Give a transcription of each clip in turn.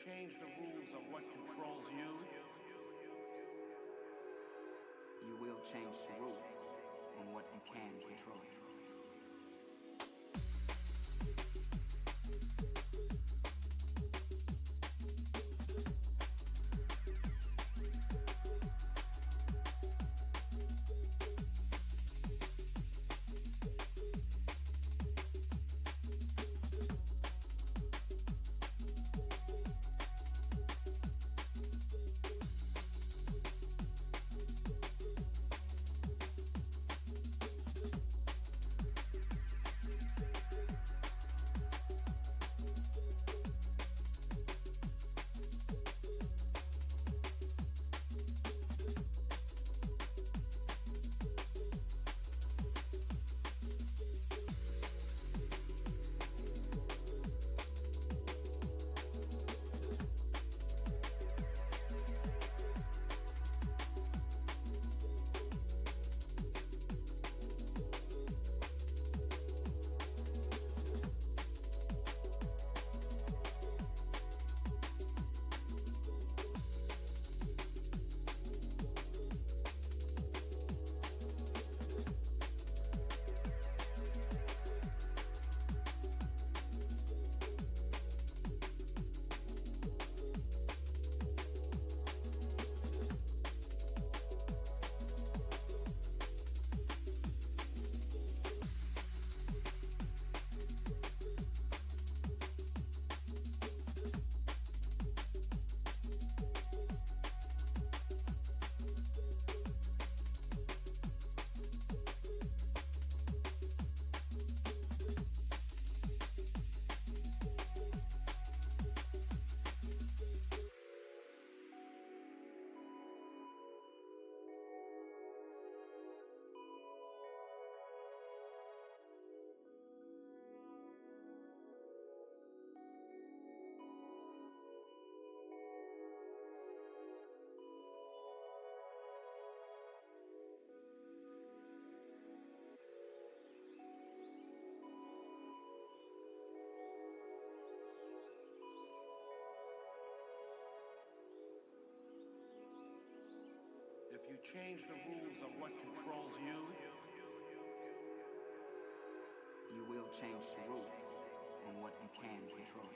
change the rules of what controls you, you will change the rules on what you can control. if you change the rules of what controls you, you will change the rules on what you can control.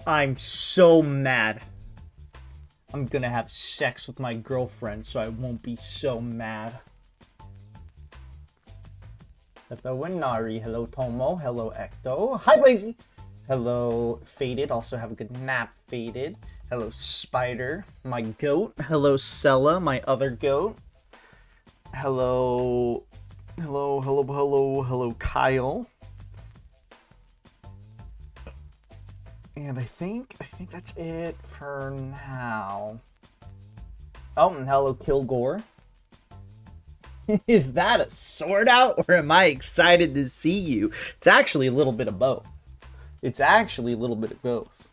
I'm so mad. I'm gonna have sex with my girlfriend so I won't be so mad. Hello Inari, hello Tomo, hello Ecto. Hi Blazy! Hello Faded, also have a good nap Faded. Hello Spider, my goat. Hello Sella, my other goat. Hello Kyle. And I think that's it for now. Oh, and hello Kilgore. Is that a sword out, or am I excited to see you? It's actually a little bit of both. It's actually a little bit of both.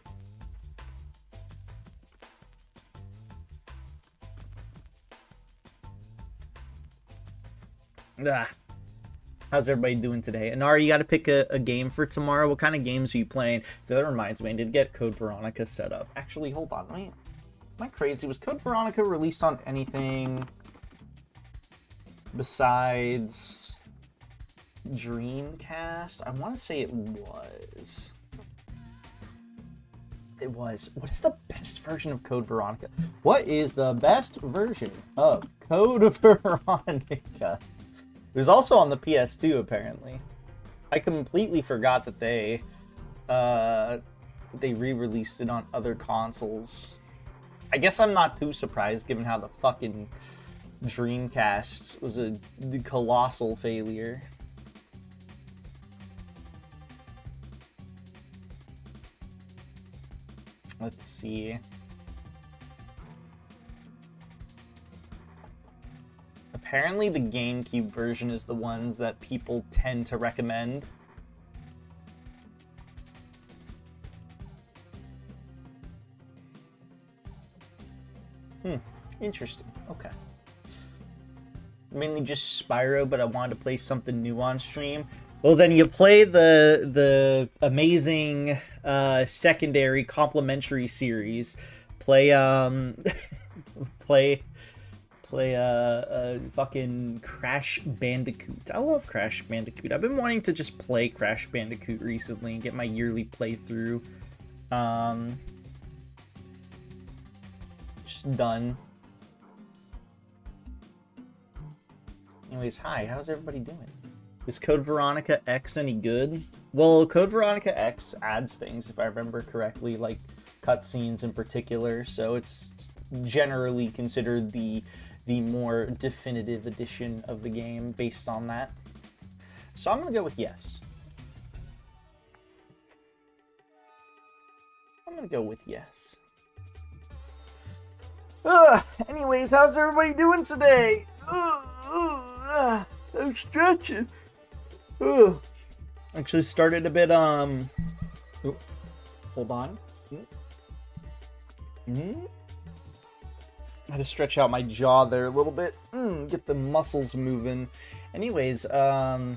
How's everybody doing today? Inari, you got to pick a game for tomorrow. What kind of games are you playing? So that reminds me, I did get Code Veronica set up. Actually, hold on. Am I crazy? Was Code Veronica released on anything besides Dreamcast? I want to say it was. It was. What is the best version of Code Veronica? What is the best version of Code Veronica? It was also on the PS2, apparently. I completely forgot that they re-released it on other consoles. I guess I'm not too surprised, given how the fucking Dreamcast was a colossal failure. Let's see. Apparently the GameCube version is the ones that people tend to recommend. Interesting. Okay. Mainly just Spyro, but I wanted to play something new on stream. Well, then you play the amazing secondary complimentary series. Play fucking Crash Bandicoot. I love Crash Bandicoot. I've been wanting to just play Crash Bandicoot recently and get my yearly playthrough just done. Anyways, hi, how's everybody doing? Is Code Veronica X any good? Well, Code Veronica X adds things, if I remember correctly, like cutscenes in particular, so it's generally considered the more definitive edition of the game based on that. So I'm gonna go with yes. I'm gonna go with yes. Anyways, how's everybody doing today? I'm stretching. Actually started a bit, hold on. I had to stretch out my jaw there a little bit. Get the muscles moving. Anyways, I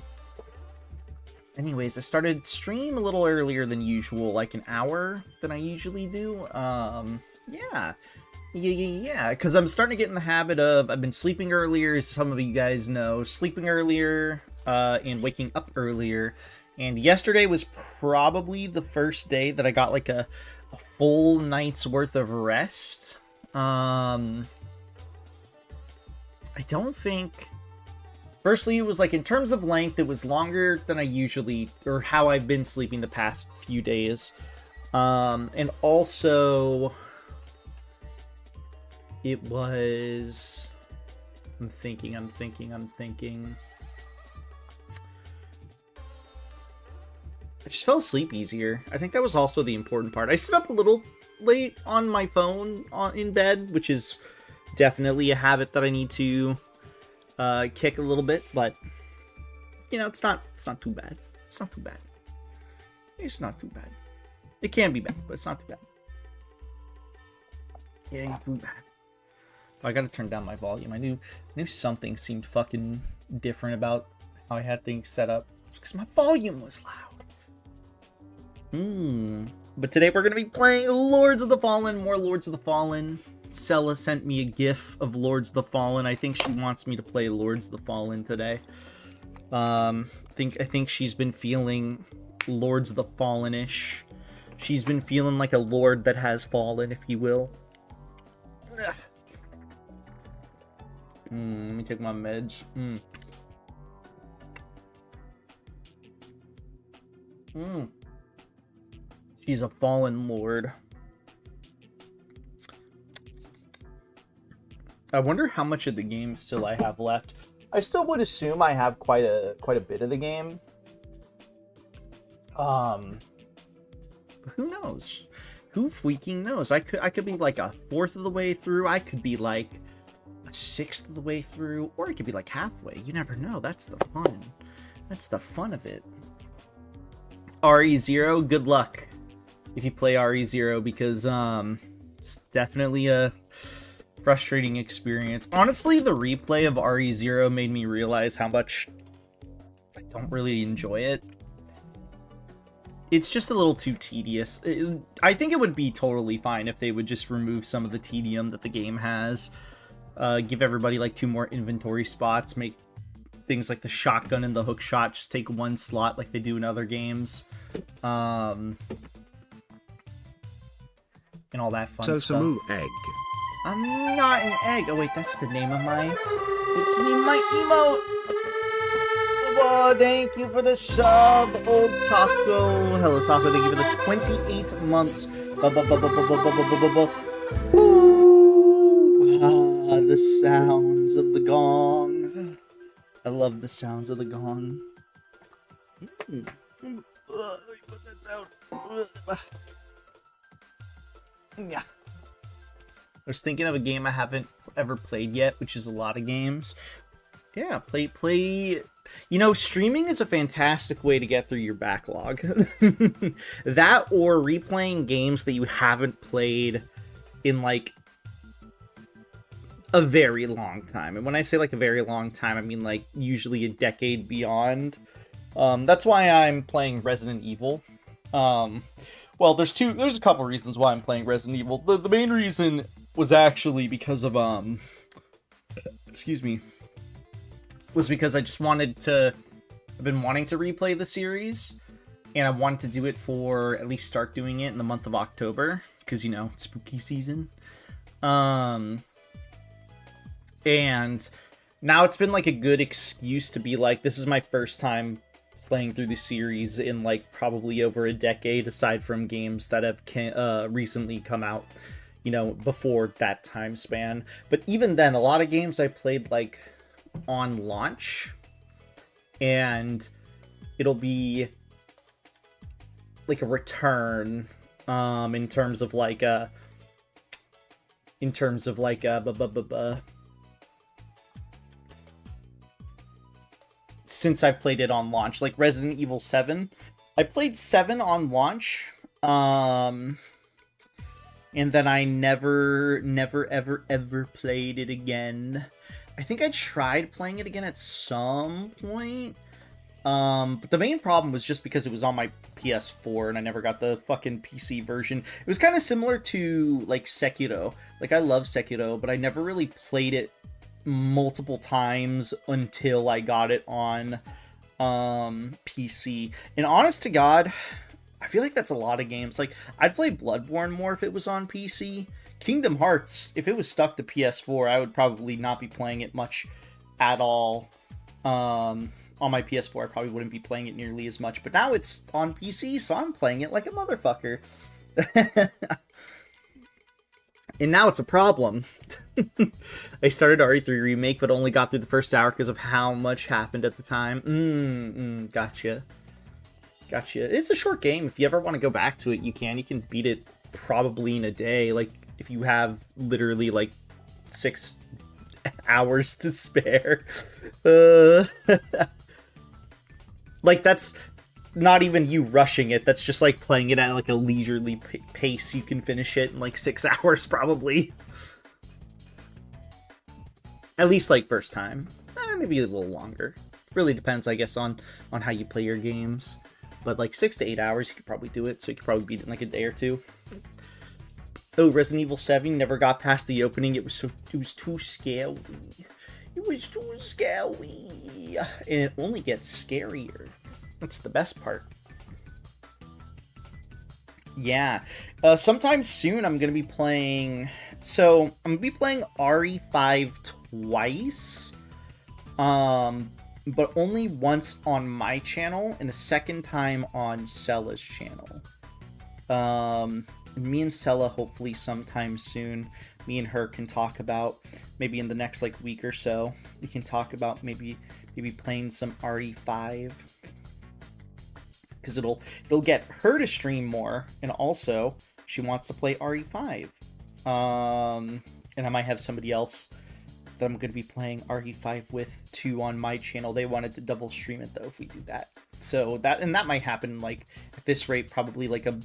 started stream a little earlier than usual, like an hour than I usually do. Yeah, because I'm starting to get in the habit of, I've been sleeping earlier, as some of you guys know, sleeping earlier, and waking up earlier. And yesterday was probably the first day that I got like a full night's worth of rest. I don't think... Firstly, it was like, in terms of length, it was longer than I usually, or how I've been sleeping the past few days. And also, it was... I'm thinking. I just fell asleep easier. I think that was also the important part. I stood up a little late on my phone in bed, which is definitely a habit that I need to kick a little bit, but you know, it's not too bad. It's not too bad. It can be bad, but it's not too bad. It ain't too bad. Oh, I gotta turn down my volume. I knew something seemed fucking different about how I had things set up, because my volume was loud. But today we're gonna be playing Lords of the Fallen, more Lords of the Fallen. Sella sent me a gif of Lords of the Fallen. I think she wants me to play Lords of the Fallen today. I think she's been feeling Lords of the Fallen-ish. She's been feeling like a lord that has fallen, if you will. Let me take my meds. She's a fallen lord. I wonder how much of the game still I have left. I still would assume I have quite a bit of the game. Who knows? Who freaking knows? I could be like a fourth of the way through. I could be like a sixth of the way through, or it could be like halfway. You never know. That's the fun. That's the fun of it. RE0, good luck if you play RE0, because it's definitely a frustrating experience. Honestly, the replay of RE0 made me realize how much I don't really enjoy it. It's just a little too tedious. I think it would be totally fine if they would just remove some of the tedium that the game has. Give everybody like 2 more inventory spots. Make things like the shotgun and the hook shot just take 1 slot like they do in other games. And all that fun stuff. Sosamu egg. I'm not an egg. Oh wait, that's the name of my... It's my emote! Oh, thank you for the sub, Old Taco. Hello, Taco. Thank you for the 28 months. The sounds of the gong. I love the sounds of the gong. Let me put that down. Yeah. I was thinking of a game I haven't ever played yet, which is a lot of games. Yeah, play. You know, streaming is a fantastic way to get through your backlog. That or replaying games that you haven't played in like a very long time. And when I say like a very long time, I mean like usually a decade beyond. That's why I'm playing Resident Evil. Well, there's a couple reasons why I'm playing Resident Evil. The main reason was actually because of was because I just I've been wanting to replay the series, and I wanted to do it for, at least start doing it in the month of October, because, you know, spooky season. And now it's been like a good excuse to be like, this is my first time playing through the series in like probably over a decade, aside from games that have recently come out, you know, before that time span. But even then, a lot of games I played like on launch, and it'll be like a return in terms of like since I've played it on launch, like Resident Evil 7. I played 7 on launch, and then I never ever played it again. I think I tried playing it again at some point, but the main problem was just because it was on my PS4 and I never got the fucking PC version. It was kind of similar to like Sekiro. Like, I love Sekiro, but I never really played it multiple times until I got it on PC. And honest to God, I feel like that's a lot of games. Like, I'd play Bloodborne more if it was on PC. Kingdom Hearts, if it was stuck to PS4, I would probably not be playing it much at all. On my PS4, I probably wouldn't be playing it nearly as much. But now it's on PC, so I'm playing it like a motherfucker. And now it's a problem. I started RE3 Remake, but only got through the first hour because of how much happened at the time. Gotcha. It's a short game. If you ever want to go back to it, you can. You can beat it probably in a day. Like, if you have literally like 6 hours to spare. Like, that's not even you rushing it. That's just like playing it at like a leisurely pace. You can finish it in like 6 hours probably. At least like first time. Maybe a little longer. Really depends, I guess, on how you play your games. But like 6 to 8 hours, you could probably do it. So you could probably beat it in like a day or two. Oh, Resident Evil 7 never got past the opening. It was too scary. It was too scary. And it only gets scarier. That's the best part. Yeah. Sometime soon I'm gonna be playing. So I'm gonna be playing RE5 twice. But only once on my channel and a second time on Cella's channel. Me and Cella hopefully sometime soon. Me and her can talk about maybe in the next like week or so. We can talk about maybe playing some RE5 because it'll get her to stream more, and also she wants to play RE5. And I might have somebody else that I'm going to be playing RE5 with too on my channel. They wanted to double stream it though if we do that. So that might happen like at this rate probably like a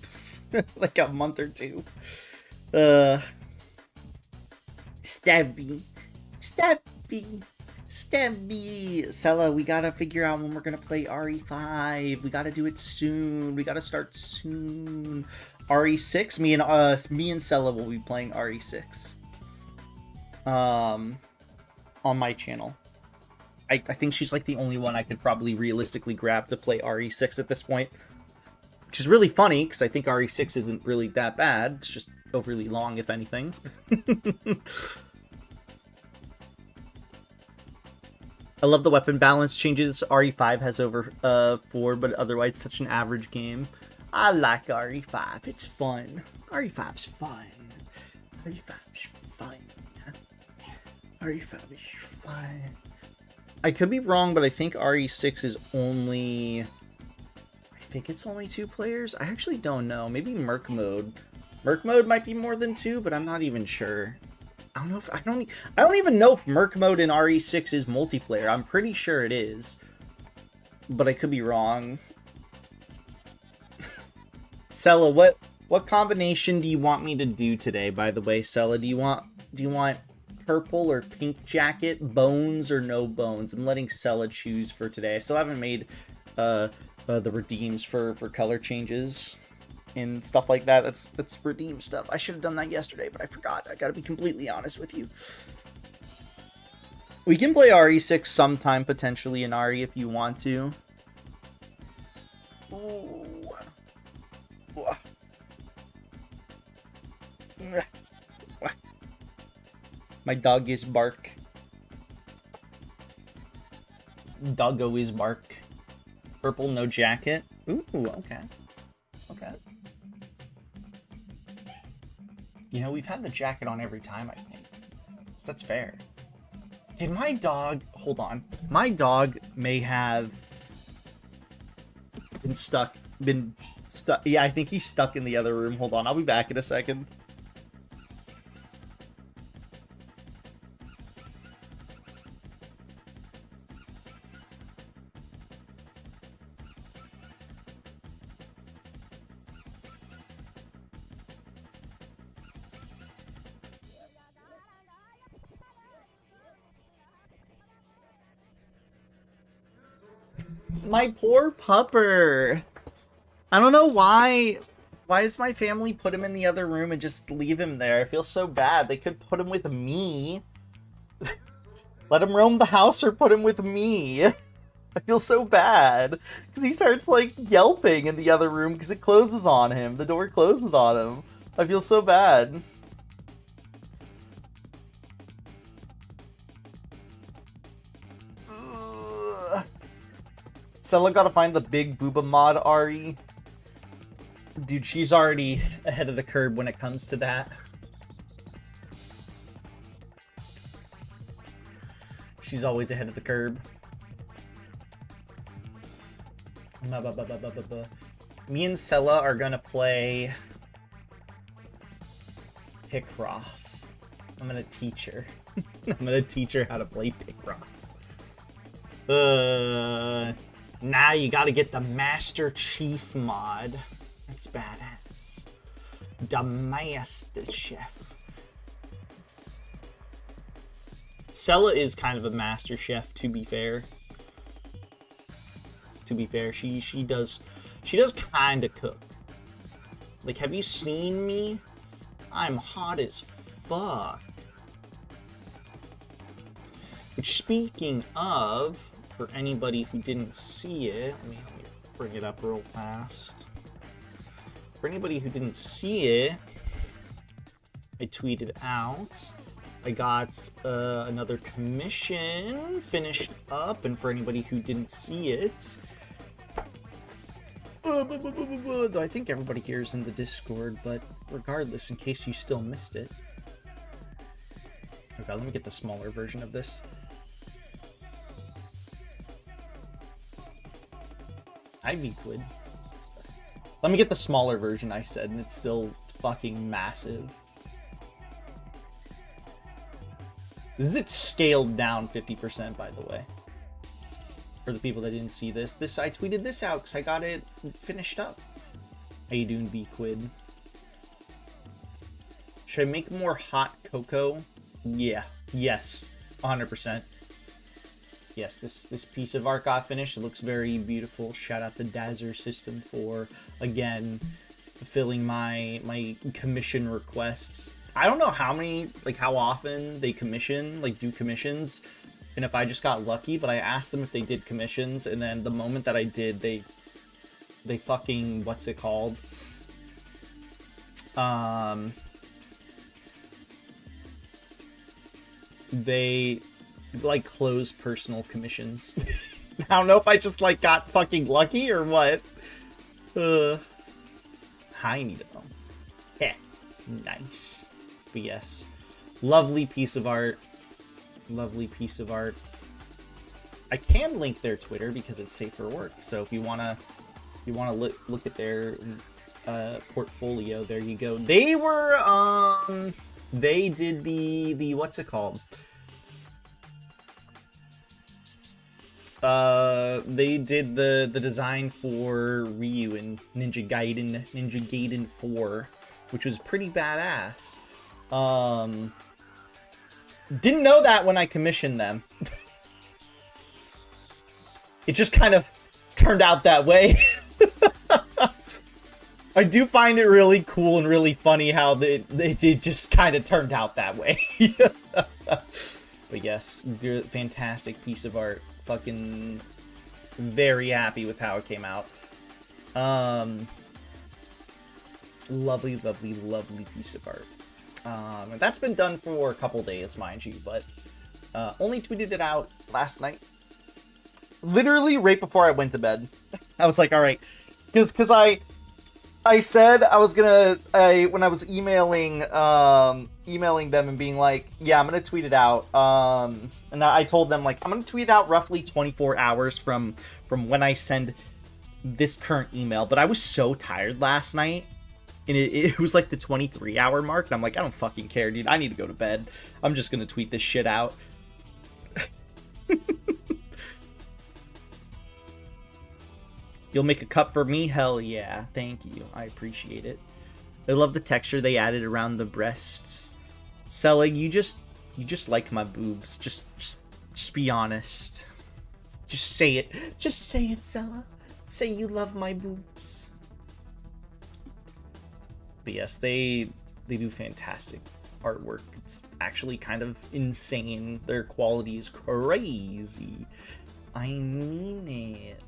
like a month or two. Stabby. Cella, we gotta figure out when we're gonna play RE5. We gotta do it soon. We gotta start soon. RE6, me and Cella will be playing RE6. On my channel. I think she's like the only one I could probably realistically grab to play RE6 at this point. Which is really funny, because I think RE6 isn't really that bad. It's just overly long, if anything. I love the weapon balance changes RE5 has over 4, but otherwise such an average game. I like RE5. It's fun. RE5's fun. RE5's fun. RE5 is fun. I could be wrong, but I think RE6 is only... I think it's only 2 players? I actually don't know. Maybe Merc Mode. Merc Mode might be more than 2, but I'm not even sure. I don't know if... I don't even know if Merc Mode in RE6 is multiplayer. I'm pretty sure it is. But I could be wrong. Cella, what combination do you want me to do today, by the way, Cella? Do you want purple or pink jacket, bones or no bones? I'm letting Cella choose for today. I still haven't made the redeems for color changes and stuff like that. That's redeem stuff. I should have done that yesterday, but I forgot. I gotta be completely honest with you. We can play RE6 sometime, potentially, in RE if you want to. Ooh. My dog is bark. Doggo is bark. Purple, no jacket. Ooh, okay. Okay. You know, we've had the jacket on every time, I think. So that's fair. Did my dog... Hold on. My dog may have been stuck. Yeah, I think he's stuck in the other room. Hold on, I'll be back in a second. My poor pupper. I don't know why. Why does my family put him in the other room and just leave him there? I feel so bad. They could put him with me. Let him roam the house or put him with me. I feel so bad. Because he starts, like, yelping in the other room because it closes on him. The door closes on him. I feel so bad. Cella gotta find the big booba mod RE. Dude, she's already ahead of the curve when it comes to that. She's always ahead of the curb. Me and Cella are gonna play Picross. I'm gonna teach her. I'm gonna teach her how to play Picross. Now you gotta get the Master Chief mod. That's badass. The Master Chef. Cella is kind of a master chef, to be fair. To be fair, she does kind of cook. Like, have you seen me? I'm hot as fuck. Which, speaking of, for anybody who didn't see it, let me bring it up real fast. For anybody who didn't see it, I tweeted out. I got another commission finished up, and for anybody who didn't see it, though I think everybody here is in the Discord, but regardless, in case you still missed it. Okay, let me get the smaller version of this. Ivy Quid. Let me get the smaller version, I said, and it's still fucking massive. This is it scaled down 50%, by the way. For the people that didn't see this. I tweeted this out because I got it finished up. How you doing, V Quid? Should I make more hot cocoa? Yeah. Yes. 100%. Yes, this piece of art got finished. It looks very beautiful. Shout out to Dazzer System for, again, fulfilling my commission requests. I don't know how many, like, how often they commission, like, do commissions, and if I just got lucky, but I asked them if they did commissions, and then the moment that I did, they fucking, what's it called? They, like, closed personal commissions. I don't know if I just, like, got fucking lucky or what. Hi, Nito. Yeah, nice. But yes, lovely piece of art. Lovely piece of art. I can link their Twitter because it's safer work. So if you wanna look at their portfolio, there you go. They were they did the what's it called? They did the design for Ryu in Ninja Gaiden 4, which was pretty badass. Didn't know that when I commissioned them. It just kind of turned out that way. I do find it really cool and really funny how they did just kind of turned out that way. But yes, fantastic piece of art. Fucking very happy with how it came out. Lovely, lovely, lovely piece of art. And that's been done for a couple days, mind you, but only tweeted it out last night. Literally right before I went to bed. I was like, all right, because I said I was gonna, when I was emailing them and being like, yeah, I'm gonna tweet it out. And I told them, like, I'm gonna tweet it out roughly 24 hours from when I send this current email. But I was so tired last night. And it was like the 23-hour mark. And I'm like, I don't fucking care, dude. I need to go to bed. I'm just going to tweet this shit out. You'll make a cup for me? Hell yeah. Thank you. I appreciate it. I love the texture they added around the breasts. Sella, you just like my boobs. Just be honest. Just say it. Just say it, Sella. Say you love my boobs. But yes, they do fantastic artwork. It's actually kind of insane. Their quality is crazy. I mean it.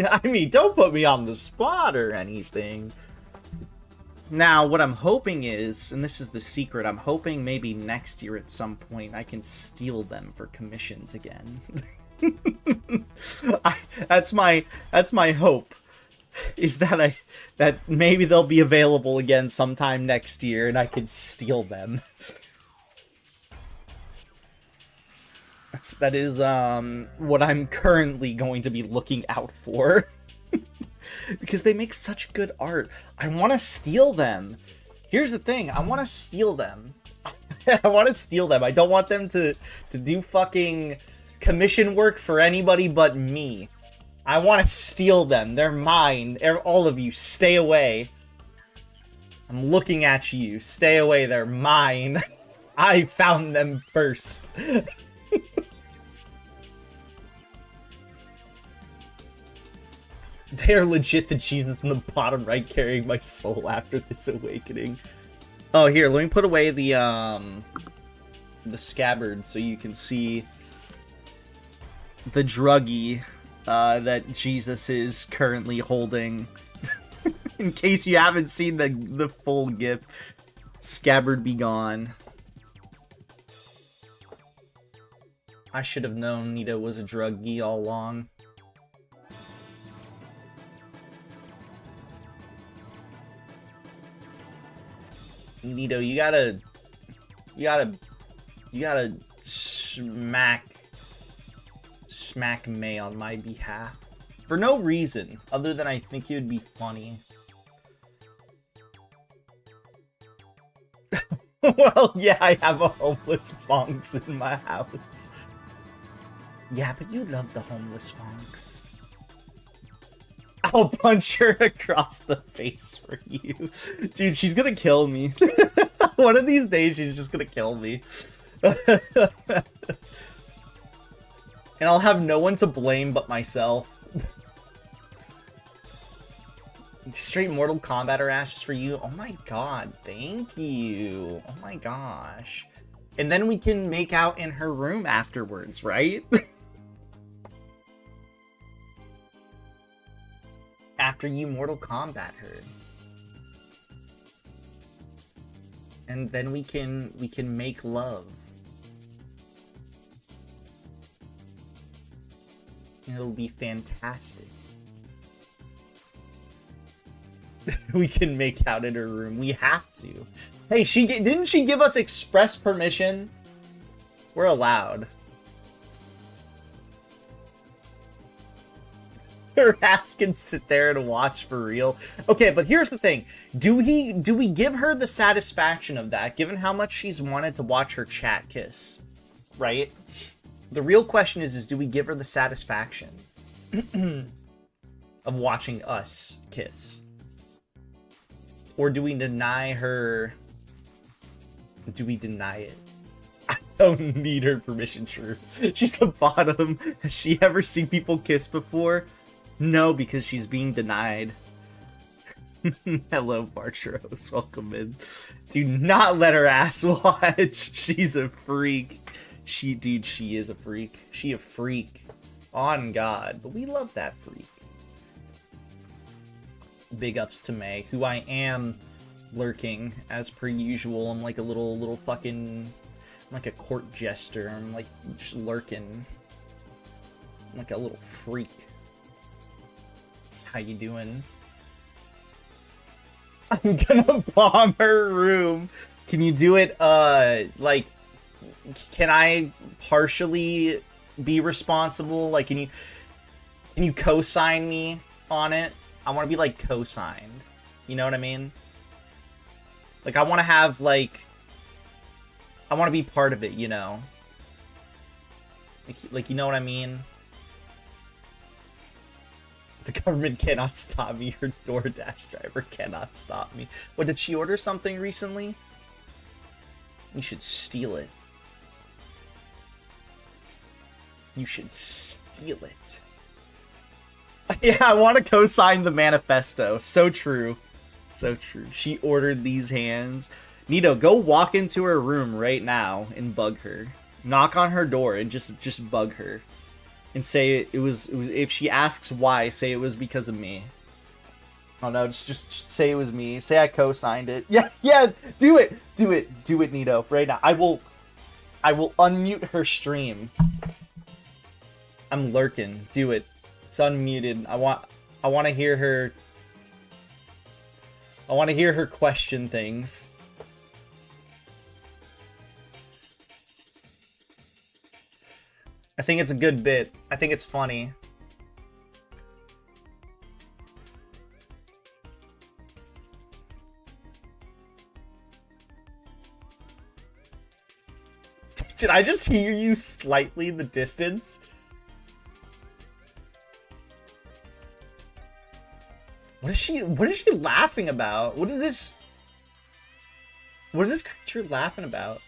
I mean, don't put me on the spot or anything. Now, what I'm hoping is, and this is the secret, I'm hoping maybe next year at some point I can steal them for commissions again. That's my hope. Is that maybe they'll be available again sometime next year and I can steal them. That is what I'm currently going to be looking out for. Because they make such good art. I want to steal them. Here's the thing, I want to steal them. I want to steal them. I don't want them to do fucking commission work for anybody but me. I want to steal them. They're mine. All of you, stay away. I'm looking at you. Stay away. They're mine. I found them first. They're legit the Jesus in the bottom right carrying my soul after this awakening. Oh, here, let me put away the scabbard so you can see the druggie that Jesus is currently holding. In case you haven't seen the full GIF, Scabbard be gone. I should have known Nito was a druggie all along. Nito, you gotta smack May on my behalf. For no reason, other than I think it would be funny. Well, yeah, I have a homeless Fonks in my house. Yeah, but you love the homeless Fonks. I'll punch her across the face for you. Dude, she's gonna kill me. One of these days, she's just gonna kill me. And I'll have no one to blame but myself. Straight Mortal Kombat her ass just for you. Oh my god, thank you. Oh my gosh. And then we can make out in her room afterwards, right? After you Mortal Kombat her. And then we can make love. It'll be fantastic. We can make out in her room. We have to. Hey, didn't she give us express permission? We're allowed. Her ass can sit there and watch for real. Okay, but here's the thing. Do we give her the satisfaction of that, given how much she's wanted to watch her chat kiss? Right? The real question is do we give her the satisfaction of watching us kiss? Or do we deny her? Do we deny it? I don't need her permission, true. She's a bottom. Has she ever seen people kiss before? No, because she's being denied. Hello, Bartros. Welcome in. Do not let her ass watch. She's a freak. Dude, she is a freak. She a freak. On God. But we love that freak. Big ups to May, who I am lurking as per usual. I'm like a little fucking, I'm like a court jester. I'm like just lurking. I'm like a little freak. How you doing? I'm gonna bomb her room. Can you do it? Like, can I partially be responsible? Like, can you co-sign me on it? I want to be, like, co-signed. You know what I mean? Like, I want to have, like... I want to be part of it, you know? Like, you know what I mean? The government cannot stop me. Your DoorDash driver cannot stop me. What, did she order something recently? You should steal it. You should steal it. Yeah, I want to co-sign the manifesto. So true. So true. She ordered these hands. Nito, go walk into her room right now and bug her. Knock on her door and just bug her. And say it was if she asks why, say it was because of me. Oh no, just say it was me. Say I co-signed it. Yeah, do it. Do it, Nito, right now. I will unmute her stream. I'm lurking. Do it. It's unmuted. I want to hear her. I want to hear her question things. I think it's a good bit. I think it's funny. Did I just hear you slightly in the distance? What is she laughing about? What is this creature laughing about?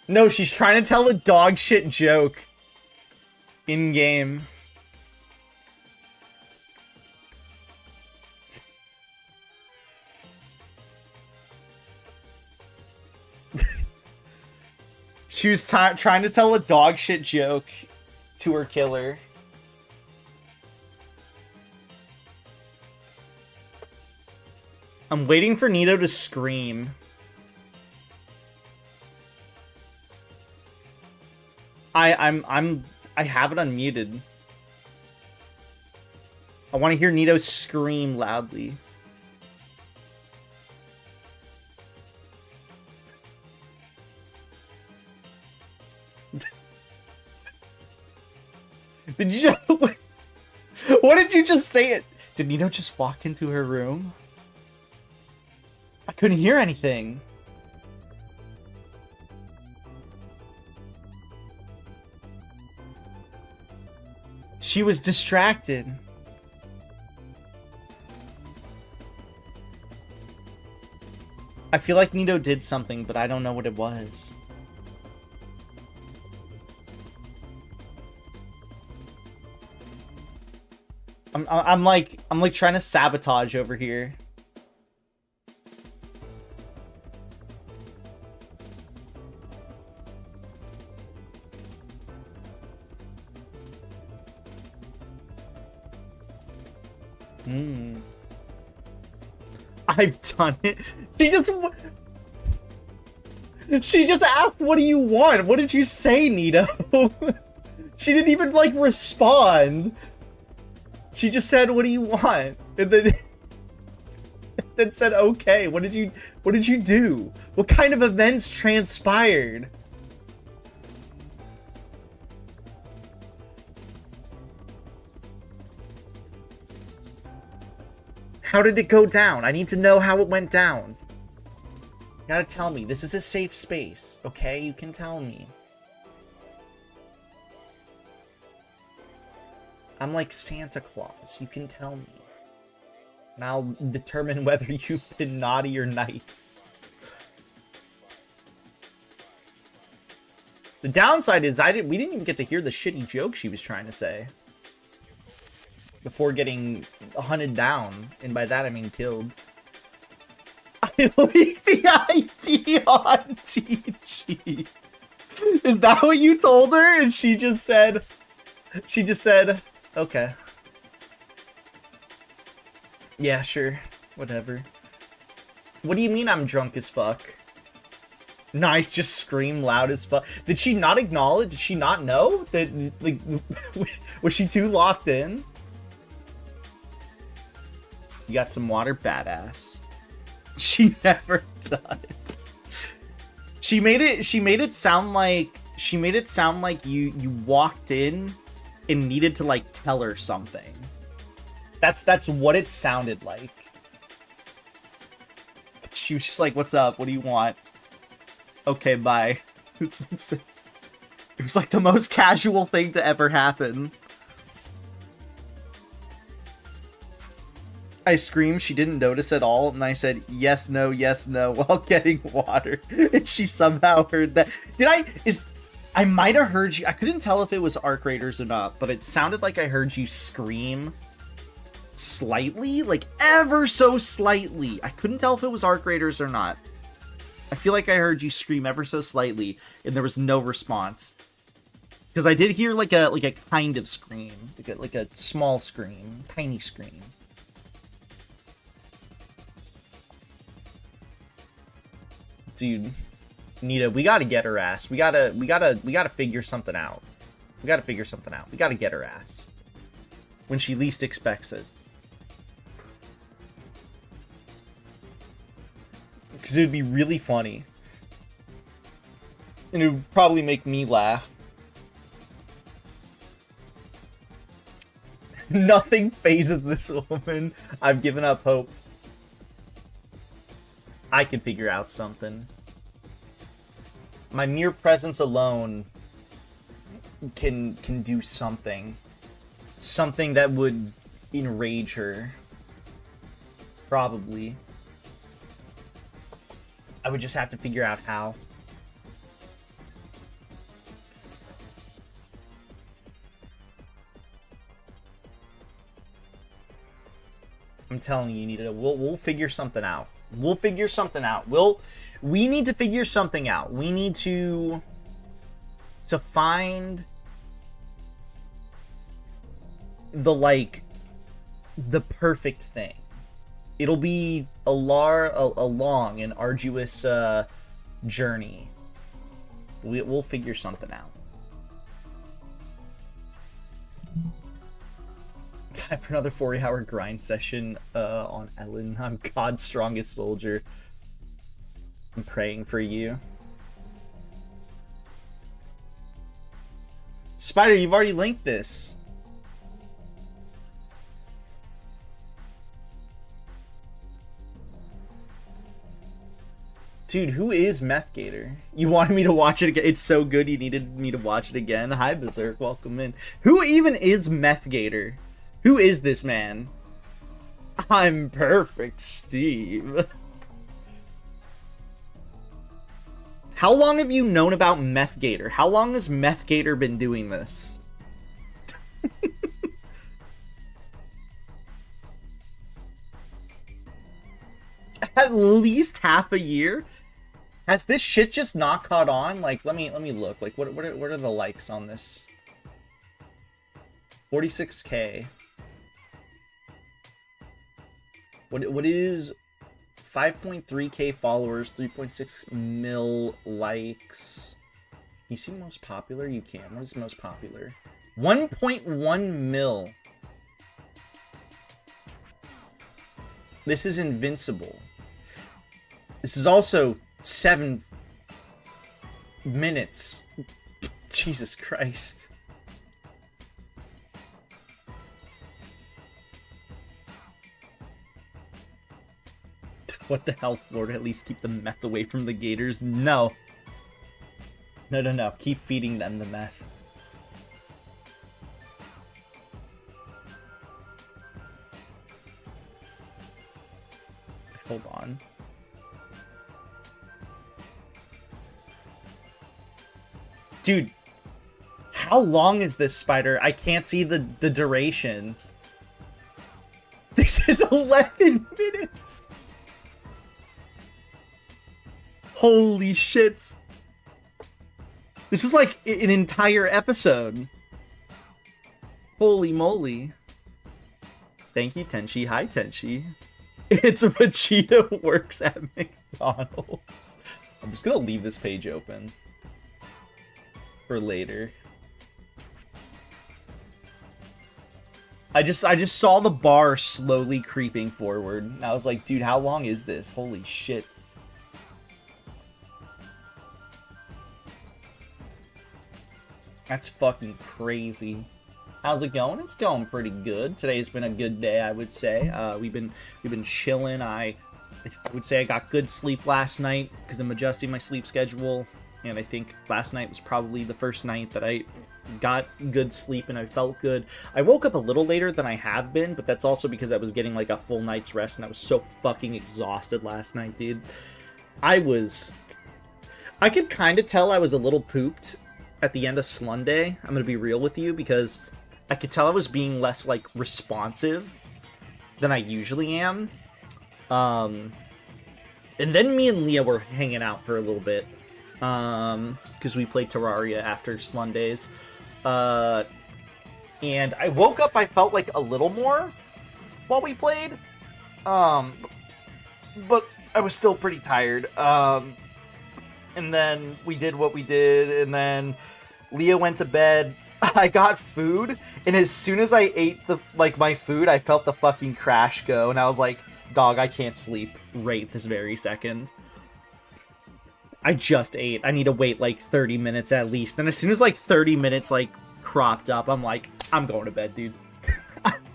No, she's trying to tell a dog shit joke in game. She was trying to tell a dog shit joke to her killer. I'm waiting for Nito to scream. I have it unmuted. I want to hear Nito scream loudly. Did you just, what did you just say? Did Nito just walk into her room? I couldn't hear anything. She was distracted. I feel like Nito did something, but I don't know what it was. I'm like trying to sabotage over here. I've done it. She just asked, "What do you want?" What did you say, Nito? She didn't even like respond. She just said, "What do you want?" And then said, "Okay." What did you do? What kind of events transpired? How did it go down? I need to know how it went down. You gotta tell me. This is a safe space, okay? You can tell me. I'm like Santa Claus. You can tell me. And I'll determine whether you've been naughty or nice. The downside is we didn't even get to hear the shitty joke she was trying to say. Before getting hunted down. And by that I mean killed. I leaked the IP on TG. Is that what you told her? And she just said, okay. Yeah, sure. Whatever. What do you mean I'm drunk as fuck? Nice, just scream loud as fuck. Did she not acknowledge? Did she not know? That, like, was she too locked in? You got some water? Badass. She never does. She made it sound like you walked in and needed to like tell her something. That's what it sounded like. She was just like, "What's up? What do you want?" Okay, bye. It was like the most casual thing to ever happen. I screamed, she didn't notice at all, and I said, yes, no, while getting water. And she somehow heard that. I might have heard you, I couldn't tell if it was Arc Raiders or not, but it sounded like I heard you scream slightly, like ever so slightly. I couldn't tell if it was Arc Raiders or not. I feel like I heard you scream ever so slightly, and there was no response. Because I did hear like a kind of scream, like a small scream, tiny scream. Dude, Nita, we gotta get her ass. We gotta figure something out. We gotta figure something out. We gotta get her ass. When she least expects it. Because it would be really funny. And it would probably make me laugh. Nothing phases this woman. I've given up hope. I can figure out something. My mere presence alone can do something. Something that would enrage her. Probably. I would just have to figure out how. I'm telling you, Nita, we'll figure something out. We'll figure something out. We need to figure something out. We need to to find the, like, the perfect thing. It'll be a long and arduous journey. We'll figure something out. Time for another 40-hour grind session on Ellen. I'm God's strongest soldier. I'm praying for you. Spider, you've already linked this. Dude, who is Meth Gator? You wanted me to watch it again. It's so good you needed me to watch it again. Hi, Berserk. Welcome in. Who even is Meth Gator? Who is this man? I'm perfect, Steve. How long have you known about Meth Gator? How long has Meth Gator been doing this? At least half a year? Has this shit just not caught on? Like, let me look. Like, what are the likes on this? 46K. What is 5.3k followers, 3.6 mil likes? You see most popular? You can. What is most popular? 1.1 mil. This is Invincible. This is also 7 minutes. Jesus Christ. What the hell, Florida? At least keep the meth away from the gators? No. No. Keep feeding them the meth. Hold on. Dude, how long is this, Spider? I can't see the duration. This is 11 minutes. Holy shit. This is like an entire episode. Holy moly. Thank you, Tenchi. Hi, Tenchi. It's a Vegeta works at McDonald's. I'm just gonna leave this page open for later. I just saw the bar slowly creeping forward. And I was like, dude, how long is this? Holy shit. That's fucking crazy. How's it going? It's going pretty good. Today's been a good day, I would say. We've been chilling. I would say I got good sleep last night because I'm adjusting my sleep schedule, and I think last night was probably the first night that I got good sleep and I felt good. I woke up a little later than I have been, but that's also because I was getting like a full night's rest and I was so fucking exhausted last night, dude. I could kind of tell I was a little pooped at the end of Slunday. I'm gonna be real with you, because I could tell I was being less like responsive than I usually am. And then me and Leah were hanging out for a little bit, because we played Terraria after Slundays. And I woke up, I felt like a little more while we played, but I was still pretty tired. And then we did what we did, and then Leah went to bed. I got food, and as soon as I ate my food, I felt the fucking crash go, and I was like, dog, I can't sleep right this very second. I just ate. I need to wait like 30 minutes at least. And as soon as like 30 minutes like cropped up, I'm like, I'm going to bed, dude.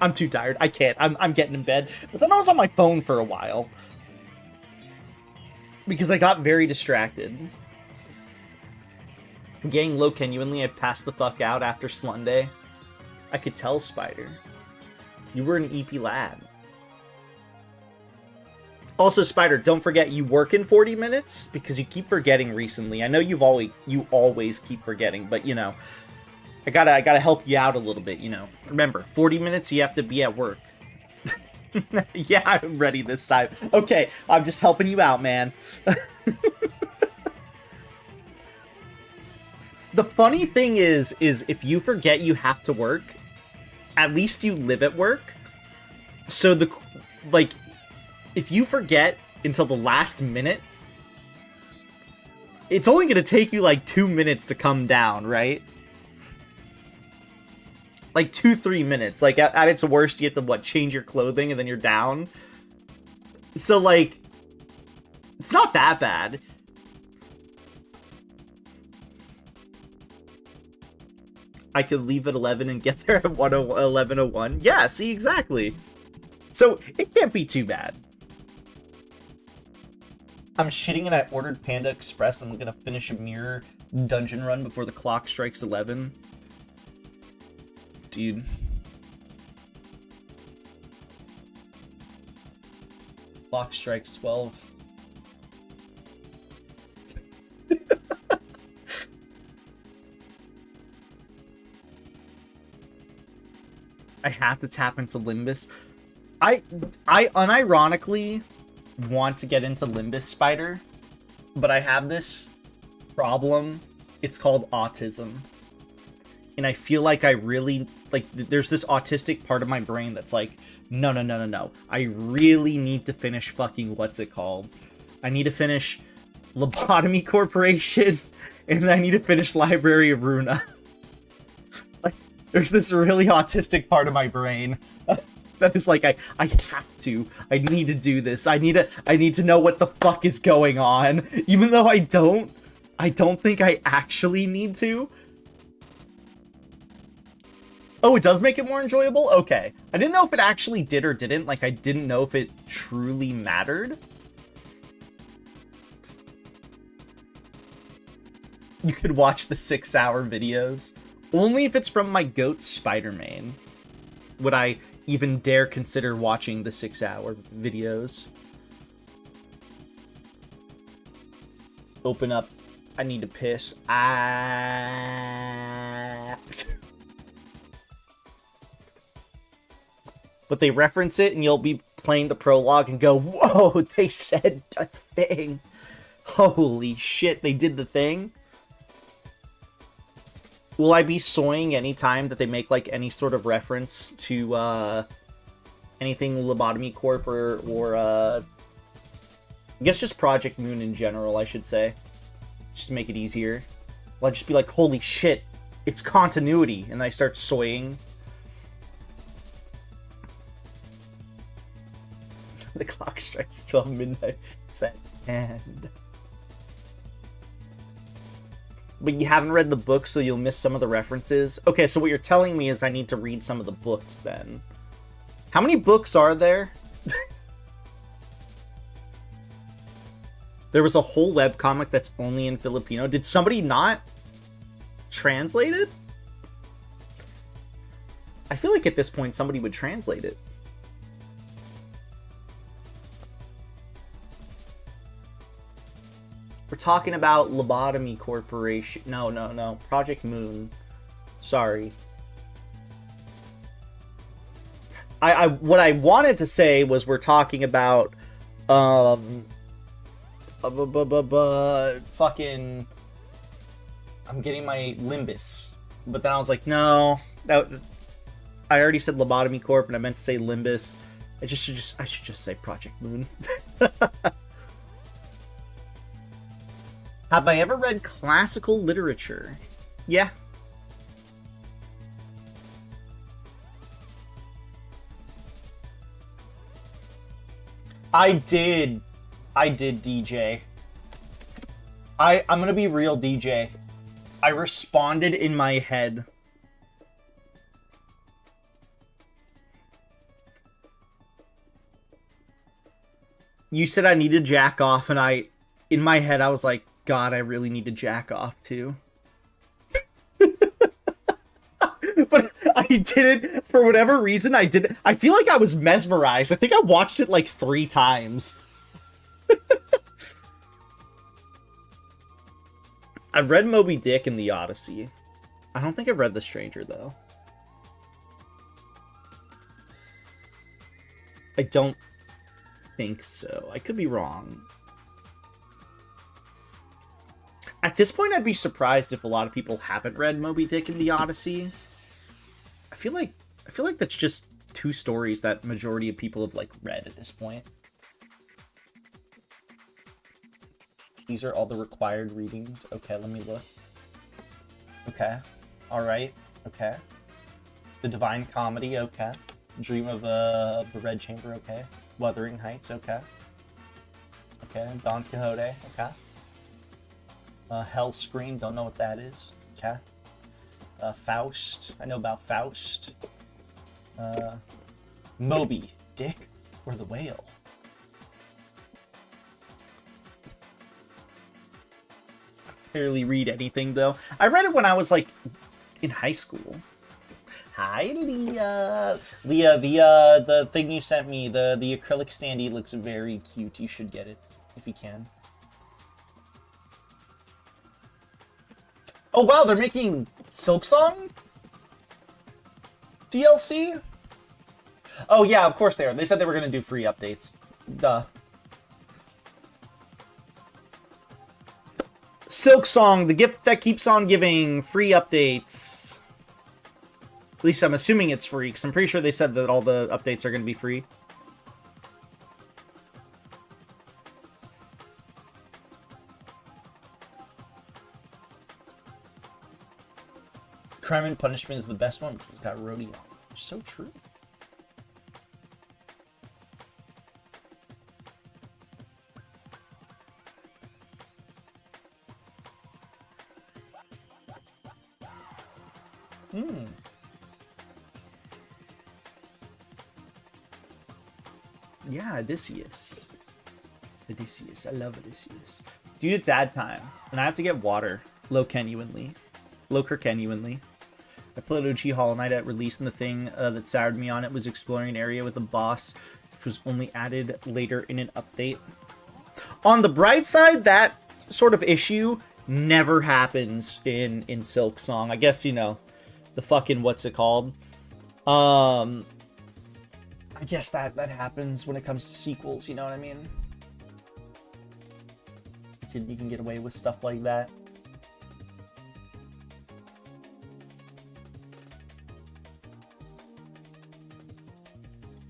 I'm too tired. I can't. I'm getting in bed. But then I was on my phone for a while, because I got very distracted. Getting low genuinely, I passed the fuck out after Slunday. I could tell, Spider. You were an EP lad. Also, Spider, don't forget you work in 40 minutes, because you keep forgetting recently. I know you always keep forgetting, but you know, I gotta help you out a little bit, you know. Remember, 40 minutes you have to be at work. Yeah, I'm ready this time. Okay, I'm just helping you out, man. the funny thing is if you forget you have to work, at least you live at work. So like, if you forget until the last minute, it's only gonna take you like 2 minutes to come down, right? Like 2-3 minutes. Like at its worst, you have to what, change your clothing and then you're down. So like, it's not that bad. I could leave at 11 and get there at 11:01. Yeah, see, exactly. So it can't be too bad. I'm shitting and I ordered Panda Express and I'm gonna finish a mirror dungeon run before the clock strikes 11. Dude. Clock strikes 12. I have to tap into Limbus. I unironically want to get into Limbus Spider, but I have this problem. It's called autism. And I feel like I really, like, there's this autistic part of my brain that's like, no. I really need to finish fucking, what's it called? I need to finish Lobotomy Corporation, and then I need to finish Library of Runa. Like, there's this really autistic part of my brain that is like, I have to. I need to do this. I need to know what the fuck is going on. Even though I don't think I actually need to. Oh, it does make it more enjoyable? Okay. I didn't know if it actually did or didn't. Like, I didn't know if it truly mattered. You could watch the 6-hour videos. Only if it's from my goat Spider-Man would I even dare consider watching the 6-hour videos. Open up. I need to piss. But they reference it and you'll be playing the prologue and go, whoa, they said a thing. Holy shit, they did the thing. Will I be soying anytime that they make like any sort of reference to anything Lobotomy Corp or I guess just Project Moon in general, I should say. Just to make it easier. I'll just be like, holy shit, it's continuity, and I start soying. The clock strikes 12 midnight. It's at 10. But you haven't read the book, so you'll miss some of the references. Okay, so what you're telling me is I need to read some of the books then. How many books are there? There was a whole webcomic that's only in Filipino. Did somebody not translate it? I feel like at this point somebody would translate it. We're talking about Lobotomy Corporation. No. Project Moon. Sorry. What I wanted to say was we're talking about fucking, I'm getting my Limbus. But then I was like, no, I already said Lobotomy Corp and I meant to say Limbus. I should just say Project Moon. Have I ever read classical literature? Yeah. I did, DJ. I'm gonna be real, DJ. I responded in my head. You said I need to jack off, and in my head, I was like, God, I really need to jack off too. But I didn't, for whatever reason, I didn't. I feel like I was mesmerized. I think I watched it like 3 times. I've read Moby Dick and The Odyssey. I don't think I've read The Stranger, though. I don't think so. I could be wrong. At this point, I'd be surprised if a lot of people haven't read Moby Dick and the Odyssey. I feel like that's just two stories that majority of people have like read at this point. These are all the required readings. Okay, let me look. Okay. All right. Okay. The Divine Comedy. Okay. Dream of the Red Chamber. Okay. Wuthering Heights. Okay. Okay. Don Quixote. Okay. Hell Scream. Don't know what that is. Okay. Faust. I know about Faust. Moby Dick or the Whale. Barely read anything though. I read it when I was like in high school. Hi, Leah. Leah, the thing you sent me, the acrylic standee looks very cute. You should get it if you can. Oh wow, they're making Silksong DLC? Oh yeah, of course they are. They said they were gonna do free updates. Duh. Silksong, the gift that keeps on giving. Free updates. At least I'm assuming it's free, because I'm pretty sure they said that all the updates are going to be free. Crime and Punishment is the best one because it's got rodeo. It's so true. Yeah, Odysseus. Odysseus. I love Odysseus. Dude, it's ad time. And I have to get water. Low-Kerkenuinly. I played OG Hollow Knight at release, and the thing that soured me on it was exploring an area with a boss, which was only added later in an update. On the bright side, that sort of issue never happens in Silksong. I guess, you know, the fucking, what's it called? I guess that happens when it comes to sequels, you know what I mean? You can get away with stuff like that.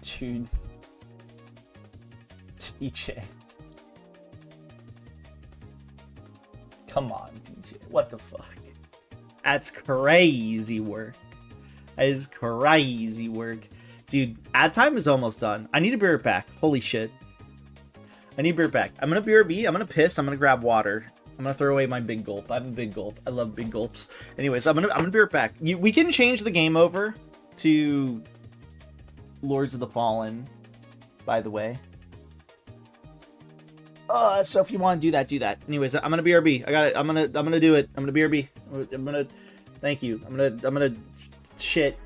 Dude. DJ. Come on, DJ. What the fuck? That's crazy work. That is crazy work. Dude, ad time is almost done. I need to be right back. Holy shit. I need to be right back. I'm gonna BRB. I'm gonna piss. I'm gonna grab water. I'm gonna throw away my big gulp. I have a big gulp. I love big gulps. Anyways, I'm gonna be right back. We can change the game over to Lords of the Fallen, by the way. So if you want to do that, do that. Anyways, I'm gonna BRB. I got it. I'm gonna do it. I'm gonna BRB. I'm gonna. Thank you. I'm gonna. Shit.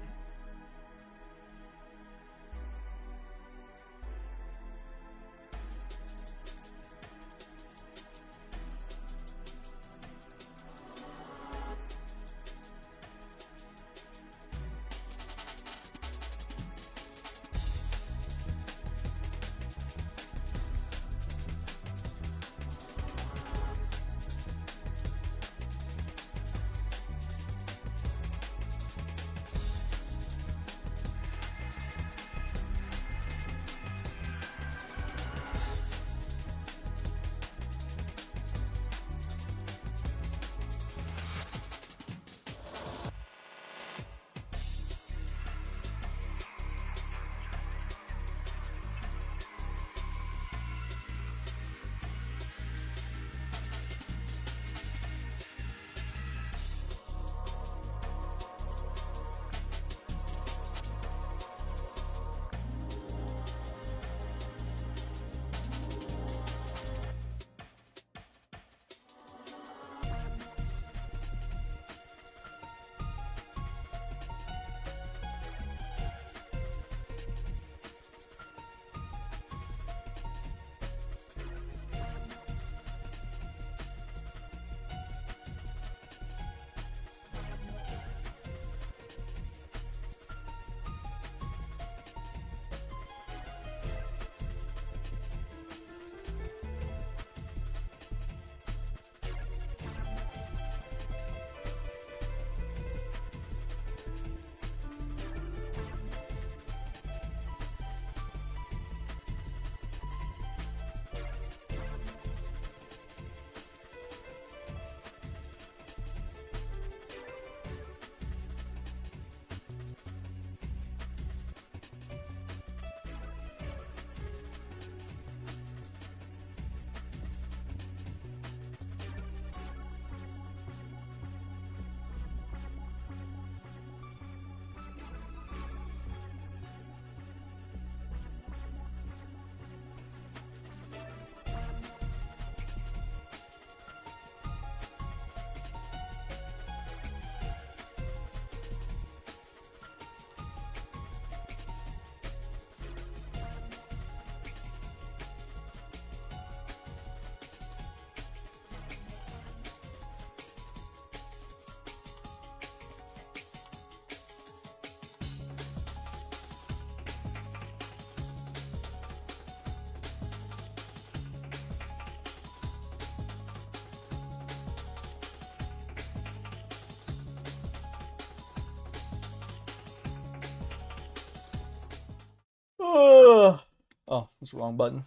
Oh, it's the wrong button.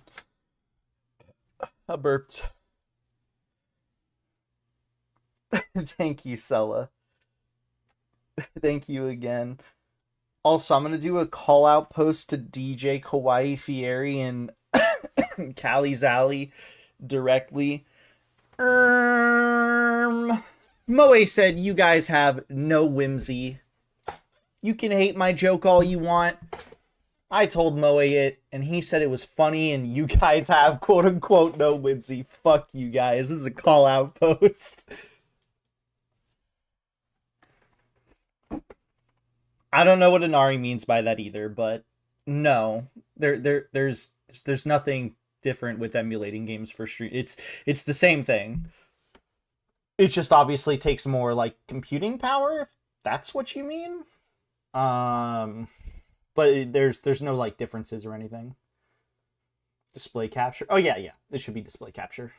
I burped. Thank you, Sella. Thank you again. Also, I'm gonna do a call out post to DJ Kawaii Fieri and Callie Zally directly. Moe said you guys have no whimsy. You can hate my joke all you want. I told Moe it, and he said it was funny, and you guys have quote-unquote no whimsy. Fuck you guys. This is a call-out post. I don't know what Inari means by that either, but no. There's nothing different with emulating games for stream. It's the same thing. It just obviously takes more, like, computing power, if that's what you mean. But there's no, like, differences or anything. Display capture. Oh, yeah. It should be display capture.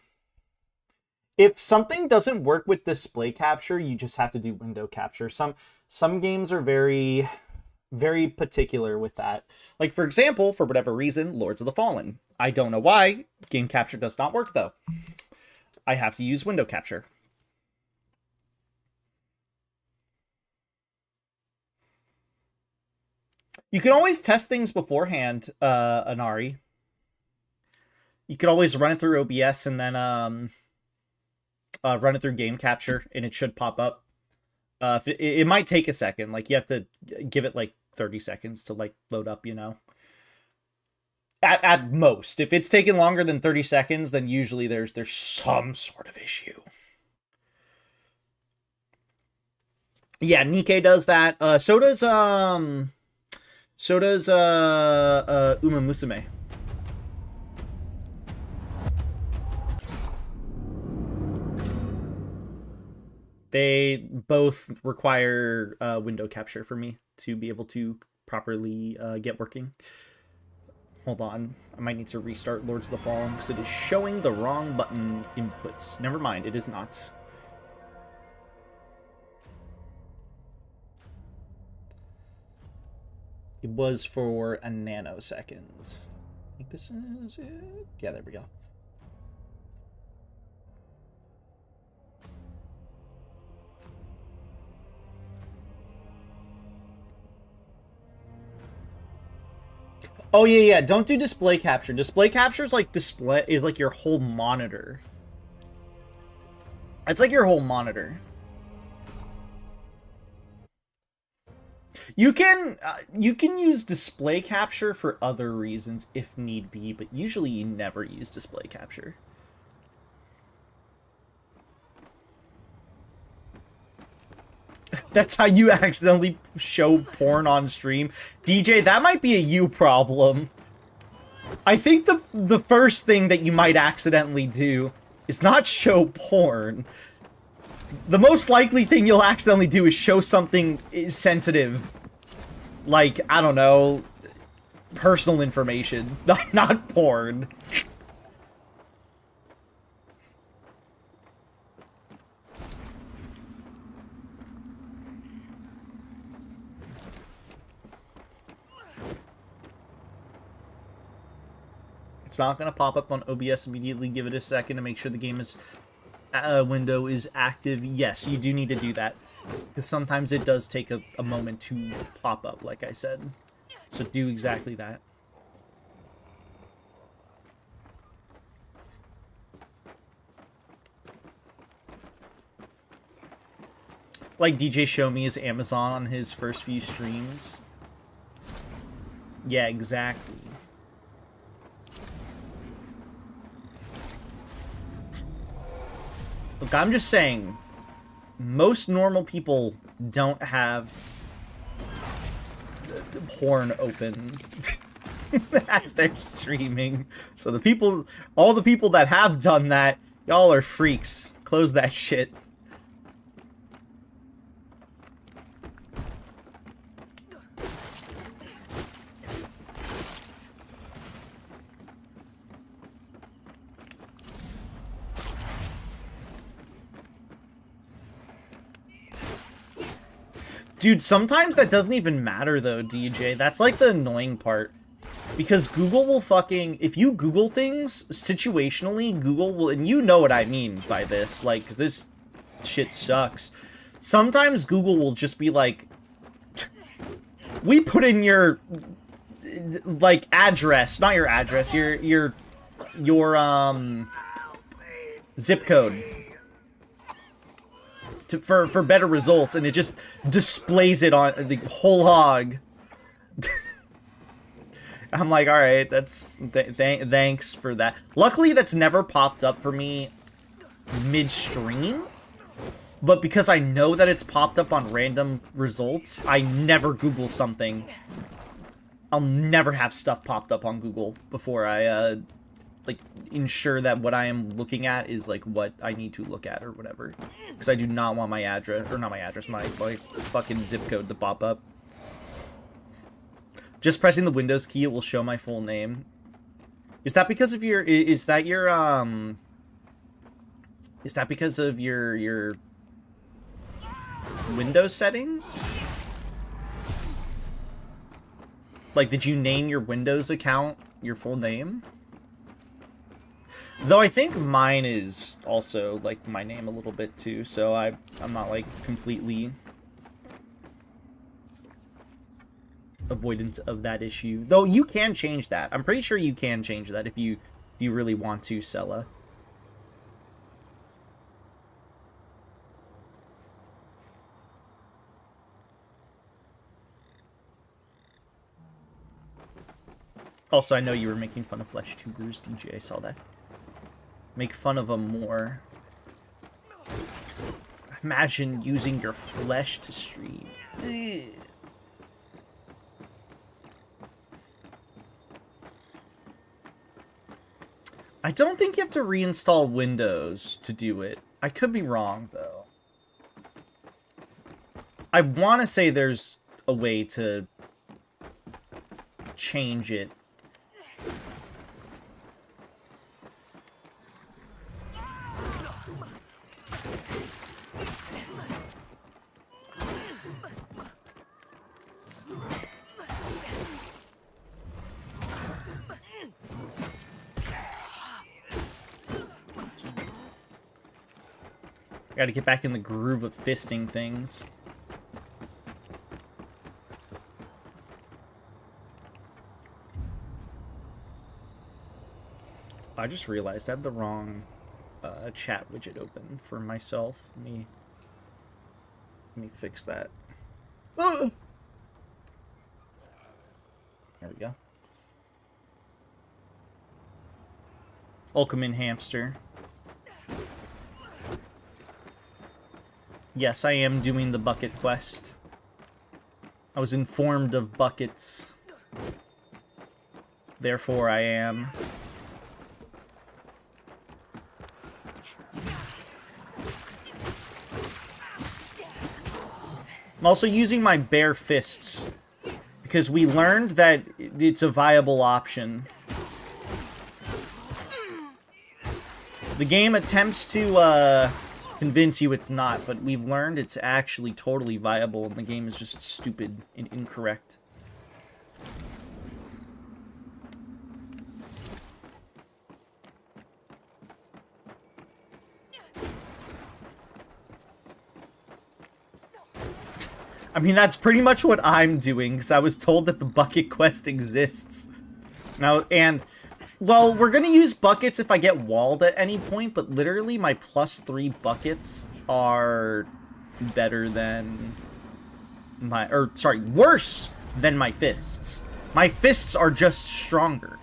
If something doesn't work with display capture, you just have to do window capture. Some games are very, very particular with that. Like, for example, for whatever reason, Lords of the Fallen. I don't know why. Game capture does not work, though. I have to use window capture. You can always test things beforehand, Inari. You could always run it through OBS and then run it through game capture, and it should pop up. It might take a second. Like, you have to give it like 30 seconds to like load up, you know. At most. If it's taking longer than 30 seconds, then usually there's some sort of issue. Yeah, Nikkei does that. So does Uma Musume. They both require window capture for me to be able to properly get working. Hold on. I might need to restart Lords of the Fallen because it is showing the wrong button inputs. Never mind, it is not. It was for a nanosecond. I think this is it. Yeah, there we go. Oh yeah, don't do display capture. Display capture is like your whole monitor. It's like your whole monitor. You can use display capture for other reasons if need be, but usually you never use display capture. That's how you accidentally show porn on stream. DJ, that might be a you problem. I think the first thing that you might accidentally do is not show porn. The most likely thing you'll accidentally do is show something sensitive. Like, I don't know, personal information, not porn. It's not going to pop up on OBS immediately. Give it a second to make sure the game is window is active. Yes, you do need to do that, because sometimes it does take a moment to pop up, like I said. So do exactly that. Like DJ show me his Amazon on his first few streams. Yeah, exactly. Look, I'm just saying, most normal people don't have porn open as they're streaming. So all the people that have done that, y'all are freaks. Close that shit. Dude, sometimes that doesn't even matter, though, DJ. That's, like, the annoying part. Because Google will fucking, if you Google things, situationally, Google will, and you know what I mean by this, like, because this shit sucks. Sometimes Google will just be like, we put in your, like, address, not your address, your zip code. For better results, and it just displays it on the whole hog. I'm like, all right, that's thanks for that. Luckily, that's never popped up for me midstream. But because I know that it's popped up on random results, I never Google something. I'll never have stuff popped up on Google before I like ensure that what I am looking at is like what I need to look at or whatever. Because I do not want my address, or not my address, my fucking zip code to pop up. Just pressing the Windows key, it will show my full name. Is that because of your, is that because of your Windows settings? Like, did you name your Windows account your full name? Though I think mine is also, like, my name a little bit, too, so I'm not, like, completely avoidant of that issue. Though you can change that. I'm pretty sure you can change that if you really want to, Sella. Also, I know you were making fun of Flesh Tubers, DJ. I saw that. Make fun of them more. Imagine using your flesh to stream. Ugh. I don't think you have to reinstall Windows to do it. I could be wrong, though. I want to say there's a way to change it. Gotta get back in the groove of fisting things. I just realized I have the wrong chat widget open for myself. Let me fix that. There we go. Welcome in, hamster. Yes, I am doing the bucket quest. I was informed of buckets. Therefore, I am. I'm also using my bare fists because we learned that it's a viable option. The game attempts to convince you it's not, but we've learned it's actually totally viable, and the game is just stupid and incorrect. I mean, that's pretty much what I'm doing, because I was told that the bucket quest exists. Now, and, well, we're gonna use buckets if I get walled at any point, but literally my +3 buckets are better than my, or, sorry, worse than my fists. My fists are just stronger.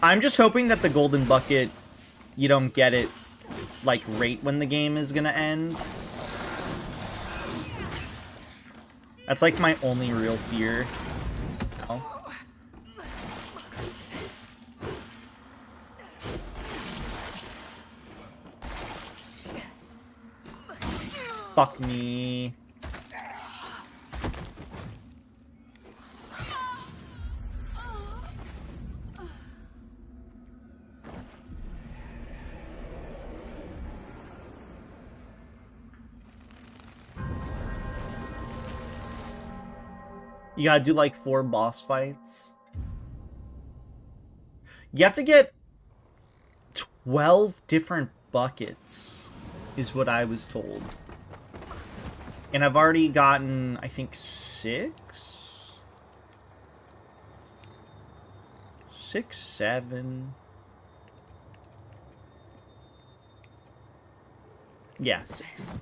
I'm just hoping that the golden bucket, you don't get it, like, right when the game is gonna end. That's, like, my only real fear. Ow. Fuck me. You gotta do like 4 boss fights. You have to get 12 different buckets, is what I was told. And I've already gotten, I think, 6? 6, 7... Yeah, 6.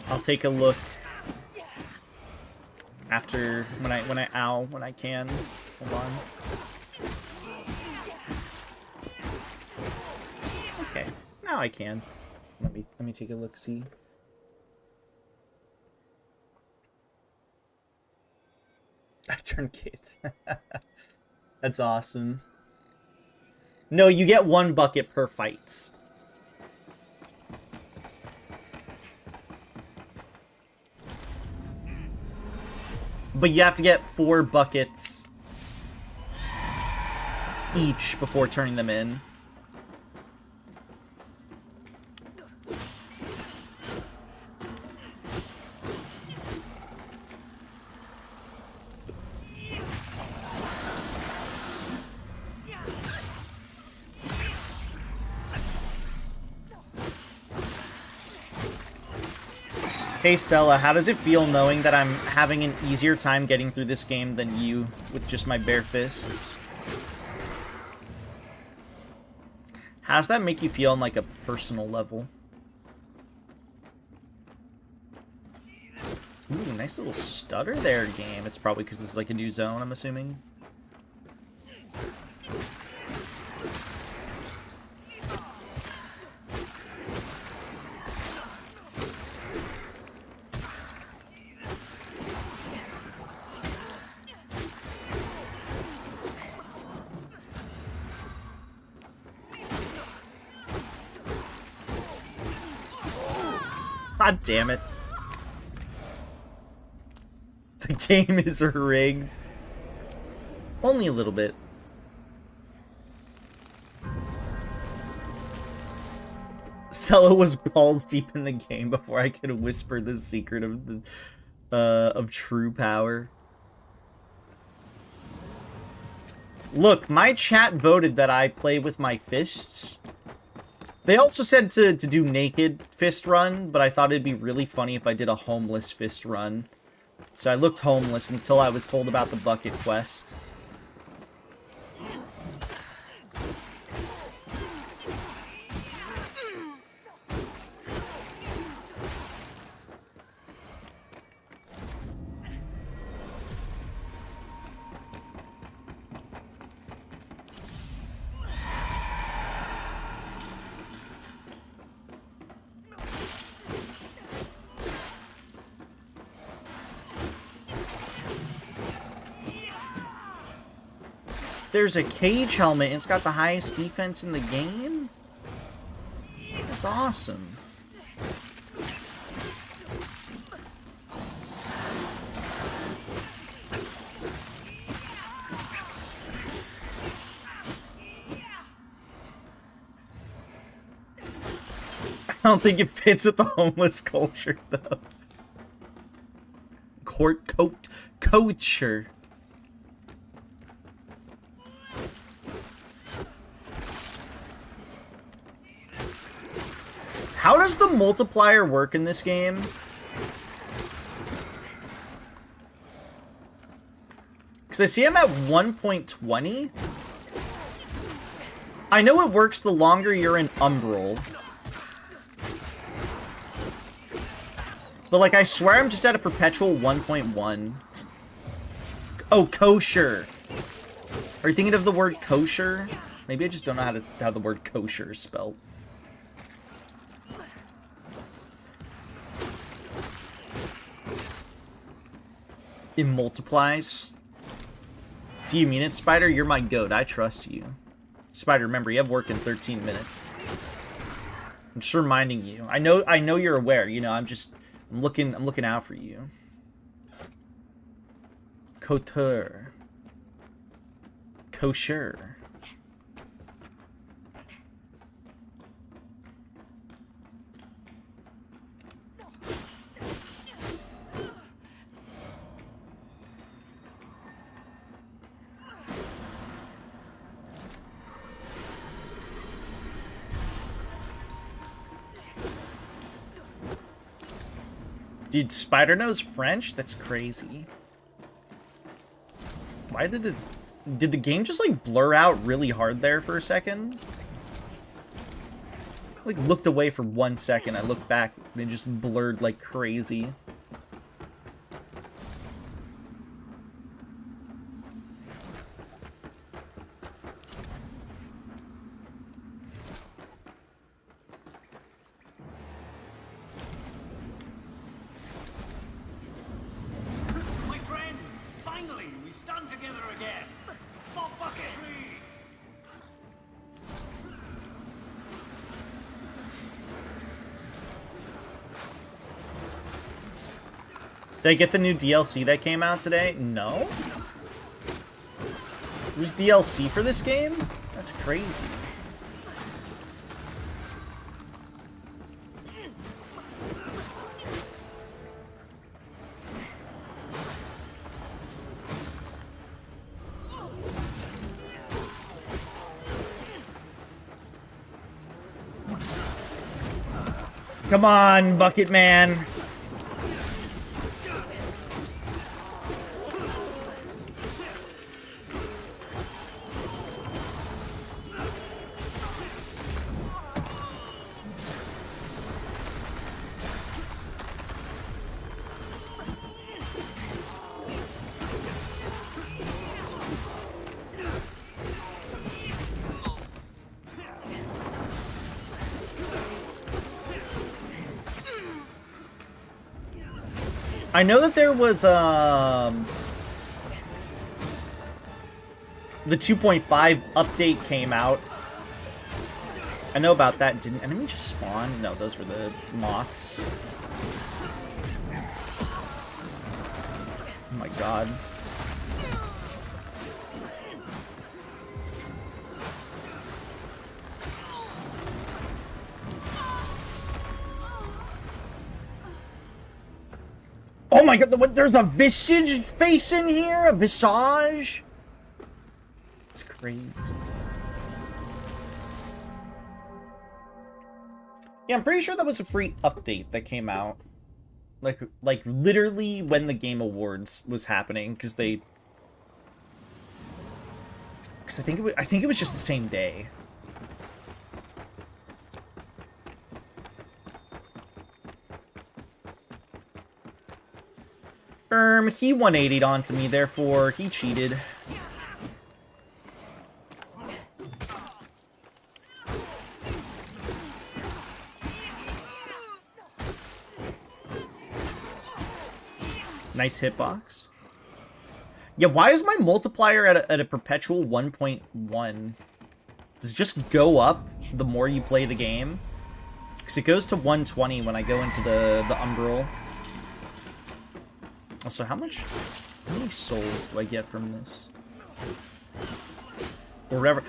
I'll take a look after when I can. Hold on. Okay, now I can. Let me take a look. See. I turned Kate. That's awesome. No, you get 1 bucket per fight. But you have to get 4 buckets each before turning them in. Hey Sella, how does it feel knowing that I'm having an easier time getting through this game than you with just my bare fists? How does that make you feel on like a personal level? Ooh, nice little stutter there, game. It's probably because this is like a new zone, I'm assuming. God damn it. The game is rigged. Only a little bit. Sella was balls deep in the game before I could whisper the secret of the of true power. Look, my chat voted that I play with my fists. They also said to do naked fist run, but I thought it'd be really funny if I did a homeless fist run. So I looked homeless until I was told about the bucket quest. There's a cage helmet and it's got the highest defense in the game? That's awesome. I don't think it fits with the homeless culture, though. Culture. How does the multiplier work in this game? Because I see I'm at 1.20. I know it works the longer you're in Umbral. But, like, I swear I'm just at a perpetual 1.1. Oh, kosher. Are you thinking of the word kosher? Maybe I just don't know how the word kosher is spelled. It multiplies. Do you mean it, Spider? You're my goat. I trust you. Spider, remember, you have work in 13 minutes. I'm just reminding you. I know you're aware, you know, I'm looking out for you. Couture. Kosher. Dude, Spider knows French? That's crazy. Why did it... Did the game just, like, blur out really hard there for a second? I, like, looked away for 1 second. I looked back, and it just blurred like crazy. Did I get the new DLC that came out today? No? There's DLC for this game? That's crazy. Come on, Bucket Man. I know that there was, the 2.5 update came out. I know about that. Didn't enemy just spawn? No, those were the moths. Oh my god. Oh my god, there's a visage face in here? A visage? It's crazy. Yeah, I'm pretty sure that was a free update that came out. Like literally when the Game Awards was happening, because I think it was just the same day. He 180'd onto me, therefore he cheated. Nice hitbox. Yeah, why is my multiplier at a perpetual 1.1? Does it just go up the more you play the game? Because it goes to 120 when I go into the Umbral. Also, how many souls do I get from this? Or whatever.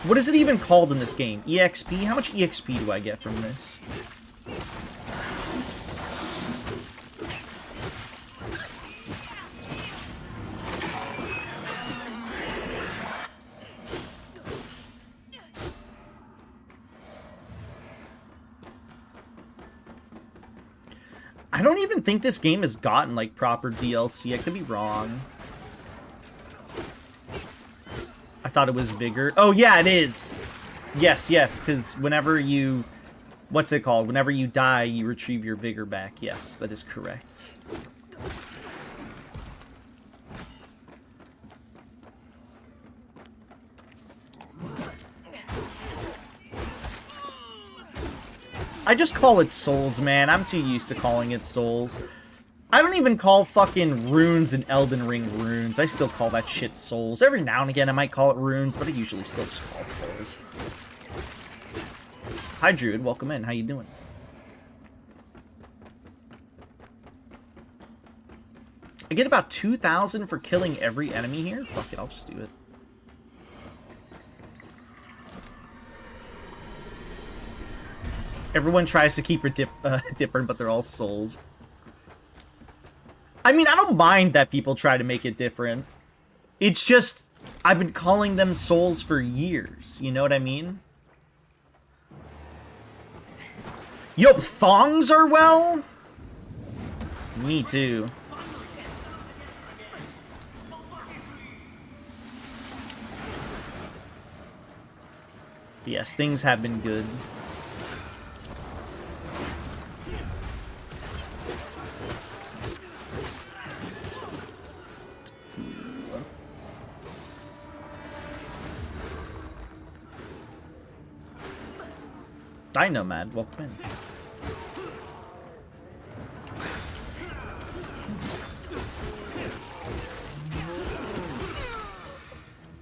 What is it even called in this game? EXP? How much EXP do I get from this? I don't even think this game has gotten, like, proper DLC. I could be wrong. I thought it was Vigor. Oh, yeah, it is. Yes, because whenever you... What's it called? Whenever you die, you retrieve your Vigor back. Yes, that is correct. I just call it souls, man. I'm too used to calling it souls. I don't even call fucking runes in Elden Ring runes. I still call that shit souls. Every now and again I might call it runes, but I usually still just call it souls. Hi, Druid. Welcome in. How you doing? I get about 2,000 for killing every enemy here? Fuck it, I'll just do it. Everyone tries to keep it different, but they're all souls. I mean, I don't mind that people try to make it different. It's just, I've been calling them souls for years. You know what I mean? Yo, thongs are well? Me too. Yes, things have been good. Dino-Mad, welcome in.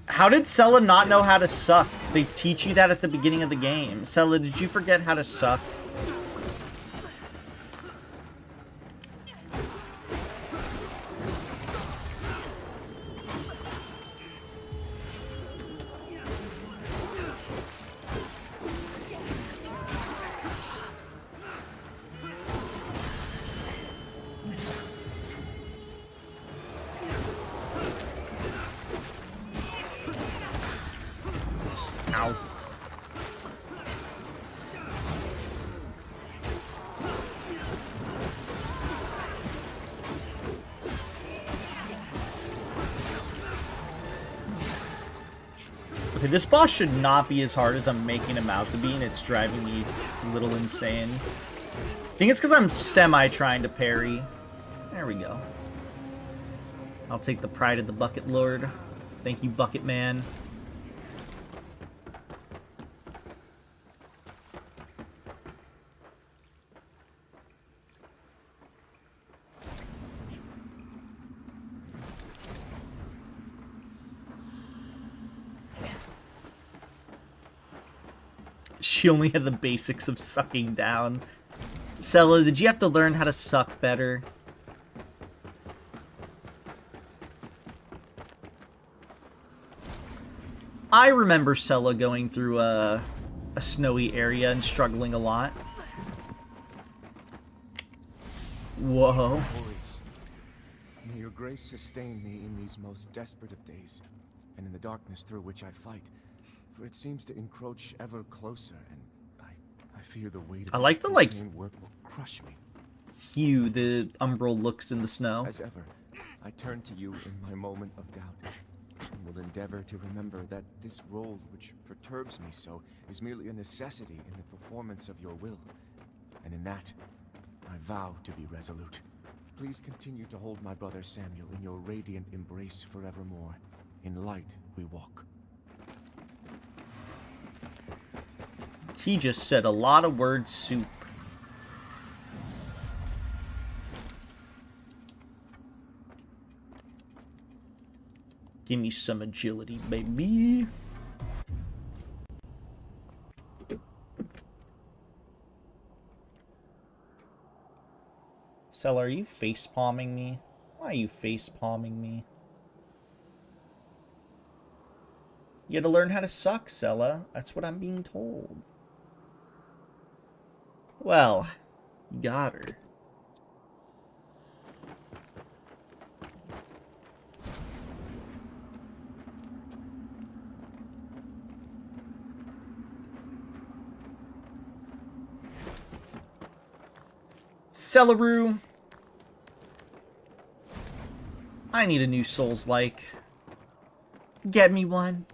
How did Sella not know how to suck? They teach you that at the beginning of the game. Sella, did you forget how to suck? Ow. Okay, this boss should not be as hard as I'm making him out to be, and it's driving me a little insane. I think it's because I'm semi-trying to parry. There we go. I'll take the pride of the Bucket Lord. Thank you, Bucket Man. She only had the basics of sucking down. Sella, did you have to learn how to suck better? I remember Sella going through a snowy area and struggling a lot. Whoa. May your grace sustain me in these most desperate of days, and in the darkness through which I fight. For it seems to encroach ever closer, and I fear the weight of I like the, like, work will crush me. hue the umbral looks in the snow. As ever, I turn to you in my moment of doubt, and will endeavor to remember that this role which perturbs me so is merely a necessity in the performance of your will. And in that, I vow to be resolute. Please continue to hold my brother Samuel in your radiant embrace forevermore. In light we walk. He just said a lot of word soup. Give me some agility, baby. Sella, are you face palming me? Why are you face palming me? You gotta learn how to suck, Sella. That's what I'm being told. Well, you got her. Celaroo. I need a new Souls-like. Get me one.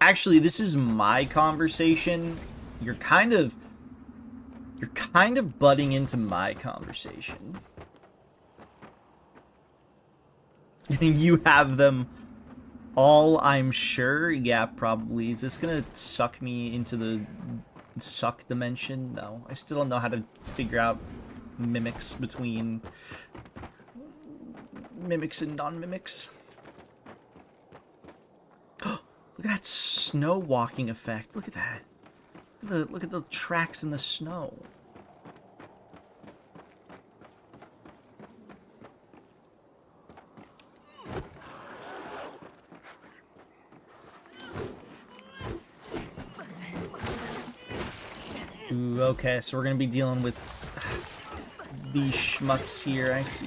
Actually, this is my conversation. You're kind of butting into my conversation. You have them all, I'm sure. Yeah, probably. Is this gonna suck me into the suck dimension? No. I still don't know how to figure out mimics between mimics and non-mimics. Look at that snow walking effect. Look at that. Look at the tracks in the snow. Ooh, okay, so we're gonna be dealing with these schmucks here, I see.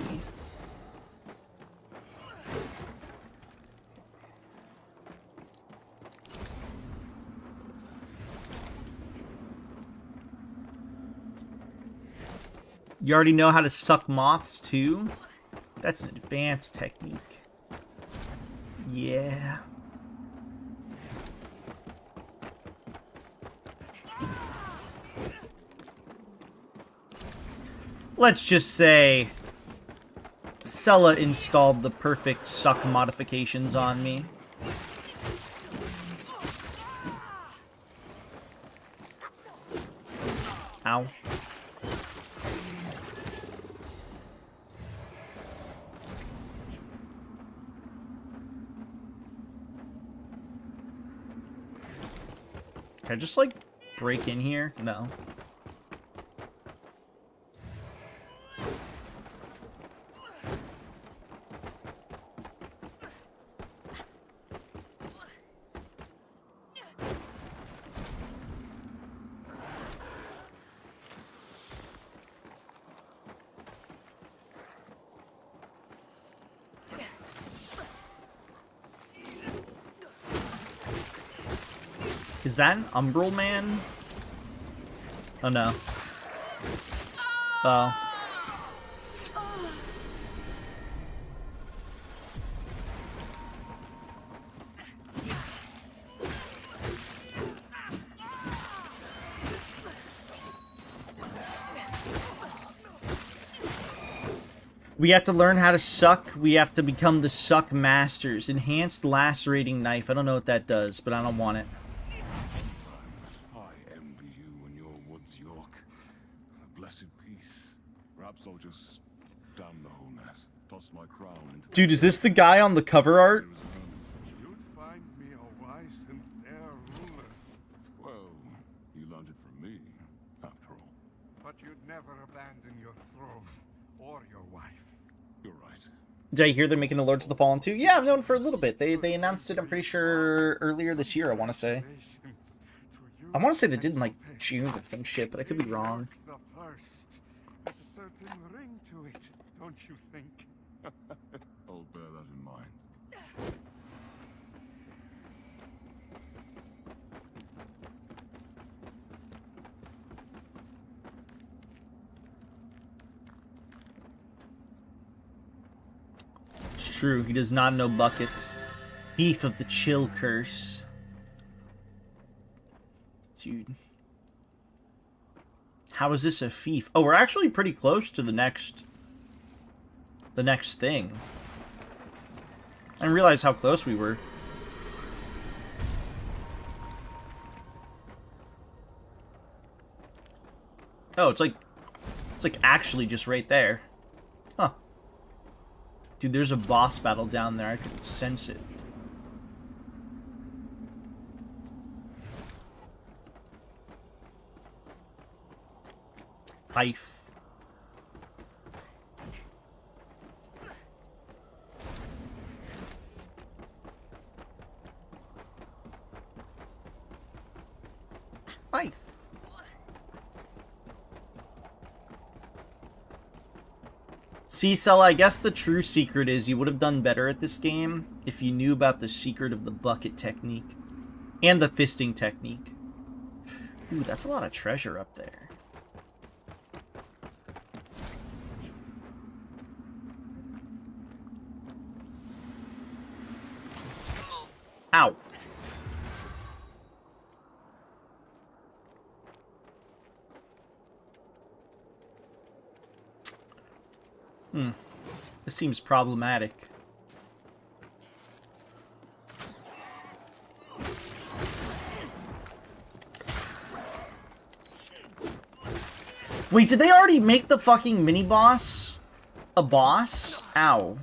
You already know how to suck moths too? That's an advanced technique. Yeah. Let's just say Sella installed the perfect suck modifications on me. Ow. Can I just, like, break in here? No. Is that an Umbral Man? Oh no. Oh. We have to learn how to suck. We have to become the suck masters. Enhanced lacerating knife. I don't know what that does, but I don't want it. I envy you and your woods, York. A blessed peace. Perhaps I'll just damn the whole mess. Toss my crown into the... Dude, is this the guy on the cover art? You'd find me a wise and fair ruler. Well, you learned it from me, after all. But you'd never abandon your throne or your wife. You're right. Did I hear they're making the Lords of the Fallen 2? Yeah, I've known for a little bit. They announced it, I'm pretty sure, earlier this year, I want to say. I want to say they did in, like, June or some shit, but I could be wrong. The first. There's a certain ring to it, don't you think? I'll bear that in mind. It's true, he does not know buckets. Thief of the Chill Curse. Dude. How is this a fief? Oh, we're actually pretty close to the next thing. I didn't realize how close we were. Oh, it's like actually just right there. Huh. Dude, there's a boss battle down there. I could sense it. Life. Life. See, Sella, I guess the true secret is you would have done better at this game if you knew about the secret of the bucket technique and the fisting technique. Ooh, that's a lot of treasure up there. Ow. This seems problematic. Wait, did they already make the fucking mini-boss a boss? Ow.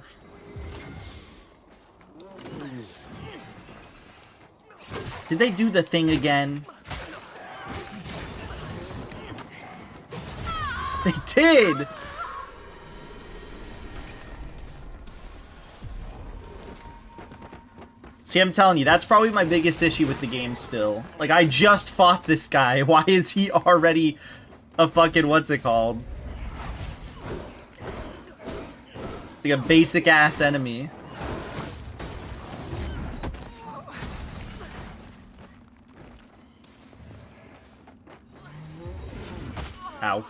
Did they do the thing again? They did! See, I'm telling you, that's probably my biggest issue with the game still. Like, I just fought this guy. Why is he already a fucking, what's it called? Like a basic-ass enemy. Ow.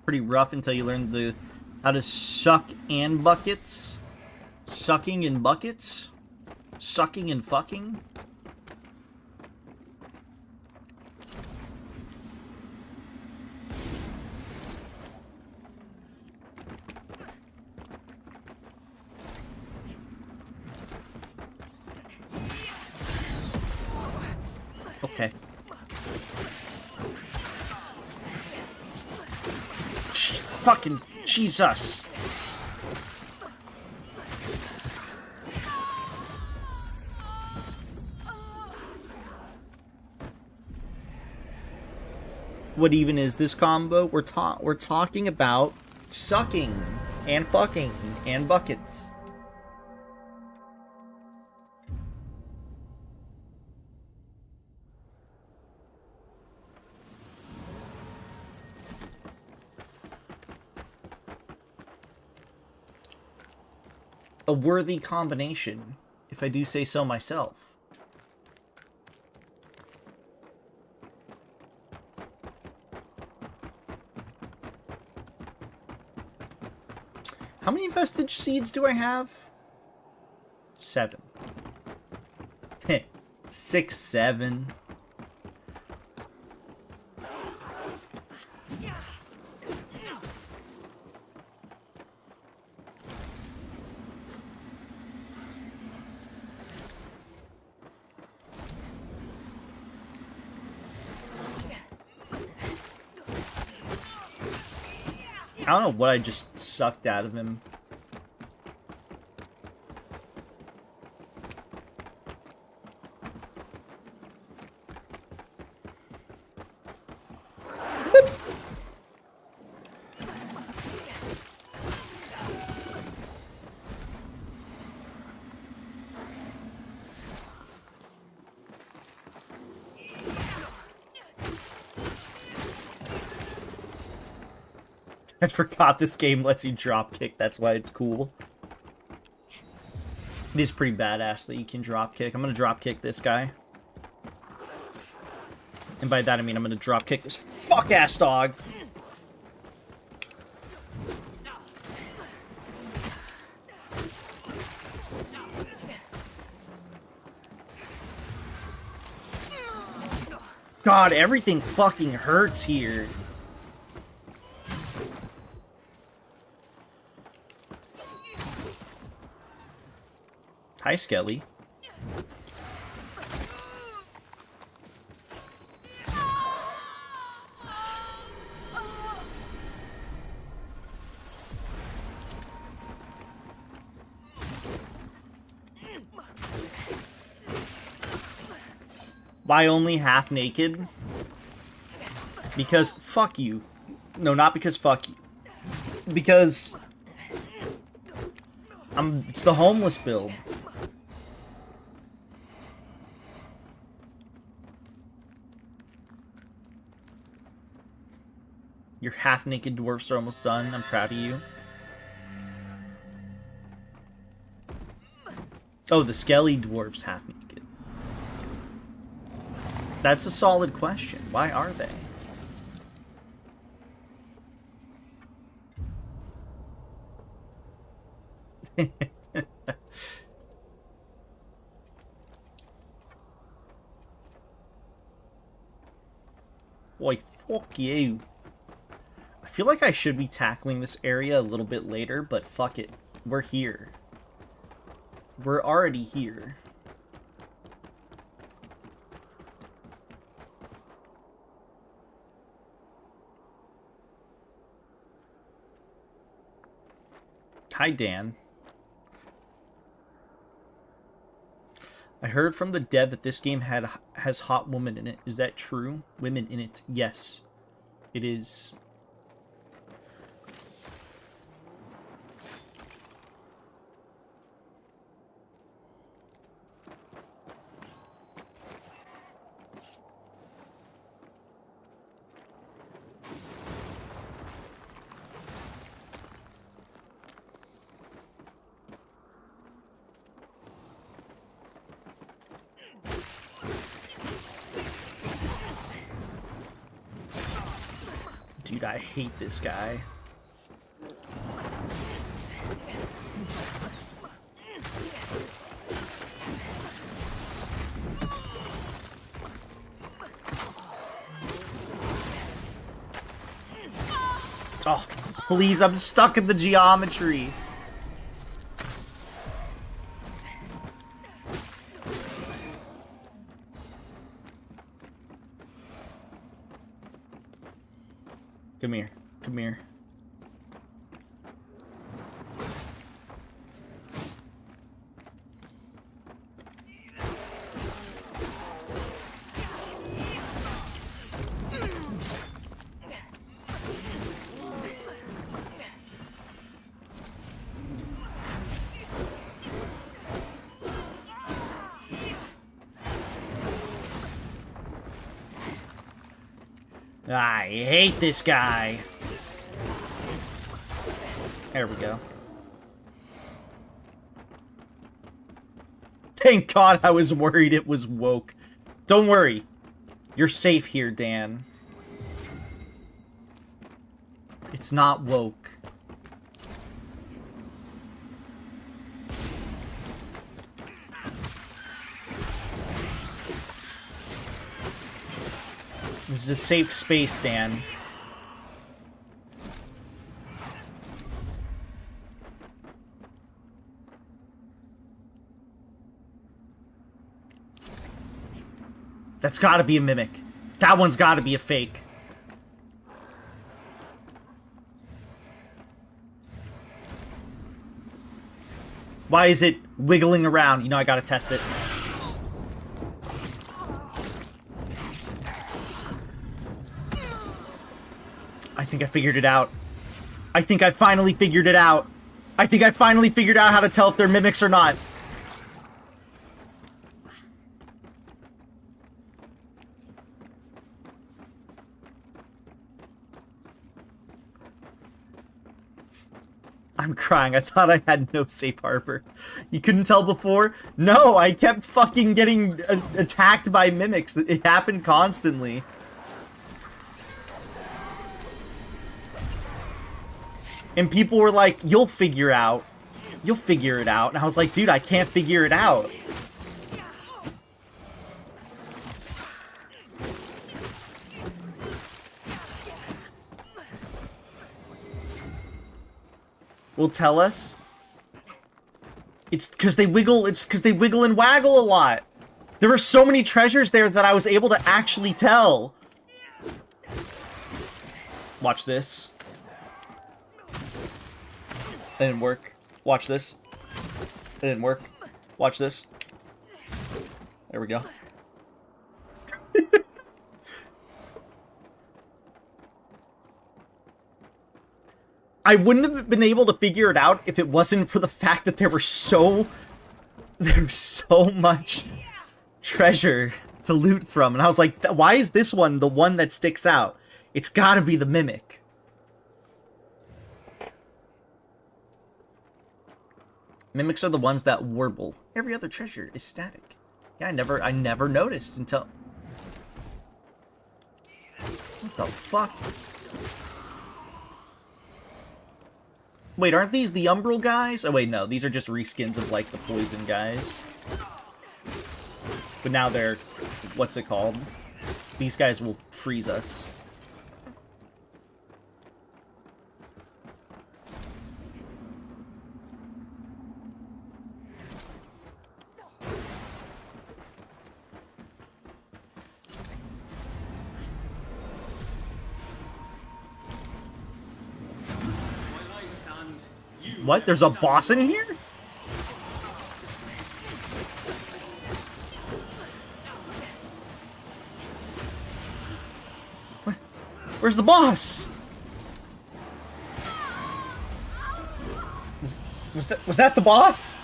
pretty rough until you learn the how to suck and buckets. Sucking in buckets. Sucking and fucking. Okay. Fucking Jesus. What even is this combo? We're talking about sucking and fucking and buckets. A worthy combination, if I do say so myself. How many vestige seeds do I have? 7. 6, 7. I don't know what I just sucked out of him. I forgot this game lets you drop kick, that's why it's cool. It is pretty badass that you can drop kick. I'm gonna drop kick this guy. And by that I mean I'm gonna drop kick this fuck ass dog. God, everything fucking hurts here. Hi, Skelly. Why only half naked? Because fuck you. No, not because fuck you. Because it's the homeless build. Your half-naked dwarfs are almost done. I'm proud of you. Oh, the Skelly dwarfs half-naked. That's a solid question. Why are they? Boy, fuck you. I feel like I should be tackling this area a little bit later, but fuck it. We're here. We're already here. Hi, Dan. I heard from the dev that this game has hot women in it. Is that true? Women in it. Yes, it is. Dude, Dude, I hate this guy. Oh, please, I'm stuck in the geometry. Come here. Come here. I hate this guy. There we go. Thank God, I was worried it was woke. Don't worry. You're safe here, Dan. It's not woke. This is a safe space, Dan. That's gotta be a mimic. That one's gotta be a fake. Why is it wiggling around? You know, I gotta test it. I think I figured it out. I think I finally figured it out. I think I finally figured out how to tell if they're mimics or not. I'm crying. I thought I had no safe harbor. You couldn't tell before? No, I kept fucking getting attacked by mimics. It happened constantly. And people were like, you'll figure out. You'll figure it out. And I was like, dude, I can't figure it out. Will tell us. It's because they wiggle. It's because they wiggle and waggle a lot. There were so many treasures there that I was able to actually tell. Watch this. That didn't work. Watch this. That didn't work. Watch this. There we go. I wouldn't have been able to figure it out if it wasn't for the fact that there was so much treasure to loot from. And I was like, why is this one the one that sticks out? It's gotta be the mimic. Mimics are the ones that warble. Every other treasure is static. Yeah, I never noticed until... What the fuck? Wait, aren't these the Umbral guys? Oh wait, no, these are just reskins of, like, the Poison guys. But now they're... what's it called? These guys will freeze us. What? There's a boss in here? What? Where's the boss? Was that the boss?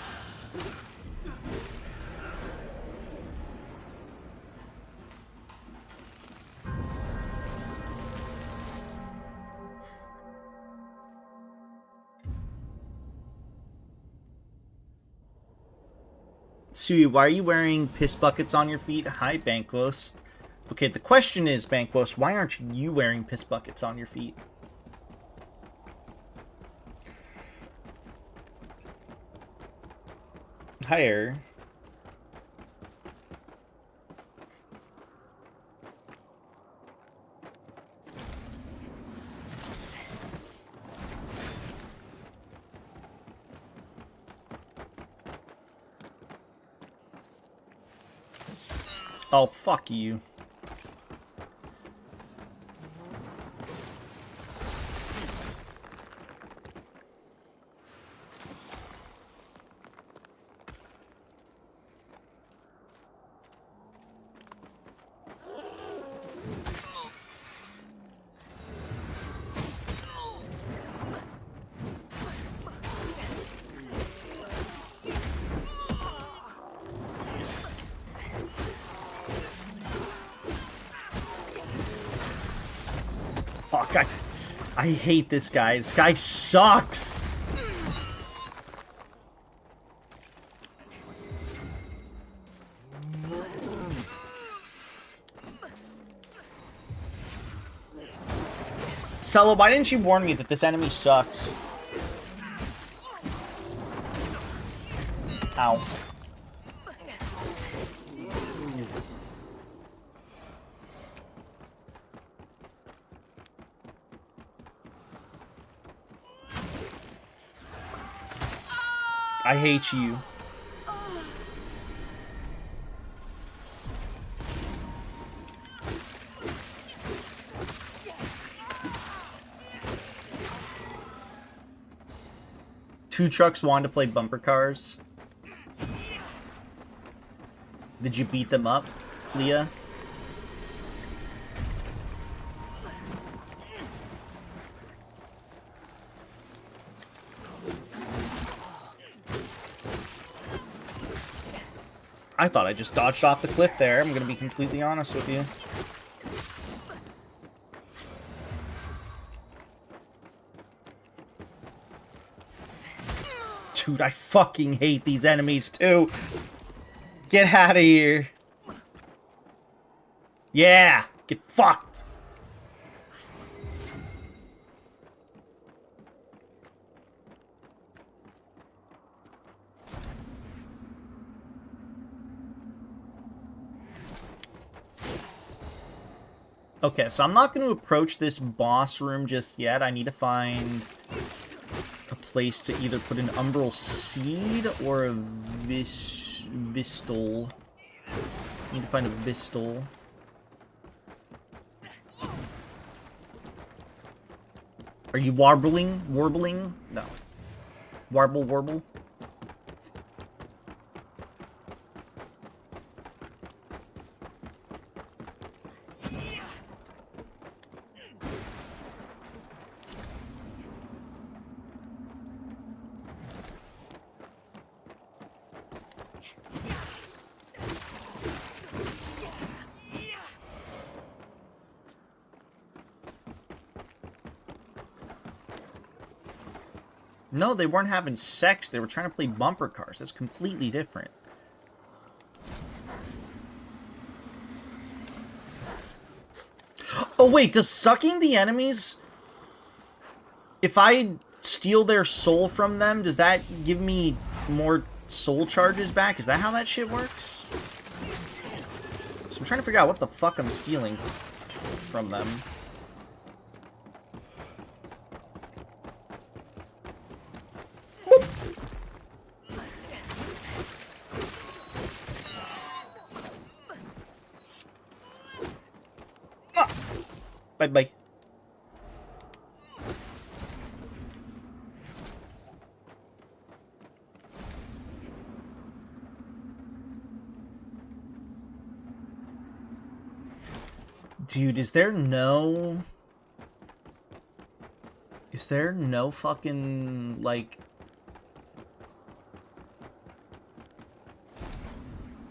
Sui, why are you wearing piss buckets on your feet? Hi, Bankos. Okay, the question is, Bankos, why aren't you wearing piss buckets on your feet? higher. Oh, fuck you. Fuck, I hate this guy. This guy sucks. Sella, why didn't you warn me that this enemy sucks? Ow. I hate you. Two trucks wanted to play bumper cars. Did you beat them up, Leah? I thought I just dodged off the cliff there. I'm gonna be completely honest with you. Dude, I fucking hate these enemies too. Get out of here. Yeah, get fucked. Okay, so I'm not going to approach this boss room just yet. I need to find a place to either put an Umbral Seed or a Vistal. I need to find a Vistal. Are you warbling? Warbling? No. Warble? No, they weren't having sex. They were trying to play bumper cars. That's completely different. Oh, wait. Does sucking the enemies... If I steal their soul from them, does that give me more soul charges back? Is that how that shit works? So I'm trying to figure out what the fuck I'm stealing from them. Bye-bye. Dude, is there no fucking, like,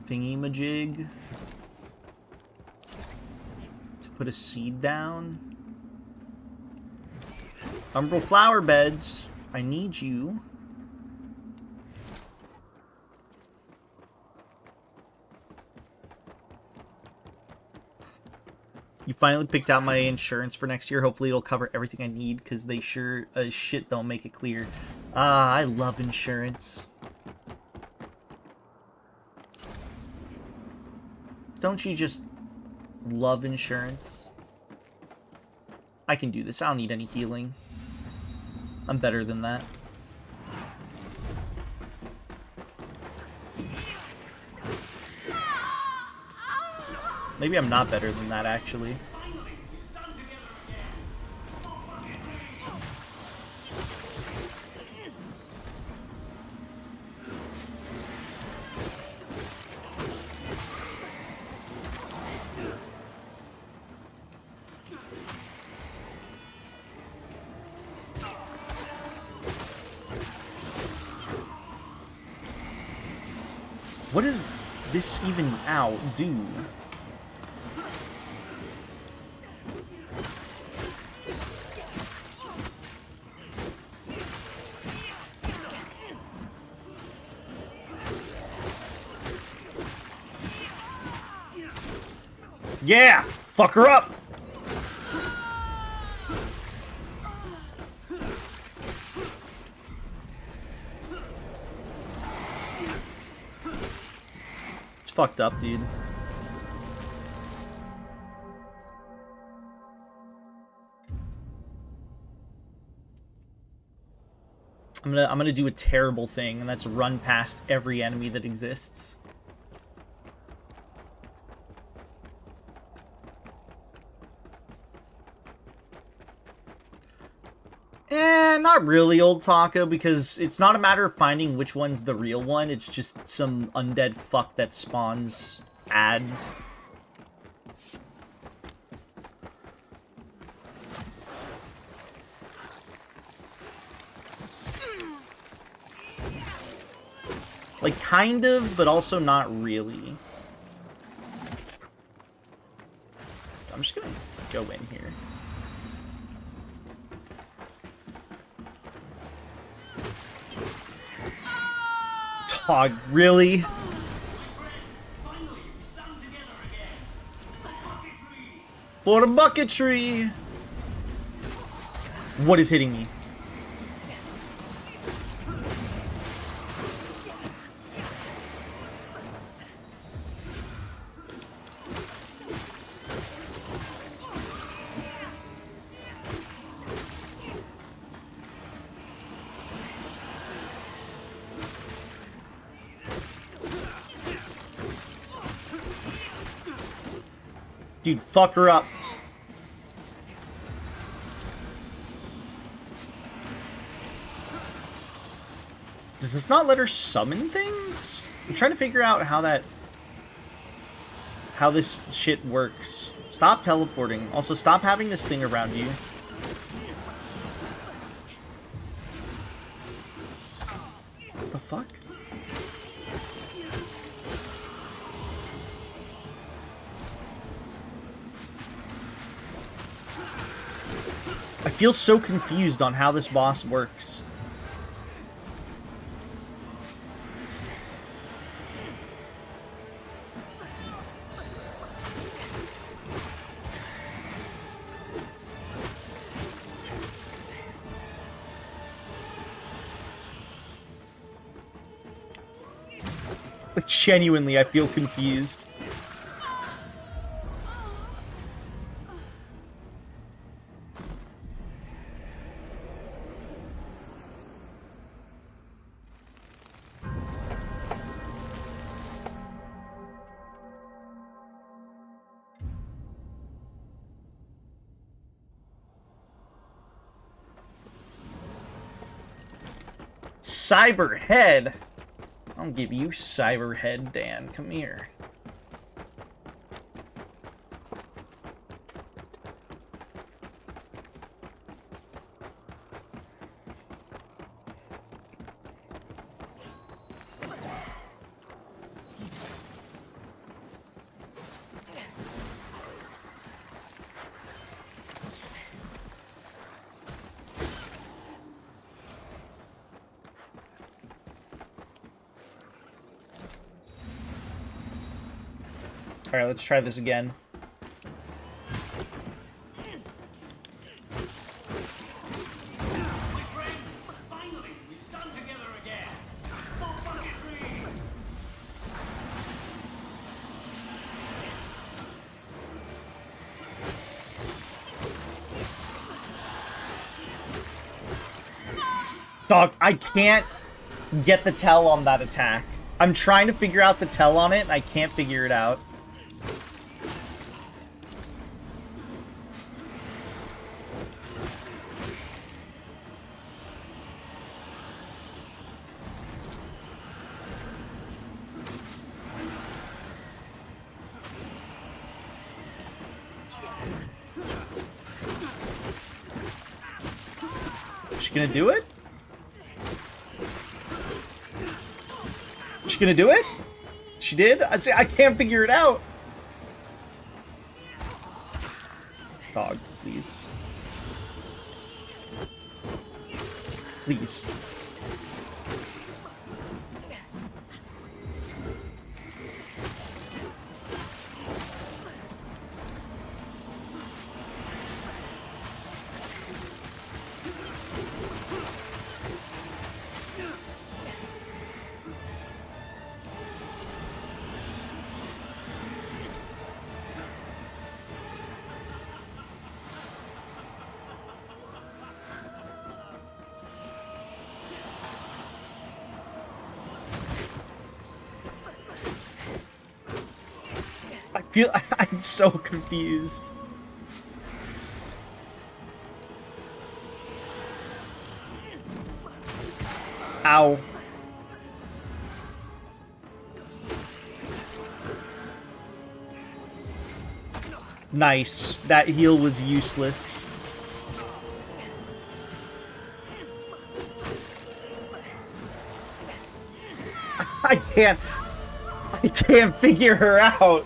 thingy-majig to put a seed down? Umbral flower beds, I need you. You finally picked out my insurance for next year. Hopefully it'll cover everything I need, because they sure as shit don't make it clear. Ah, I love insurance. Don't you just love insurance? I can do this. I don't need any healing. I'm better than that. Maybe I'm not better than that, actually. What does this even do? Yeah! Fuck her up! It's fucked up, dude. I'm gonna do a terrible thing, and that's run past every enemy that exists. Not really, old taco, because it's not a matter of finding which one's the real one, it's just some undead fuck that spawns ads. Like, kind of, but also not really. I'm just gonna go in here. Dog, really? For bucketry! What is hitting me? Dude, fuck her up. Does this not let her summon things? I'm trying to figure out how this shit works. Stop teleporting. Also, stop having this thing around you. What the fuck? I feel so confused on how this boss works. Genuinely, I feel confused. Cyberhead. I'll give you Cyberhead, Dan. Come here. Alright, let's try this again. Dog, I can't get the tell on that attack. I'm trying to figure out the tell on it, and I can't figure it out. She gonna do it? She gonna do it? She did? I can't figure it out. Dog, please. Please. I'm so confused. Ow. Nice. That heal was useless. I can't figure her out.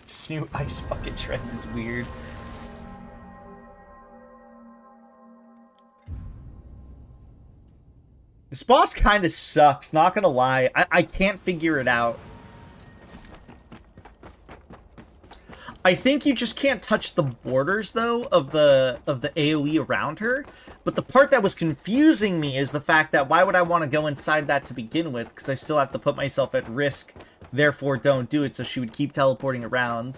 This new ice bucket trend is weird. This boss kind of sucks, not gonna lie. I can't figure it out. I think you just can't touch the borders, though, of the AoE around her. But the part that was confusing me is the fact that why would I want to go inside that to begin with? Because I still have to put myself at risk. Therefore, don't do it, so she would keep teleporting around.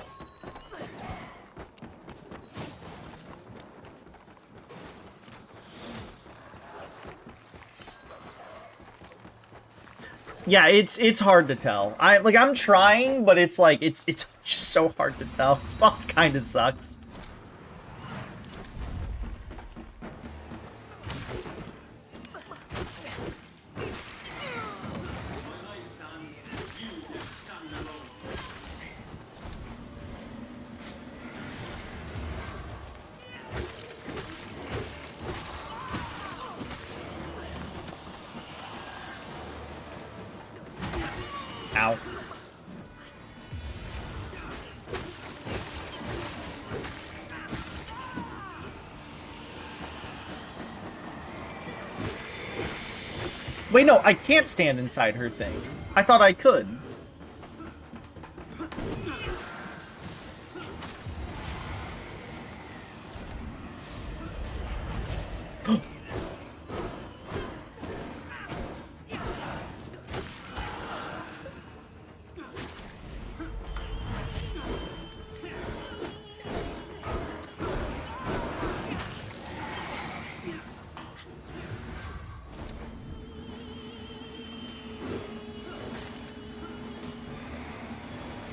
Yeah, it's hard to tell. I'm trying, but it's like it's just so hard to tell. This boss kind of sucks. Ow. Wait, no, I can't stand inside her thing. I thought I could.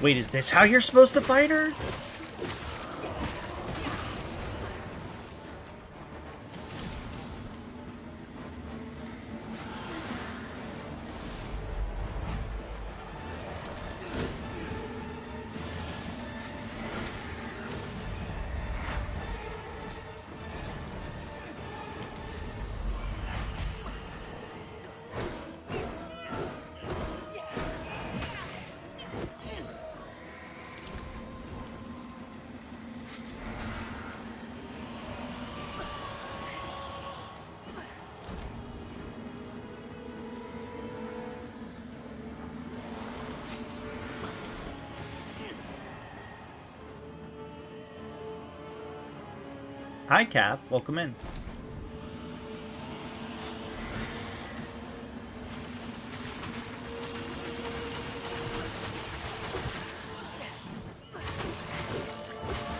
Wait, is this how you're supposed to fight her? Hi, Cap. Welcome in.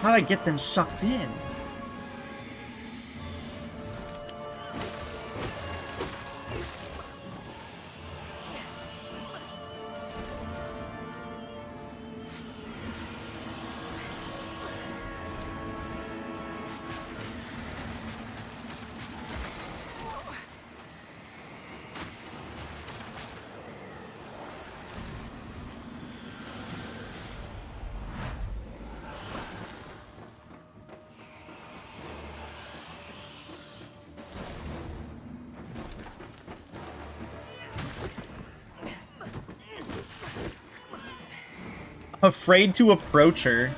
How'd I get them sucked in? Afraid to approach her.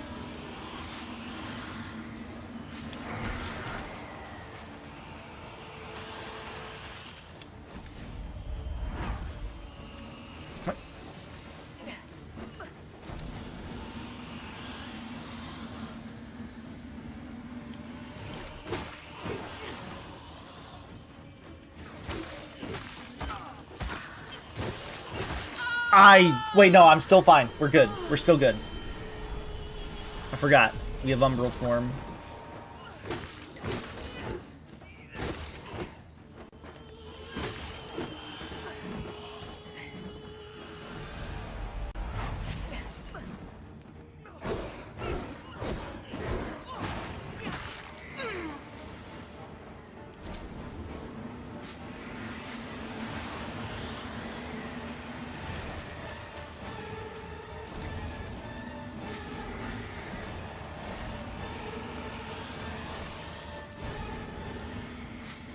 Wait, no, I'm still fine. We're good. We're still good. I forgot. We have Umbral form.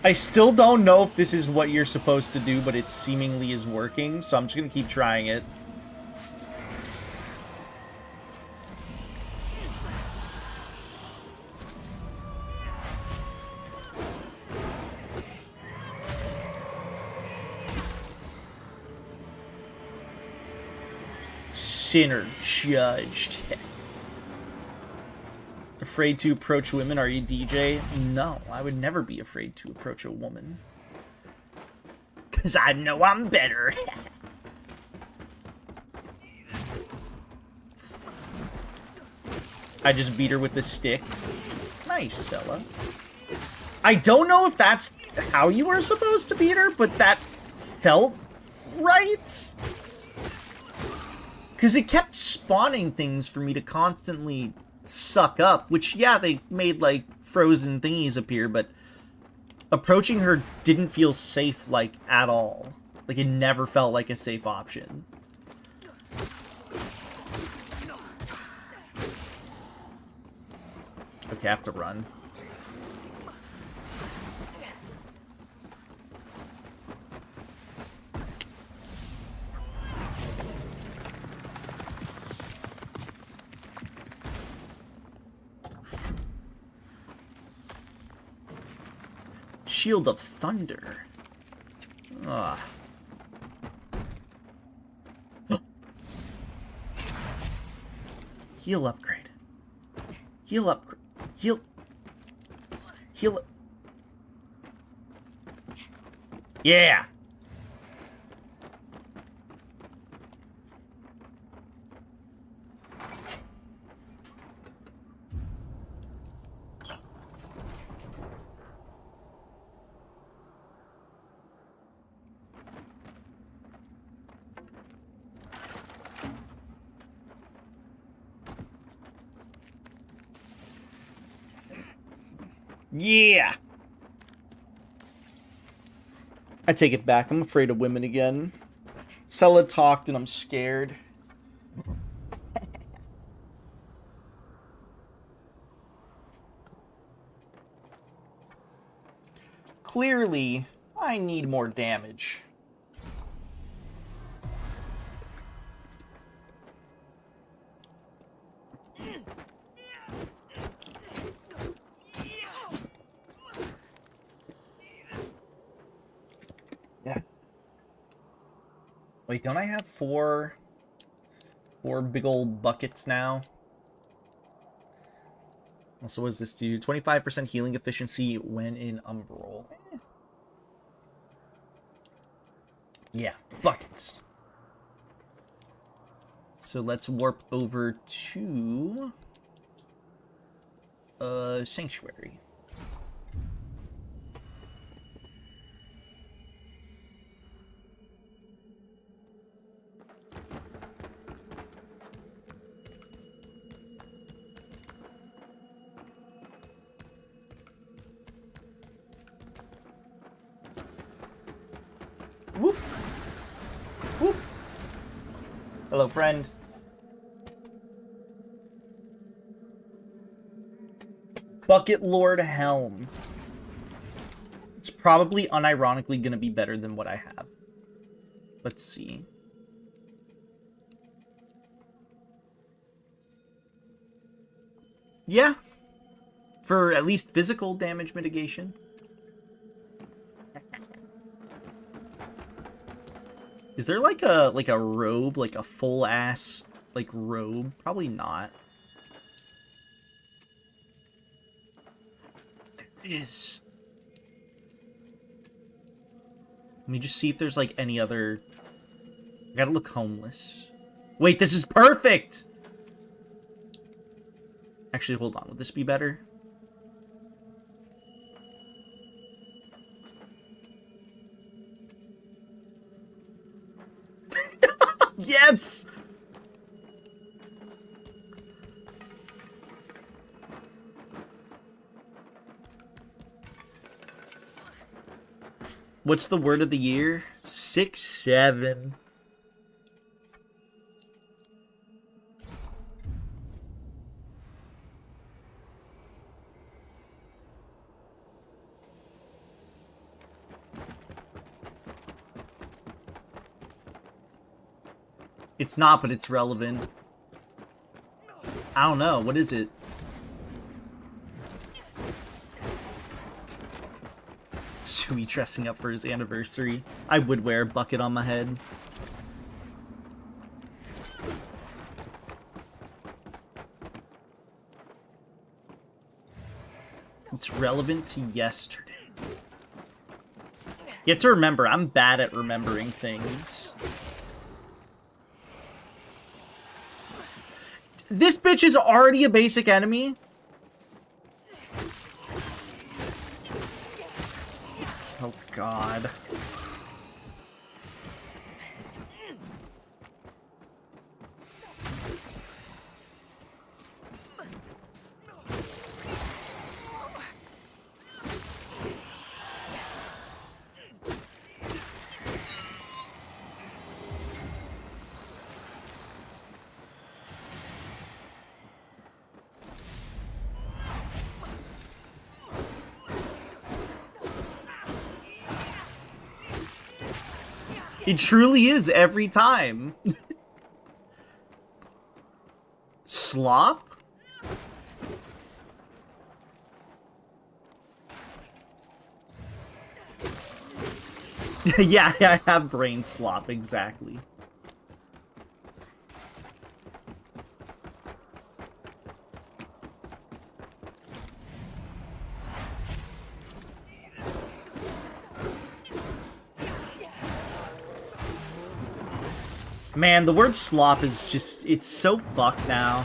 I still don't know if this is what you're supposed to do, but it seemingly is working, so I'm just gonna keep trying it. Sinner judged. Afraid to approach women? Are you DJ? No, I would never be afraid to approach a woman. Cause I know I'm better. I just beat her with the stick. Nice, Sella. I don't know if that's how you were supposed to beat her, but that felt right. Because it kept spawning things for me to constantly suck up, which, yeah, they made, like, frozen thingies appear, but approaching her didn't feel safe, like, at all. Like, it never felt like a safe option. Okay, I have to run. Shield of Thunder. Ah. Heal upgrade. Heal upgrade. Heal. Heal. Yeah. Yeah! I take it back. I'm afraid of women again. Sella talked and I'm scared. Clearly, I need more damage. Yeah. Wait, don't I have four big old buckets now? Also, what does this do? 25% healing efficiency when in Umbral. Yeah, buckets. So let's warp over to Sanctuary. Whoop! Whoop! Hello, friend. Bucket Lord Helm. It's probably unironically gonna be better than what I have. Let's see. Yeah. For at least physical damage mitigation. Is there like a robe, like a full ass like robe? Probably not. There is. Let me just see if there's like any other. I gotta look homeless. Wait, this is perfect! Actually, hold on. Would this be better? Yes! What's the word of the year? 6-7. It's not, but it's relevant. I don't know. What is it? Sui dressing up for his anniversary. I would wear a bucket on my head. It's relevant to yesterday. You have to remember, I'm bad at remembering things. This bitch is already a basic enemy? Oh, God. It truly is every time. Slop? Yeah, I have brain slop, exactly. Man, the word slop is just, it's so fucked now.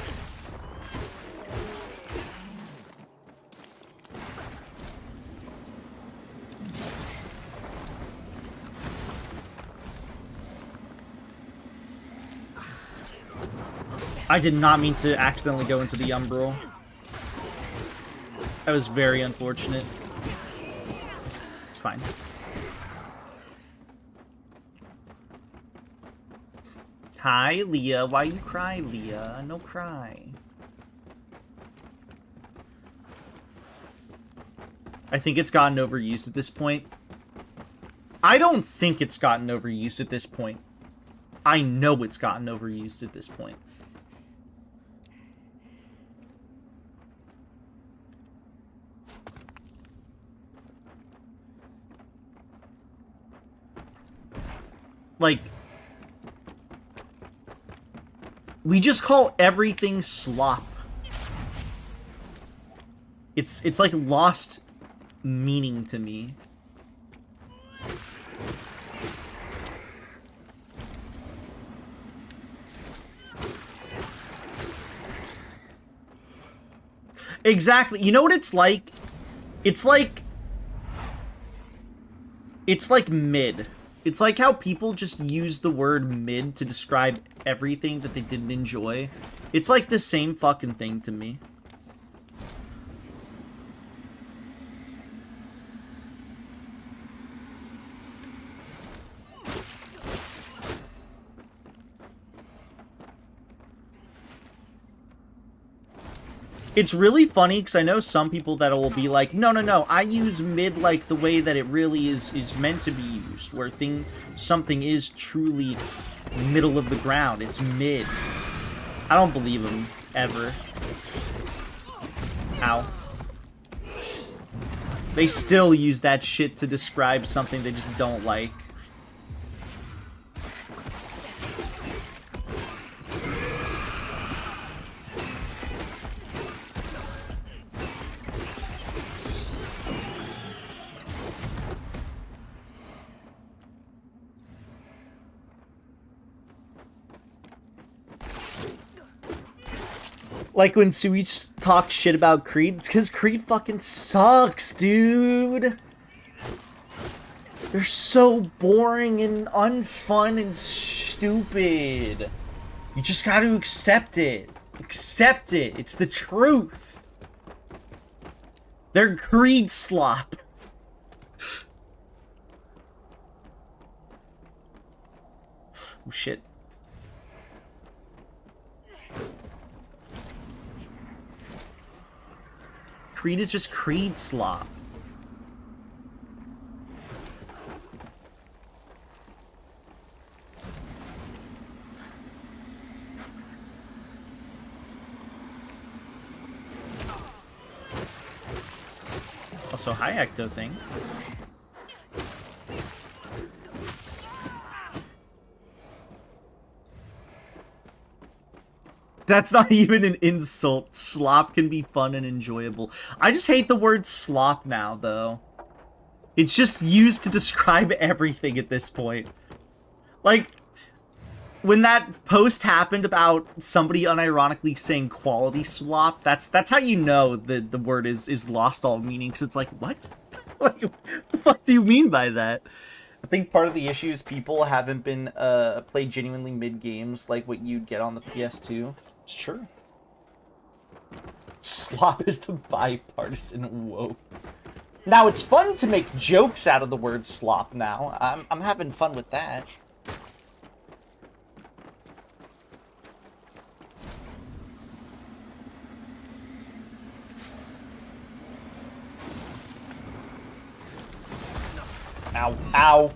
I did not mean to accidentally go into the Umbral. That was very unfortunate. It's fine. Hi, Leah. Why you cry, Leah? No cry. I think it's gotten overused at this point. I don't think it's gotten overused at this point. I know it's gotten overused at this point. Like, we just call everything slop. It's like lost meaning to me. Exactly. You know what it's like? It's like mid. It's like how people just use the word mid to describe everything that they didn't enjoy. It's like the same fucking thing to me. It's really funny because I know some people that will be like, no, I use mid like the way that it really is meant to be used, where something is truly middle of the ground. It's mid. I don't believe them, ever. Ow. They still use that shit to describe something they just don't like. Like when Suich talks shit about Creed, it's because Creed fucking sucks, dude. They're so boring and unfun and stupid. You just gotta accept it. Accept it. It's the truth. They're Creed slop. Oh shit. Creed is just Creed slop. Also, hi Ecto thing. That's not even an insult. Slop can be fun and enjoyable. I just hate the word slop now, though. It's just used to describe everything at this point. Like, when that post happened about somebody unironically saying quality slop, that's how you know that the word is lost all meaning, because it's like, what? Like, what the fuck do you mean by that? I think part of the issue is people haven't been played genuinely mid games like what you'd get on the PS2. It's true. Slop is the bipartisan woke. Now it's fun to make jokes out of the word slop now. I'm having fun with that. Ow, ow.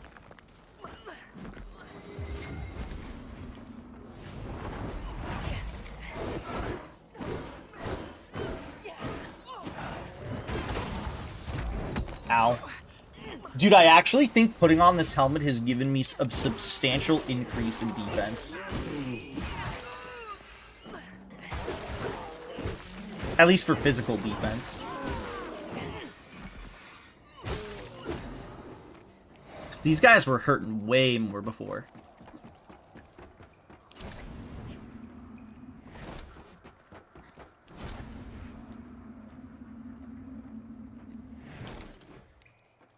Ow. Dude, I actually think putting on this helmet has given me a substantial increase in defense. At least for physical defense. These guys were hurting way more before.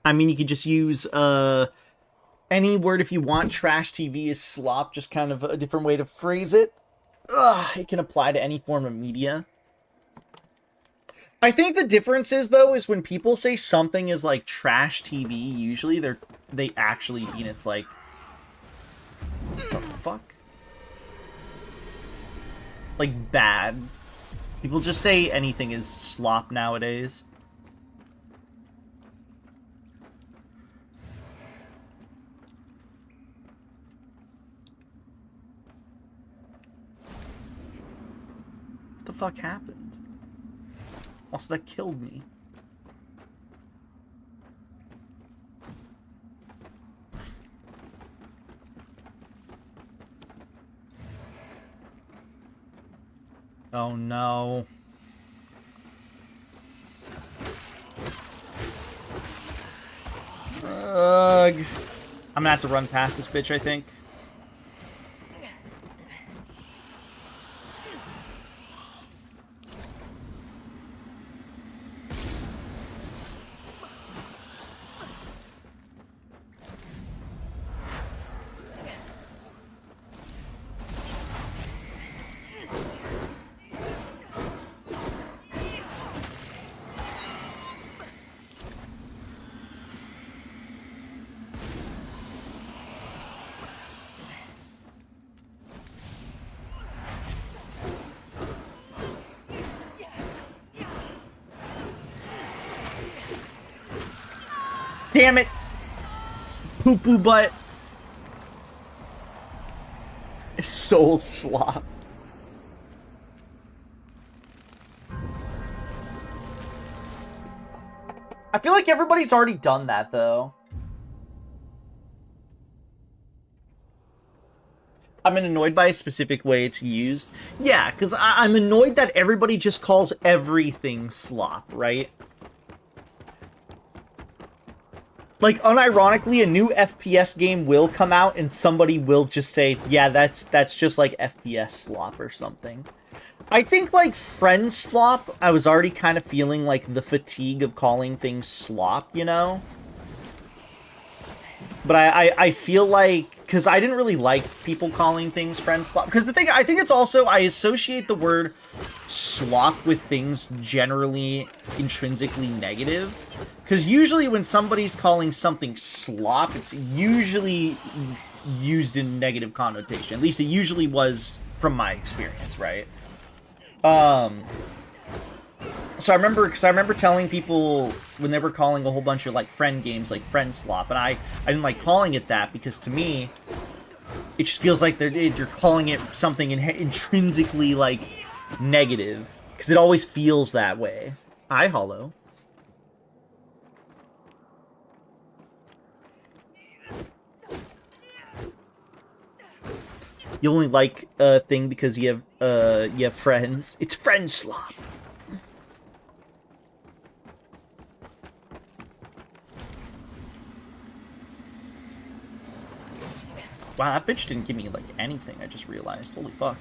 I mean, you could just use any word if you want. Trash TV is slop, just kind of a different way to phrase it. It can apply to any form of media. I think the difference is, though, is when people say something is like trash TV, usually they actually mean it's like, what the fuck? Like bad. People just say anything is slop nowadays. What the fuck happened? Also, that killed me. Oh no. Ugh. I'm gonna have to run past this bitch, I think. Damn it! Poo-poo butt. Soul slop. I feel like everybody's already done that, though. I'm annoyed by a specific way it's used. Yeah, because I'm annoyed that everybody just calls everything slop, right? Like, unironically, a new FPS game will come out and somebody will just say, yeah, that's just like FPS slop or something. I think, like, friend slop, I was already kind of feeling, like, the fatigue of calling things slop, you know? But I feel like, because I didn't really like people calling things friend slop. Because the thing, I think it's also, I associate the word slop with things generally intrinsically negative. Because usually when somebody's calling something slop, it's usually used in negative connotation. At least it usually was from my experience, right? So I remember telling people when they were calling a whole bunch of like friend games like friend slop, and I didn't like calling it that because to me it just feels like you're calling it something intrinsically like negative because it always feels that way. Hi, Hollow. You only like a thing because you have friends. It's friend slop. Wow, that bitch didn't give me like anything. I just realized. Holy fuck.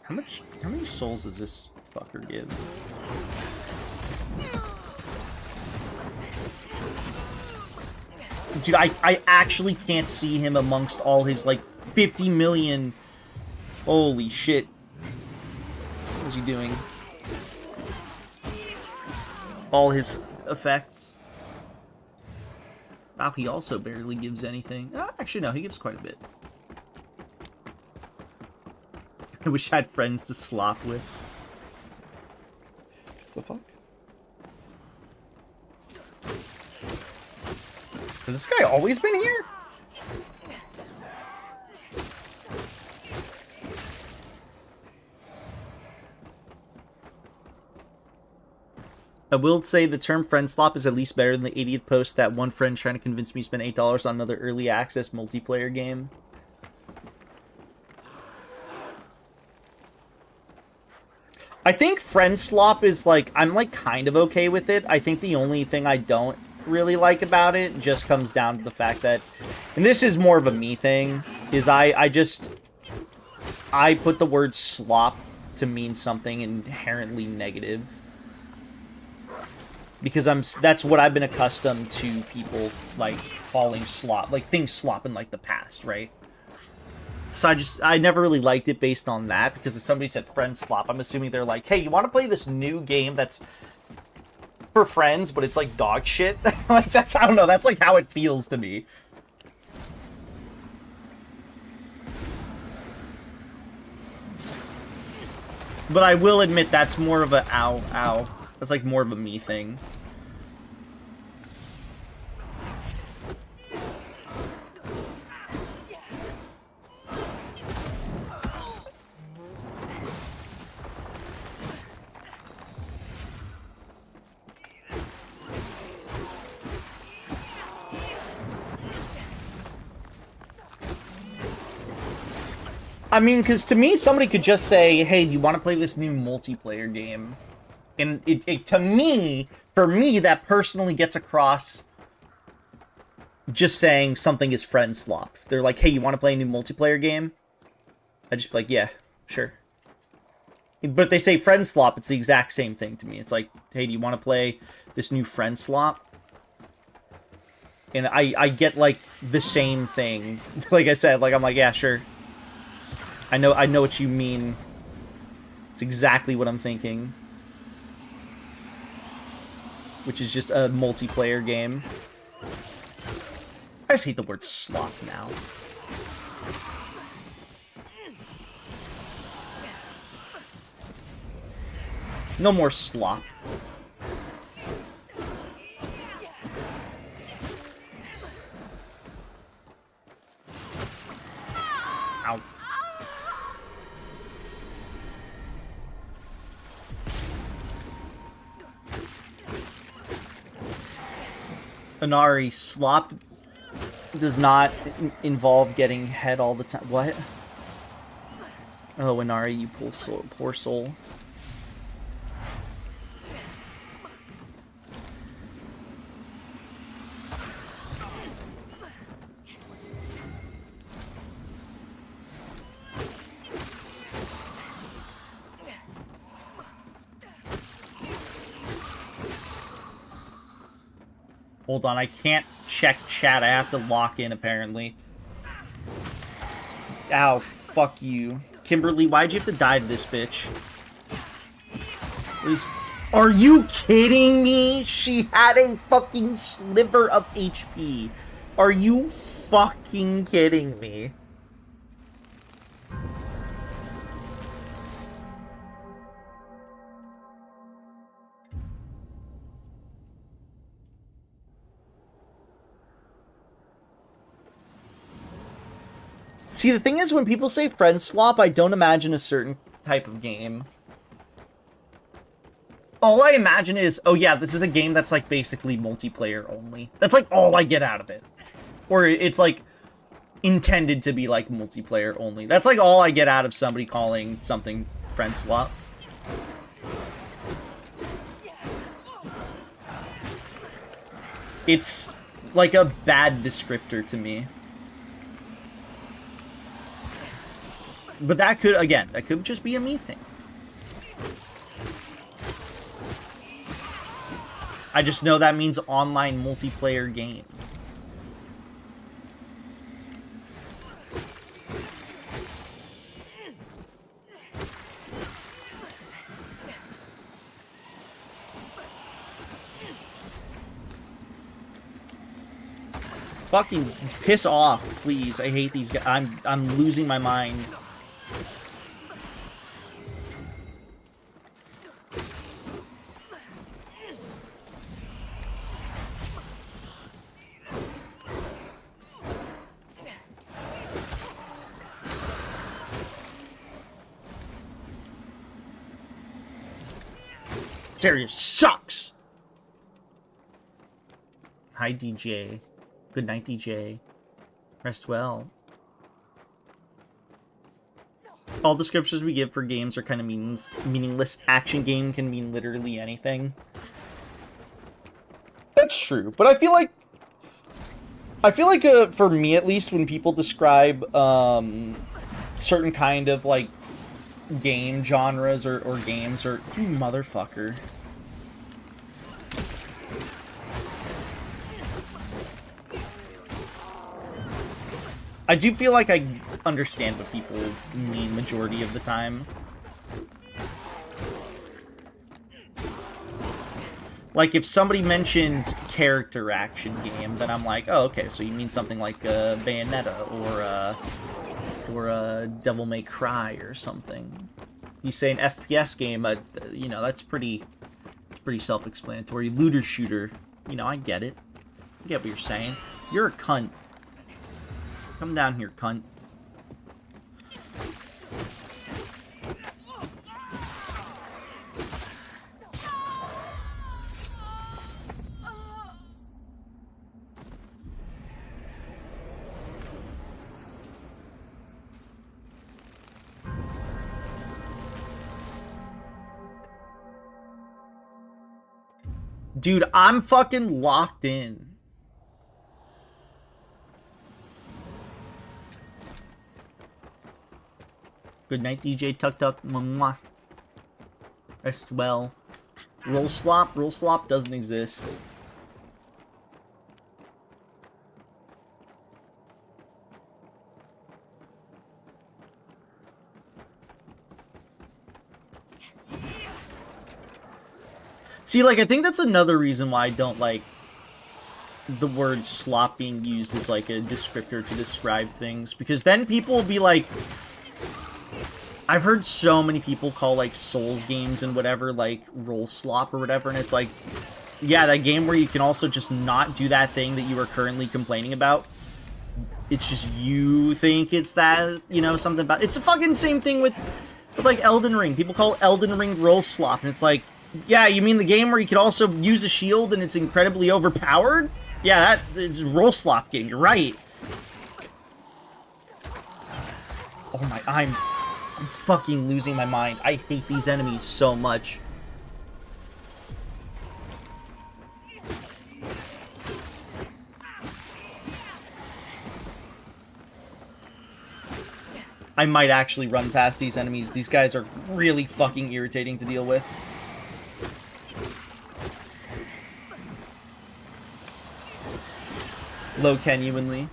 How many souls does this fucker give? Dude, I actually can't see him amongst all his, like, 50 million... Holy shit. What is he doing? All his effects. Wow, he also barely gives anything. Actually, no, he gives quite a bit. I wish I had friends to slop with. The fuck? Has this guy always been here? I will say the term friend slop is at least better than the 80th post that one friend trying to convince me to spend $8 on another early access multiplayer game. I think friend slop is like, I'm like kind of okay with it. I think the only thing I don't really like about it just comes down to the fact that, and this is more of a me thing, is I put the word slop to mean something inherently negative. Because that's what I've been accustomed to people like calling slop, like things slop in like the past, right? So I never really liked it based on that, because if somebody said friend slop, I'm assuming they're like, hey, you want to play this new game that's for friends, but it's like dog shit? Like, that's, I don't know, that's like how it feels to me. But I will admit that's more of a ow. That's like more of a me thing. I mean, because to me, somebody could just say, hey, do you want to play this new multiplayer game? And to me, for me, that personally gets across just saying something is friend slop. If they're like, hey, you want to play a new multiplayer game? I'd just be like, yeah, sure. But if they say friend slop, it's the exact same thing to me. It's like, hey, do you want to play this new friend slop? And I get, like, the same thing. Like I said, like, I'm like, yeah, sure. I know what you mean. It's exactly what I'm thinking. Which is just a multiplayer game. I just hate the word slop now. No more slop. Ow. Inari, slop does not involve getting head all the time. What? Oh, Inari, you poor soul. Hold on, I can't check chat. I have to lock in, apparently. Ow, fuck you. Kimberly, why'd you have to die to this bitch? Are you kidding me? She had a fucking sliver of HP. Are you fucking kidding me? See, the thing is, when people say friend slop, I don't imagine a certain type of game. All I imagine is, oh yeah, this is a game that's like basically multiplayer only. That's like all I get out of it. Or it's like intended to be like multiplayer only. That's like all I get out of somebody calling something friend slop. It's like a bad descriptor to me. But that could, again, that could just be a me thing. I just know that means online multiplayer game. Fucking piss off, please. I hate these guys. I'm losing my mind. Darius sucks! Hi, DJ. Good night, DJ. Rest well. All descriptions we give for games are kind of meaningless. Action game can mean literally anything. That's true, but I feel like for me at least, when people describe certain kind of like game genres or games, or you motherfucker. I do feel like I understand what people mean majority of the time. Like, if somebody mentions character action game, then I'm like, oh, okay, so you mean something like Bayonetta or Devil May Cry or something. You say an FPS game, you know, that's pretty self-explanatory. Looter shooter, you know, I get it. I get what you're saying. You're a cunt. Come down here, cunt. Dude, I'm fucking locked in. Good night, DJ Tuck Tuck. Mwah. Rest well. Roll slop? Roll slop doesn't exist. See, like, I think that's another reason why I don't like the word slop being used as, like, a descriptor to describe things. Because then people will be like, I've heard so many people call like Souls games and whatever like roll slop or whatever, and it's like, yeah, that game where you can also just not do that thing that you are currently complaining about. It's just you think it's that, you know, something about... It's a fucking same thing with like Elden Ring. People call Elden Ring roll slop, and it's like, yeah, you mean the game where you could also use a shield and it's incredibly overpowered? Yeah, that is a roll slop game. You're right. Oh my, I'm fucking losing my mind. I hate these enemies so much. I might actually run past these enemies. These guys are really fucking irritating to deal with. Low genuinely.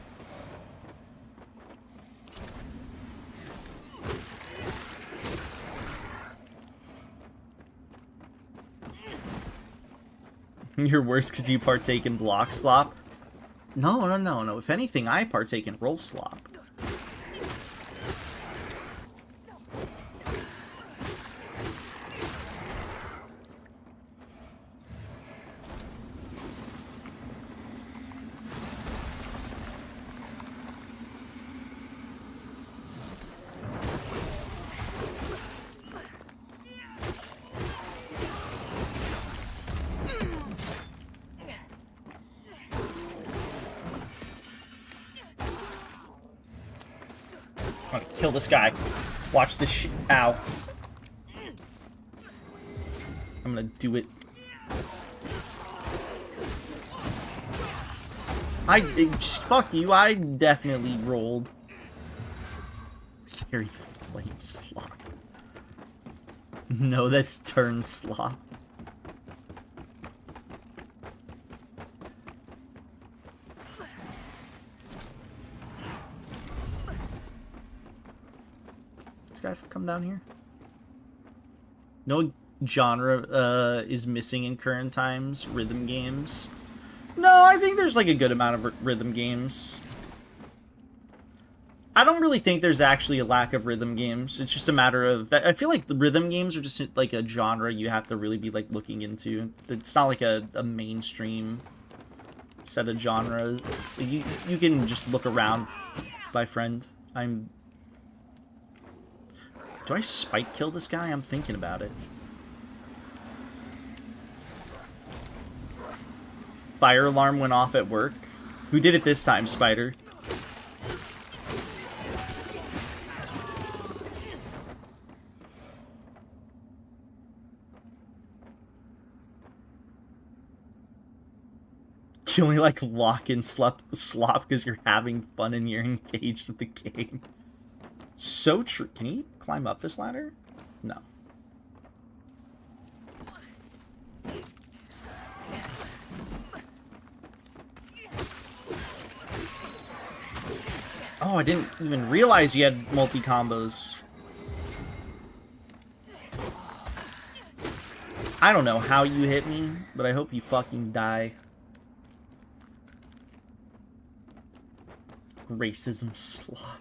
You're worse because you partake in block slop? No. If anything, I partake in roll slop. I'm gonna kill this guy. Watch this shit. Ow. I'm gonna do it. Fuck you, I definitely rolled. Carry the flame slop. No, that's turn slop. This guy come down here? No genre is missing in current times. Rhythm games. No, I think there's like a good amount of rhythm games. I don't really think there's actually a lack of rhythm games. It's just a matter of that. I feel like the rhythm games are just like a genre you have to really be like looking into. It's not like a mainstream set of genres. You can just look around, my friend. Do I spike kill this guy? I'm thinking about it. Fire alarm went off at work. Who did it this time, Spider? You only like lock and slop because you're having fun and you're engaged with the game. So true. Can he climb up this ladder? No. Oh, I didn't even realize you had multi-combos. I don't know how you hit me, but I hope you fucking die. Racism slop.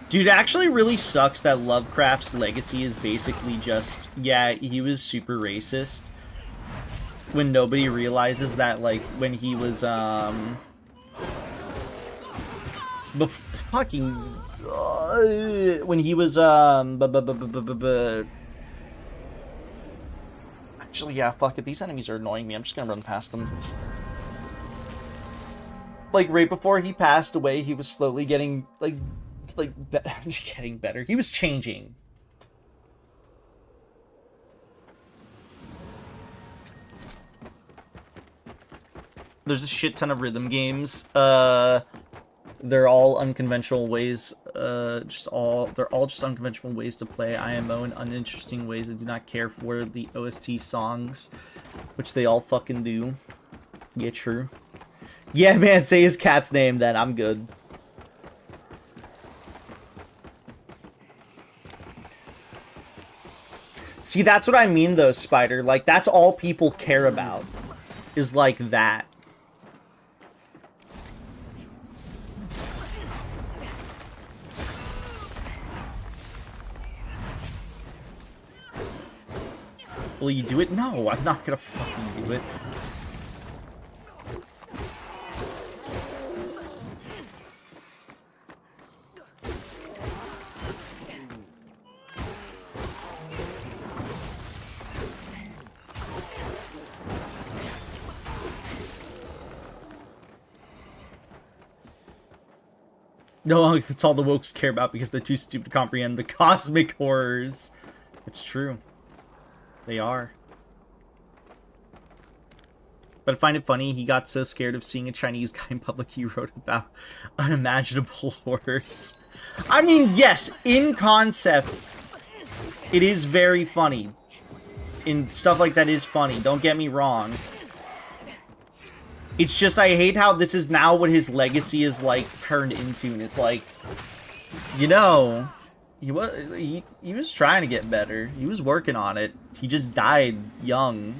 Dude, it actually really sucks that Lovecraft's legacy is basically just, yeah, he was super racist. When nobody realizes that, like, when he was, when he was, actually, yeah, fuck it, these enemies are annoying me, I'm just gonna run past them. Like, right before he passed away, he was slowly getting, getting better. He was changing. There's a shit ton of rhythm games. They're all unconventional ways. They're all just unconventional ways to play IMO in uninteresting ways. I do not care for the OST songs, which they all fucking do. Yeah, true. Yeah, man, say his cat's name then. I'm good. See, that's what I mean, though, Spider. Like, that's all people care about. Is like that. Will you do it? No, I'm not gonna fucking do it. No, it's all the wokes care about because they're too stupid to comprehend the cosmic horrors. It's true. They are. But I find it funny, he got so scared of seeing a Chinese guy in public, he wrote about unimaginable horrors. I mean, yes, in concept, it is very funny. In stuff like that is funny, don't get me wrong. It's just, I hate how this is now what his legacy is, like, turned into, and it's like, you know, he was trying to get better. He was working on it. He just died young.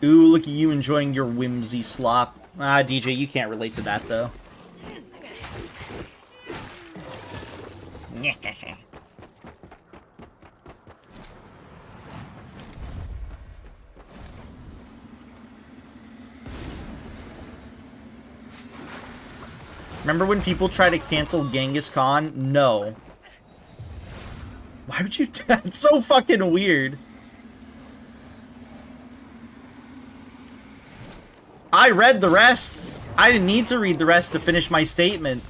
Ooh, look at you enjoying your whimsy slop. Ah, DJ, you can't relate to that, though. Remember when people try to cancel Genghis Khan? No. Why would you... That's so fucking weird. I read the rest. I didn't need to read the rest to finish my statement.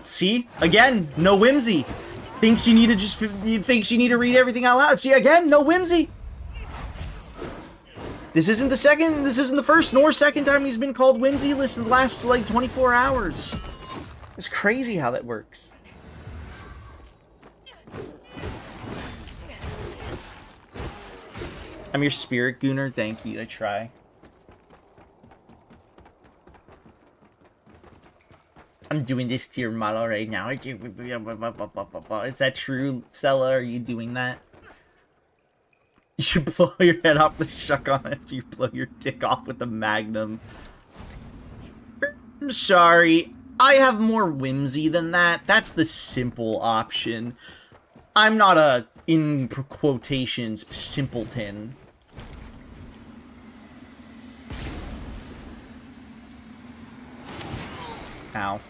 See? Again, no whimsy. Thinks you need to read everything out loud. See, again, no whimsy. This isn't the first nor second time he's been called whimsy-less in the last, like, 24 hours. It's crazy how that works. I'm your spirit, Gunnar. Thank you. I try. I'm doing this to your model right now. Is that true, Stella? Are you doing that? You should blow your head off the shotgun after you blow your dick off with the Magnum. I'm sorry. I have more whimsy than that. That's the simple option. I'm not a, in quotations, simpleton. Ow.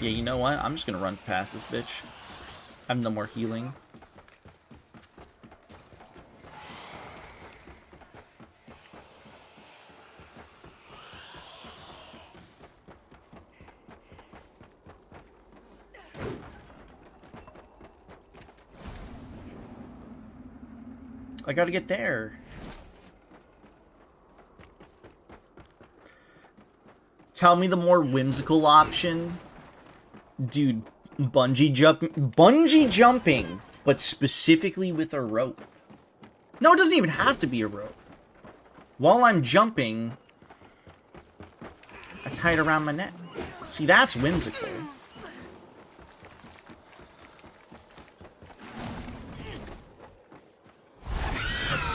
Yeah, you know what? I'm just gonna run past this bitch. I have no more healing. I gotta get there. Tell me the more whimsical option. Dude, bungee jumping, but specifically with a rope. No, it doesn't even have to be a rope. While I'm jumping, I tie it around my neck. See, that's whimsical.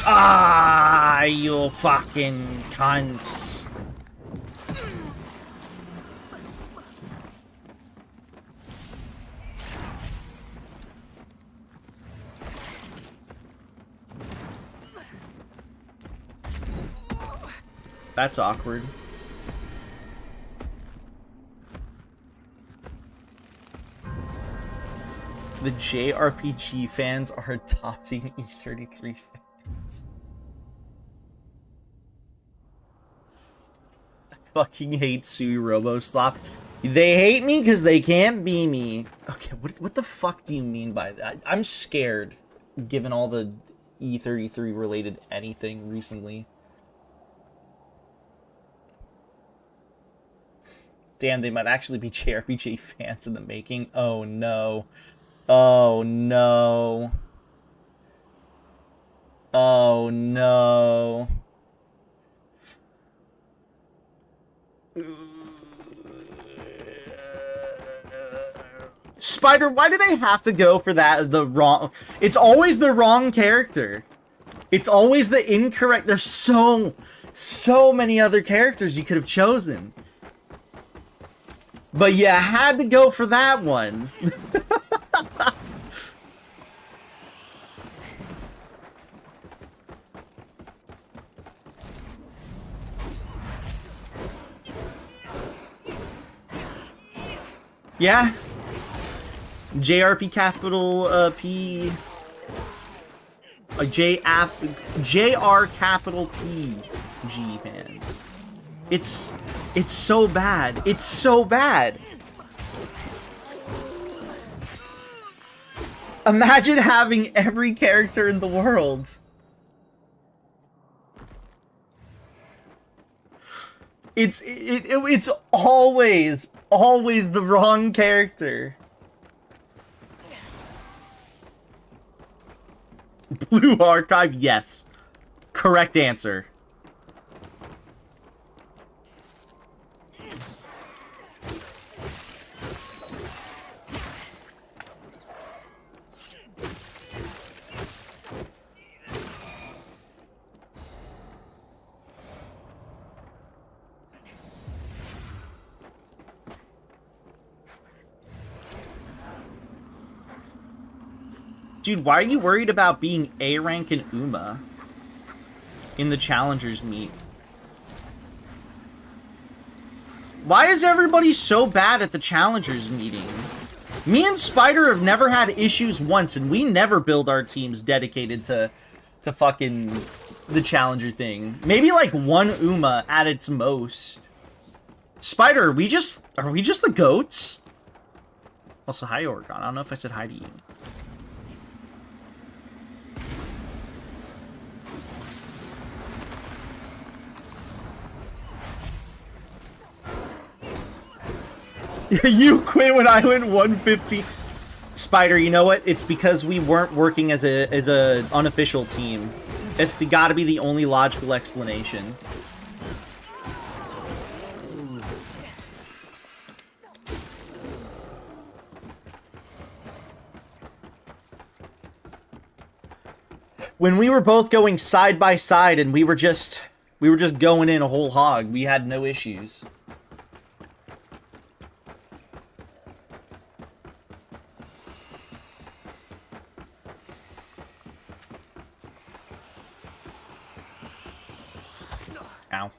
Ah, you fucking cunts. That's awkward. The JRPG fans are adopting E33 fans. I fucking hate Sui Roboslop. They hate me because they can't be me. Okay, what the fuck do you mean by that? I'm scared, given all the E33 related anything recently. Damn, they might actually be JRPG fans in the making. Oh no. Oh no. Oh no. Spider, why do they have to go for that? It's always the wrong character. It's always the incorrect. There's so many other characters you could have chosen. But you had to go for that one. Yeah. JRP capital P. JR capital P G fans. It's so bad. It's so bad. Imagine having every character in the world. It's always the wrong character. Blue Archive, yes. Correct answer. Dude, why are you worried about being A rank in UMA in the challengers meet? Why is everybody so bad at the challengers meeting? Me and Spider have never had issues once, and we never build our teams dedicated to fucking the challenger thing. Maybe like one UMA at its most. Spider, are we just the goats? Also, hi Oregon. I don't know if I said hi to you. You quit when I went 150. Spider, you know what? It's because we weren't working as a unofficial team. It's gotta be the only logical explanation. When we were both going side by side and we were just going in a whole hog, we had no issues. Ow.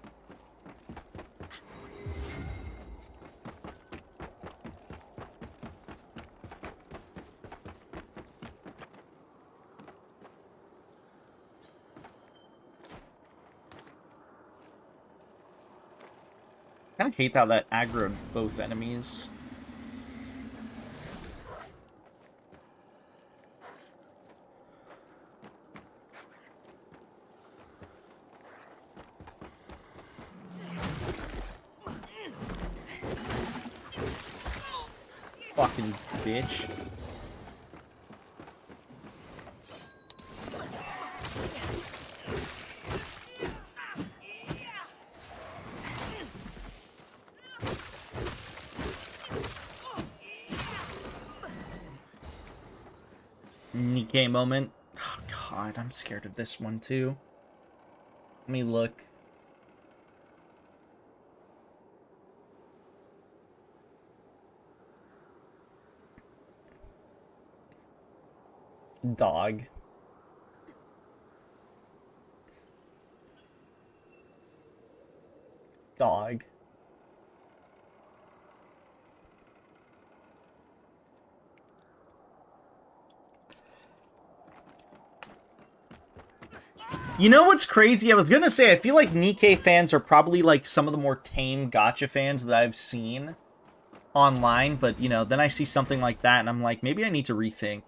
I kinda hate how that aggroed both enemies. Fucking bitch. Nikkei moment. Oh god, I'm scared of this one too. Let me look. Dog. Dog. You know what's crazy? I was gonna say, I feel like Nikkei fans are probably like some of the more tame gacha fans that I've seen online, but you know, then I see something like that and I'm like, maybe I need to rethink.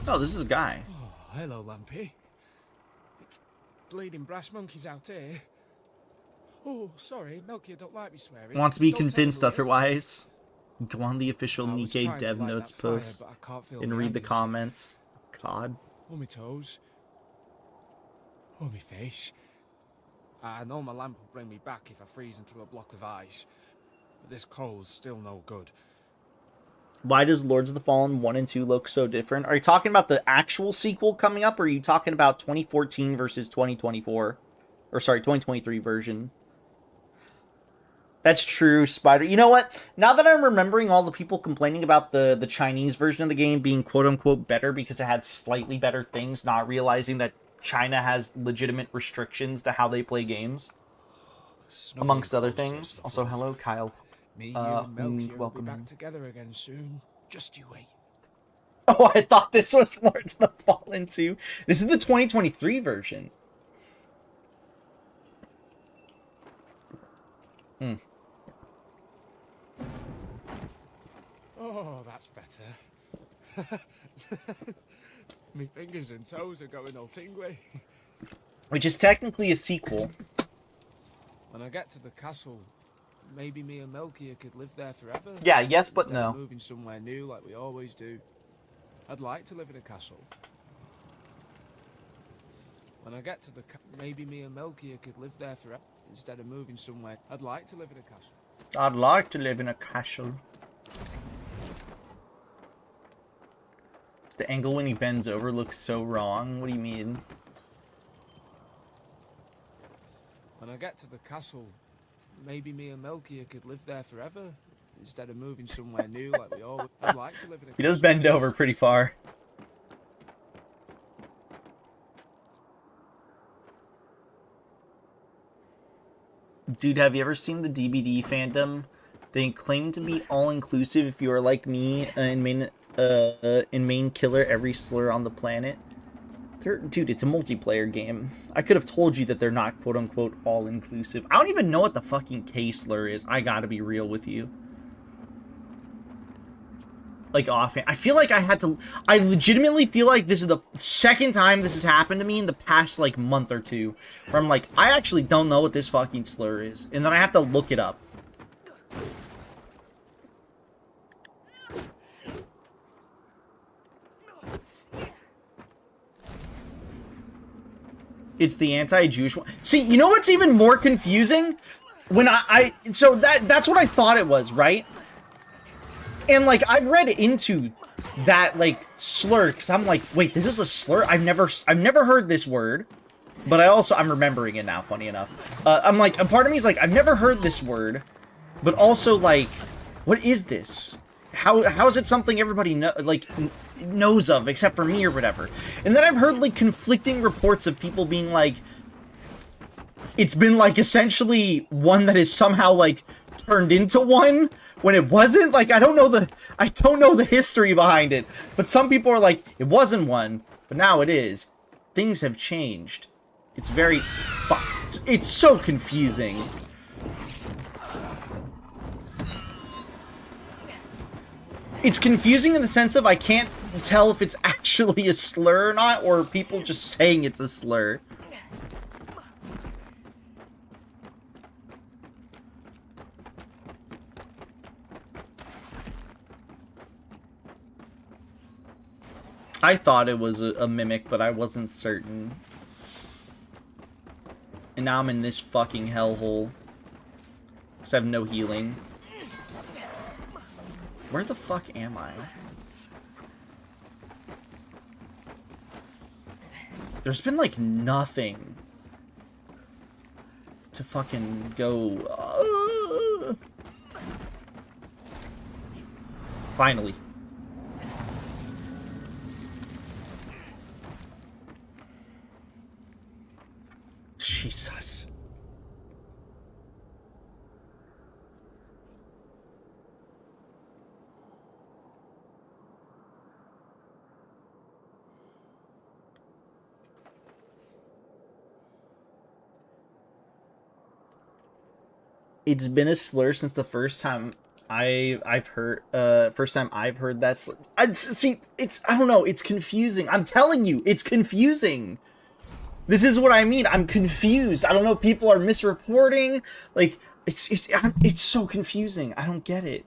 Oh, this is a guy. hello, Lampy. It's bleeding brass monkeys out here. Oh, sorry, Melchior don't like me swearing. Wants to be Don't tell convinced her, will you? otherwise. Go on the official I was Nikkei trying to Dev light Notes that fire, post but I can't feel and my read the hands. comments. God. Oh, my toes. Oh, my face. I know my lamp will bring me back if I freeze into a block of ice. But this cold's still no good. Why does Lords of the Fallen 1 and 2 look so different? Are you talking about the actual sequel coming up, or are you talking about 2014 versus 2024? Or sorry, 2023 version? That's true, Spider. You know what? Now that I'm remembering all the people complaining about the Chinese version of the game being quote-unquote better because it had slightly better things, not realizing that China has legitimate restrictions to how they play games, amongst other things. Also, hello, Kyle. Me, you, and Melchior will be welcome back in. together again soon. Just you wait. Oh, I thought this was Lords of the Fallen 2. This is the 2023 version. Oh, that's better. My fingers and toes are going all tingly. Which is technically a sequel. When I get to the castle, maybe me and Melchior could live there forever. Yeah, yes, but instead of no. moving somewhere new like we always do. I'd like to live in a castle. When I get to the maybe me and Melchior could live there forever instead of moving somewhere. I'd like to live in a castle. I'd like to live in a castle. The angle when he bends over looks so wrong. What do you mean? When I get to the castle, maybe me and Melchior could live there forever instead of moving somewhere new like we always. I'd like to live in a He does castle. bend over pretty far. Dude, have you ever seen the DBD fandom? They claim to be all-inclusive if you are like me in main killer every slur on the planet. Dude, it's a multiplayer game. I could have told you that they're not quote-unquote all-inclusive. I don't even know what the fucking K slur is. I gotta be real with you. Like, offhand. I feel like I legitimately feel like this is the second time this has happened to me in the past, like, month or two. Where I'm like, I actually don't know what this fucking slur is. And then I have to look it up. It's the anti-Jewish one. See, you know what's even more confusing? When so that's what I thought it was, right? And like I've read into that like slur because I'm like, wait, this is a slur? I've never heard this word. But I'm remembering it now, funny enough. I'm like, a part of me is like, I've never heard this word, but also like, what is this? How is it something everybody knows of except for me or whatever? And then I've heard like conflicting reports of people being like, it's been like essentially one that is somehow like turned into one when it wasn't. Like I don't know the history behind it, but some people are like, it wasn't one, but now it is. Things have changed. It's very it's so confusing. It's confusing in the sense of I can't tell if it's actually a slur or not, or people just saying it's a slur. I thought it was a mimic, but I wasn't certain. And now I'm in this fucking hellhole. Because I have no healing. Where the fuck am I? There's been like nothing to fucking go. Finally. Jesus. It's been a slur since the first time I've heard first time I've heard that's I see it's I don't know, it's confusing. I'm telling you, it's confusing. This is what I mean. I'm confused. I don't know if people are misreporting. Like it's so confusing. I don't get it.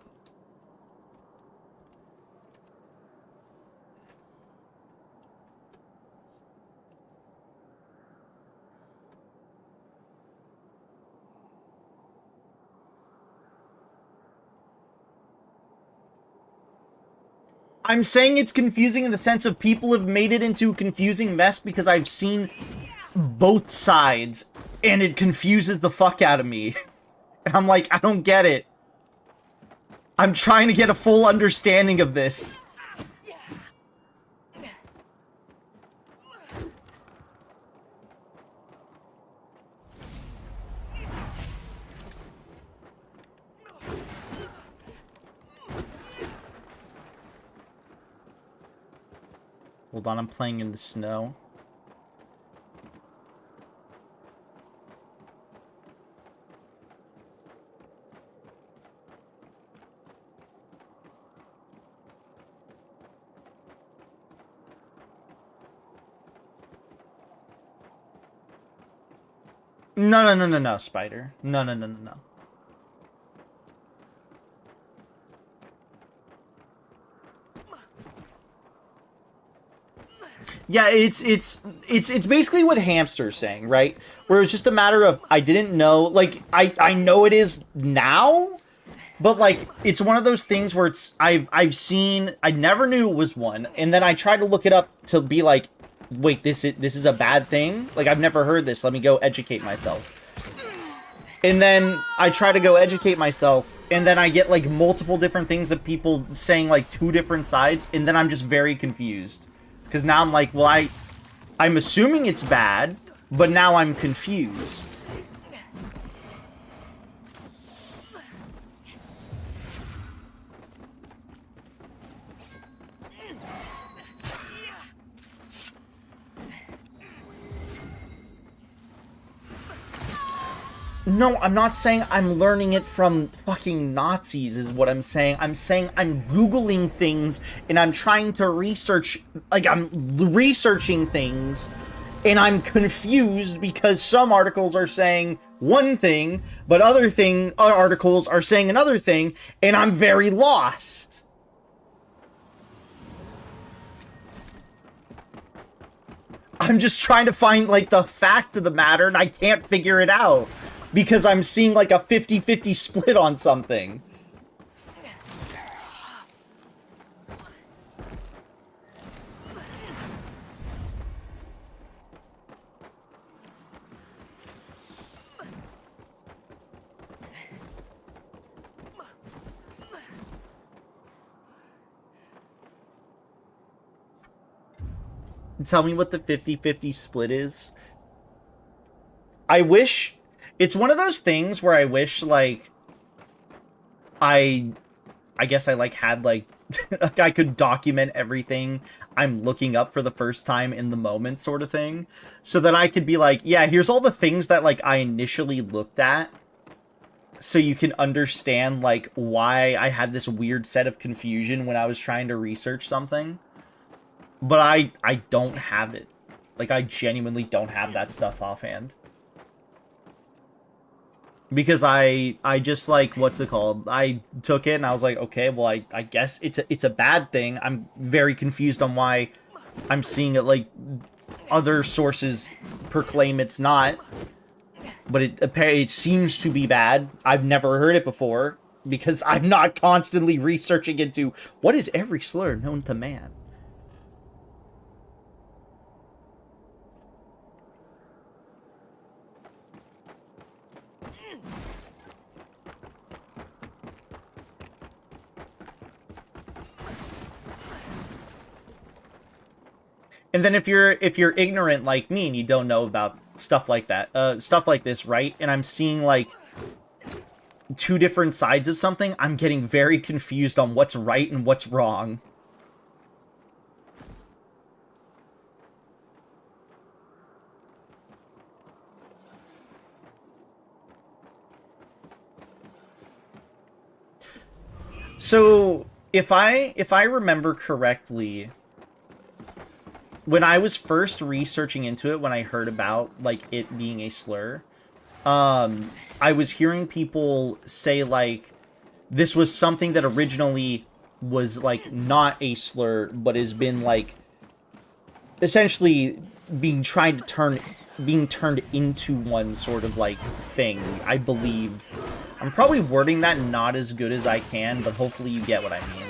I'm saying it's confusing in the sense of people have made it into a confusing mess because I've seen both sides and it confuses the fuck out of me. And I'm like, I don't get it. I'm trying to get a full understanding of this. Hold on, I'm playing in the snow. No, Spider. No. Yeah, it's basically what Hamster's saying, right? Where it's just a matter of I didn't know, like I know it is now, but like it's one of those things where it's I've seen I never knew it was one, and then I tried to look it up to be like, wait, this is a bad thing? Like I've never heard this. Let me go educate myself. And then I try to go educate myself, and then I get like multiple different things of people saying like two different sides, and then I'm just very confused. Because now I'm like, well, I'm assuming it's bad, but now I'm confused. No, I'm not saying I'm learning it from fucking Nazis is what I'm saying. I'm saying I'm Googling things and I'm trying to research, like I'm researching things and I'm confused because some articles are saying one thing, but other articles are saying another thing, and I'm very lost. I'm just trying to find like the fact of the matter and I can't figure it out. Because I'm seeing like a 50-50 split on something. Tell me what the 50-50 split is. I wish... It's one of those things where I wish, like, I guess I, like, had, like, I could document everything I'm looking up for the first time in the moment sort of thing. So that I could be like, yeah, here's all the things that, like, I initially looked at. So you can understand, like, why I had this weird set of confusion when I was trying to research something. But I don't have it. Like, I genuinely don't have that stuff offhand. Because I just, like, what's it called? I took it and I was like, okay, well, I guess it's a bad thing. I'm very confused on why I'm seeing it, like, other sources proclaim it's not. But it seems to be bad. I've never heard it before. Because I'm not constantly researching into what is every slur known to man. And then if you're ignorant like me and you don't know about stuff like that, stuff like this, right? And I'm seeing like two different sides of something, I'm getting very confused on what's right and what's wrong. So if I remember correctly, when I was first researching into it, when I heard about like it being a slur, I was hearing people say like this was something that originally was like not a slur, but has been like essentially being turned into one sort of like thing, I believe. I'm probably wording that not as good as I can, but hopefully you get what I mean.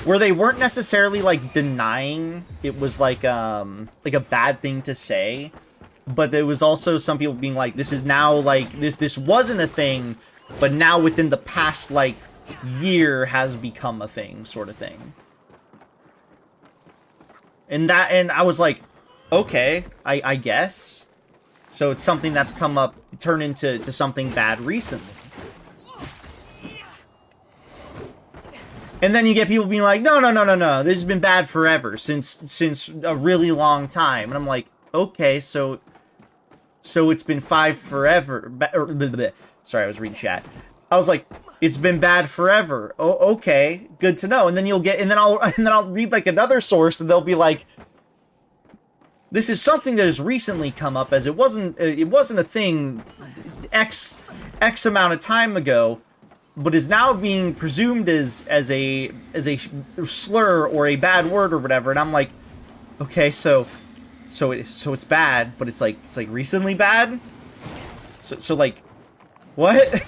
Where they weren't necessarily like denying it was like a bad thing to say, but there was also some people being like, this is now like this wasn't a thing, but now within the past like year has become a thing, sort of thing. And I was like, okay, I guess. So it's something that's turned into something bad recently. And then you get people being like, no, this has been bad forever, since a really long time. And I'm like, okay, so it's been 5 forever. Sorry, I was reading chat. I was like, it's been bad forever. Oh, okay, good to know. And then I'll read like another source, and they'll be like, this is something that has recently come up, as it wasn't a thing X amount of time ago, but is now being presumed as a slur or a bad word or whatever. And I'm like, okay, so it's bad, but it's like recently bad. So like, what?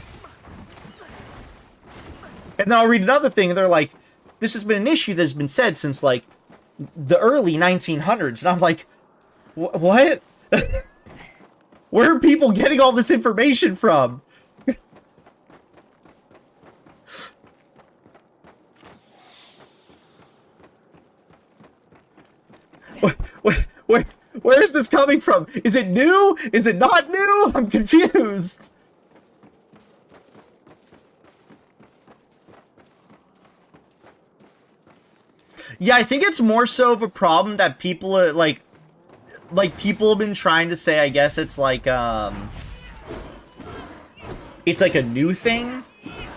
And then I'll read another thing, and they're like, this has been an issue that has been said since like the early 1900s, and I'm like, what? Where are people getting all this information from? Where is this coming from? Is it new? Is it not new? I'm confused. Yeah, I think it's more so of a problem that people are like people have been trying to say. I guess it's like a new thing.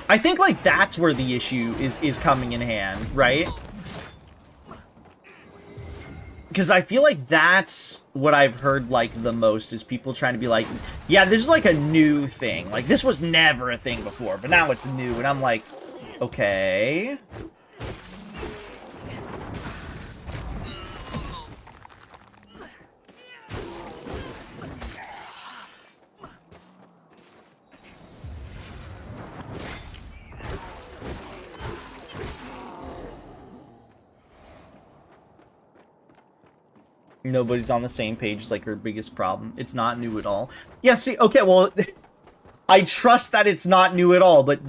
I think like that's where the issue is coming in hand, right? Because I feel like that's what I've heard like the most, is people trying to be like, yeah, this is like a new thing. Like this was never a thing before, but now it's new. And I'm like, okay. Nobody's on the same page is like her biggest problem. It's not new at all. Yeah, see, okay, well, I trust that it's not new at all, but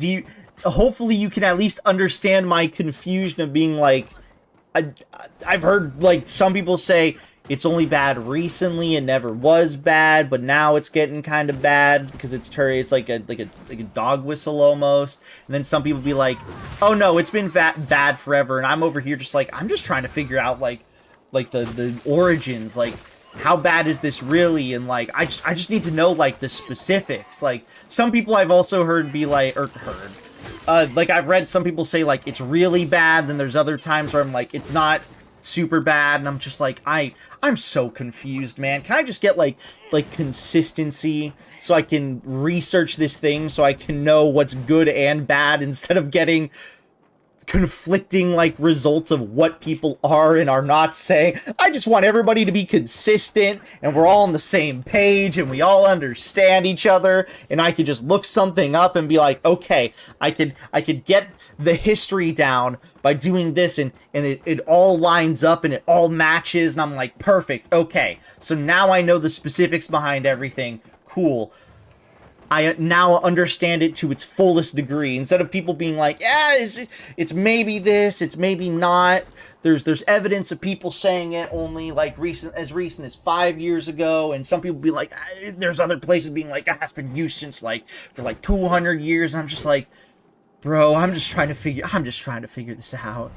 hopefully you can at least understand my confusion of being like, I've heard like some people say it's only bad recently and never was bad, but now it's getting kind of bad because it's like a dog whistle almost. And then some people be like, oh no, it's been bad forever, and I'm over here just like, I'm just trying to figure out like the origins, like how bad is this really, and like I just need to know like the specifics. Like some people I've also heard be like, like I've read some people say like it's really bad, then there's other times where I'm like it's not super bad, and I'm just like I'm so confused, man. Can I just get like consistency so I can research this thing so I can know what's good and bad instead of getting conflicting like results of what people are and are not saying? I just want everybody to be consistent and we're all on the same page and we all understand each other, and I could just look something up and be like, okay, I could get the history down by doing this, and it all lines up and it all matches, and I'm like, perfect, okay, so now I know the specifics behind everything. Cool. I now understand it to its fullest degree, instead of people being like, yeah, it's maybe this, it's maybe not. There's evidence of people saying it only like recent as 5 years ago, and some people be like, there's other places being like, it's been used since like for like 200 years. And I'm just like, bro, I'm just trying to figure this out.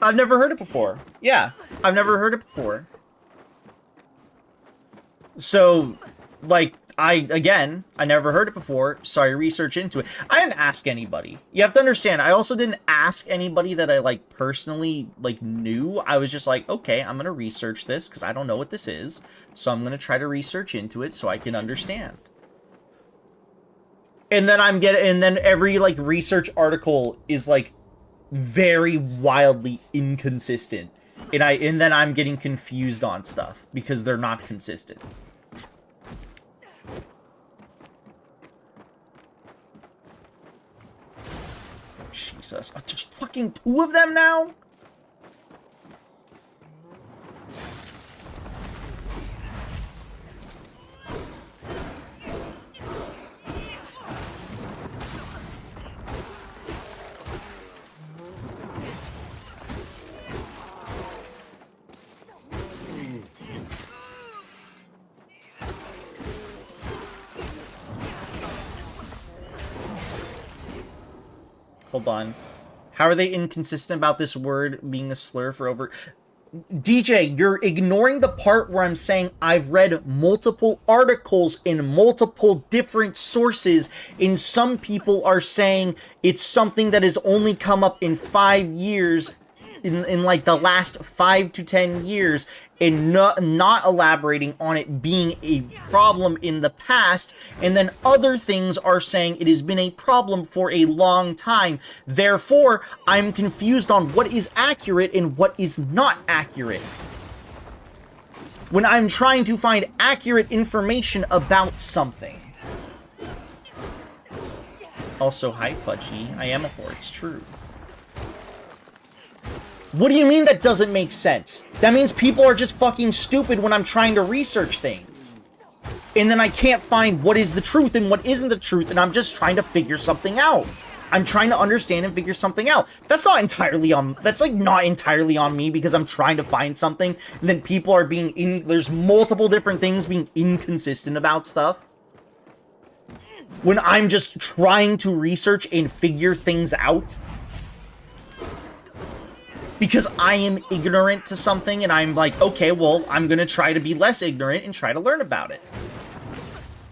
I've never heard it before. Yeah, I've never heard it before. So, like, I never heard it before, so I researched into it. I didn't ask anybody. You have to understand, I also didn't ask anybody that I, like, personally, like, knew. I was just like, okay, I'm gonna research this, because I don't know what this is, so I'm gonna try to research into it so I can understand. And then and then every, like, research article is, like, very wildly inconsistent. And then I'm getting confused on stuff, because they're not consistent. Jesus. There's fucking 2 of them now? Hold on. How are they inconsistent about this word being a slur for over... DJ, you're ignoring the part where I'm saying I've read multiple articles in multiple different sources, and some people are saying it's something that has only come up in 5 years, in like the last 5 to 10 years, and not elaborating on it being a problem in the past, and then other things are saying it has been a problem for a long time. Therefore, I'm confused on what is accurate and what is not accurate. When I'm trying to find accurate information about something. Also, hi, Pudgy. I am a whore, it's true. What do you mean that doesn't make sense? That means people are just fucking stupid when I'm trying to research things. And then I can't find what is the truth and what isn't the truth, and I'm just trying to figure something out. I'm trying to understand and figure something out. That's not entirely on... That's, like, not entirely on me, because I'm trying to find something, and then people are being... There's multiple different things being inconsistent about stuff. When I'm just trying to research and figure things out. Because I am ignorant to something, and I'm like, okay, well, I'm gonna try to be less ignorant and try to learn about it.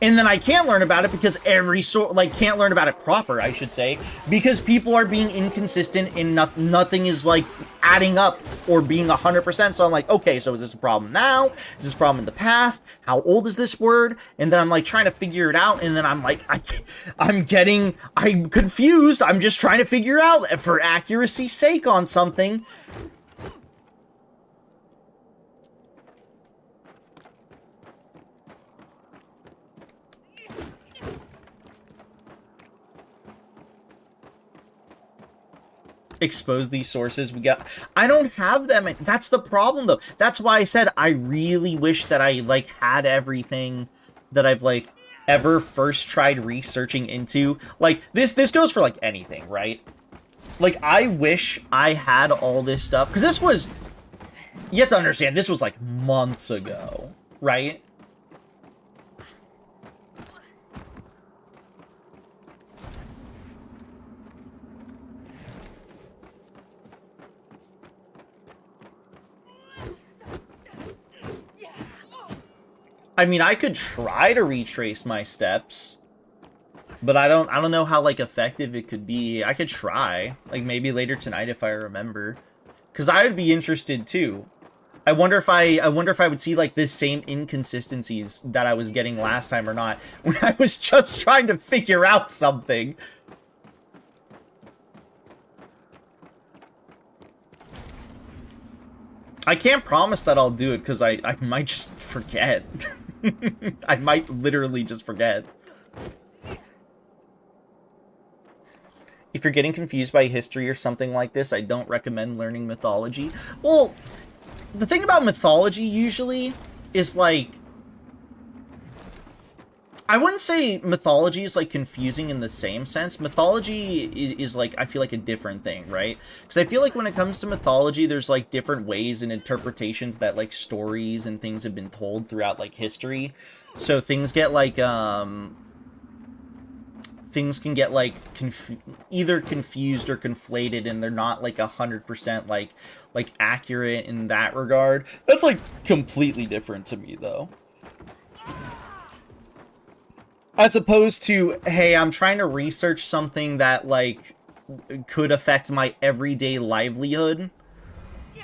And then I can't learn about it because can't learn about it proper, I should say, because people are being inconsistent and nothing is, like, adding up or being 100%. So I'm like, okay, so is this a problem now? Is this a problem in the past? How old is this word? And then I'm, like, trying to figure it out, and then I'm like, I'm confused. I'm just trying to figure out for accuracy's sake on something. Expose these sources we got. I don't have them. That's the problem, though. That's why I said I really wish that I, like, had everything that I've, like, ever first tried researching into. Like, this goes for, like, anything, right? Like, I wish I had all this stuff, because this was... You have to understand, this was, like, months ago, right? I mean, I could try to retrace my steps, but I don't know how, like, effective it could be. I could try, like, maybe later tonight if I remember, because I would be interested too. I wonder if I would see, like, the same inconsistencies that I was getting last time or not, when I was just trying to figure out something. I can't promise that I'll do it, because I might just forget. I might literally just forget. If you're getting confused by history or something like this, I don't recommend learning mythology. Well, the thing about mythology usually is, like... I wouldn't say mythology is, like, confusing in the same sense. Mythology is like, I feel like a different thing, right? Because I feel like when it comes to mythology, there's, like, different ways and interpretations that, like, stories and things have been told throughout, like, history. So things get, like, things can get like either confused or conflated, and they're not like 100% like accurate in that regard. That's like completely different to me though. As opposed to, hey, I'm trying to research something that like could affect my everyday livelihood.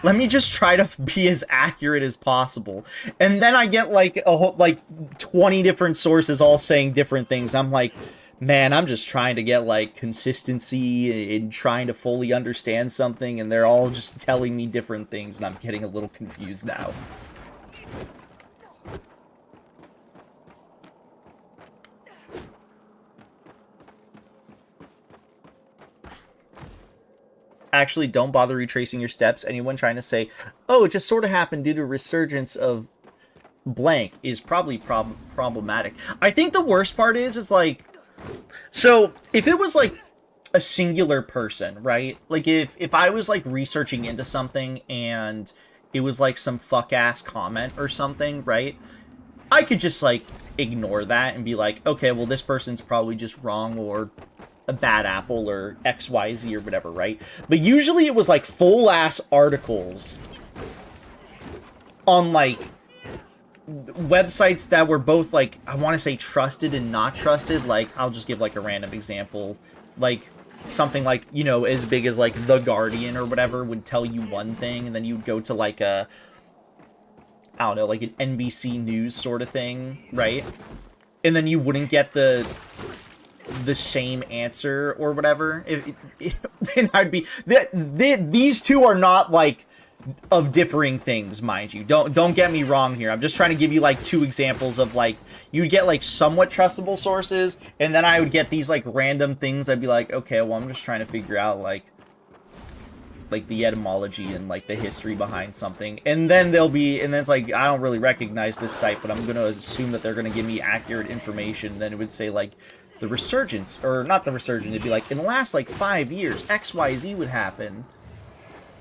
Let me just try to be as accurate as possible. And then I get like a whole, like 20 different sources all saying different things. I'm like, man, I'm just trying to get like consistency in trying to fully understand something, and they're all just telling me different things, and I'm getting a little confused now. Actually, don't bother retracing your steps. Anyone trying to say, oh, it just sort of happened due to resurgence of blank is probably problematic. I think the worst part is like, so if it was like a singular person, right? Like if I was like researching into something and it was like some fuck ass comment or something, right? I could just like ignore that and be like, okay, well, this person's probably just wrong, or a bad apple, or XYZ or whatever, right? But usually it was like full ass articles on like websites that were both like, I want to say trusted and not trusted. Like, I'll just give like a random example, like something like, you know, as big as like The Guardian or whatever would tell you one thing, and then you'd go to like a, I don't know, like an NBC News sort of thing, right? And then you wouldn't get the same answer or whatever. Then I'd be, these two are not like of differing things, mind you. Don't get me wrong here. I'm just trying to give you like two examples of like, you'd get like somewhat trustable sources, and then I would get these like random things that'd be like, okay, well, I'm just trying to figure out like the etymology and like the history behind something, and then it's like, I don't really recognize this site, but I'm gonna assume that they're gonna give me accurate information. Then it would say like the resurgence, or not the resurgence, it'd be like, in the last like 5 years XYZ would happen.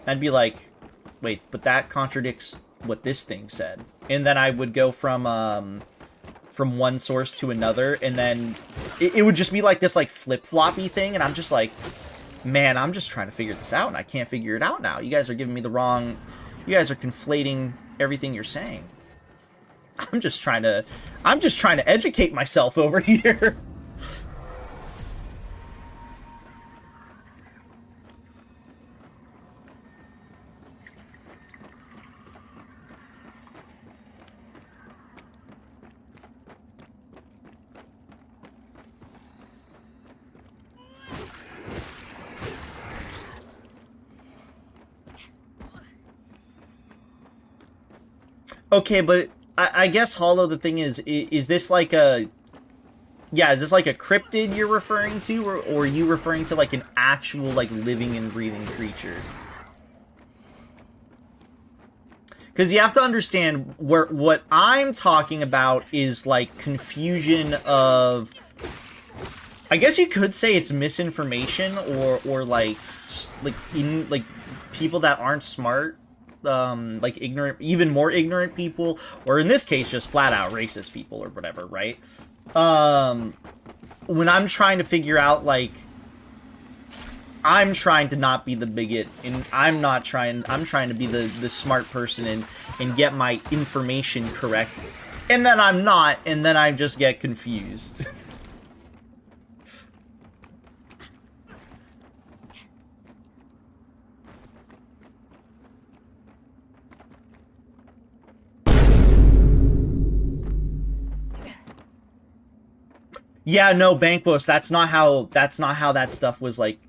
I'd be like, wait, but that contradicts what this thing said. And then I would go from one source to another, and then it would just be like this like flip-floppy thing, and I'm just like, man, I'm just trying to figure this out, and I can't figure it out now. You guys are giving me the wrong, you guys are conflating everything you're saying. I'm just trying to educate myself over here. Okay, but I guess, Hollow, the thing is this like a... Yeah, is this like a cryptid you're referring to, or are you referring to like an actual like living and breathing creature? Because you have to understand, what I'm talking about is like confusion of... I guess you could say it's misinformation, or like people that aren't smart, like ignorant, even more ignorant people, or in this case just flat out racist people or whatever, right? When I'm trying to figure out, like, I'm trying to not be the bigot, and I'm trying to be the smart person and get my information correct, and then I'm not, and then I just get confused. Yeah, no, Bank Boss, that's not how that stuff was like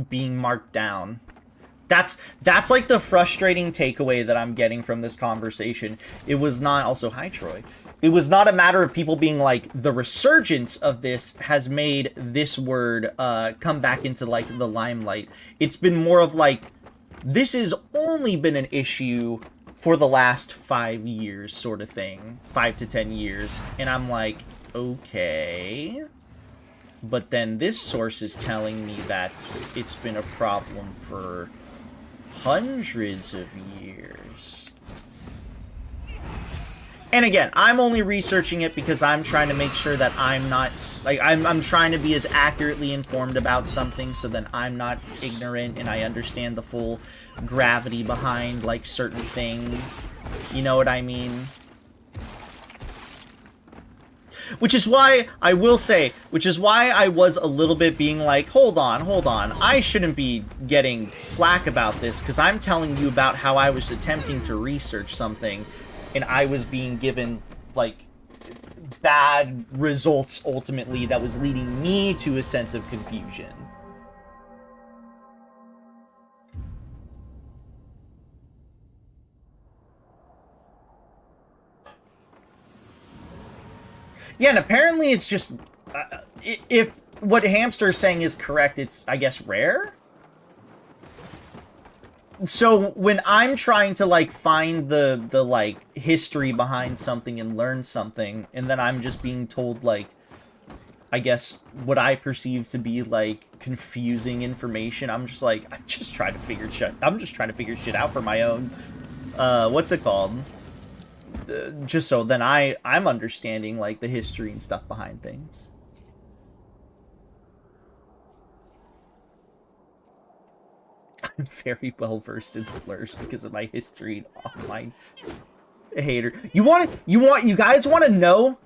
being marked down. That's like the frustrating takeaway that I'm getting from this conversation. It was not, also hi Troy. It was not a matter of people being like, the resurgence of this has made this word come back into like the limelight. It's been more of like, this has only been an issue for the last 5 years sort of thing, 5 to 10 years. And I'm like, okay, but then this source is telling me that it's been a problem for hundreds of years. And again, I'm only researching it because I'm trying to make sure that I'm not Like, I'm trying to be as accurately informed about something so that I'm not ignorant and I understand the full gravity behind, like, certain things. You know what I mean? Which is why, I will say, which is why I was a little bit being like, hold on, I shouldn't be getting flack about this, because I'm telling you about how I was attempting to research something, and I was being given, like, bad results, ultimately, that was leading me to a sense of confusion. Yeah, and apparently it's just, if what Hamster is saying is correct, it's, I guess, rare? So, when I'm trying to, like, find the like, history behind something and learn something, and then I'm just being told, like, I guess, what I perceive to be, like, confusing information, I'm just like, I'm just trying to figure shit out for my own, what's it called? Just so then I'm understanding, like, the history and stuff behind things. I'm very well versed in slurs because of my history and online hater. You guys want to know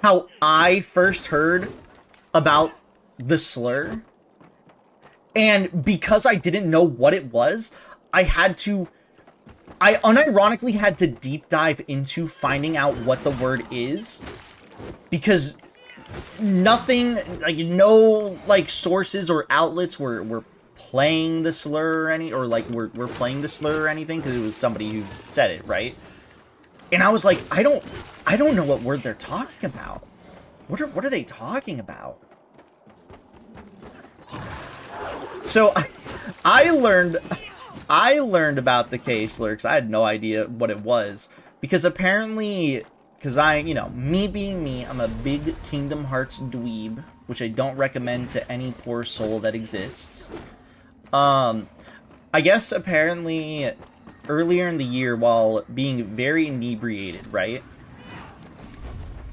how I first heard about the slur? And because I didn't know what it was, I unironically had to deep dive into finding out what the word is, because nothing, like, no, like, sources or outlets were playing the slur or we're playing the slur or anything, because it was somebody who said it, right? And I was like, I don't know what word they're talking about. What are they talking about? So I learned about the K-slur because I had no idea what it was. Because apparently, me being me, I'm a big Kingdom Hearts dweeb, which I don't recommend to any poor soul that exists. I guess apparently earlier in the year, while being very inebriated, right?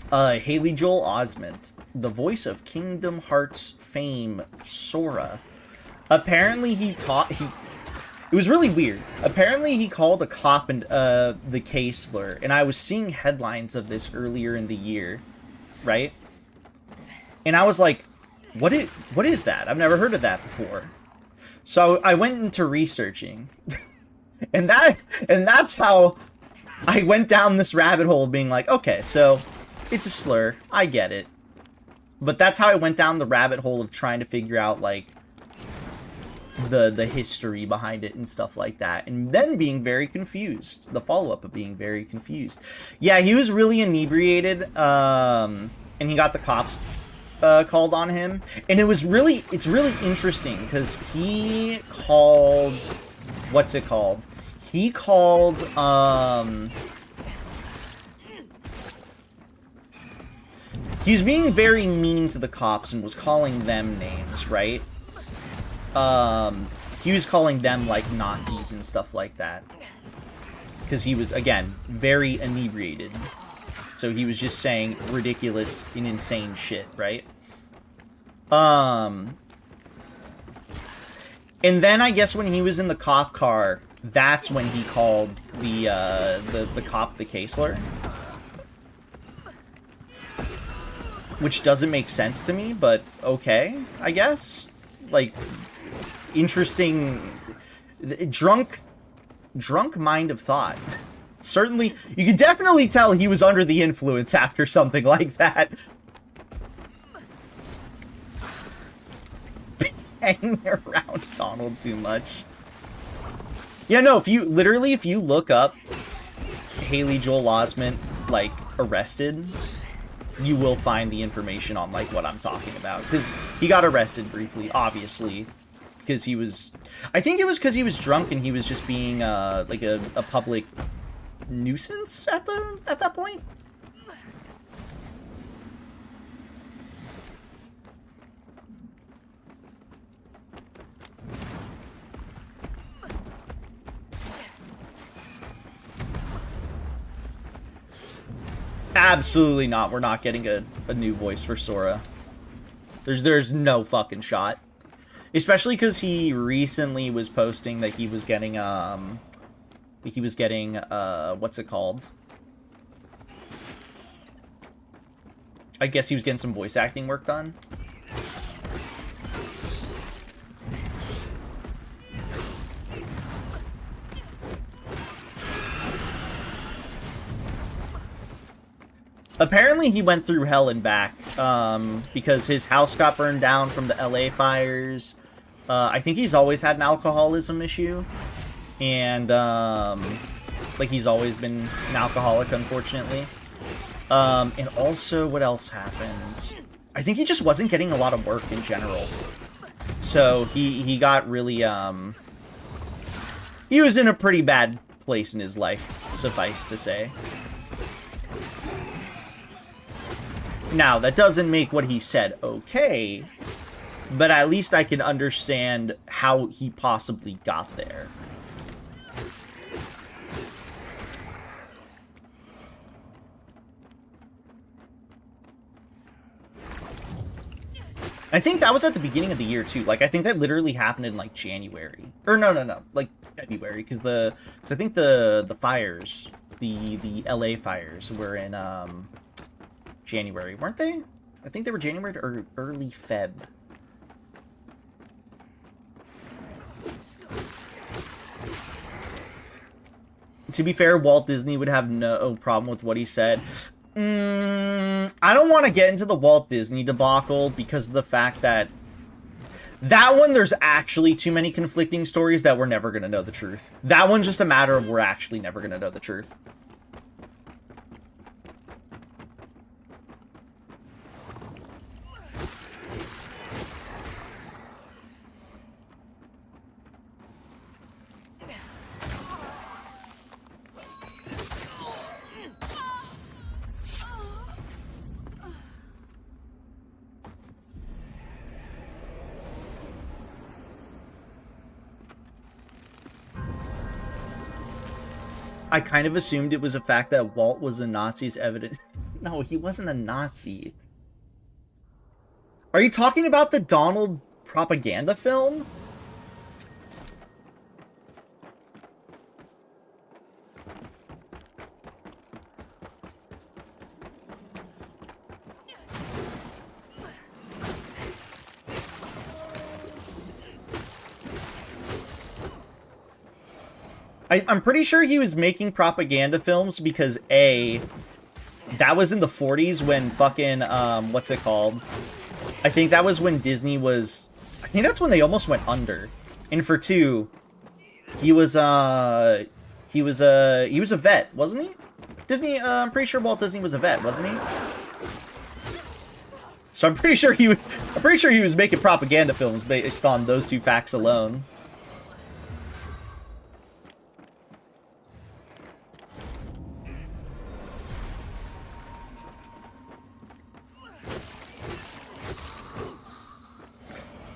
Haley Joel Osment, the voice of Kingdom Hearts fame Sora, apparently it was really weird. Apparently he called a cop and the K-slur, and I was seeing headlines of this earlier in the year, right? And I was like, what is that? I've never heard of that before. So I went into researching. and that's how I went down this rabbit hole, being like, okay, so it's a slur. I get it. But that's how I went down the rabbit hole of trying to figure out, like, the history behind it and stuff like that, and then being very confused. The follow-up of being very confused. Yeah, he was really inebriated, and he got the cops called on him, and it's really interesting because he called, what's it called? He called he was being very mean to the cops and was calling them names, right? He was calling them, like, Nazis and stuff like that. Because he was, again, very inebriated. So he was just saying ridiculous and insane shit, right? And then I guess when he was in the cop car, that's when he called the cop the K-slur. Which doesn't make sense to me, but okay, I guess. Like, interesting, drunk mind of thought. Certainly, you could definitely tell he was under the influence after something like that. Hanging around Donald too much. Yeah, no, if you look up Haley Joel Osment, like, arrested, you will find the information on, like, what I'm talking about. Because he got arrested briefly, obviously. Because he was... I think it was because he was drunk and he was just being, like, a public nuisance at that point. Absolutely not. We're not getting a new voice for Sora. There's no fucking shot. Especially because he recently was posting that he was getting, what's it called? I guess he was getting some voice acting work done. Apparently he went through hell and back, because his house got burned down from the LA fires. I think he's always had an alcoholism issue, and, like, he's always been an alcoholic, unfortunately. And also, what else happened? I think he just wasn't getting a lot of work in general. So, he got really, he was in a pretty bad place in his life, suffice to say. Now, that doesn't make what he said okay, but at least I can understand how he possibly got there. I think that was at the beginning of the year, too. Like, I think that literally happened in, like, January. Or, no. Like, February, because I think the fires, the LA fires were in, January, weren't they? I think they were January or early Feb. To be fair, Walt Disney would have no problem with what he said. I don't want to get into the Walt Disney debacle because of the fact that that one, there's actually too many conflicting stories that we're never going to know the truth. That one's just a matter of we're actually never going to know the truth. I kind of assumed it was a fact that Walt was a Nazi's evidence. No, he wasn't a Nazi. Are you talking about the Donald propaganda film? I'm pretty sure he was making propaganda films because, A, that was in the 40s when fucking, what's it called? I think that was when Disney was... I think that's when they almost went under. And for 2, he was a vet, wasn't he? Disney, I'm pretty sure Walt Disney was a vet, wasn't he? So I'm pretty sure he was making propaganda films based on those 2 facts alone.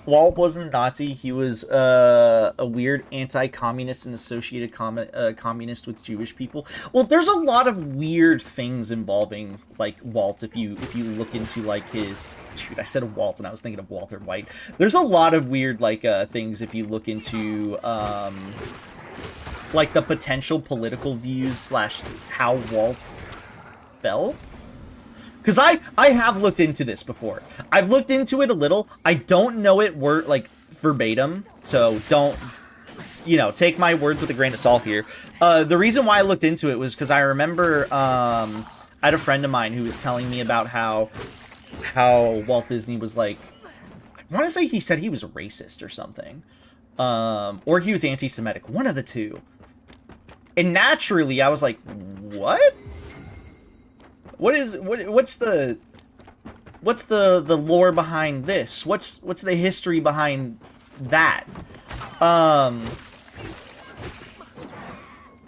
Walt wasn't a Nazi. He was a weird anti-communist and associated communist with Jewish people. Well, there's a lot of weird things involving like Walt. If you look into like his, dude, I said Walt and I was thinking of Walter White. There's a lot of weird like things if you look into like the potential political views slash how Walt felt. Because I have looked into this before. I've looked into it a little. I don't know it like verbatim, so don't, take my words with a grain of salt here. The reason why I looked into it was because I remember I had a friend of mine who was telling me about how Walt Disney was like, I want to say he said he was racist or something, or he was anti-Semitic, one of the two. And naturally, I was like, what? What's the lore behind this? What's the history behind that? And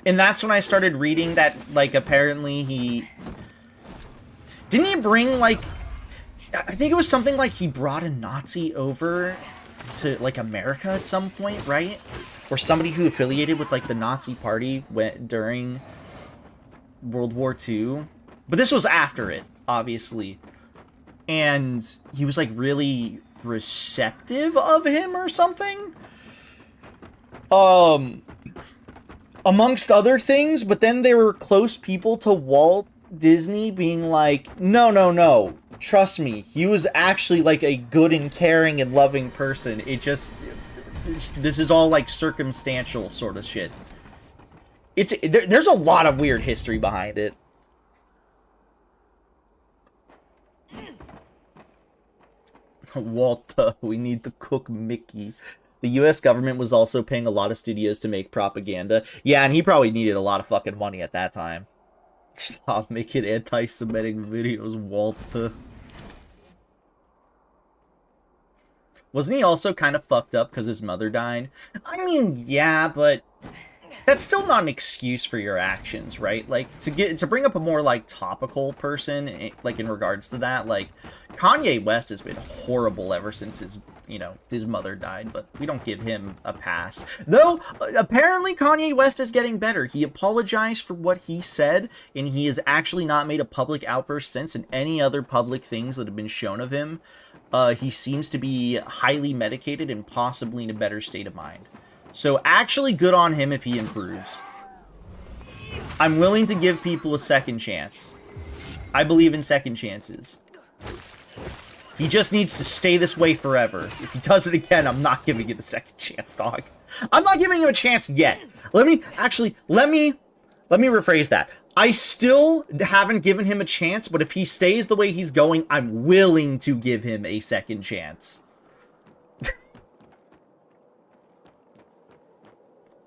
that's when I started reading that, like, apparently he bring, like, I think it was something like he brought a Nazi over to, like, America at some point, right? Or somebody who affiliated with, like, the Nazi party during World War II. But this was after it, obviously. and he was like really receptive of him or something. Amongst other things, but then there were close people to Walt Disney being like, no, trust me, he was actually like a good and caring and loving person. It just, this is all like circumstantial sort of shit. There's a lot of weird history behind it. Walt, we need to cook Mickey. The US government was also paying a lot of studios to make propaganda. Yeah, and he probably needed a lot of fucking money at that time. Stop making anti-Semitic videos, Walt. Wasn't he also kind of fucked up because his mother died? I mean, yeah, but that's still not an excuse for your actions, right? Like, to bring up a more, like, topical person, like, in regards to that, like, Kanye West has been horrible ever since his mother died, but we don't give him a pass. Though, apparently Kanye West is getting better. He apologized for what he said, and he has actually not made a public outburst since, and any other public things that have been shown of him, he seems to be highly medicated and possibly in a better state of mind. So actually good on him if he improves. I'm willing to give people a second chance. I believe in second chances. He just needs to stay this way forever. If he does it again, I'm not giving it a second chance, dog. I'm not giving him a chance yet. Let me rephrase that. I still haven't given him a chance, but if he stays the way he's going, I'm willing to give him a second chance.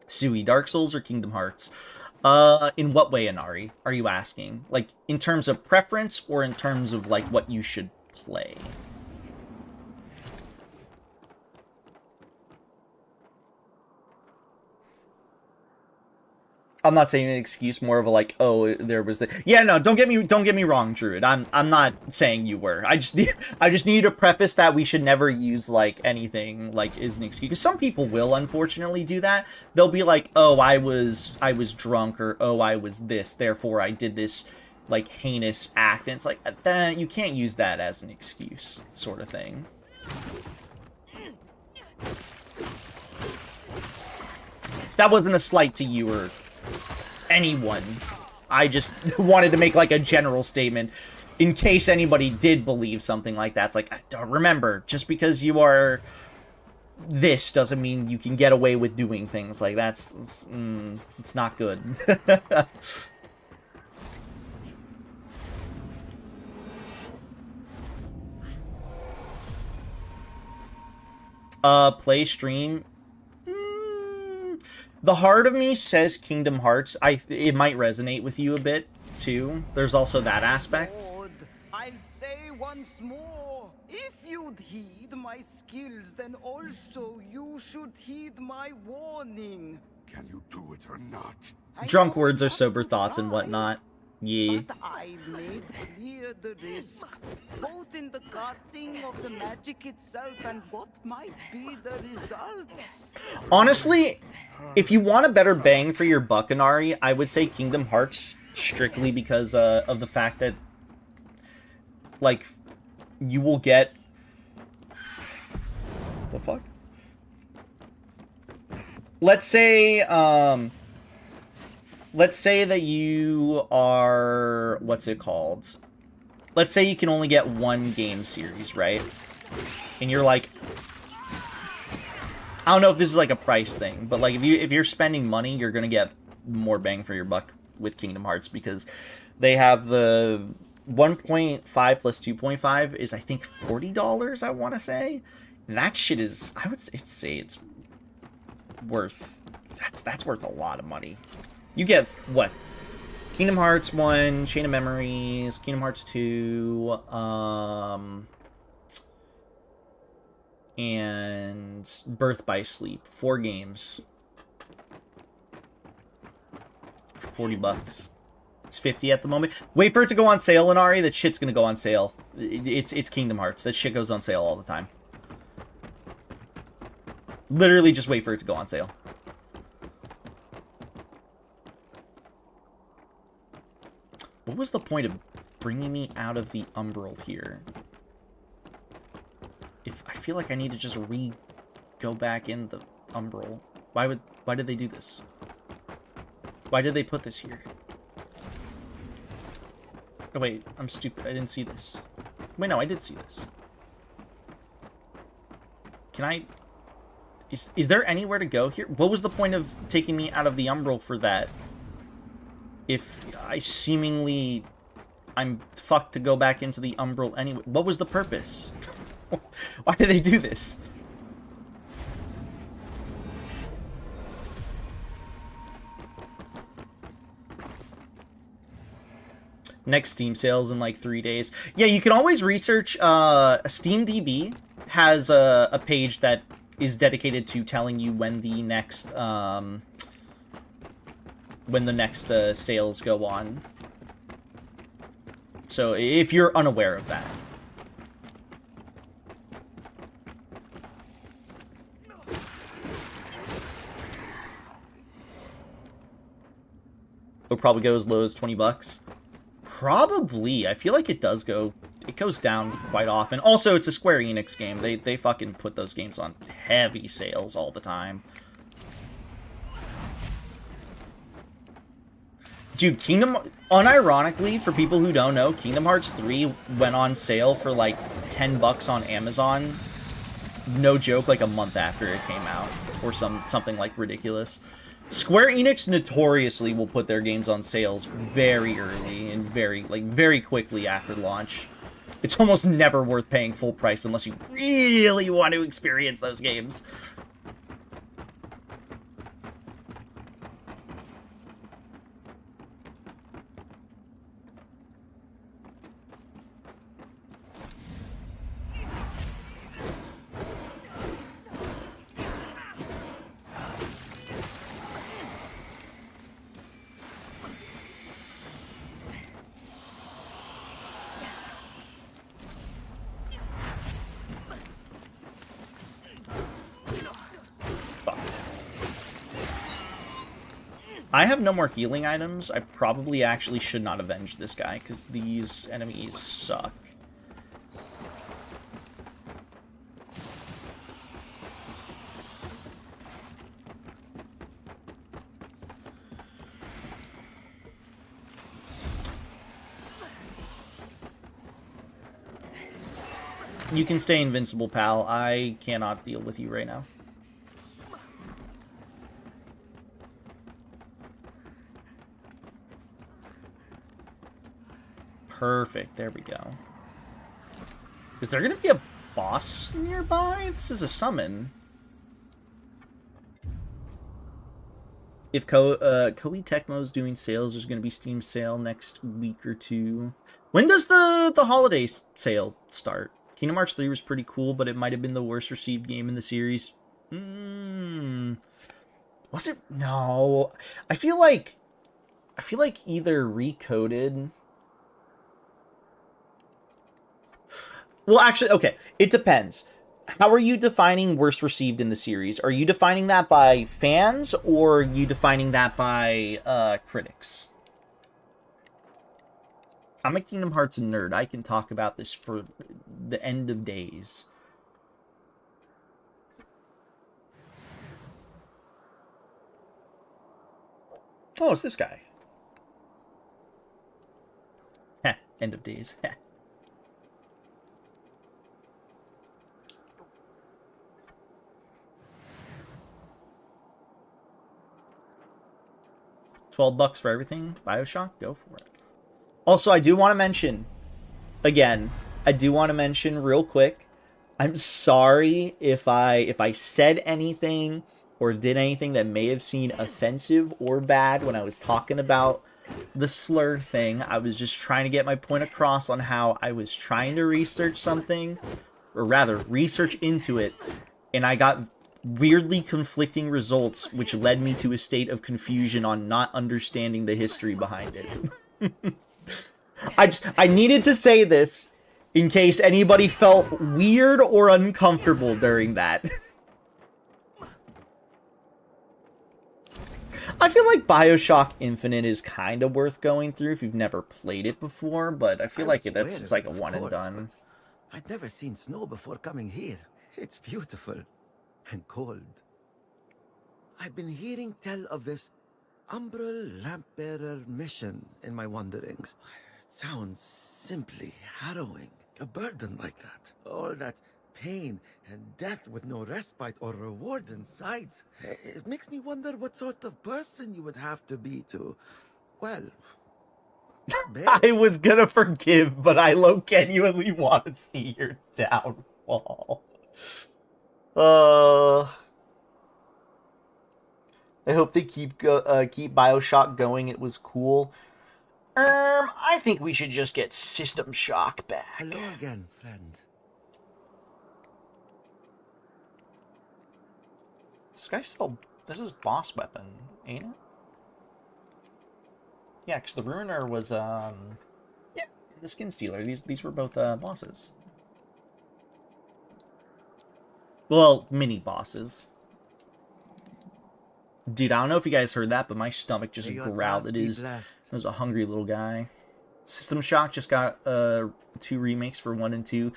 Sui, Dark Souls or Kingdom Hearts? In what way, Inari, are you asking? Like, in terms of preference or in terms of, like, what you should play? I'm not saying an excuse, more of a like, oh, there was the... Yeah, no, don't get me wrong, Druid. I'm not saying you were. I just need to preface that we should never use like anything like is an excuse. Because some people will unfortunately do that. They'll be like, oh, I was drunk, or oh, I was this, therefore I did this like heinous act. And it's like, you can't use that as an excuse, sort of thing. That wasn't a slight to you or anyone. I just wanted to make like a general statement in case anybody did believe something like that. It's like, remember, just because you are this doesn't mean you can get away with doing things like that. It's not good. Play stream. The heart of me says Kingdom Hearts. It might resonate with you a bit, too. There's also that aspect. Lord, I'll say once more, if you'd heed my skills, then also you should heed my warning. Can you do it or not? Drunk words are sober thoughts and whatnot. Yeah. But I made clear the risks, both in the casting of the magic itself and what might be the results. Honestly, if you want a better bang for your buck, Inari, I would say Kingdom Hearts, strictly because of the fact that, like, you will get... The fuck? Let's say that you are... What's it called? Let's say you can only get one game series, right? And you're like... I don't know if this is like a price thing, but like if you're spending money, you're gonna get more bang for your buck with Kingdom Hearts because they have the 1.5 plus 2.5 is I think $40, I want to say. And that shit is, I would say it's worth, that's worth a lot of money. You get what? Kingdom Hearts 1, Chain of Memories, Kingdom Hearts 2, and Birth by Sleep. 4 games. For $40. It's $50 at the moment. Wait for it to go on sale, Inari. That shit's gonna go on sale. It's Kingdom Hearts. That shit goes on sale all the time. Literally just wait for it to go on sale. What was the point of bringing me out of the Umbral here? feel like I need to just go back in the Umbral. Why did they do this? Why did they put this here? Oh wait, I'm stupid. I didn't see this. Wait, no, I did see this. Can I... Is there anywhere to go here? What was the point of taking me out of the Umbral for that? If I'm fucked to go back into the Umbral anyway. What was the purpose? Why did they do this? Next Steam sales in like 3 days. Yeah, you can always research. SteamDB has a page that is dedicated to telling you when the next sales go on. So if you're unaware of that. It'll probably go as low as $20. Probably. I feel like it does go... It goes down quite often. Also, it's a Square Enix game. They fucking put those games on heavy sales all the time. Dude, unironically, for people who don't know, Kingdom Hearts 3 went on sale for like $10 on Amazon. No joke, like a month after it came out. Or something like ridiculous. Square Enix notoriously will put their games on sales very early and very quickly after launch. It's almost never worth paying full price unless you really want to experience those games. I have no more healing items. I probably actually should not avenge this guy, because these enemies suck. You can stay invincible, pal. I cannot deal with you right now. Perfect. There we go. Is there going to be a boss nearby? This is a summon. If Koei Tecmo's doing sales, there's going to be Steam sale next week or two. When does the holiday sale start? Kingdom Hearts 3 was pretty cool, but it might have been the worst received game in the series. Was it? No. I feel like either Recoded... Well, actually, okay. It depends. How are you defining worst received in the series? Are you defining that by fans, or are you defining that by critics? I'm a Kingdom Hearts nerd. I can talk about this for the end of days. Oh, it's this guy. Heh, end of days. Heh. $12 for everything. BioShock, go for it. Also, I do want to mention, again, real quick, I'm sorry if I said anything or did anything that may have seemed offensive or bad when I was talking about the slur thing. I was just trying to get my point across on how I was trying to research something, or rather, research into it, and I got weirdly conflicting results, which led me to a state of confusion on not understanding the history behind it. I needed to say this in case anybody felt weird or uncomfortable during that. I feel like BioShock Infinite is kind of worth going through if you've never played it before, but I feel like it's like a one and done. I'd never seen snow before coming here. It's beautiful and cold. I've been hearing tell of this Umbral Lampbearer mission in my wanderings. It sounds simply harrowing. A burden like that. All that pain and death with no respite or reward in sight. It makes me wonder what sort of person you would have to be to, well, bear. I was gonna forgive, but I genuinely want to see your downfall. I hope they keep BioShock going. It was cool. I think we should just get System Shock back. Hello again, friend. This is boss weapon, ain't it? Yeah, because the Ruiner was, yeah, the Skin Stealer. These were both, bosses. Well, mini bosses. Dude, I don't know if you guys heard that, but my stomach just May your growled. path It be is. blessed. There's a hungry little guy. System Shock just got 2 remakes for 1 and 2.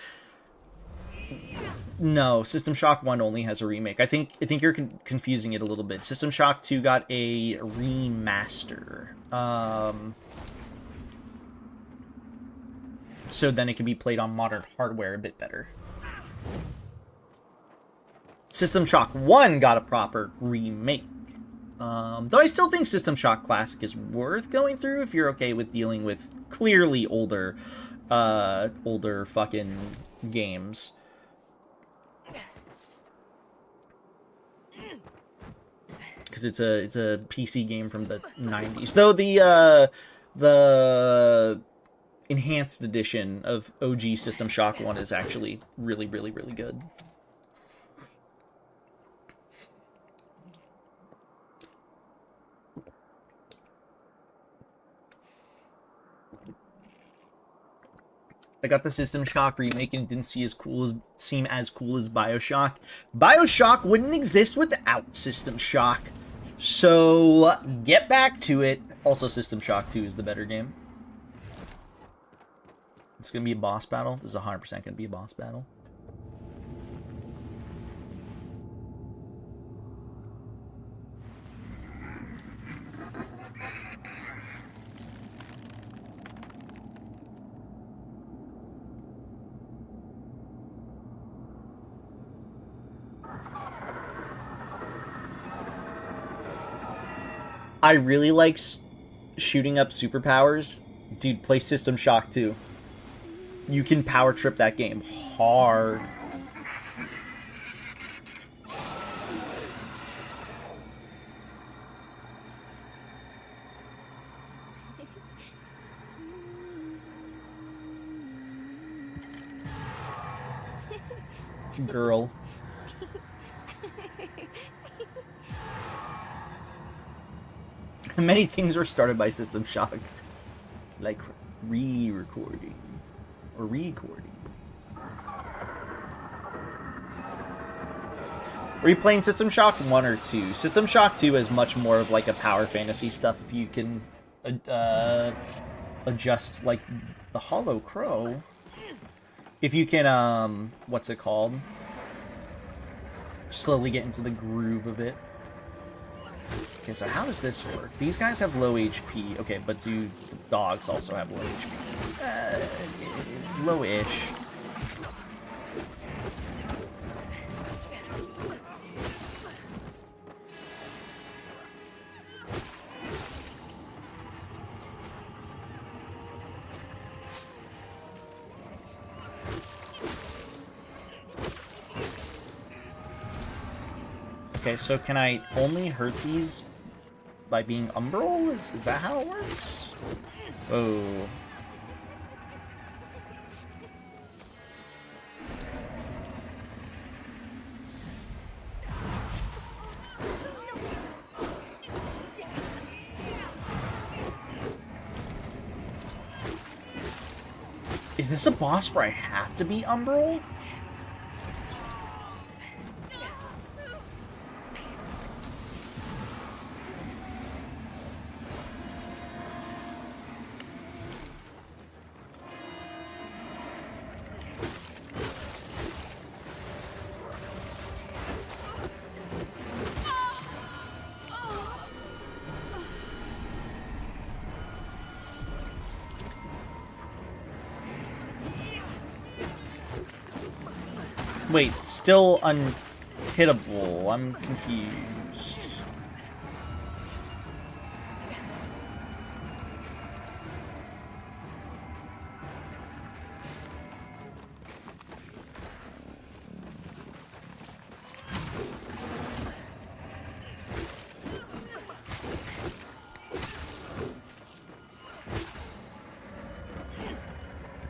No, System Shock 1 only has a remake. I think you're confusing it a little bit. System Shock 2 got a remaster. So then it can be played on modern hardware a bit better. System Shock 1 got a proper remake. Though I still think System Shock Classic is worth going through if you're okay with dealing with clearly older fucking games. Because it's a PC game from the 90s. Though the enhanced edition of OG System Shock 1 is actually really, really, really good. I got the System Shock remake and it didn't seem as cool as BioShock. BioShock wouldn't exist without System Shock. So get back to it. Also, System Shock 2 is the better game. It's gonna be a boss battle. This is 100% gonna be a boss battle. I really like shooting up superpowers. Dude, play System Shock 2. You can power trip that game hard. Girl. Many things were started by System Shock, like re-recording or recording. Were you playing System Shock 1 or 2? System Shock 2 is much more of like a power fantasy stuff if you can adjust like the Hollow Crow. If you can, what's it called? Slowly get into the groove of it. Okay, so how does this work? These guys have low HP. Okay, but do the dogs also have low HP? Low-ish. Okay, so can I only hurt these by being Umbral? Is that how it works? Oh. Is this a boss where I have to be Umbral? Wait, still unhittable. I'm confused.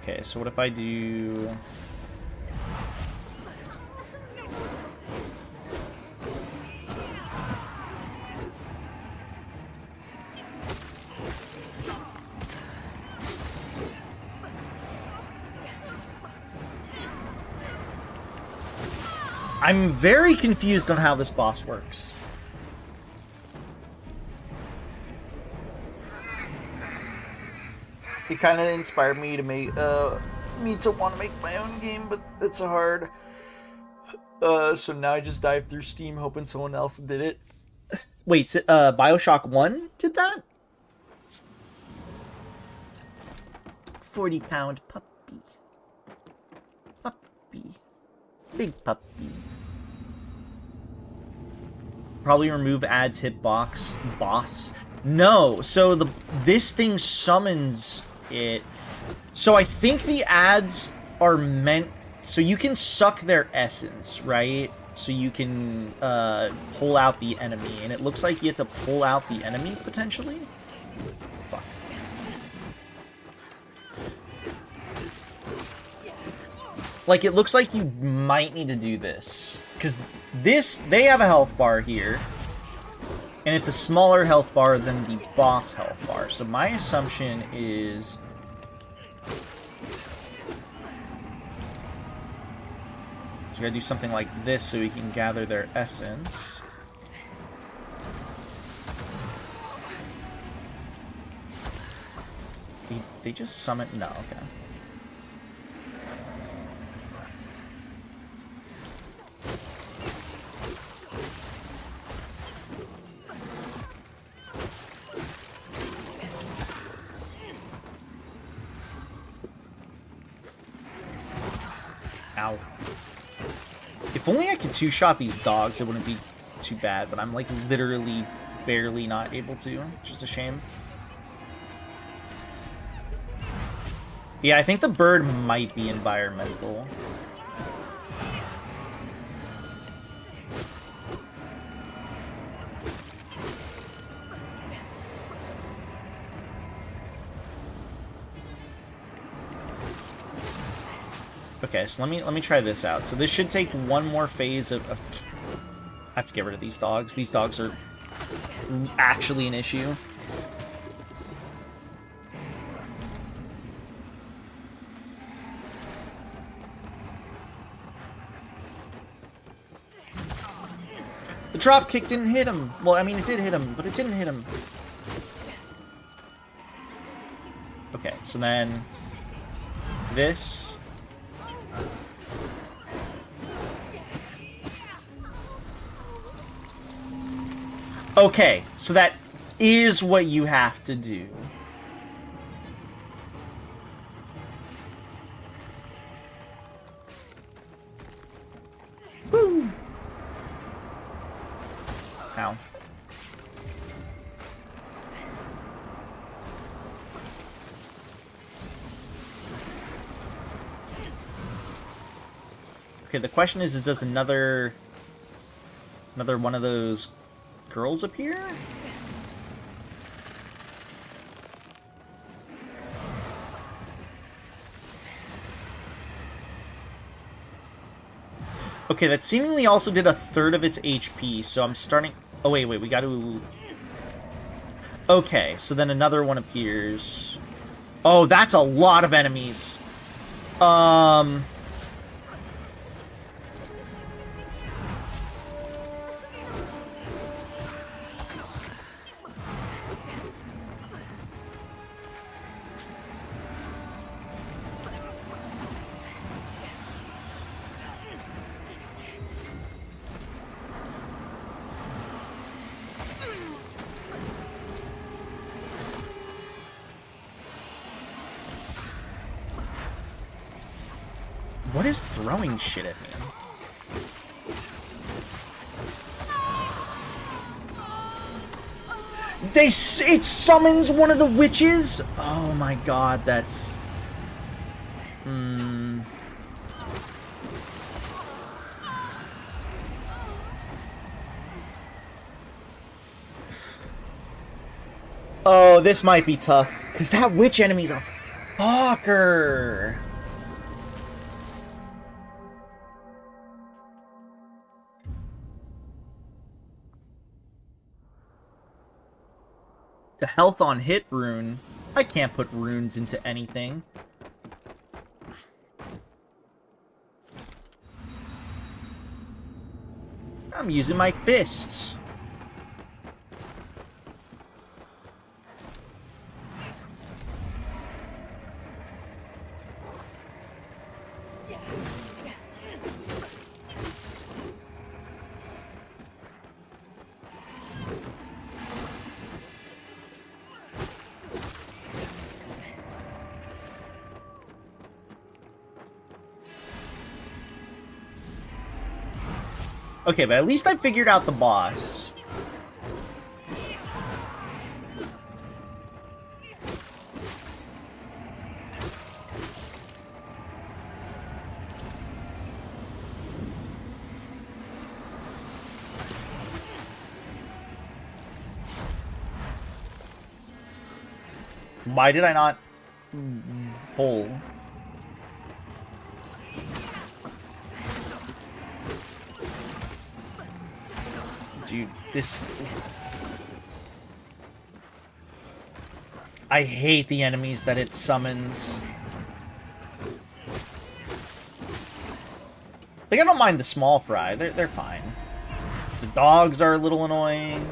Okay, so what if I do... I'm very confused on how this boss works. It kind of inspired me to make want to make my own game, but it's hard. So now I just dive through Steam hoping someone else did it. Wait, BioShock 1 did that? 40-pound puppy. Puppy. Big puppy. Probably remove ads hitbox boss. No, so this thing summons it. So I think the ads are meant so you can suck their essence, right? So you can pull out the enemy, and it looks like you have to pull out the enemy potentially. Fuck. Like, it looks like you might need to do this. Because they have a health bar here. And it's a smaller health bar than the boss health bar. So my assumption is... So we gotta do something like this so we can gather their essence. They just summon... No, okay. Ow. If only I could two-shot these dogs, it wouldn't be too bad, but I'm like literally barely not able to, which is a shame. Yeah, I think the bird might be environmental. Okay, so let me try this out. So this should take one more phase of... I have to get rid of these dogs. These dogs are actually an issue. The drop kick didn't hit him. Well, I mean, it did hit him, but it didn't hit him. Okay, so then... this... Okay, so that is what you have to do. Woo! Ow. Okay, the question is does another one of those girls appear? Okay, that seemingly also did a third of its HP, so I'm starting... Oh, wait, we gotta... Okay, so then another one appears. Oh, that's a lot of enemies. What is throwing shit at me? It summons one of the witches? Oh my god, that's... Oh, this might be tough. Because that witch enemy's a fucker. The health on hit rune. I can't put runes into anything. I'm using my fists. Okay, but at least I figured out the boss. Why did I not pull? Dude, this... I hate the enemies that it summons. Like, I don't mind the small fry. They're fine. The dogs are a little annoying.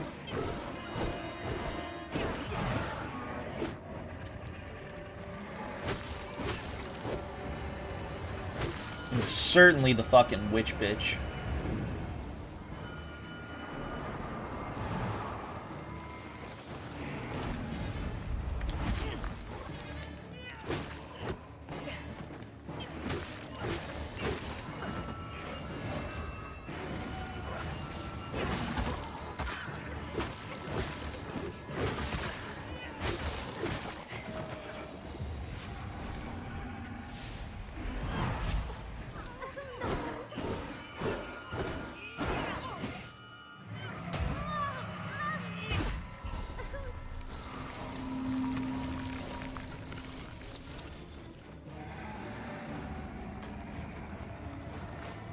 And certainly the fucking witch bitch.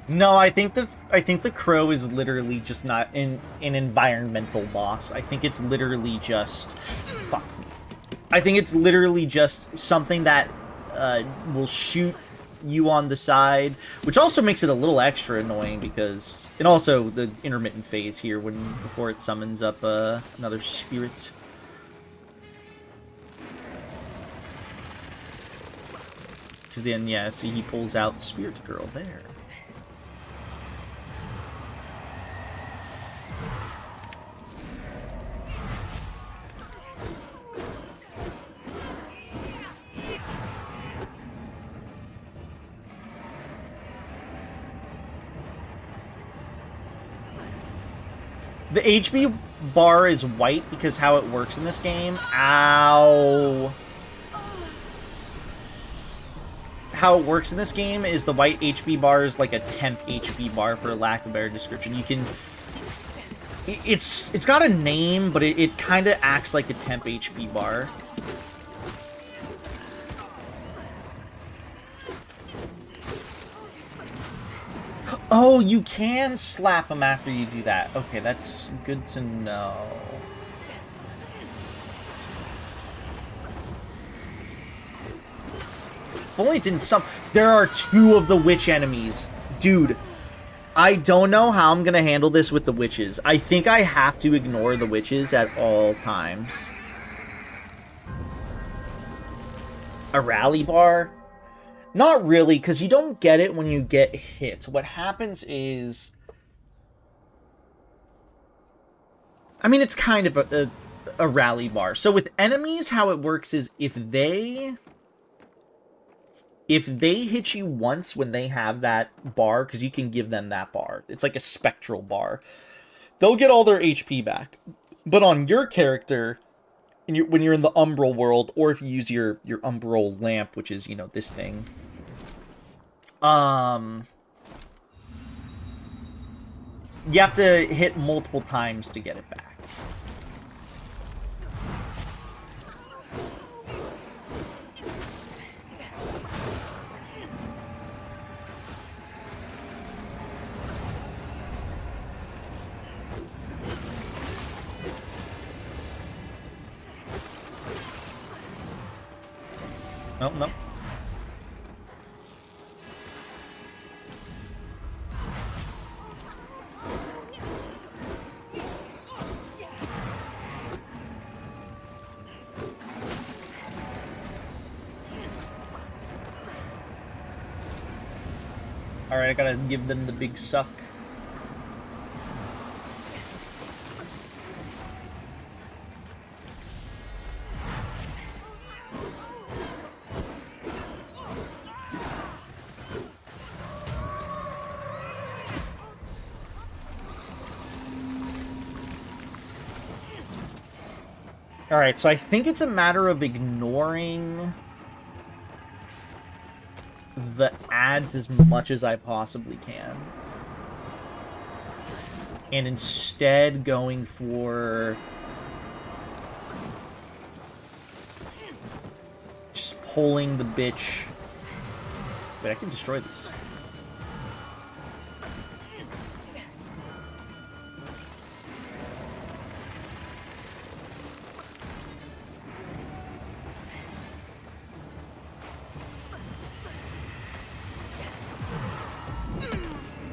No, I think the crow is literally just not an environmental boss. I think it's literally just fuck me. I think it's literally just something that will shoot you on the side, which also makes it a little extra annoying because, and also the intermittent phase here before it summons up another spirit. Because then, yeah, see, he pulls out Spirit Girl there. The HP bar is white because how it works in this game. Ow. How it works in this game is the white HP bar is like a temp HP bar, for lack of a better description. You can... It's got a name, but it kind of acts like a temp HP bar. Oh, you can slap him after you do that. Okay, that's good to know. If only it didn't There are 2 of the witch enemies. Dude, I don't know how I'm gonna handle this with the witches. I think I have to ignore the witches at all times. A rally bar? Not really, because you don't get it when you get hit. What happens is... I mean, it's kind of a rally bar. So with enemies, how it works is if they hit you once when they have that bar, because you can give them that bar. It's like a spectral bar. They'll get all their HP back. But on your character, when you're in the Umbral world, or if you use your Umbral lamp, which is, you know, this thing, you have to hit multiple times to get it back. Nope, nope. Alright, I gotta give them the big suck. Alright, so I think it's a matter of ignoring the ads as much as I possibly can. And instead going for just pulling the bitch. Wait, I can destroy these.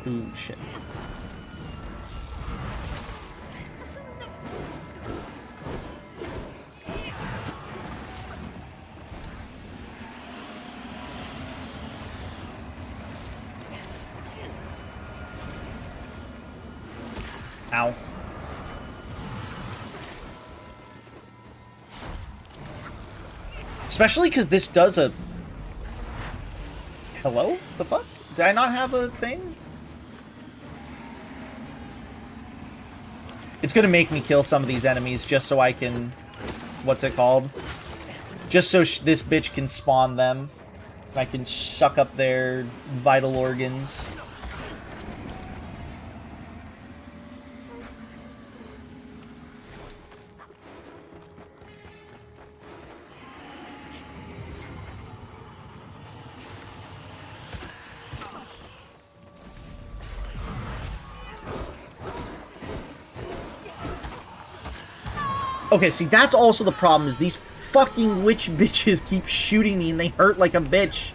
Ooh, shit. Ow. Especially because this does a... Hello? The fuck? Did I not have a thing? It's gonna make me kill some of these enemies just so I can... What's it called? Just so this bitch can spawn them. I can suck up their vital organs. Okay, see, that's also the problem, is these fucking witch bitches keep shooting me and they hurt like a bitch.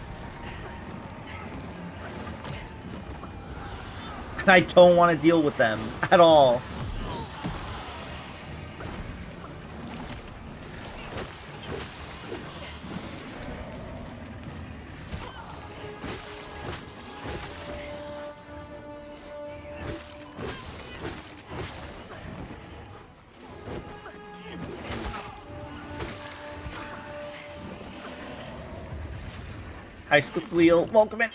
And I don't want to deal with them at all. Hi, Squithleal. Welcome in.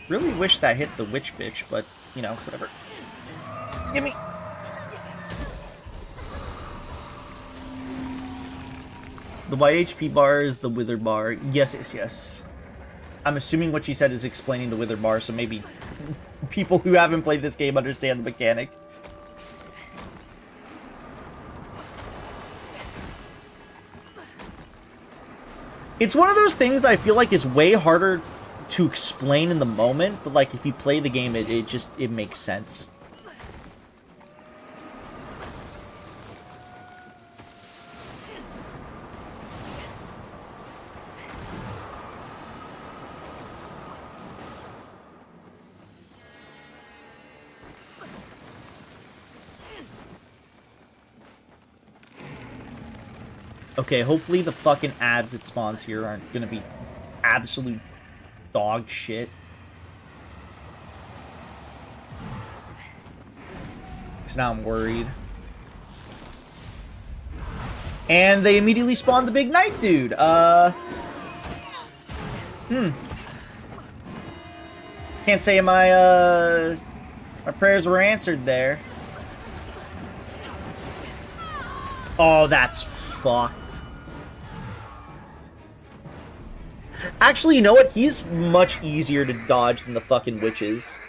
Really wish that hit the witch bitch, but, you know, whatever. Gimme! The white HP bar is the wither bar. Yes, yes, yes. I'm assuming what she said is explaining the wither bar, so maybe people who haven't played this game understand the mechanic. It's one of those things that I feel like is way harder to explain in the moment, but like if you play the game, it makes sense. Okay, hopefully the fucking ads it spawns here aren't gonna be absolute dog shit. Because now I'm worried. And they immediately spawned the big knight dude. Can't say my prayers were answered there. Oh, that's fucked. Actually, you know what? He's much easier to dodge than the fucking witches.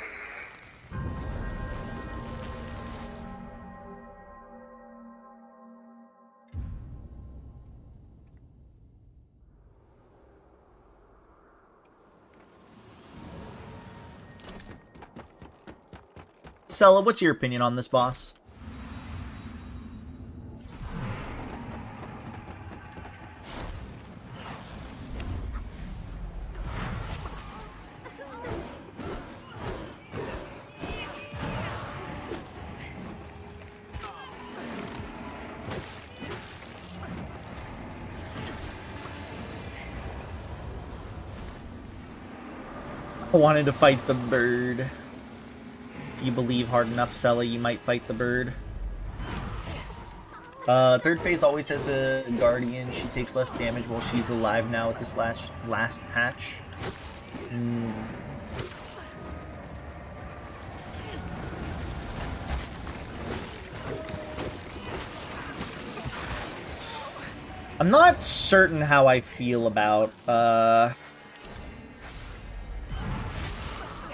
Sella, what's your opinion on this boss? I wanted to fight the bird. If you believe hard enough, Sella, you might fight the bird. Third phase always has a guardian. She takes less damage while she's alive now with this last hatch. I'm not certain how I feel about,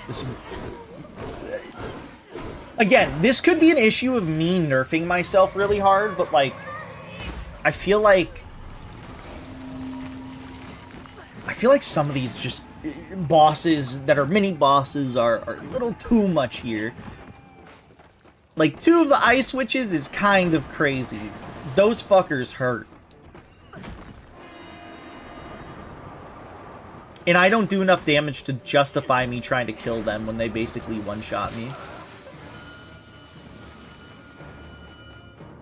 this. Again, this could be an issue of me nerfing myself really hard, but, like, I feel like some of these just bosses that are mini-bosses are a little too much here. Like, 2 of the Ice Witches is kind of crazy. Those fuckers hurt. And I don't do enough damage to justify me trying to kill them when they basically one-shot me.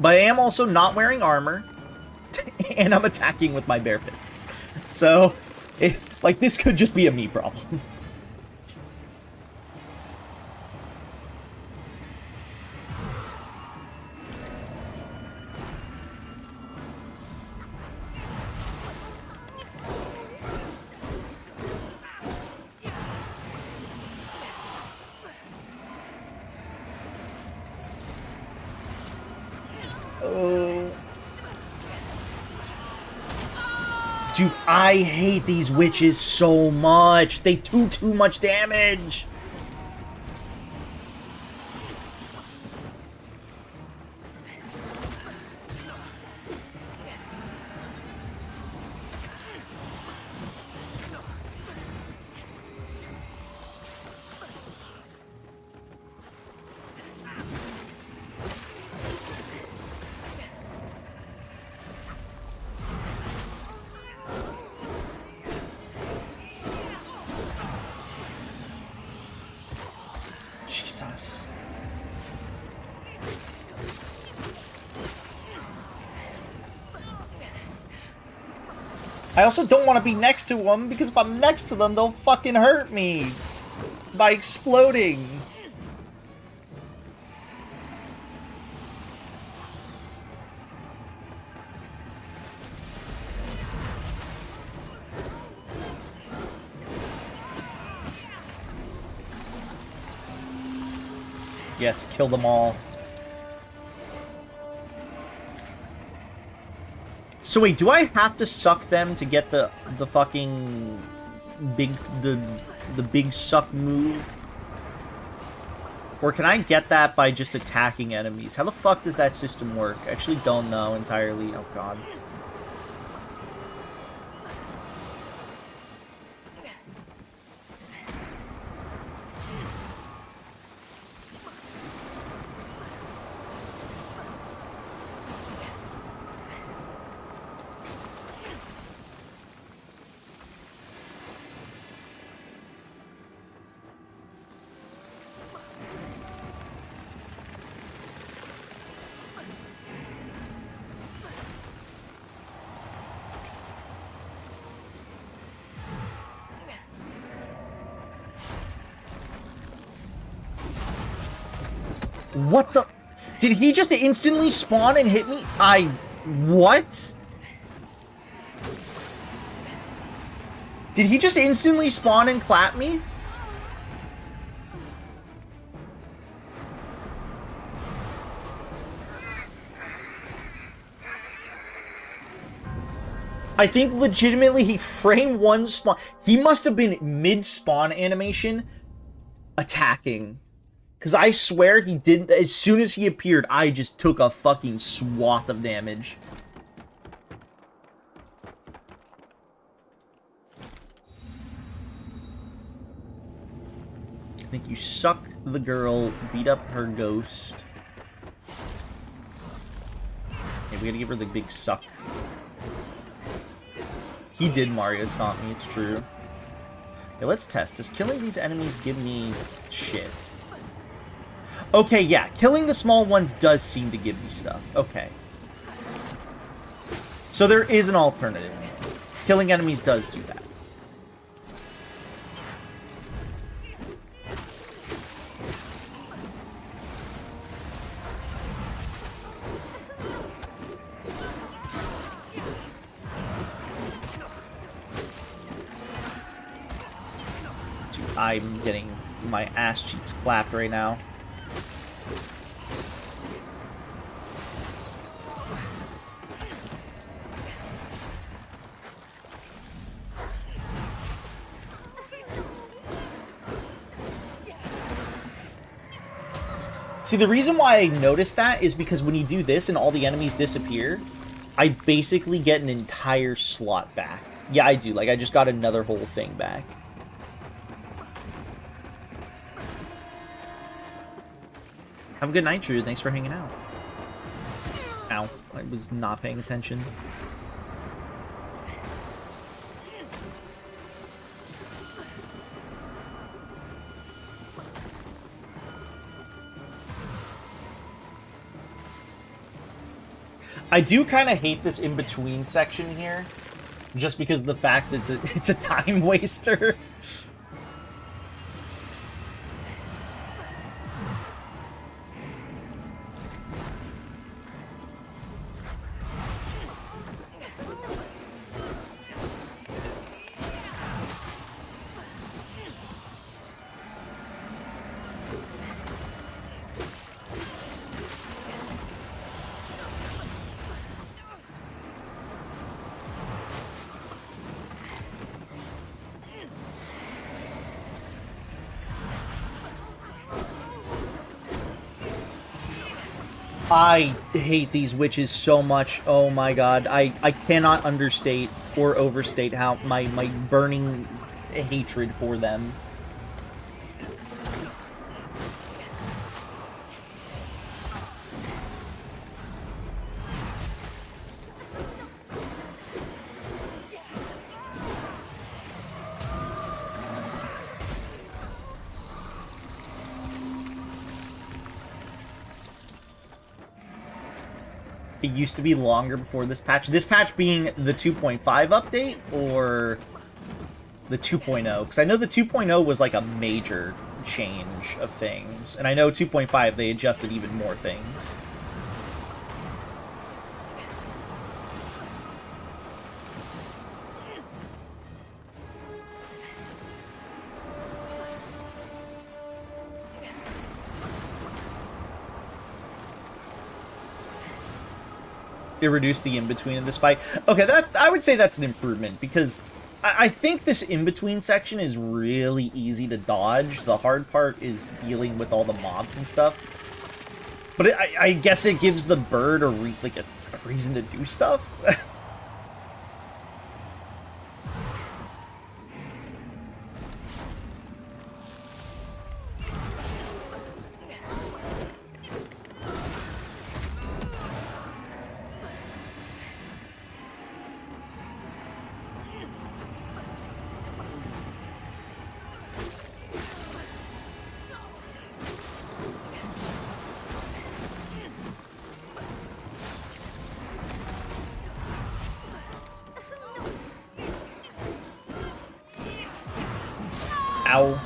But I am also not wearing armor, and I'm attacking with my bare fists. So, like, this could just be a me problem. Dude, I hate these witches so much. They do too much damage. Jesus. I also don't want to be next to them, because if I'm next to them, they'll fucking hurt me by exploding. Yes, kill them all. So wait, do I have to suck them to get the fucking big the big suck move? Or can I get that by just attacking enemies? How the fuck does that system work? I actually don't know entirely. Oh god. What the? Did he just instantly spawn and hit me? What? Did he just instantly spawn and clap me? I think legitimately he frame one spawn. He must have been mid-spawn animation attacking. Because I swear he didn't. As soon as he appeared, I just took a fucking swath of damage. I think you suck the girl, beat up her ghost. Okay, we gotta give her the big suck. He did Mario stomp me, it's true. Okay, let's test. Does killing these enemies give me shit? Okay, yeah. Killing the small ones does seem to give me stuff. Okay. So there is an alternative. Killing enemies does do that. Dude, I'm getting my ass cheeks clapped right now. See, the reason why I noticed that is because when you do this and all the enemies disappear, I basically get an entire slot back. Yeah, I do. Like, I just got another whole thing back. Have a good night, Drew. Thanks for hanging out. Ow. I was not paying attention. I do kind of hate this in-between section here, just because of the fact it's a time waster. I hate these witches so much. Oh my god. I cannot understate or overstate how my burning hatred for them. It used to be longer before this patch. This patch being the 2.5 update or the 2.0? Because I know the 2.0 was like a major change of things. And I know 2.5 they adjusted even more things. It reduced the in-between in this fight. Okay, that I would say that's an improvement, because I think this in-between section is really easy to dodge. The hard part is dealing with all the mobs and stuff. But I guess it gives the bird a reason to do stuff. Ow.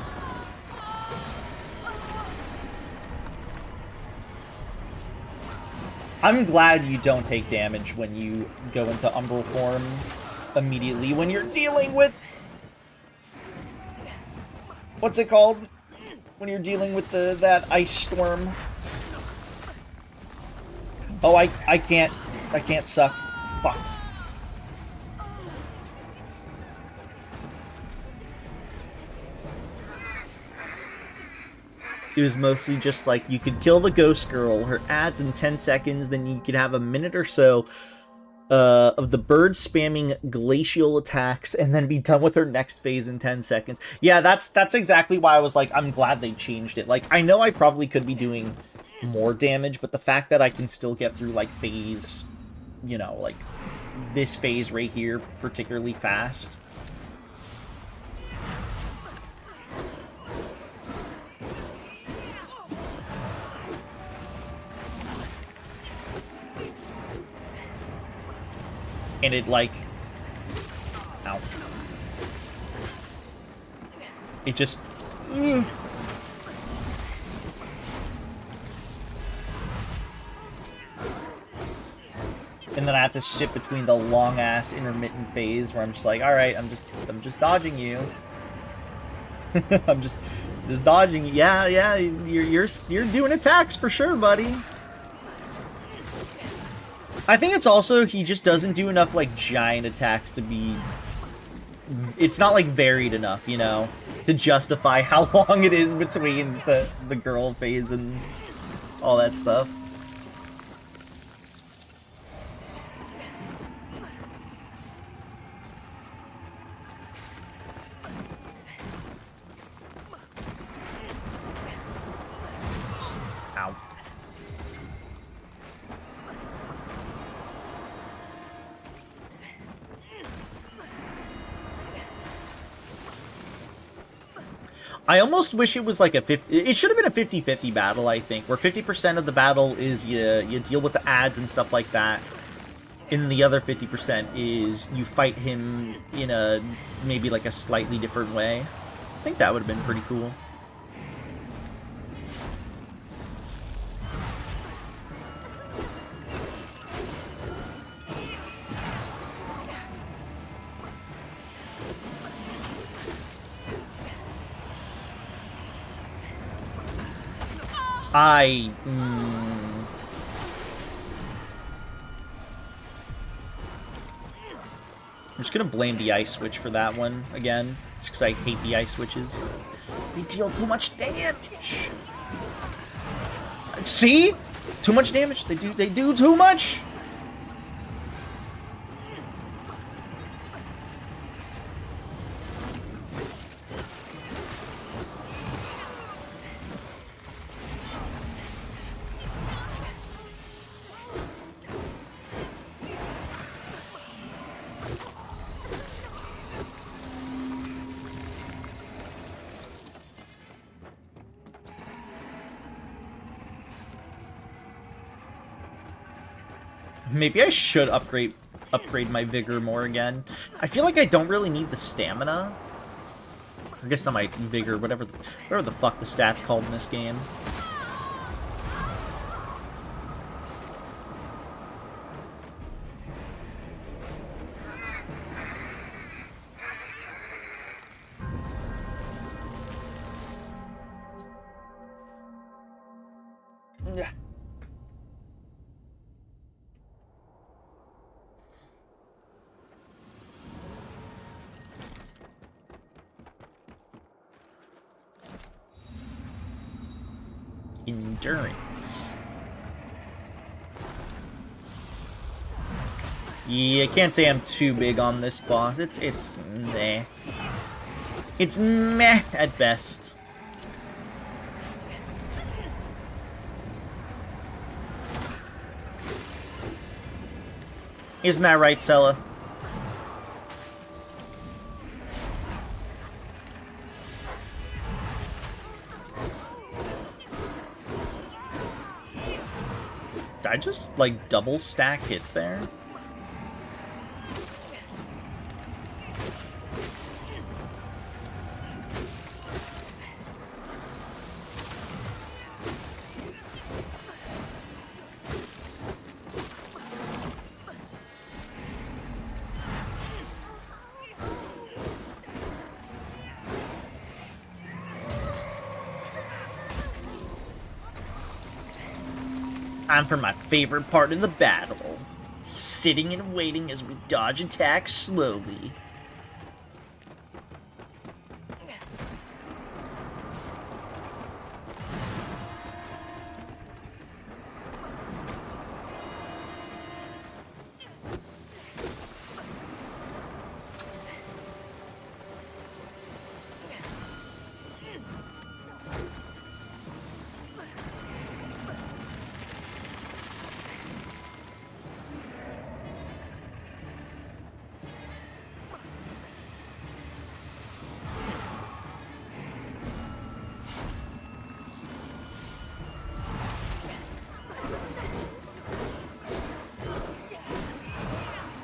I'm glad you don't take damage when you go into Umbral form immediately when you're dealing with what's it called when you're dealing with that ice storm? Oh, I can't suck. Fuck. It was mostly just like you could kill the ghost girl, her ads in 10 seconds, then you could have a minute or so of the bird spamming glacial attacks, and then be done with her next phase in 10 seconds. Yeah, that's exactly why I was like, I'm glad they changed it. Like, I know I probably could be doing more damage, but the fact that I can still get through, like, phase, you know, like, this phase right here particularly fast. And it, like, ow. It just, and then I have to sit between the long ass intermittent phase where I'm just like, all right, I'm just dodging you. I'm just dodging you. Yeah, you're doing attacks for sure, buddy. I think it's also he just doesn't do enough like giant attacks to be. It's not like varied enough, you know, to justify how long it is between the girl phase and all that stuff. Ow. I almost wish it was like a 50... It should have been a 50-50 battle, I think, where 50% of the battle is you deal with the ads and stuff like that, and then the other 50% is you fight him in a maybe like a slightly different way. I think that would have been pretty cool. I'm just gonna blame the ice switch for that one again, just because I hate the ice switches. They deal too much damage. See? Too much damage. They do too much. Maybe I should upgrade my vigor more again. I feel like I don't really need the stamina. I guess not my vigor, whatever the fuck the stats called in this game. Yeah. Endurance. Yeah, I can't say I'm too big on this boss. It's meh. It's meh at best. Isn't that right, Sella? Did I just, like, double stack hits there? Time for my favorite part of the battle. Sitting and waiting as we dodge attacks slowly.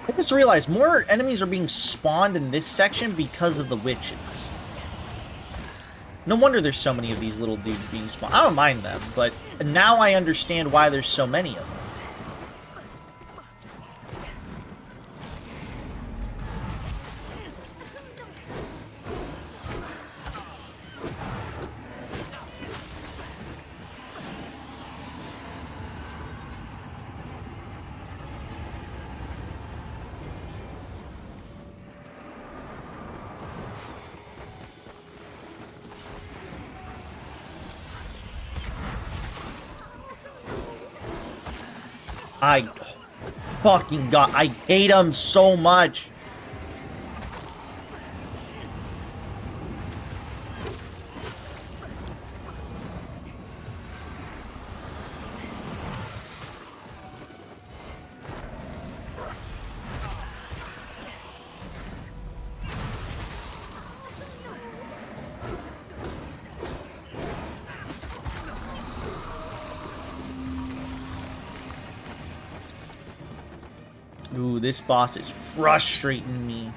I just realized more enemies are being spawned in this section because of the witches. No wonder there's so many of these little dudes being spawned. I don't mind them, but now I understand why there's so many of them. I fucking god, I hate him so much. Ooh, this boss is frustrating me.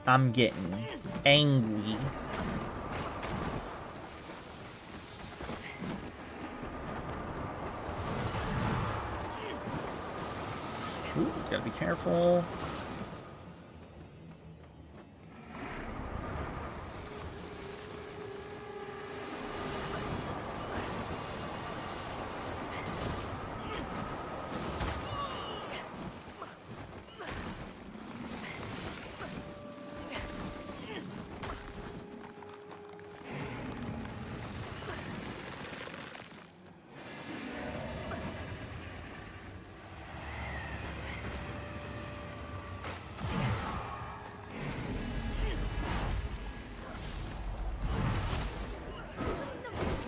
I'm getting angry. Ooh, gotta be careful.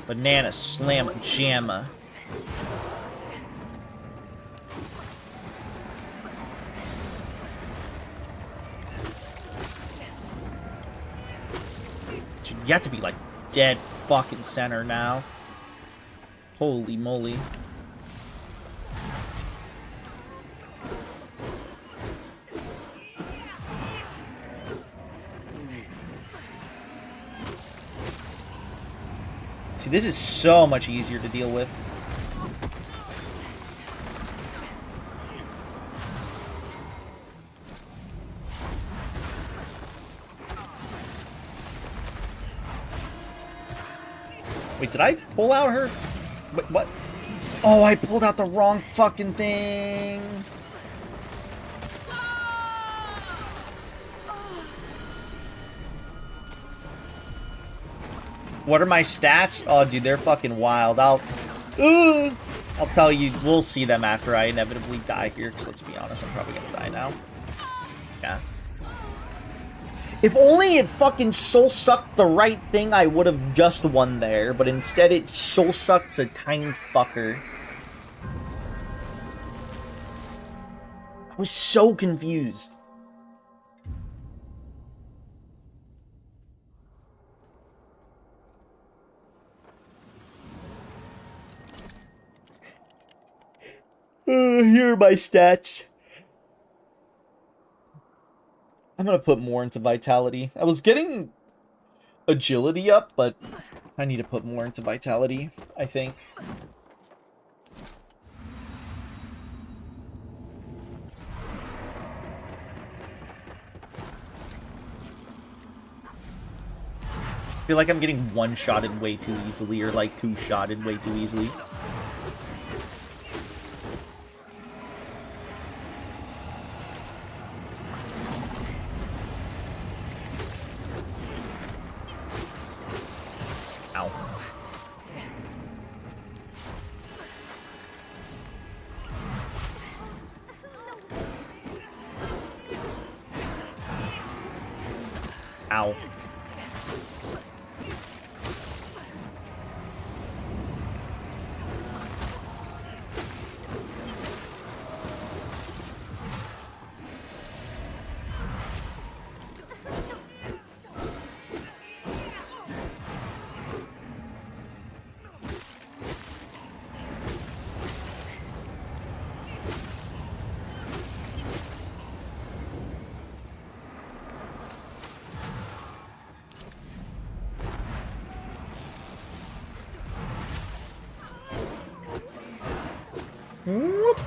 Banana slam jamma. Dude, you have to be like dead fucking center now. Holy moly. See, this is so much easier to deal with. Wait, did I pull out her? Wait, what? Oh, I pulled out the wrong fucking thing. What are my stats? Oh, dude, they're fucking wild. I'll tell you, we'll see them after I inevitably die here, because let's be honest, I'm probably gonna die now. Yeah. If only it fucking soul-sucked the right thing, I would have just won there, but instead it soul-sucks a tiny fucker. I was so confused. Here are my stats. I'm gonna put more into vitality. I was getting agility up, but I need to put more into vitality, I think. I feel like I'm getting one-shotted way too easily, or like two-shotted way too easily. Ow. Ow. Whoop.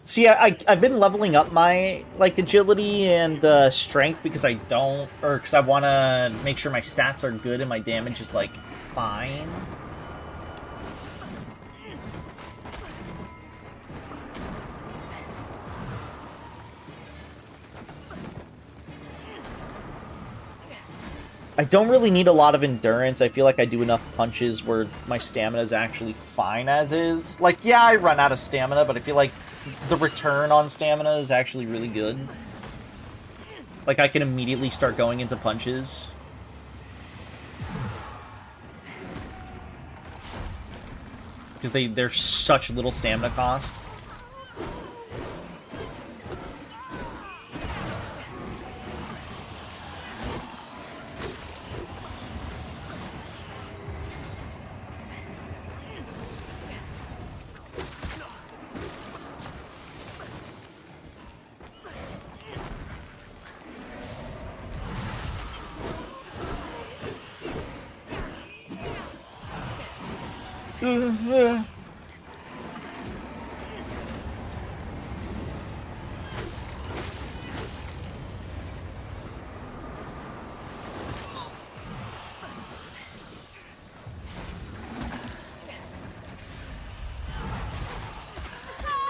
See, I've been leveling up my, like, agility and strength because I don't, or because I want to make sure my stats are good and my damage is, like, fine. I don't really need a lot of endurance. I feel like I do enough punches where my stamina is actually fine as is. Like, yeah, I run out of stamina, but I feel like the return on stamina is actually really good. Like, I can immediately start going into punches. Because they're such little stamina cost.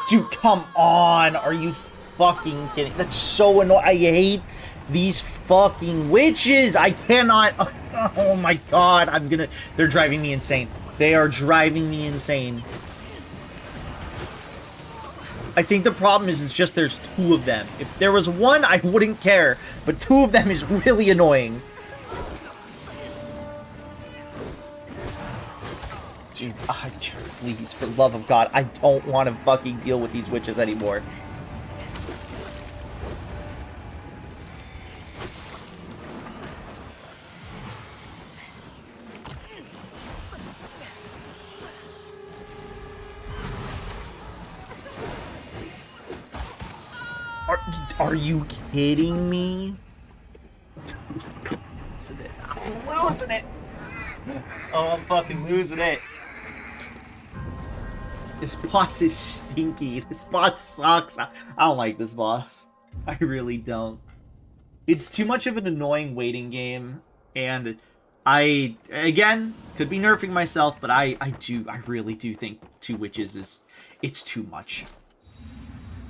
Dude, come on! Are you fucking kidding? That's so annoying. I hate these fucking witches! I cannot... Oh my god, they're driving me insane. They are driving me insane. I think the problem is just there's two of them. If there was one, I wouldn't care. But two of them is really annoying. Dude, please, for the love of God, I don't want to fucking deal with these witches anymore. Are you kidding me? I'm losing it. Oh, I'm fucking losing it. This boss is stinky. This boss sucks. I don't like this boss. I really don't. It's too much of an annoying waiting game. And I, again, could be nerfing myself, but I really do think two witches it's too much.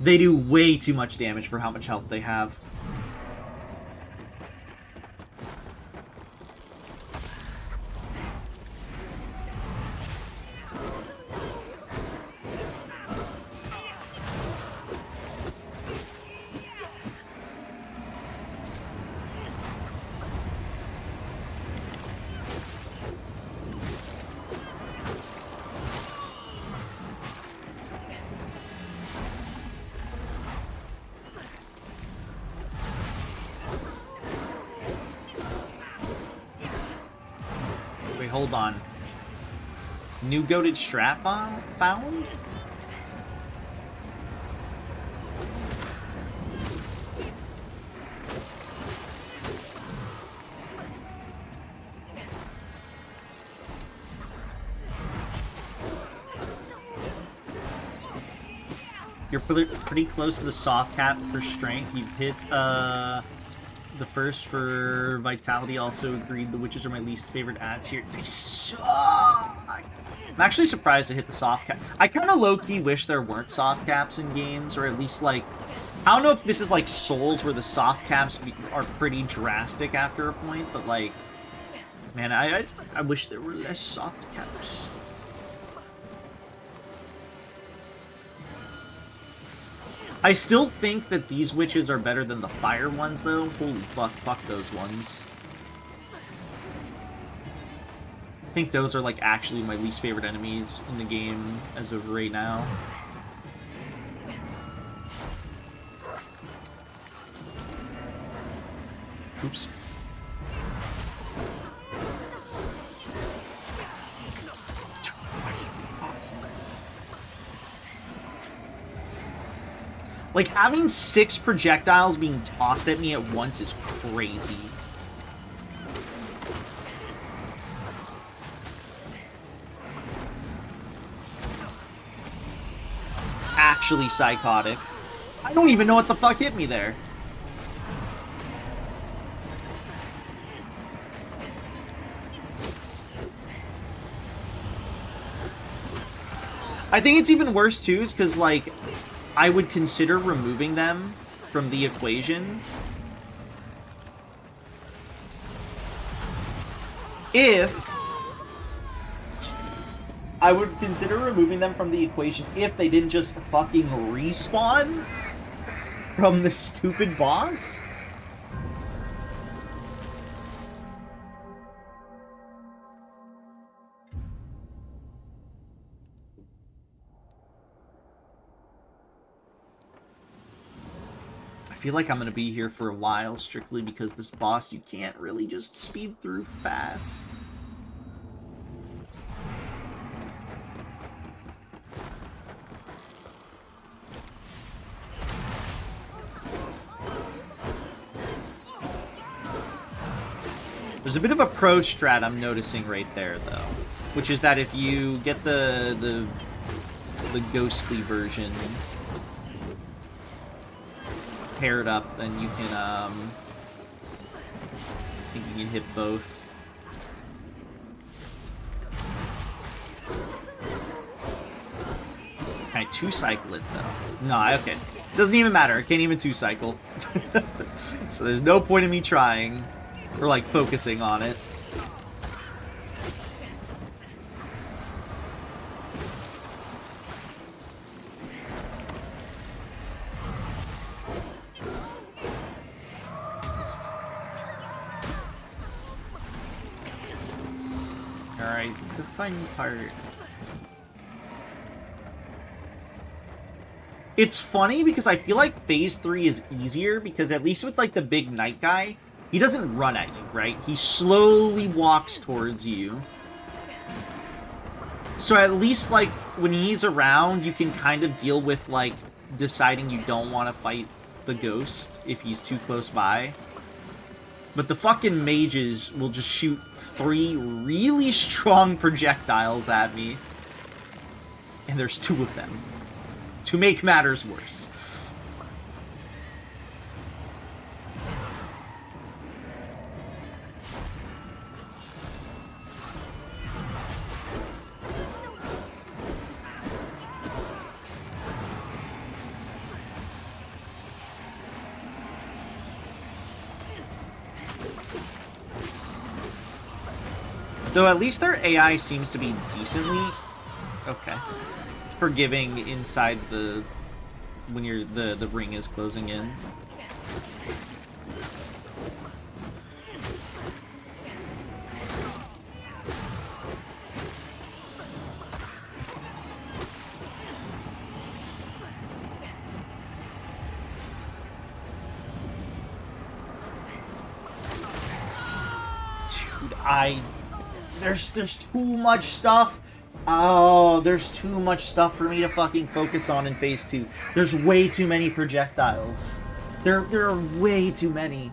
They do way too much damage for how much health they have. Hold on. New goated strat found? You're pretty close to the soft cap for strength. You've hit the first for vitality. Also agreed the witches are my least favorite ads here. They suck. I'm actually surprised to hit the soft cap. I kind of low-key wish there weren't soft caps in games, or at least like, I don't know if this is like Souls where the soft caps are pretty drastic after a point, but like, man, I wish there were less soft caps. I still think that these witches are better than the fire ones, though. Holy fuck those ones. I think those are, like, actually my least favorite enemies in the game as of right now. Oops. Like, having 6 projectiles being tossed at me at once is crazy. Actually psychotic. I don't even know what the fuck hit me there. I think it's even worse, too, is because, like, I would consider removing them from the equation if they didn't just fucking respawn from the stupid boss. I feel like I'm going to be here for a while, strictly because this boss you can't really just speed through fast. There's a bit of a pro strat I'm noticing right there, though, which is that if you get the ghostly version paired up, then you can, I think you can hit both. Can I 2-cycle it, though? No, okay. Doesn't even matter. I can't even 2-cycle. So there's no point in me trying, or, like, focusing on it. Alright, the fun part. It's funny because I feel like Phase 3 is easier because at least with, like, the big knight guy, he doesn't run at you, right? He slowly walks towards you. So at least, like, when he's around, you can kind of deal with, like, deciding you don't want to fight the ghost if he's too close by. But the fucking mages will just shoot 3 really strong projectiles at me. And there's 2 of them. To make matters worse. Though at least their AI seems to be decently forgiving inside the when the ring is closing in. Dude, there's too much stuff. Oh, there's too much stuff for me to fucking focus on in Phase 2. There's way too many projectiles. There are way too many.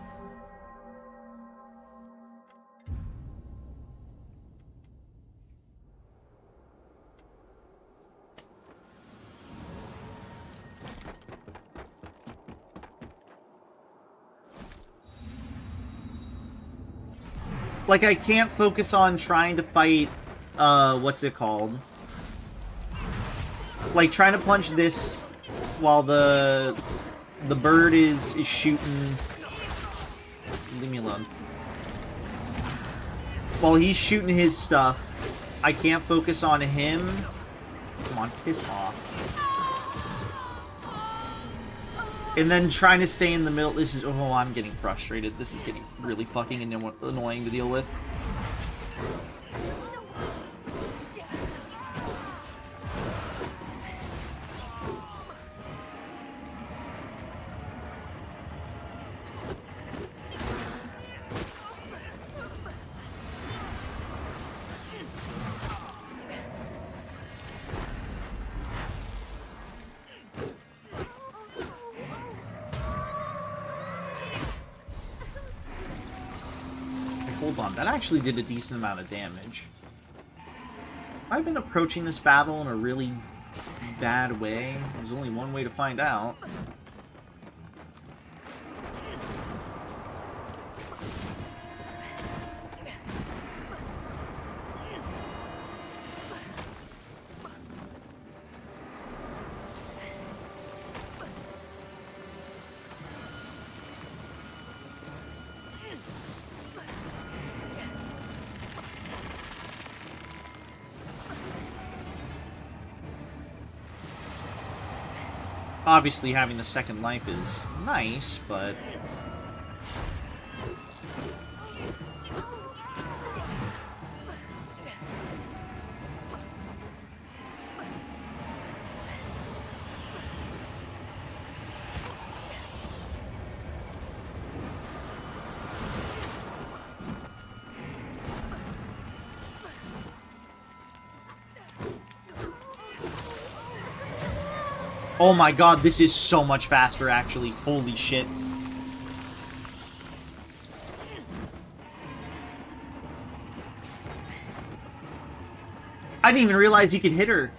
Like, I can't focus on trying to fight, what's it called? Like, trying to punch this while the bird is shooting... Leave me alone. While he's shooting his stuff, I can't focus on him. Come on, piss off. And then trying to stay in the middle. This is... Oh, I'm getting frustrated. This is getting really fucking annoying to deal with. Hold on, that actually did a decent amount of damage. I've been approaching this battle in a really bad way. There's only one way to find out. Obviously, having the second life is nice, but... Oh my god, this is so much faster, actually. Holy shit. I didn't even realize you could hit her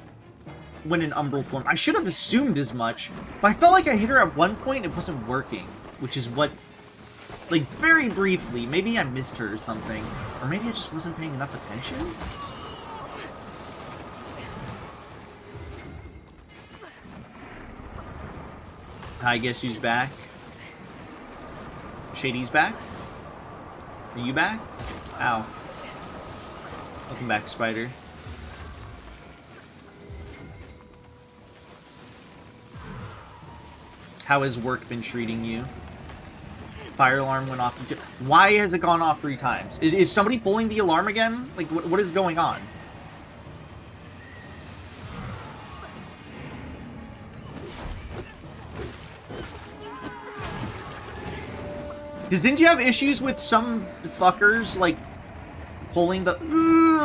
when in Umbral form. I should have assumed as much, but I felt like I hit her at one point and it wasn't working, which is what... Like, very briefly. Maybe I missed her or something. Or maybe I just wasn't paying enough attention? I guess who's back? Shady's back? Are you back? Ow. Welcome back, Spider. How has work been treating you? Fire alarm went off. Why has it gone off 3 times? Is somebody pulling the alarm again? Like, what is going on? Didn't you have issues with some fuckers, like, pulling the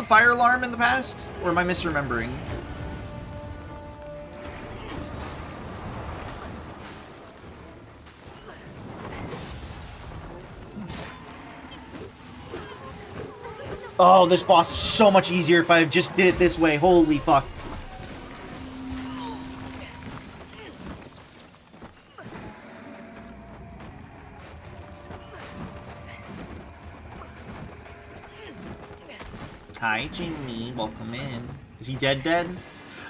fire alarm in the past? Or am I misremembering? Oh, this boss is so much easier if I just did it this way. Holy fuck. Hi, Jimmy. Welcome in. Is he dead?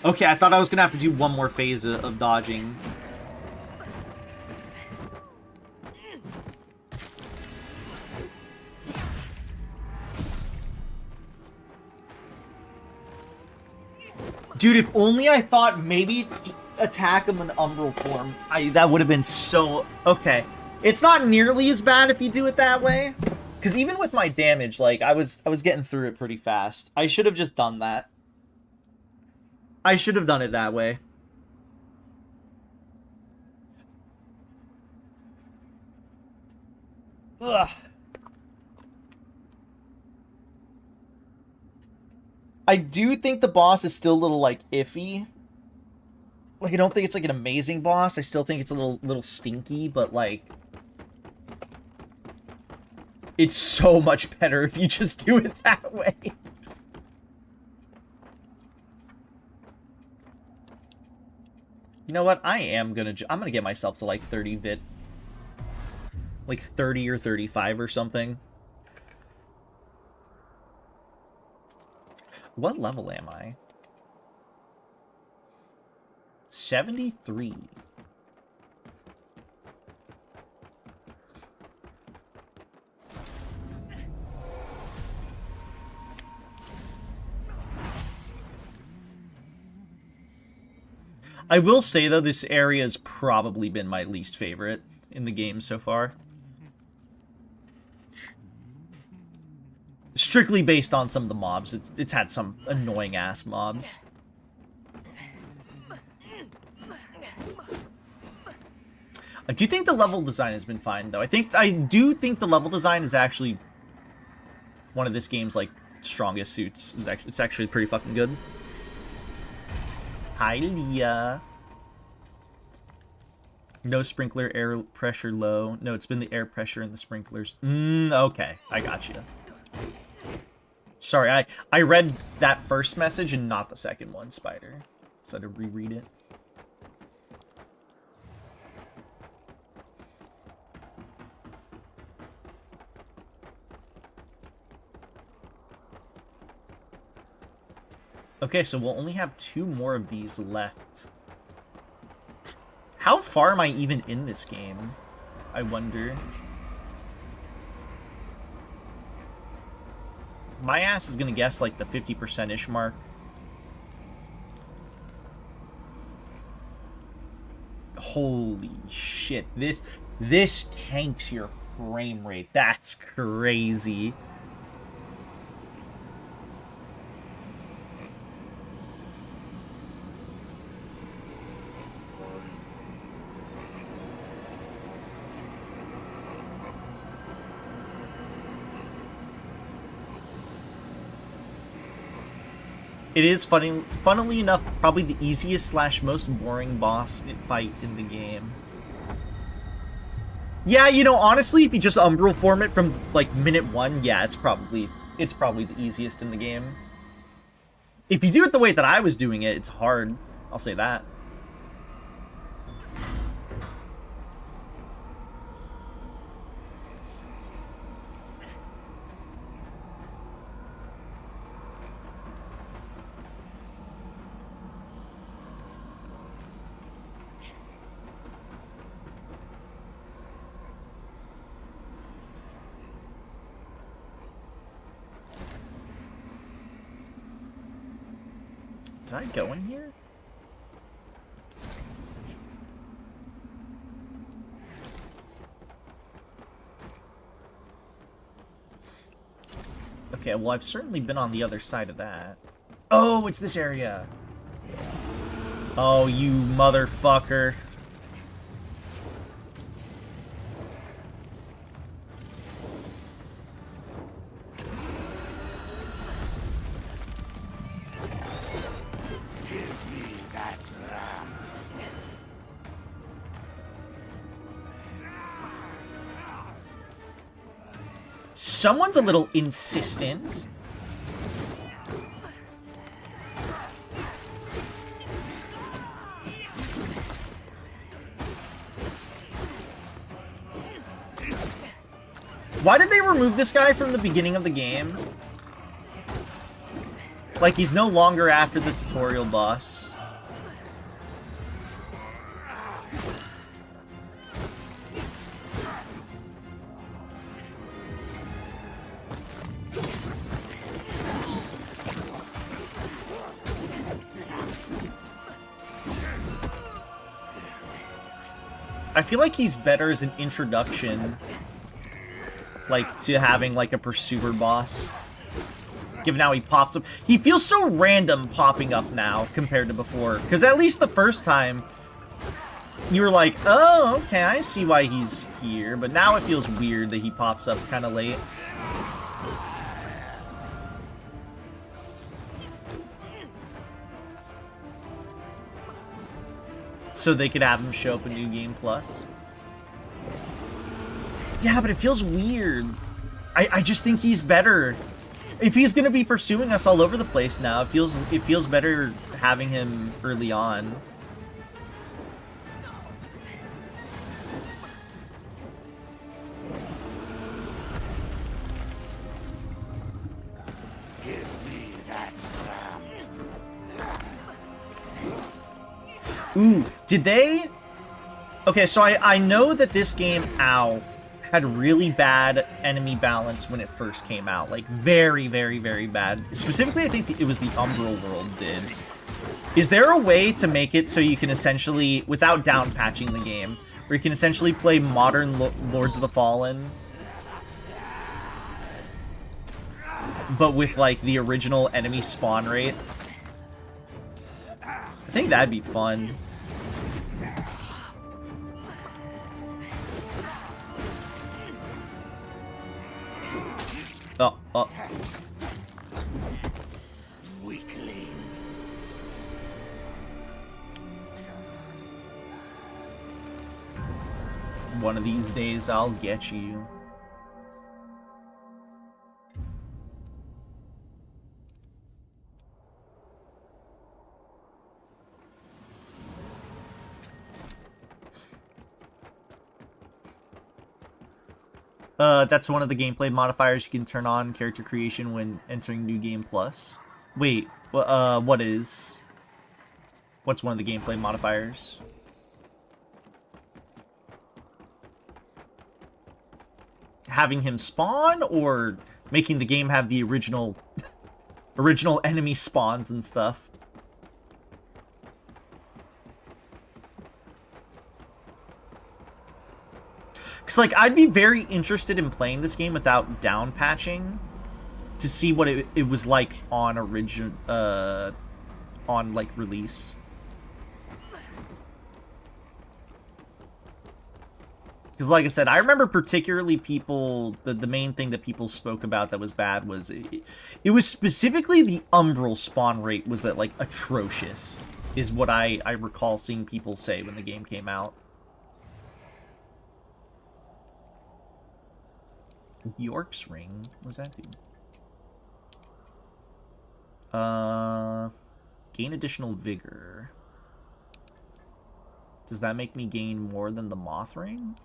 Okay, I thought I was gonna have to do one more phase of dodging. Dude, if only I thought maybe attack him in Umbral form. That would have been so... Okay. It's not nearly as bad if you do it that way. Because even with my damage, like, I was getting through it pretty fast. I should have just done that. I should have done it that way. Ugh. I do think the boss is still a little, like, iffy. Like, I don't think it's, like, an amazing boss. I still think it's a little stinky, but, like... It's so much better if you just do it that way. You know what? I'm gonna get myself to, like, 30-bit. Like, 30 or 35 or something. What level am I? 73. I will say, though, this area has probably been my least favorite in the game so far. Strictly based on some of the mobs. It's had some annoying-ass mobs. I do think the level design has been fine, though. I do think the level design is actually one of this game's, like, strongest suits. It's actually pretty fucking good. Hi, Leah. No sprinkler, air pressure low. No, it's been the air pressure and the sprinklers. Okay, I got you. Sorry, I read that first message and not the second one, Spider. So I had to reread it. Okay, so we'll only have 2 more of these left. How far am I even in this game? I wonder. My ass is gonna guess like the 50%-ish mark. Holy shit, this tanks your frame rate. That's crazy. It is funnily enough, probably the easiest / most boring boss fight in the game. Yeah, you know, honestly, if you just umbral form it from like minute 1, yeah, it's probably the easiest in the game. If you do it the way that I was doing it, it's hard. I'll say that. Did I go in here? Okay, well, I've certainly been on the other side of that. Oh, it's this area. Oh, you motherfucker. Someone's a little insistent. Why did they remove this guy from the beginning of the game? Like, he's no longer after the tutorial boss. I feel like he's better as an introduction, like, to having, like, a pursuer boss. Given how he pops up. He feels so random popping up now compared to before. Because at least the first time, you were like, oh, okay, I see why he's here. But now it feels weird that he pops up kind of late. So they could have him show up in New Game Plus. Yeah, but it feels weird. I just think he's better. If he's gonna be pursuing us all over the place now, it feels better having him early on. Give me that ram. Ooh, did they? Okay, so I know that this game, had really bad enemy balance when it first came out. Like, very, very, very bad. Specifically, I think it was the Umbral world did. Is there a way to make it so you can essentially, without down patching the game, where you can essentially play modern Lords of the Fallen, but with, like, the original enemy spawn rate? I think that'd be fun. Oh. Weakling. One of these days, I'll get you. That's one of the gameplay modifiers you can turn on character creation when entering New Game Plus. Wait, what's one of the gameplay modifiers? Having him spawn, or making the game have the original enemy spawns and stuff? Because, like, I'd be very interested in playing this game without down patching to see what it was like on like, release. Because, like I said, I remember particularly people, the main thing that people spoke about that was bad was, it was specifically the Umbral spawn rate was, like, atrocious, is what I recall seeing people say when the game came out. York's Ring? What does that do? Gain additional vigor. Does that make me gain more than the Moth Ring?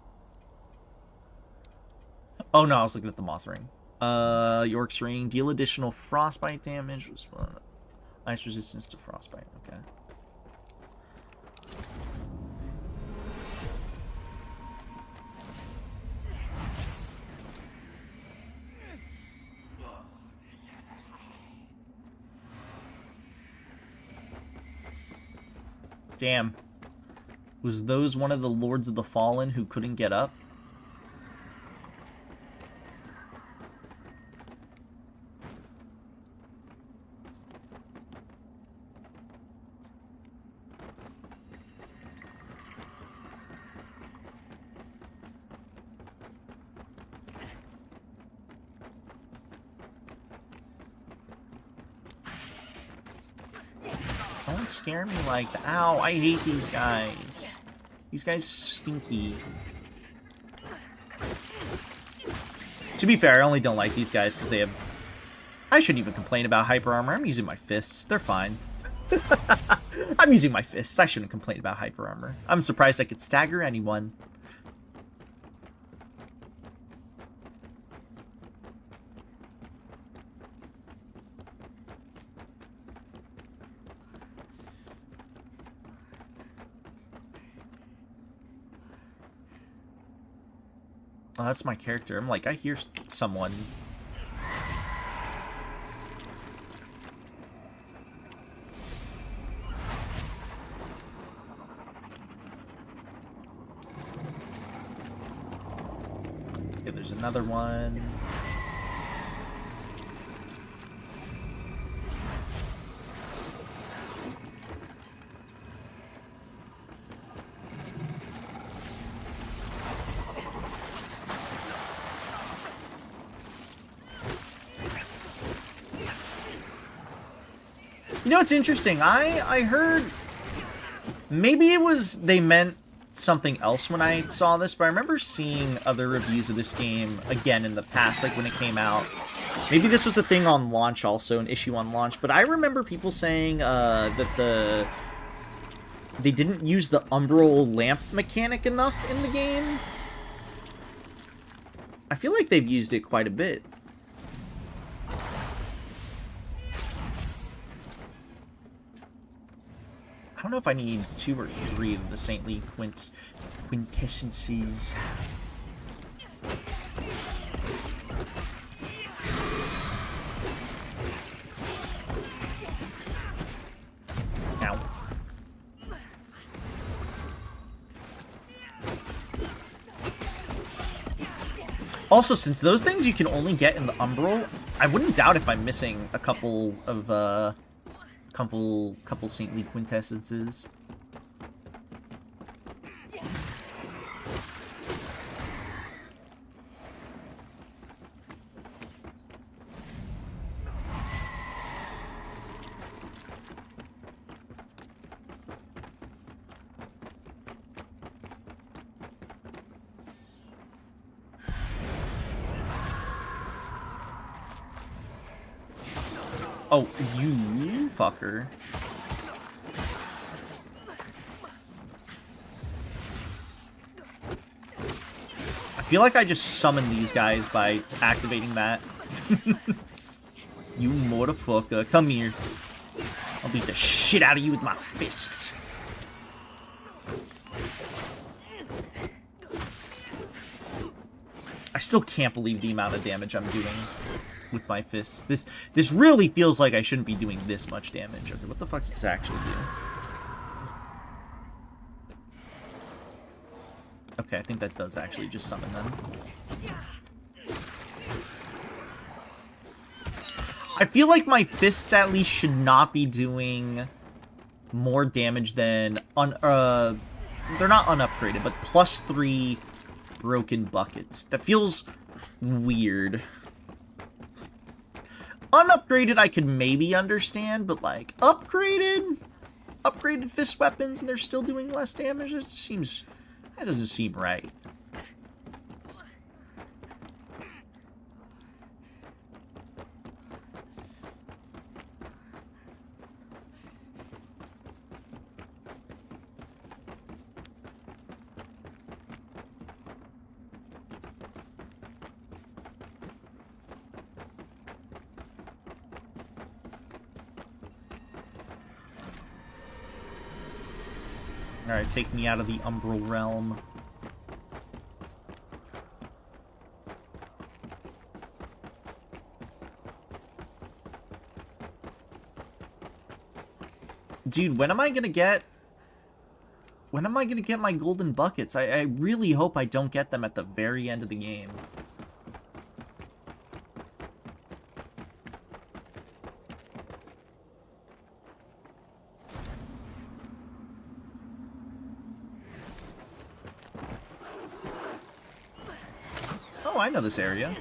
Oh no, I was looking at the Moth Ring. York's Ring. Deal additional frostbite damage. Ice resistance to frostbite. Okay. Damn. Was those one of the Lords of the Fallen who couldn't get up? Don't scare me like that. Ow, I hate these guys. These guys stinky. To be fair, I only don't like these guys because they have... I shouldn't even complain about hyper armor. I'm using my fists. They're fine. I'm using my fists. I shouldn't complain about hyper armor. I'm surprised I could stagger anyone. Oh, that's my character. I'm like, I hear someone. Okay, there's another one. You know, it's interesting. I heard maybe it was they meant something else when I saw this, but I remember seeing other reviews of this game again in the past, like when it came out. Maybe this was a thing on launch also, an issue on launch, but I remember people saying that they didn't use the Umbral lamp mechanic enough in the game. I feel like they've used it quite a bit. I don't know if I need 2 or 3 of the Saintly Quintessences. Ow. Also, since those things you can only get in the Umbral, I wouldn't doubt if I'm missing a couple of, couple Saintly Quintessences. Oh, you fucker. I feel like I just summoned these guys by activating that. You motherfucker. Come here. I'll beat the shit out of you with my fists. I still can't believe the amount of damage I'm doing with my fists. This really feels like I shouldn't be doing this much damage. Okay, what the fuck does this actually do? Okay, I think that does actually just summon them. I feel like my fists at least should not be doing more damage than they're not unupgraded, but +3 broken buckets. That feels weird. Unupgraded I could maybe understand, but like upgraded fist weapons and they're still doing less damage? That doesn't seem right. Alright, take me out of the Umbral Realm. Dude, when am I gonna get my golden buckets? I really hope I don't get them at the very end of the game. Oh, I know this area.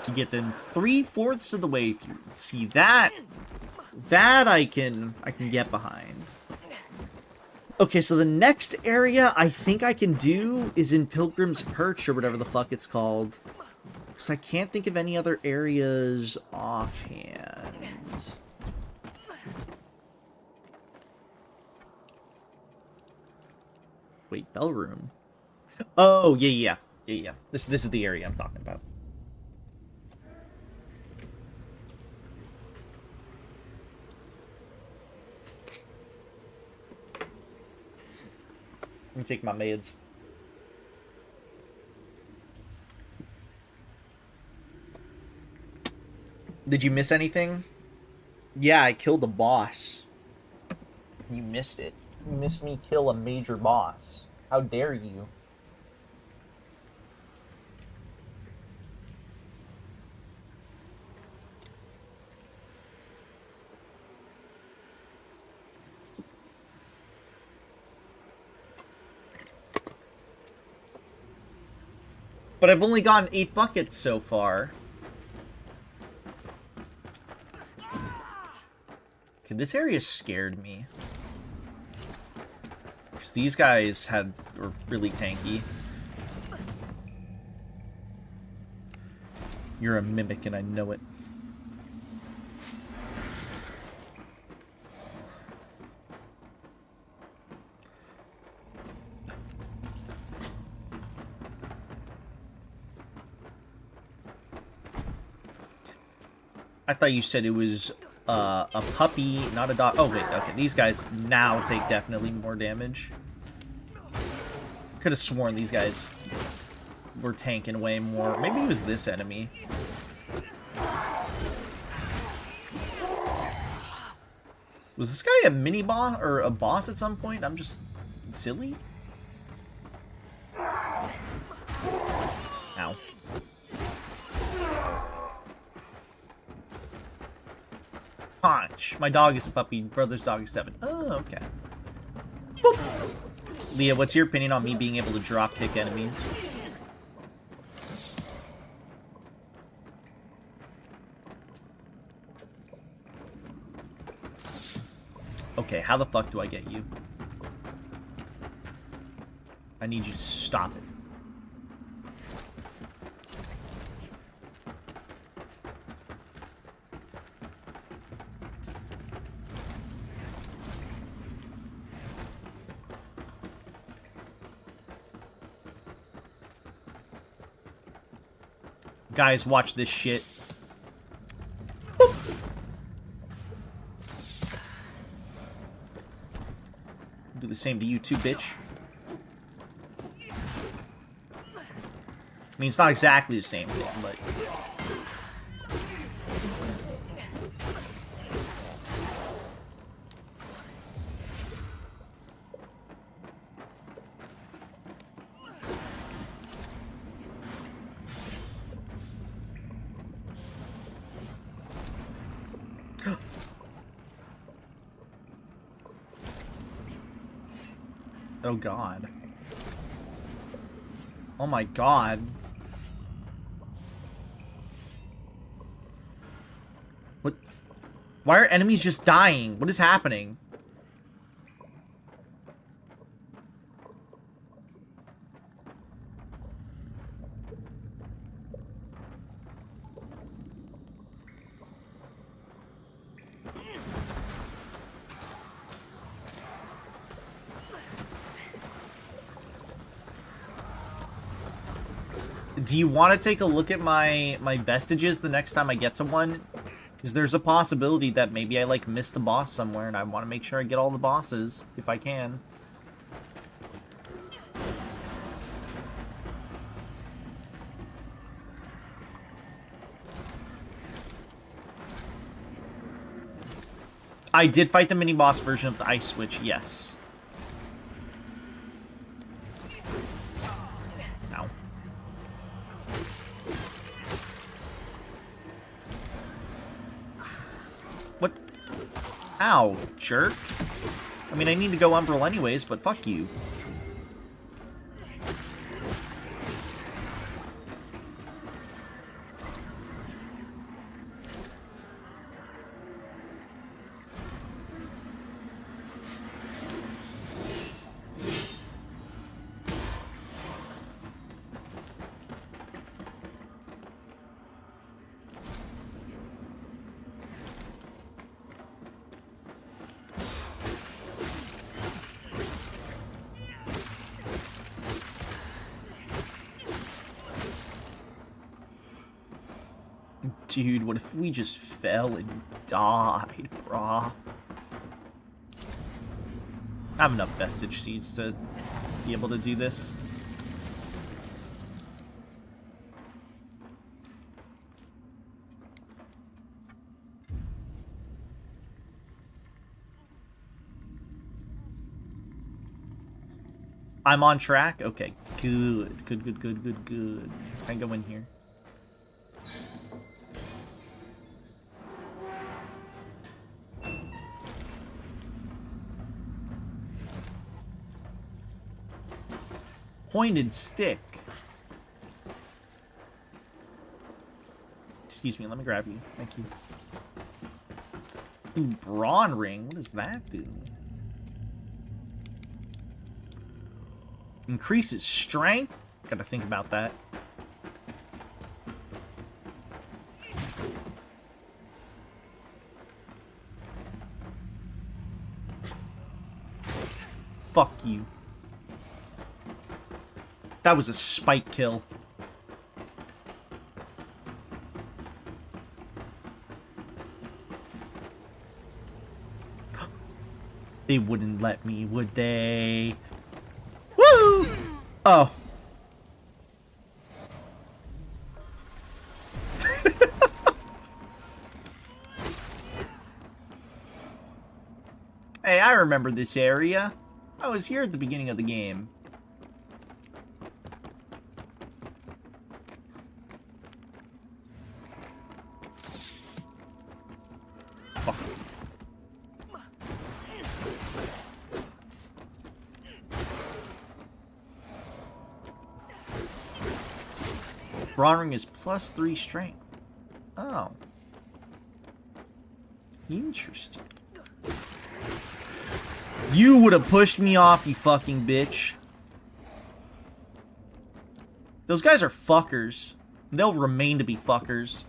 You get them 3/4 of the way through. See that I can get behind. Okay, so the next area I think I can do is in Pilgrim's Perch or whatever the fuck it's called. Because I can't think of any other areas offhand. Wait, Bell Room? Oh, yeah. This is the area I'm talking about. Let me take my meds. Did you miss anything? Yeah, I killed a boss. You missed it. You missed me kill a major boss. How dare you? But I've only gotten 8 buckets so far. Okay, this area scared me. Because these guys were really tanky. You're a mimic and I know it. I thought you said it was a puppy, not a dog. Oh, wait, okay. These guys now take definitely more damage. Could have sworn these guys were tanking way more. Maybe it was this enemy. Was this guy a mini boss or a boss at some point? I'm just silly. Ow. Punch. My dog is a puppy. Brother's dog is 7. Oh, okay. Boop. Leah, what's your opinion on me being able to drop kick enemies? Okay, how the fuck do I get you? I need you to stop it. Guys, watch this shit. Boop. Do the same to you too, bitch. I mean, it's not exactly the same thing, but... Oh god. Oh my god. What? Why are enemies just dying? What is happening? Do you want to take a look at my vestiges the next time I get to one? Because there's a possibility that maybe I, like, missed a boss somewhere, and I want to make sure I get all the bosses, if I can. I did fight the mini-boss version of the Ice Switch, yes. Ow. What? Ow, jerk. I mean, I need to go Umbral anyways, but fuck you. Dude, what if we just fell and died, brah? I have enough vestige seeds to be able to do this. I'm on track? Okay, good. Good. Can I go in here? Pointed stick. Excuse me, let me grab you. Thank you. Ooh, brawn ring. What does that do? Increases strength? Gotta think about that. Fuck you. That was a spike kill. They wouldn't let me, would they? Woo! Oh. Hey, I remember this area. I was here at the beginning of the game. Fuck. Bronring is +3 strength. Oh. Interesting. You would have pushed me off, you fucking bitch. Those guys are fuckers. They'll remain to be fuckers.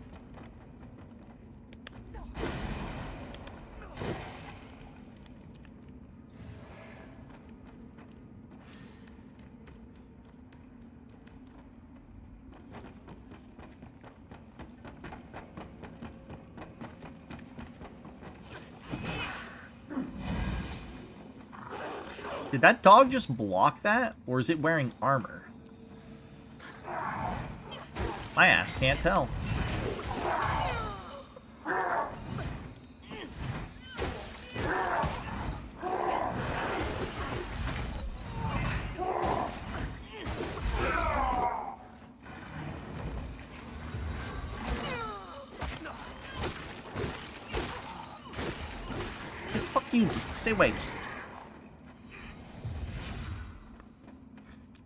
Did that dog just block that? Or is it wearing armor? My ass can't tell. Fuck you, stay away.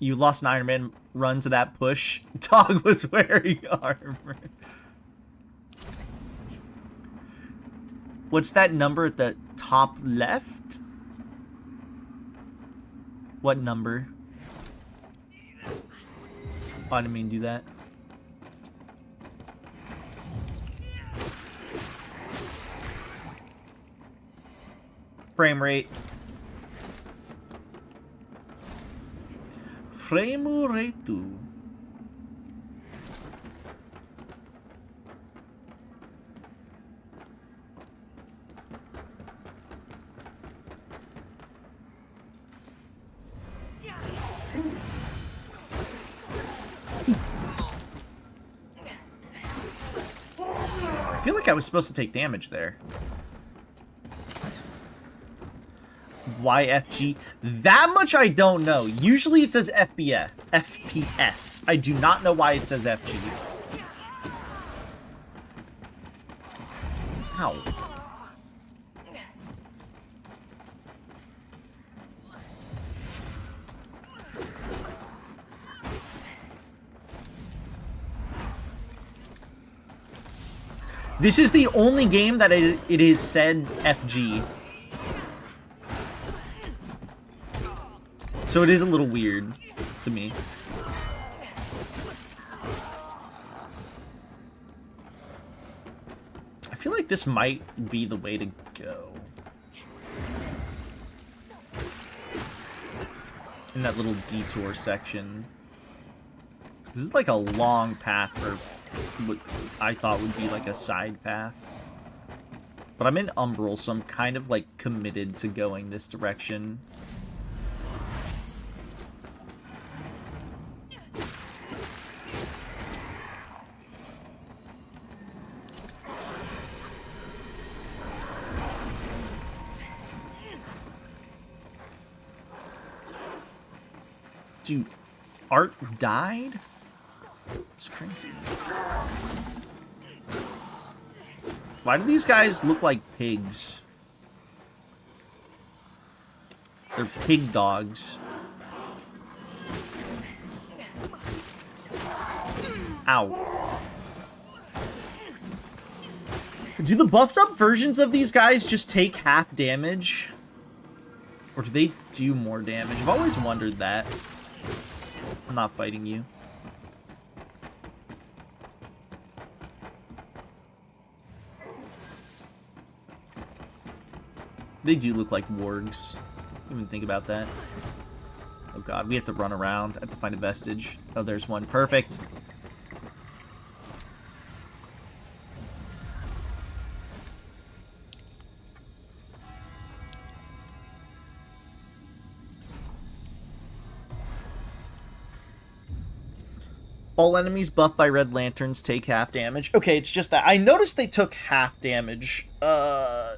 You lost an Iron Man run to that push. Dog was wearing armor. What's that number at the top left? What number? Oh, I didn't mean to do that. Frame rate. Frame rate. I feel like I was supposed to take damage there. YFG. That much I don't know. Usually it says FPS. I do not know why it says FG. Ow. This is the only game that it is said FG. So it is a little weird to me. I feel like this might be the way to go. In that little detour section. This is like a long path for what I thought would be like a side path. But I'm in Umbral, so I'm kind of like committed to going this direction. Dude, Art died? It's crazy. Why do these guys look like pigs? They're pig dogs. Ow. Do the buffed up versions of these guys just take half damage? Or do they do more damage? I've always wondered that. I'm not fighting you. They do look like wargs. Even think about that. Oh god, we have to run around. I have to find a vestige. Oh, there's one. Perfect. All enemies buffed by red lanterns take half damage. Okay, it's just that. I noticed they took half damage. That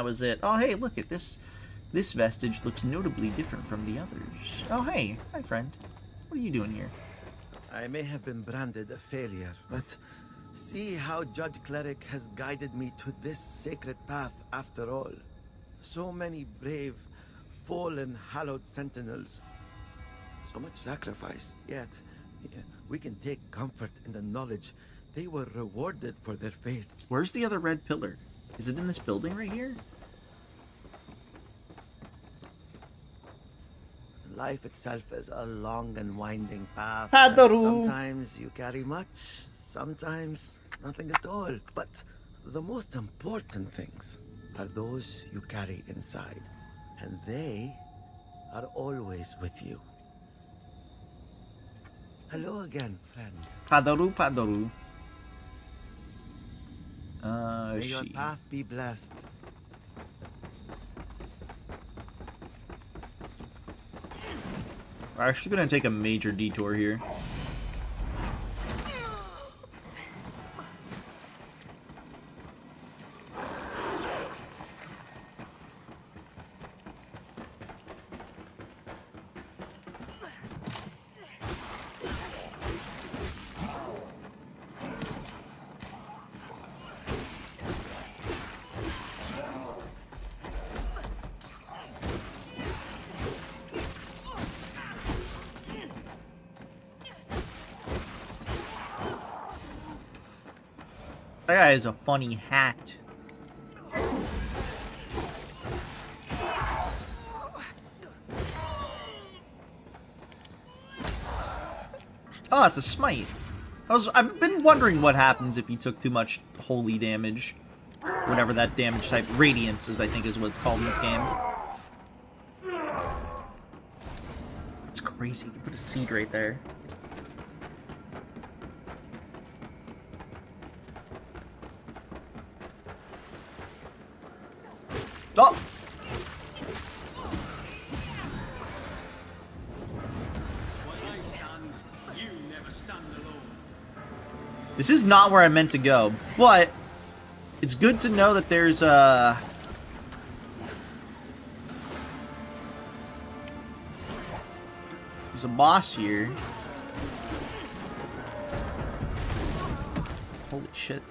was it. Oh, hey, look at this. This vestige looks notably different from the others. Oh, hey. Hi, friend. What are you doing here? I may have been branded a failure, but see how Judge Cleric has guided me to this sacred path after all. So many brave, fallen, hallowed sentinels. So much sacrifice, yet we can take comfort in the knowledge they were rewarded for their faith. Where's the other red pillar? Is it in this building right here? Life itself is a long and winding path. Padaru. Sometimes you carry much, sometimes nothing at all. But the most important things are those you carry inside. And they are always with you. Hello again, friend. Padaru, Padaru. May your path be blessed. We're actually gonna take a major detour here. That guy has a funny hat. Oh, it's a smite. I've been wondering what happens if you took too much holy damage. Whatever that damage type, radiance is, I think, is what it's called in this game. That's crazy. You put a seed right there. Oh! This is not where I meant to go, but it's good to know that there's a boss here. Holy shit.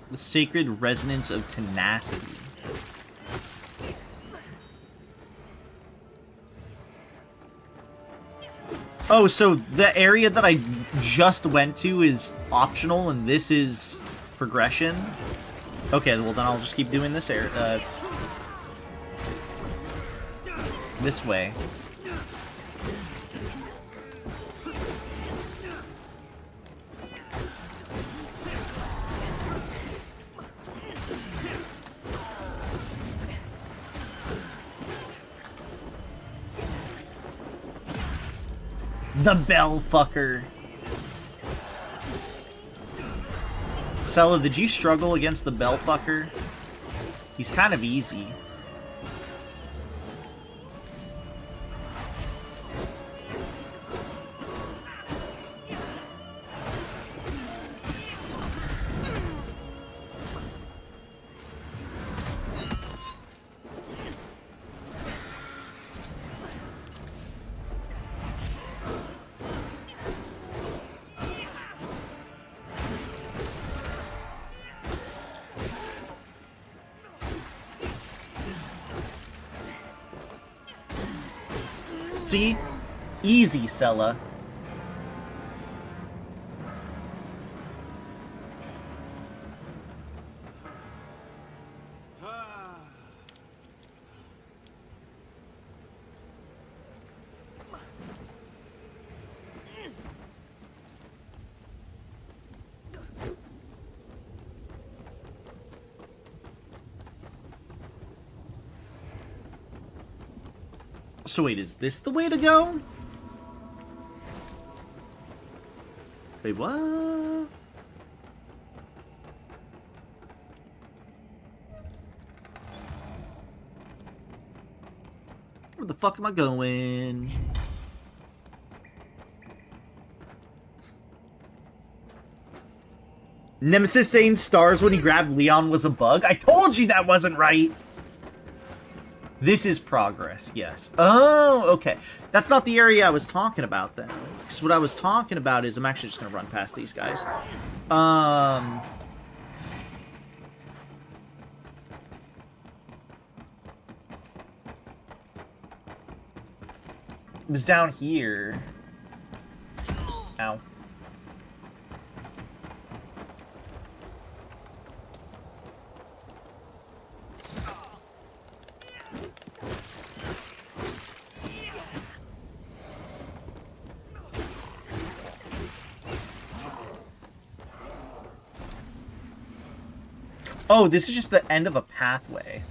The Sacred Resonance of Tenacity. Oh, so the area that I just went to is optional and this is progression? Okay, well then I'll just keep doing this this way. The bell fucker. Sella, did you struggle against the bell fucker? He's kind of easy. See? Easy, Sella. So wait, is this the way to go? Wait, what? Where the fuck am I going? Nemesis saying stars when he grabbed Leon was a bug? I told you that wasn't right! This is progress, yes. Oh, okay. That's not the area I was talking about then. Because what I was talking about is... I'm actually just going to run past these guys. It was down here. Ow. Oh, this is just the end of a pathway.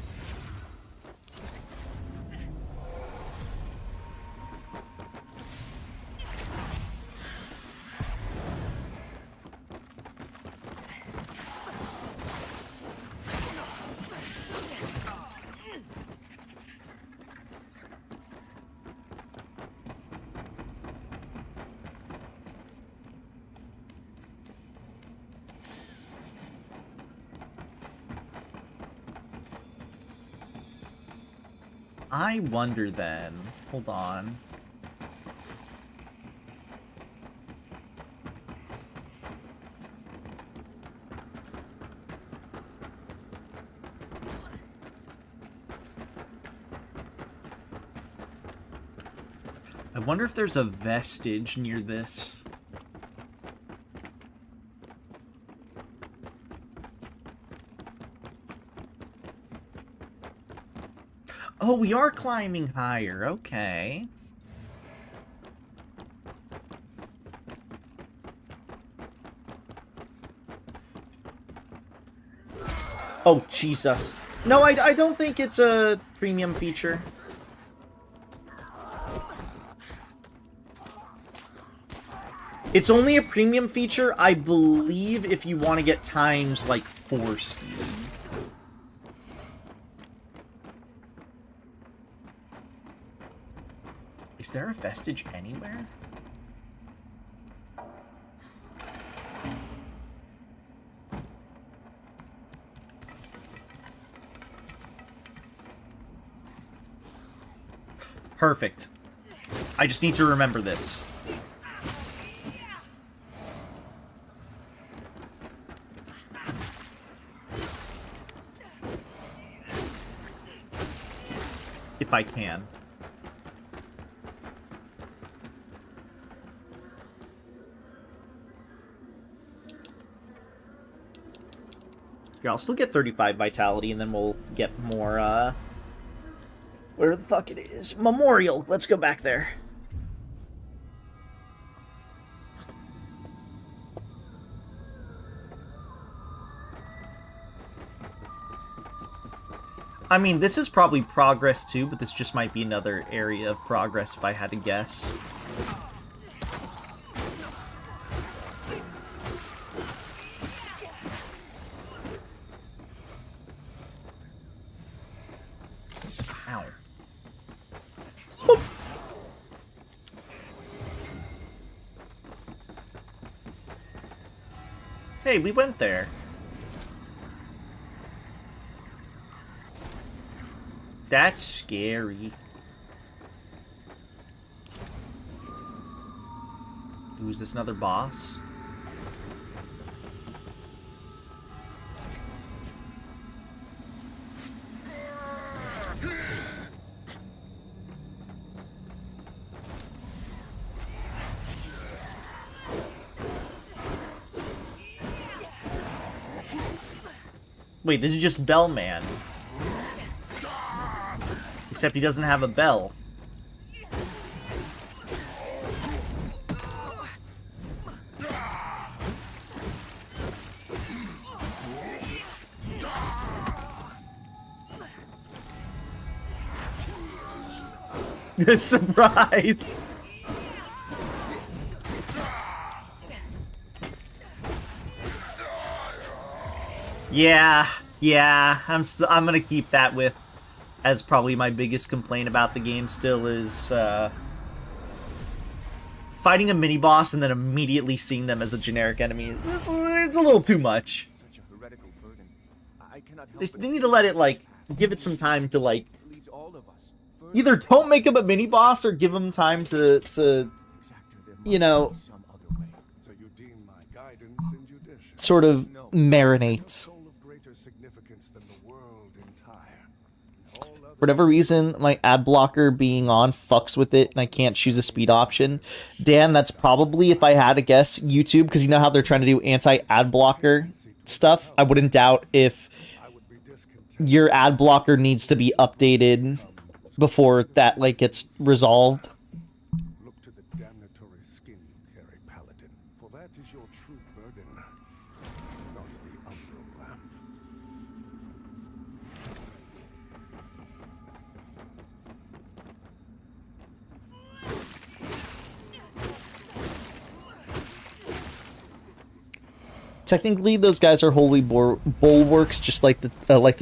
I wonder then. Hold on. I wonder if there's a vestige near this. Oh, we are climbing higher. Okay. Oh, Jesus. No, I don't think it's a premium feature. It's only a premium feature, I believe, if you want to get times, like, 4 speed. Is there a vestige anywhere? Perfect. I just need to remember this. If I can. Here, I'll still get 35 vitality, and then we'll get more, where the fuck it is. Memorial! Let's go back there. I mean, this is probably progress too, but this just might be another area of progress if I had to guess. Ow. Boop. Hey, we went there. That's scary. Ooh, is this another boss? Wait, this is just Bellman. Except he doesn't have a bell. Surprise! Yeah, I'm gonna keep that with as probably my biggest complaint about the game still is fighting a mini boss and then immediately seeing them as a generic enemy. It's a little too much. Such a heretical burden. I cannot help They but need to let it, like, give it some time to, like, it leads all of us further either don't make him a mini boss or give him time to Exactor, there you must know, be some other way. So you deem my guidance injudicious? sort of marinate. Soul of greater significance than the world entire. And all other For whatever reason, my ad blocker being on fucks with it, and I can't choose a speed option. Dan, that's probably, if I had to guess, YouTube, because you know how they're trying to do anti-ad blocker stuff? I wouldn't doubt if I would be discontent. your ad blocker needs to be updated before that, like, gets resolved. Look to the damnatory skin you carry, Paladin, for that is your true burden, not the umbral lamp. Technically, those guys are holy bulwarks, just like the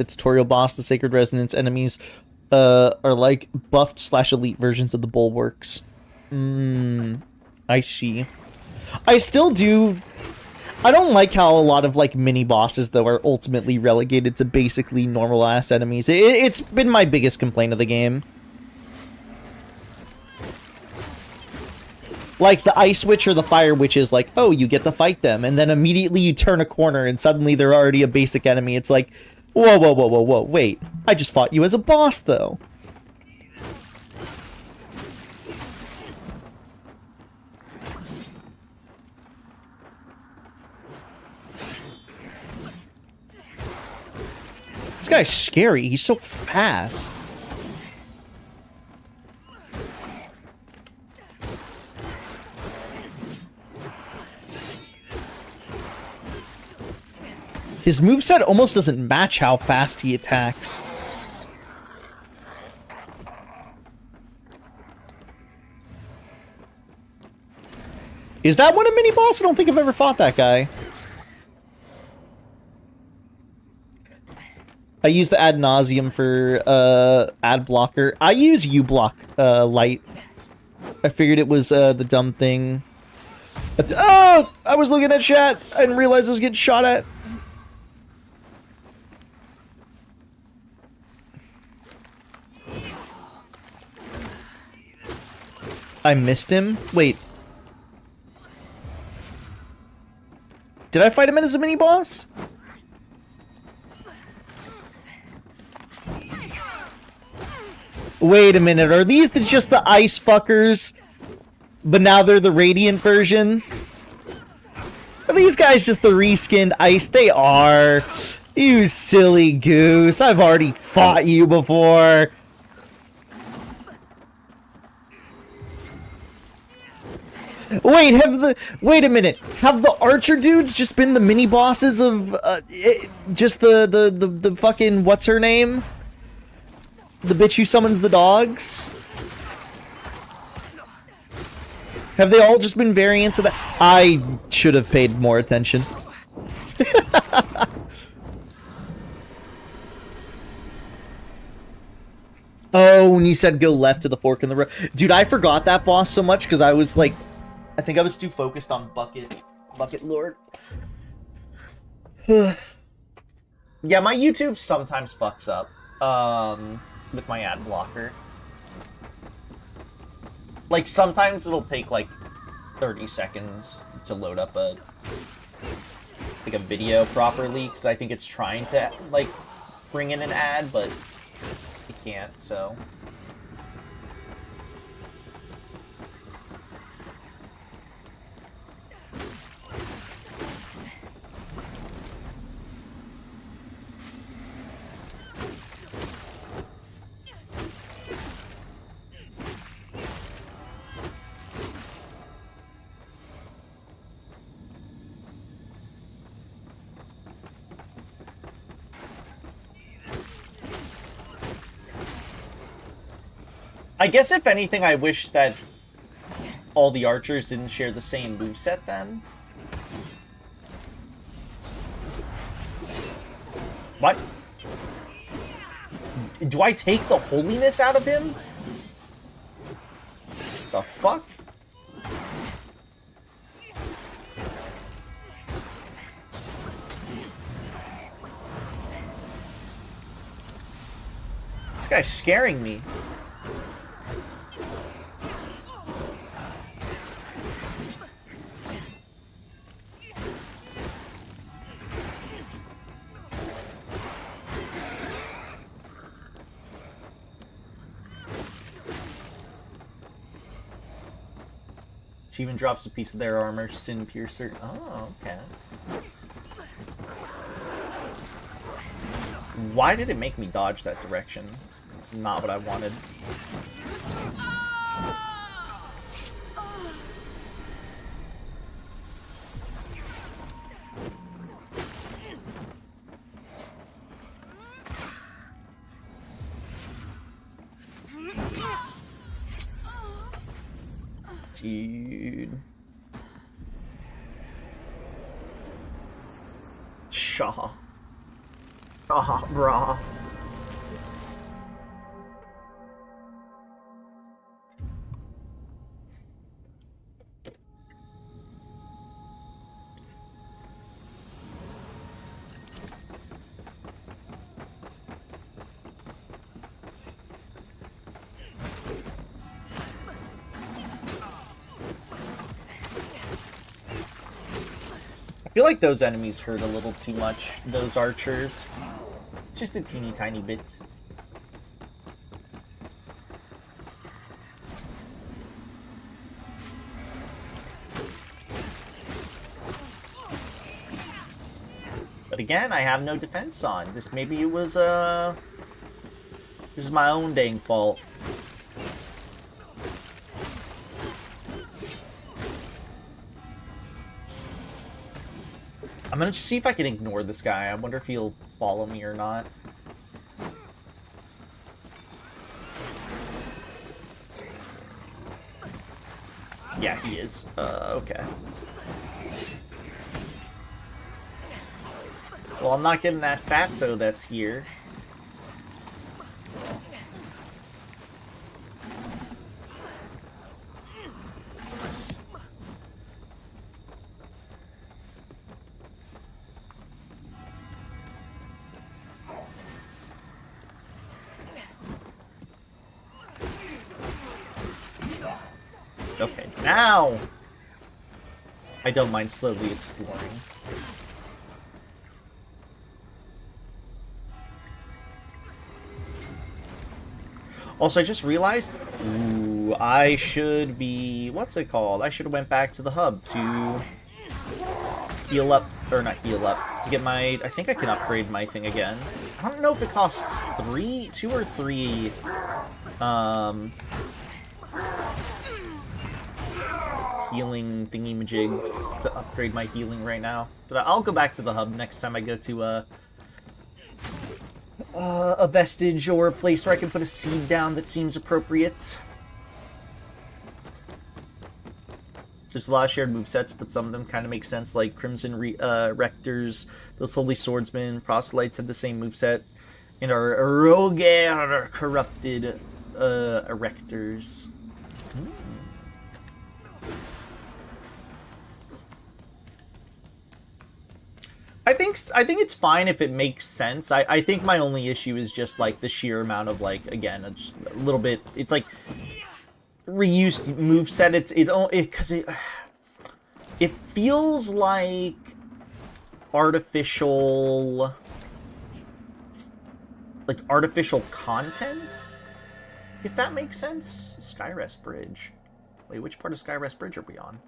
tutorial boss. The Sacred Resonance enemies are like buffed / elite versions of the bulwarks. I see. I still do. I don't like how a lot of like mini bosses though are ultimately relegated to basically normal ass enemies. It's been my biggest complaint of the game. Like, the Ice Witch or the Fire Witch is like, oh, you get to fight them, and then immediately you turn a corner, and suddenly they're already a basic enemy. It's like, whoa, whoa, whoa, whoa, whoa, wait. I just fought you as a boss, though. This guy's scary. He's so fast. His moveset almost doesn't match how fast he attacks. Is that one a mini boss? I don't think I've ever fought that guy. I use the ad nauseum for ad blocker. I use uBlock light. I figured it was the dumb thing. Oh! I was looking at chat. I didn't realize I was getting shot at. I missed him? Wait. Did I fight him as a mini-boss? Wait a minute, are these just the ice fuckers? But now they're the radiant version? Are these guys just the reskinned ice? They are. You silly goose. I've already fought you before. Wait a minute. Have the archer dudes just been the mini bosses of just the fucking what's her name? The bitch who summons the dogs? Have they all just been variants of that? I should have paid more attention. Oh, when you said go left to the fork in the road. Dude, I forgot that boss so much because I was like, I think I was too focused on Bucket Lord. Yeah, my YouTube sometimes fucks up with my ad blocker. Like, sometimes it'll take like 30 seconds to load up a video properly because I think it's trying to like bring in an ad, but it can't, so. I guess if anything, I wish that all the archers didn't share the same moveset then. What? Do I take the holiness out of him? The fuck? This guy's scaring me. She even drops a piece of their armor, Sin Piercer. Oh, okay. Why did it make me dodge that direction? It's not what I wanted. Dude. Shaw. Ah, brah. I feel like those enemies hurt a little too much, those archers. Just a teeny tiny bit. But again, I have no defense on. This maybe it was this is my own dang fault. I'm gonna just see if I can ignore this guy. I wonder if he'll follow me or not. Yeah, he is. Okay. Well, I'm not getting that fatso that's here. Okay, now I don't mind slowly exploring. Also, I just realized, ooh, I should be, what's it called? I should have went back to the hub to heal up, or not heal up, to get my, I think I can upgrade my thing again. I don't know if it costs 2 or 3, healing thingy-majigs to upgrade my healing right now. But I'll go back to the hub next time I go to a vestige or a place where I can put a seed down that seems appropriate. There's a lot of shared movesets, but some of them kind of make sense, like Crimson Rectors, those Holy Swordsmen, Proselytes have the same moveset, and our Roger Corrupted Erectors. I think it's fine if it makes sense. I think my only issue is just like the sheer amount of like, again, it's a little bit, it's like reused moveset. Because it feels like artificial content, if that makes sense. Skyrest Bridge. Wait, which part of Skyrest Bridge are we on?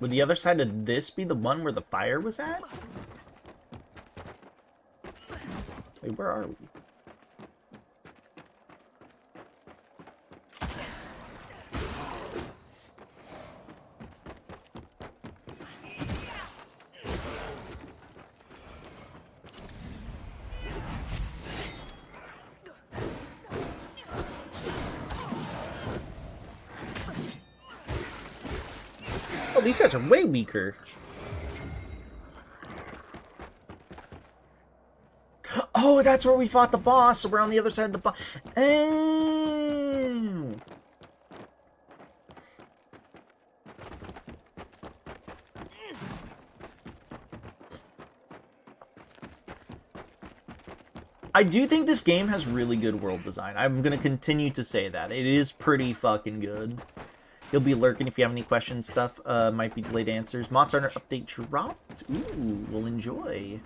Would the other side of this be the one where the fire was at? Wait, where are we? Oh, these guys are way weaker. Oh, that's where we fought the boss. So we're on the other side of the boss. Oh. I do think this game has really good world design. I'm going to continue to say that. It is pretty fucking good. You'll be lurking if you have any questions. Stuff might be delayed answers. Monster Hunter update dropped. Ooh, we'll enjoy.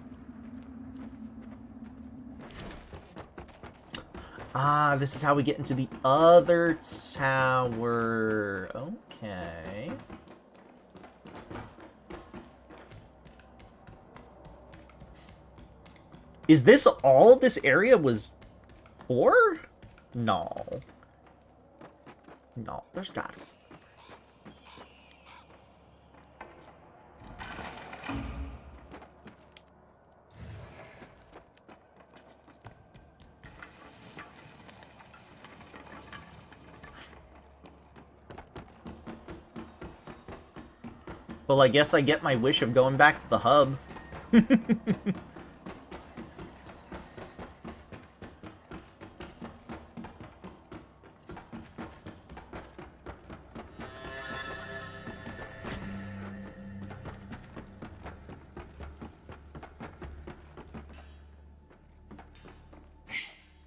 Ah, this is how we get into the other tower. Okay. Is this all this area was for? No. No, there's gotta be. Well, I guess I get my wish of going back to the hub.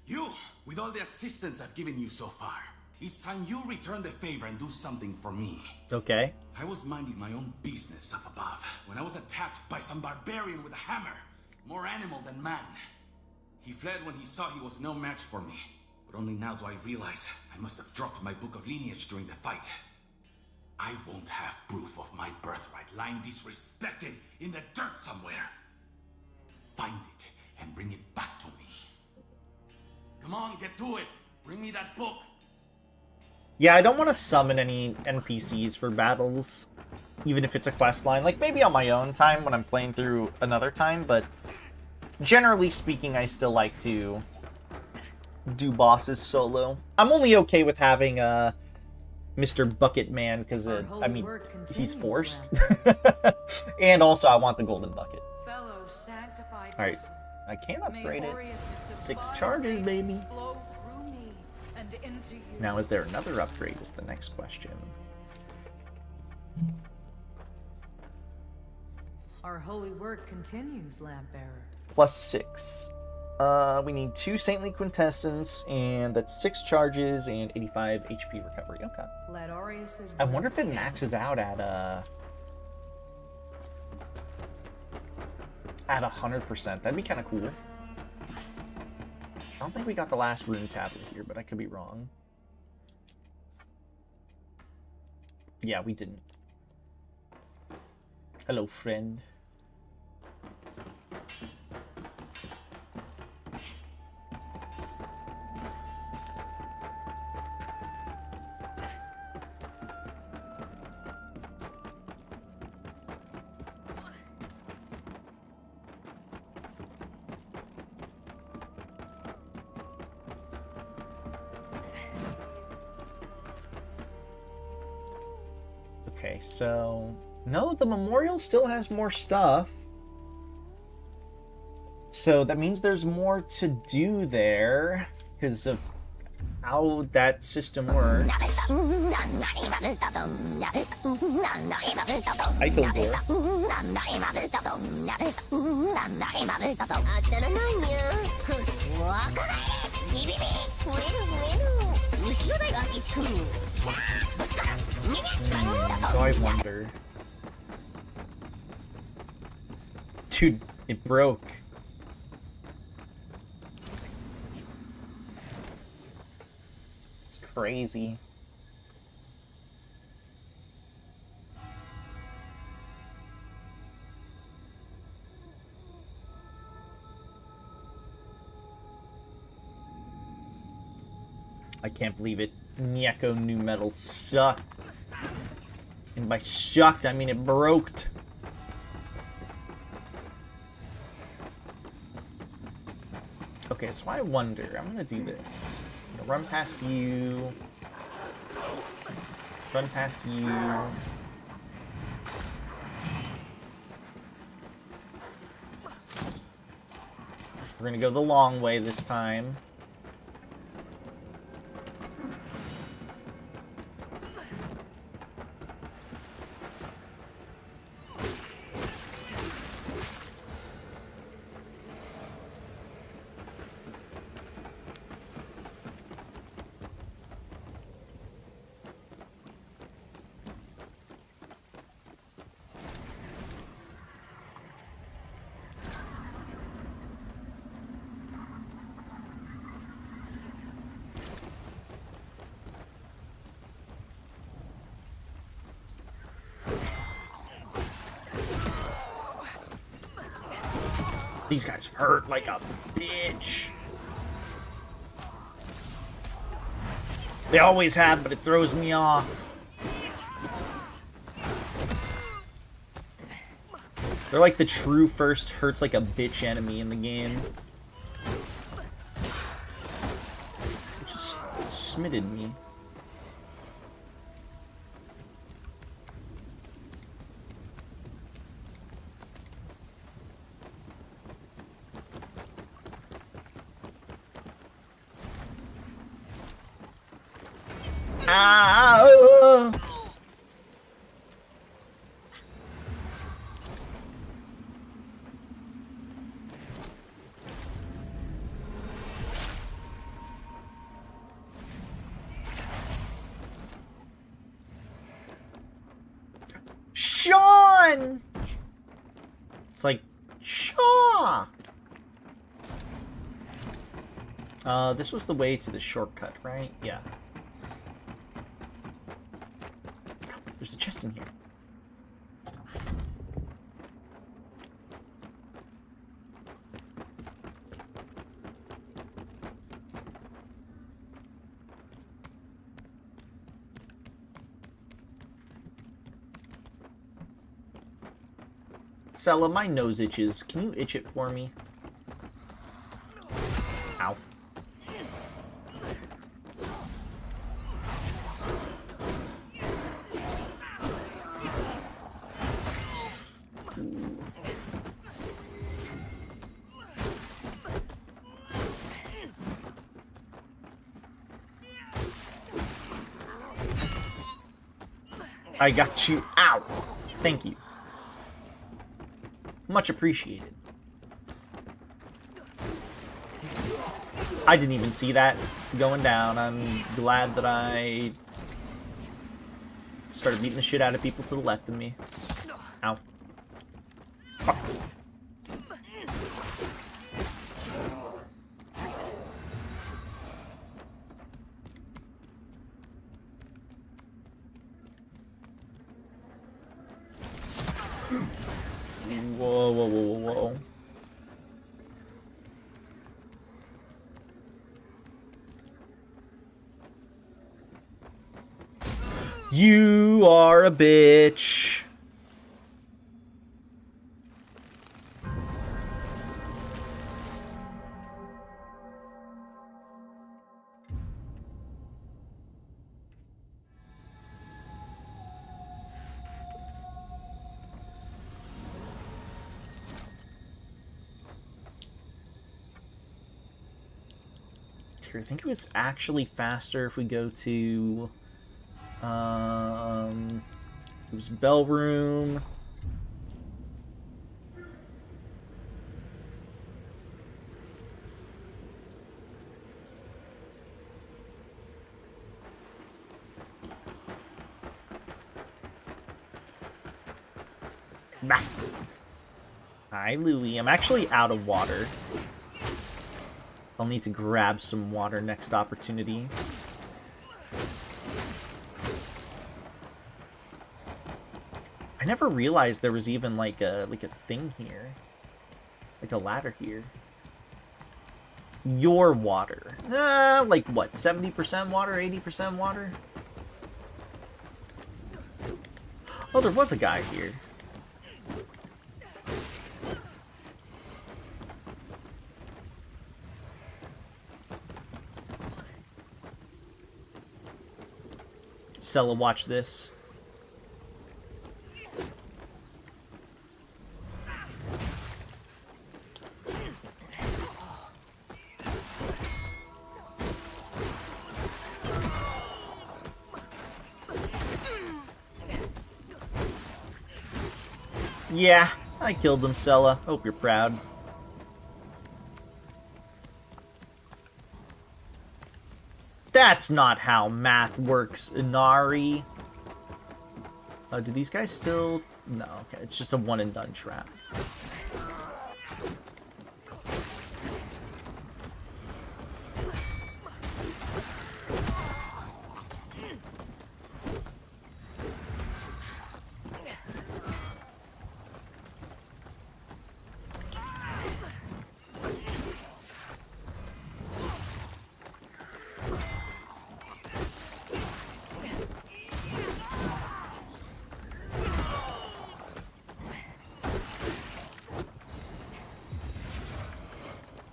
You, with all the assistance I've given you so far, it's time you return the favor and do something for me. Okay. I was minding my own business up above when I was attacked by some barbarian with a hammer, more animal than man. He fled when he saw he was no match for me, but only now do I realize I must have dropped my book of lineage during the fight. I won't have proof of my birthright lying disrespected in the dirt somewhere. Find it and bring it back to me. Come on, get to it. Bring me that book. Yeah, I don't want to summon any NPCs for battles, even if it's a quest line. Like, maybe on my own time when I'm playing through another time, but generally speaking, I still like to do bosses solo. I'm only okay with having Mr. Bucket Man, because, I mean, he's forced. And also, I want the golden bucket. Alright, I can upgrade it. 6 charges, baby. Now, is there another upgrade is the next question. Our holy work continues, Lampbearer. +6. We need 2 Saintly Quintessence, and that's 6 charges and 85 HP recovery. Okay. I wonder if it maxes out at 100%. That'd be kind of cool. I don't think we got the last rune tablet here, but I could be wrong. Yeah, we didn't. Hello, friend. Okay, so... No, the memorial still has more stuff. So that means there's more to do there, because of how that system works. Hi, Kildor. So I wonder. Dude, it broke. It's crazy. I can't believe it. Nyeko New Metal sucked. And by sucked, I mean it broke. Okay, so I wonder, I'm gonna do this. I'm gonna run past you. Run past you. We're gonna go the long way this time. These guys hurt like a bitch. They always have, but it throws me off. They're like the true first hurts like a bitch enemy in the game. It just smitted me. Ah! Sean! It's like, Shaw! This was the way to the shortcut, right? Yeah. There's a chest in here. Sella, my nose itches. Can you itch it for me? Ow. I got you. Ow! Thank you. Much appreciated. I didn't even see that going down. I'm glad that I started beating the shit out of people to the left of me. Ow. Fuck. Whoa, whoa, whoa, whoa. You are a bitch. I think it was actually faster if we go to it was Bell Room. Bah. Hi, Louie. I'm actually out of water. I'll need to grab some water next opportunity. I never realized there was even like a thing here. Like a ladder here. Your water. Like what? 70% water? 80% water? Oh, there was a guy here. Sella, watch this. Yeah, I killed them, Sella. Hope you're proud. That's not how math works, Inari. Do these guys still... No, okay, it's just a one and done trap.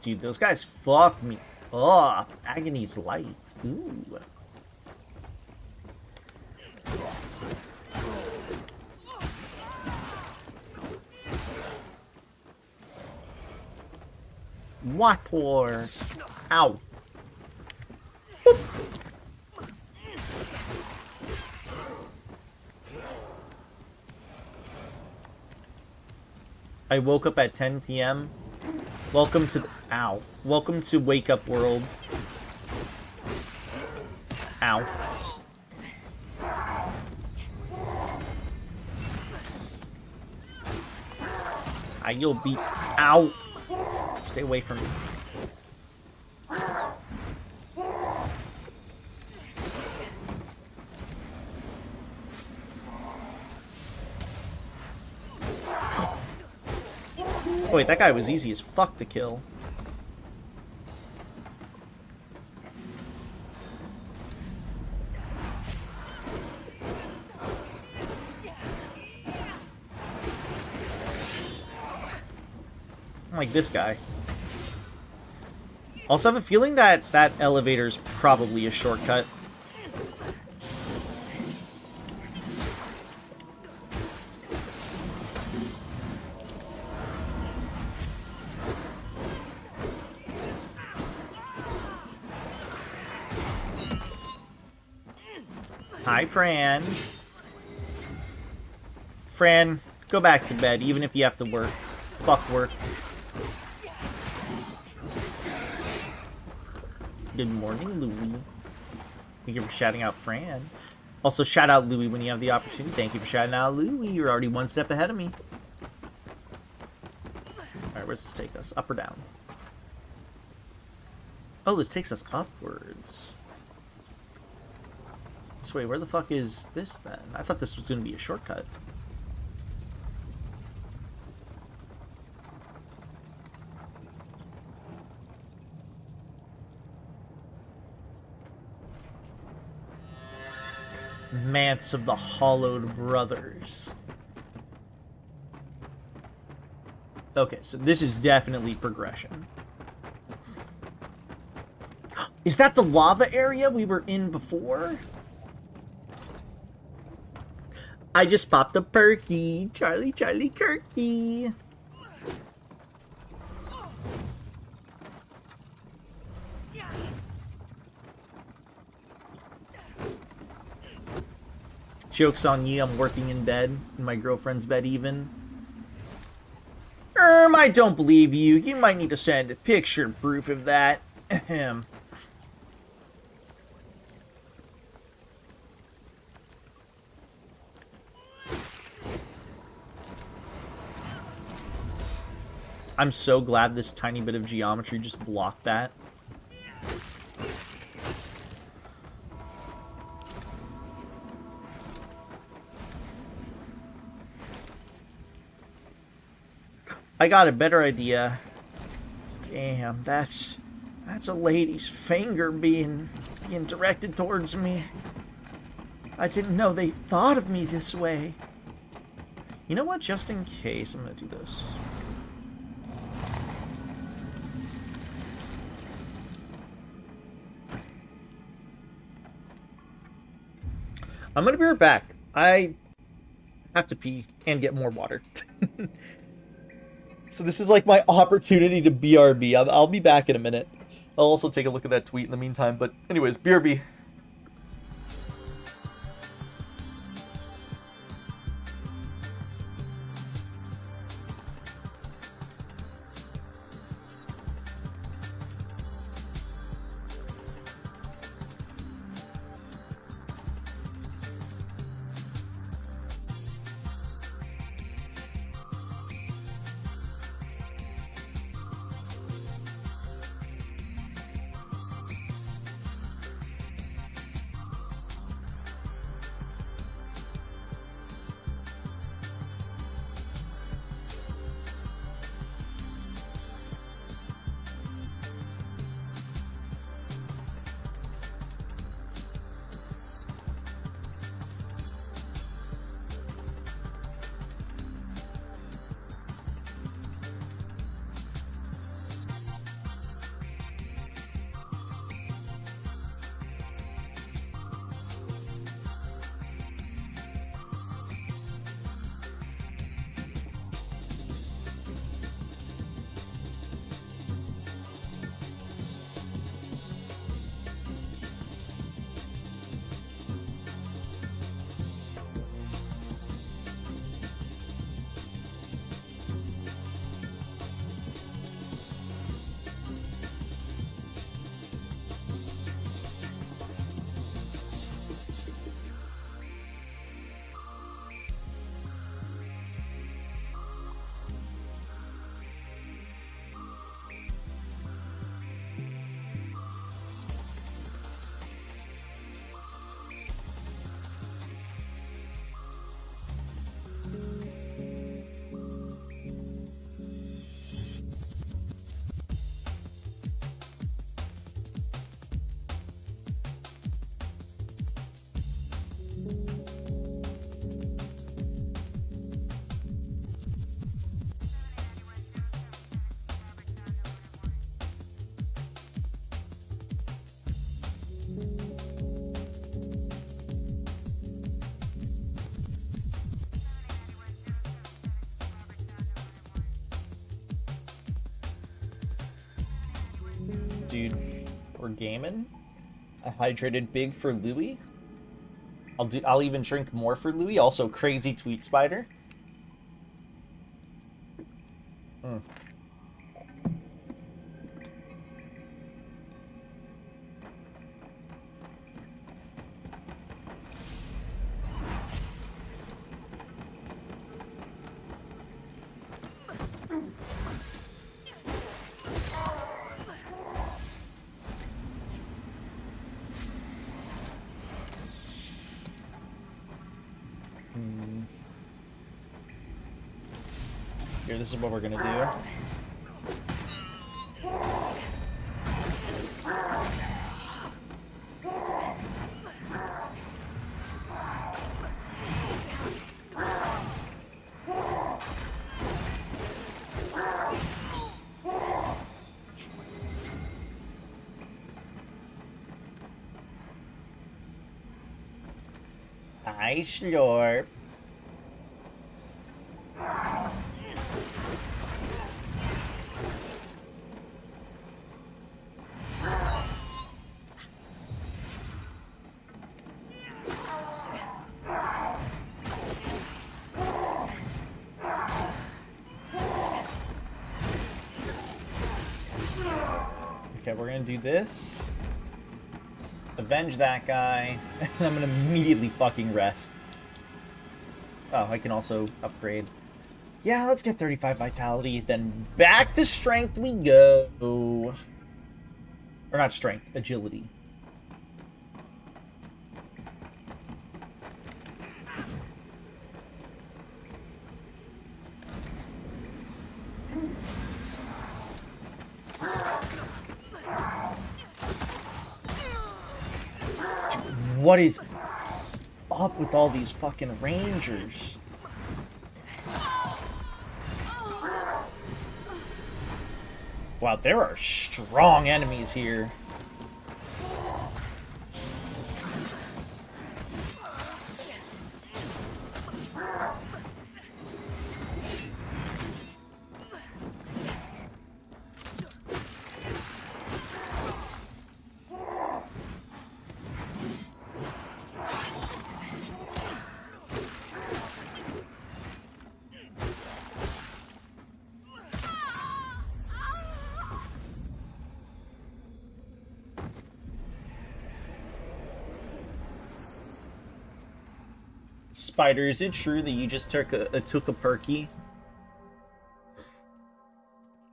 Dude, those guys fuck me up. Agony's light. Ooh. Water. Ow. Boop. I woke up at 10 p.m. Welcome to... Ow. Welcome to Wake Up World. Ow. You'll be... Ow. Stay away from me. Oh, wait, that guy was easy as fuck to kill. Like this guy. Also, I have a feeling that that elevator's probably a shortcut. Hi, Fran. Fran, go back to bed, even if you have to work. Fuck work. Good morning, Louie. Thank you for shouting out Fran. Also, shout out Louie when you have the opportunity. Thank you for shouting out Louie. You're already one step ahead of me. Alright, where's this take us? Up or down? Oh, this takes us upwards. So wait, where the fuck is this then? I thought this was going to be a shortcut. Manse of the Hollowed Brothers. Okay, so this is definitely progression. Is that the lava area we were in before? I just popped a perky. Charlie, Charlie, Kirky. Joke's on you, I'm working in bed. In my girlfriend's bed, even. I don't believe you. You might need to send a picture proof of that. Ahem. I'm so glad this tiny bit of geometry just blocked that. I got a better idea. Damn, that's a lady's finger being directed towards me. I didn't know they thought of me this way. You know what? Just in case, I'm gonna do this. I'm gonna be right back. I have to pee and get more water. So this is like my opportunity to BRB. I'll be back in a minute. I'll also take a look at that tweet in the meantime. But anyways, BRB. dude. We're gaming. I hydrated big for Louis. I'll even drink more for Louis. Also, crazy tweet spider. Here, this is what we're gonna do. I slurp. Okay, we're gonna do this. Avenge that guy, and I'm gonna immediately fucking rest. Oh, I can also upgrade. Yeah, let's get 35 vitality, then back to strength we go. Or not strength, agility. What is up with all these fucking rangers? Wow, there are strong enemies here. Spider, is it true that you just took a perky?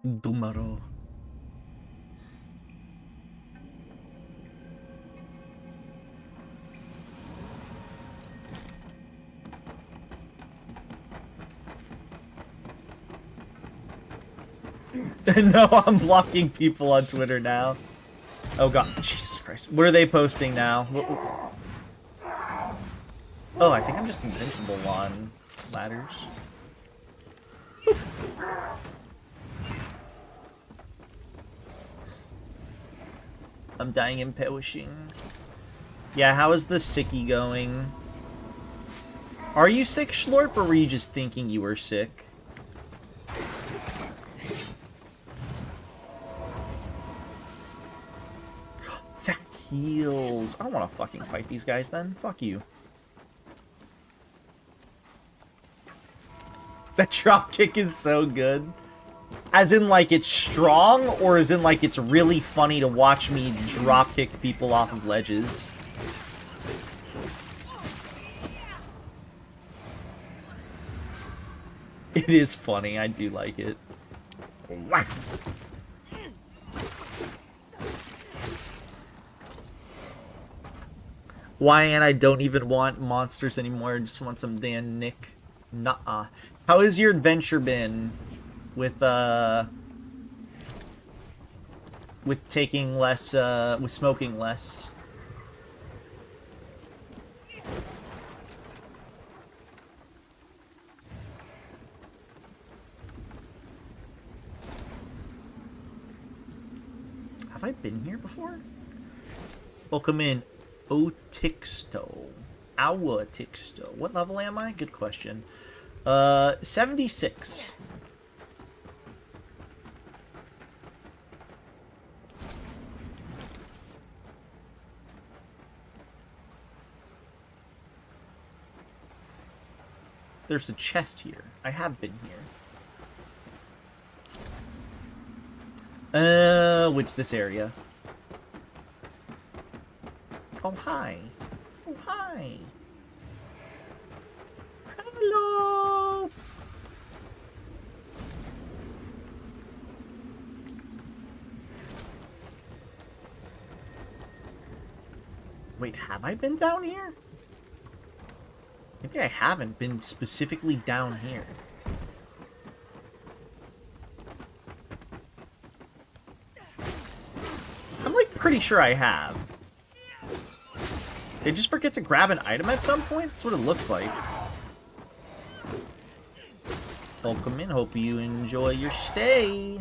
Dumaro. No, I'm blocking people on Twitter now. Oh god, Jesus Christ. What are they posting now? Oh, I think I'm just invincible on ladders. I'm dying and perishing. Yeah, how is the sickie going? Are you sick, Schlorp, or were you just thinking you were sick? That heals. I don't want to fucking fight these guys then. Fuck you. That dropkick is so good. As in, like, it's strong, or as in, like, it's really funny to watch me dropkick people off of ledges? It is funny, I do like it. Why, and I don't even want monsters anymore, I just want some Dan Nick. Nuh-uh. How has your adventure been with taking less, with smoking less? Have I been here before? Welcome in, Otixto. Our Tixto. What level am I? Good question. 76. there's a chest here. I have been here. Which this area? Oh, hi. Oh, hi. Hello. Wait, have I been down here? Maybe I haven't been specifically down here. I'm like pretty sure I have. Did I just forget to grab an item at some point? That's what it looks like. Welcome in. Hope you enjoy your stay.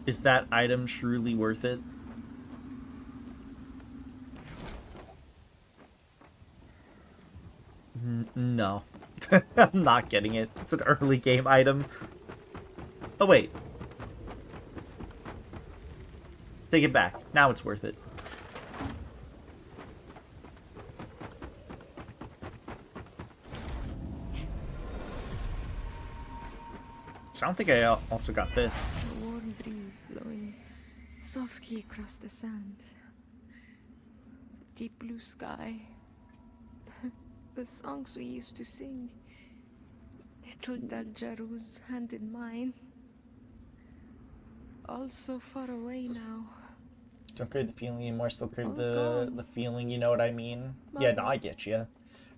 Is that item truly worth it? No. I'm not getting it. It's an early game item. Oh, wait. Take it back. Now it's worth it. I don't think I also got this. A warm breeze blowing softly across the sand. Deep blue sky. The songs we used to sing. Little Daljaru's hand in mine. All so far away now. Don't crave the feeling anymore, still crave Oh, the feeling, you know what I mean? Mother. Yeah, no, I get you.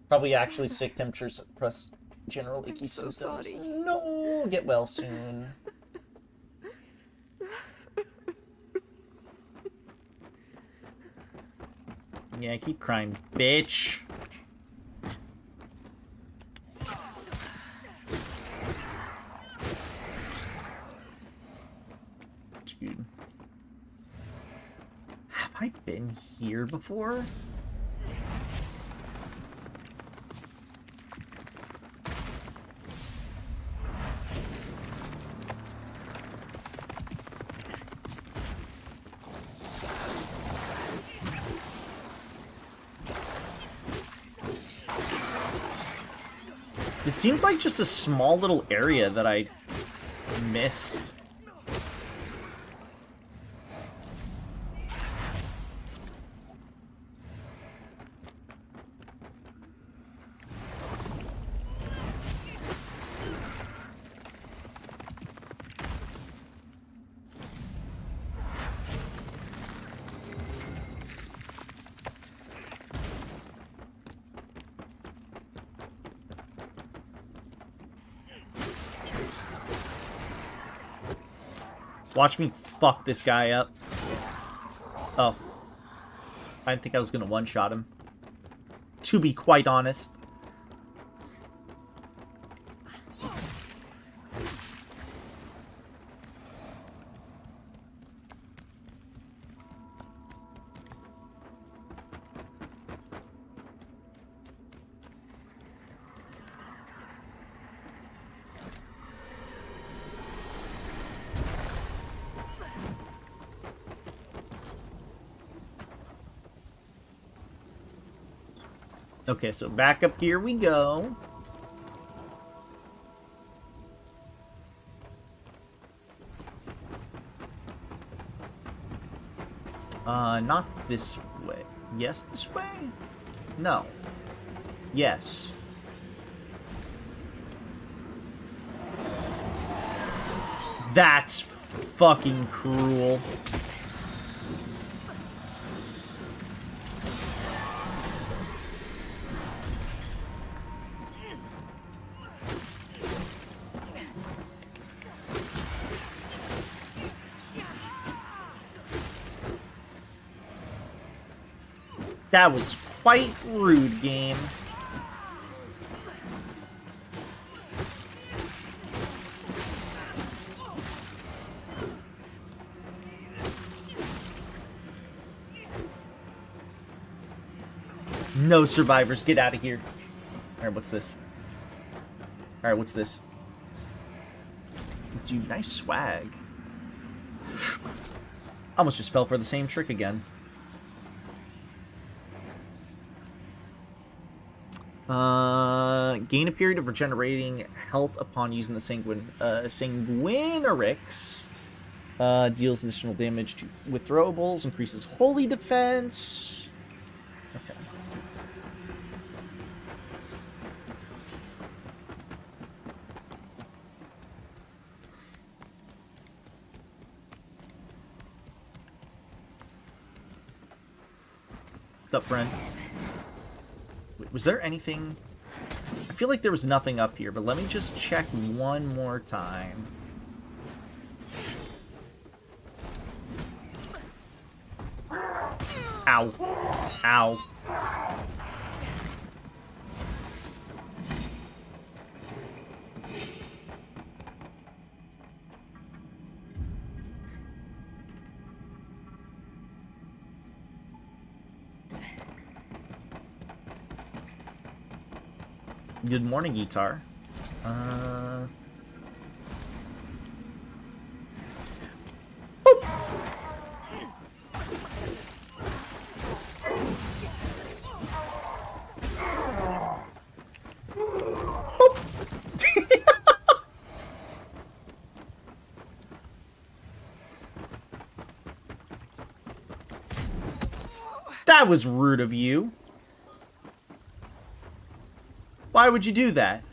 Probably actually sick temperatures plus general icky so symptoms. sorry. No, get well soon. Yeah, keep crying, bitch. Dude. Have I been here before? This seems like just a small little area that I missed. Watch me fuck this guy up. Oh. I didn't think I was gonna one-shot him. To be quite honest. Okay, so back up here we go. Not this way. Yes, this way? No. Yes. That's fucking cruel. That was quite rude, game. No survivors, get out of here. Alright, what's this? Alright, what's this? Dude, nice swag. Almost just fell for the same trick again. Gain a period of regenerating health upon using the Sanguinarix. Deals additional damage with throwables, increases holy defense. Okay. What's up, friend? Wait, was there anything? I feel like there was nothing up here, but let me just check one more time. Ow. Ow. Good morning, guitar. That was rude of you. Why would you do that?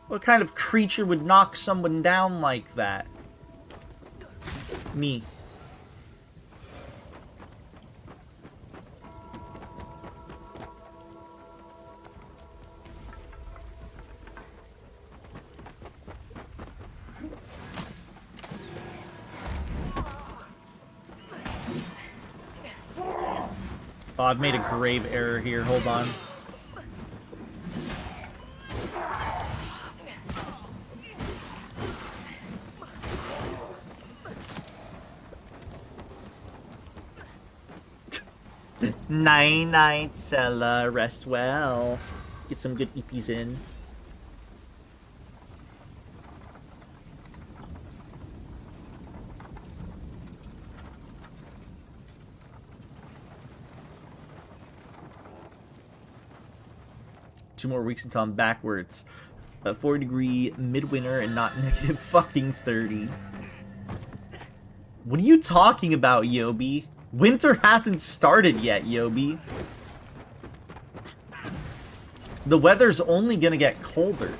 What kind of creature would knock someone down like that? Me. Oh, I've made a grave error here. Hold on. Night night, Sella. Rest well. Get some good EPs in. Two more weeks until I'm backwards. 40-degree midwinter and not negative fucking 30. What are you talking about, Yobi? Winter hasn't started yet, Yobi. The weather's only gonna get colder.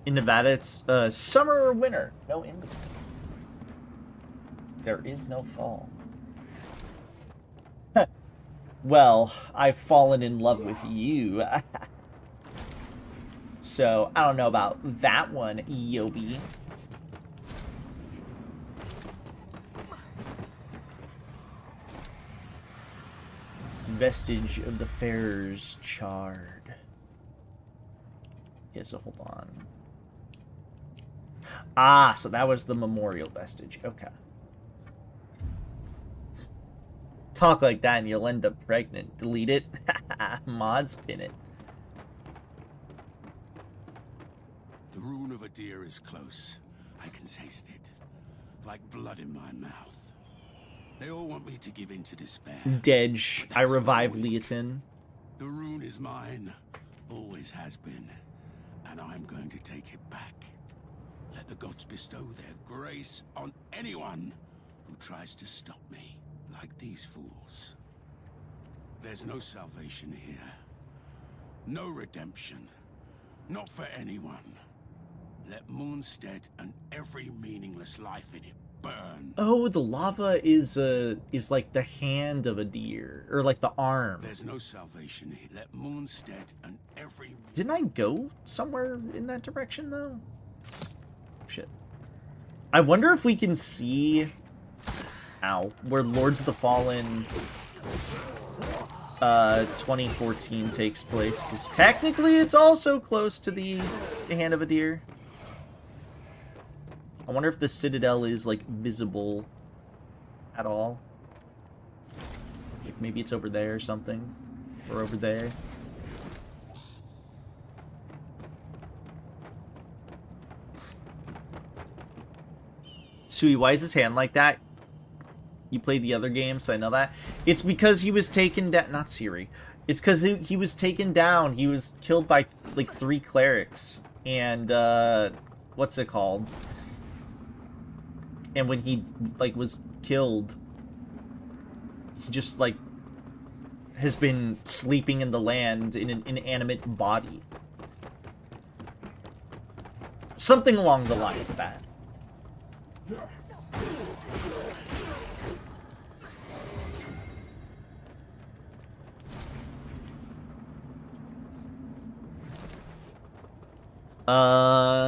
In Nevada, it's summer or winter. No in between. There is no fall. Well, I've fallen in love with you. So, I don't know about that one, Yobi. Vestige of the Fair's charred. Okay, so hold on. Ah, so that was the memorial vestige. Okay. Talk like that and you'll end up pregnant. Delete it. Mods pin it. The rune of a deer is close. I can taste it. Like blood in my mouth. They all want me to give in to despair. Dej, I revive Leotin. The rune is mine. Always has been. And I'm going to take it back. Let the gods bestow their grace on anyone who tries to stop me. Like these fools. There's no salvation here. No redemption. Not for anyone. Let Moonstead and every meaningless life in it burn. Oh, the lava is like the hand of a deer. Or like the arm. There's no salvation here. Let Moonstead and every... Didn't I go somewhere in that direction, though? Shit. I wonder if we can see... Ow. Where Lords of the Fallen 2014 takes place, because technically it's also close to the Hand of Adir. I wonder if the Citadel is, like, visible at all. Like, maybe it's over there or something. Or over there. Sui, why is his hand like that? You played the other game, so I know that. It's because he was taken down... Not Siri. It's because he was taken down. He was killed by, like, 3 clerics. And, what's it called? And when he, like, was killed, he just, like, has been sleeping in the land in an inanimate body. Something along the lines of that.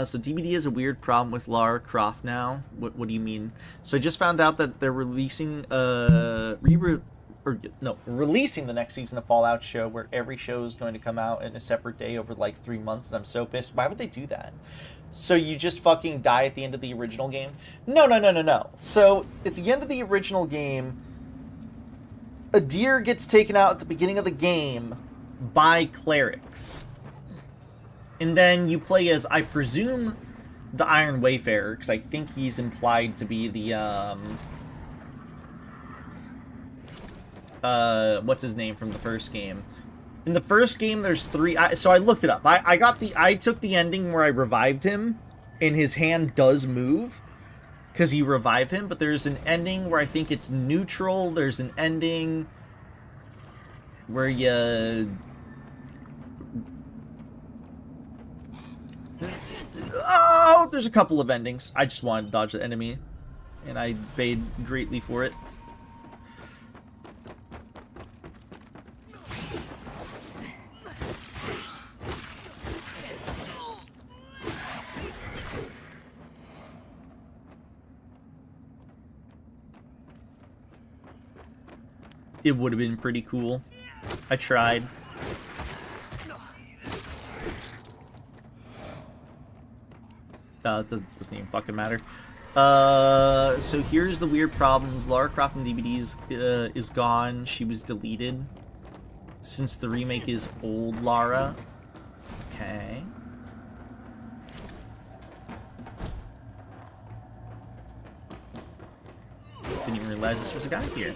So DBD has a weird problem with Lara Croft now. What do you mean? So I just found out that they're releasing releasing the next season of Fallout show, where every show is going to come out in a separate day over like 3 months, and I'm so pissed. Why would they do that? So you just fucking die at the end of the original game? No. So at the end of the original game, Adir gets taken out at the beginning of the game by clerics. And then you play as, I presume, the Iron Wayfarer, because I think he's implied to be the, what's his name from the first game? In the first game, there's 3, so I looked it up. I took the ending where I revived him, and his hand does move, because you revive him, but there's an ending where I think it's neutral, there's an ending where you... Oh, there's a couple of endings. I just wanted to dodge the enemy, and I paid greatly for it. It would have been pretty cool. I tried. It doesn't even fucking matter. So here's the weird problems. Lara Croft in DVDs is gone. She was deleted. Since the remake is old Lara. Okay. Didn't even realize this was a guy here.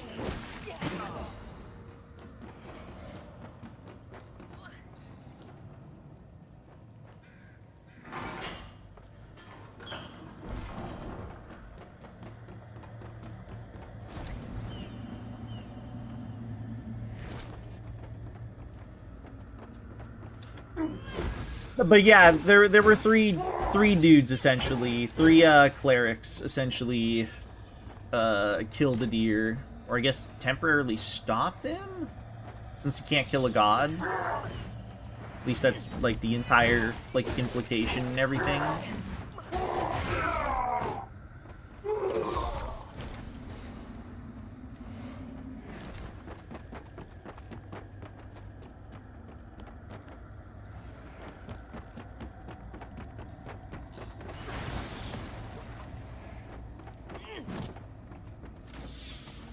But yeah, there were three dudes essentially, 3 clerics essentially killed Adir, or I guess temporarily stopped him, since he can't kill a god. At least that's like the entire like implication and everything.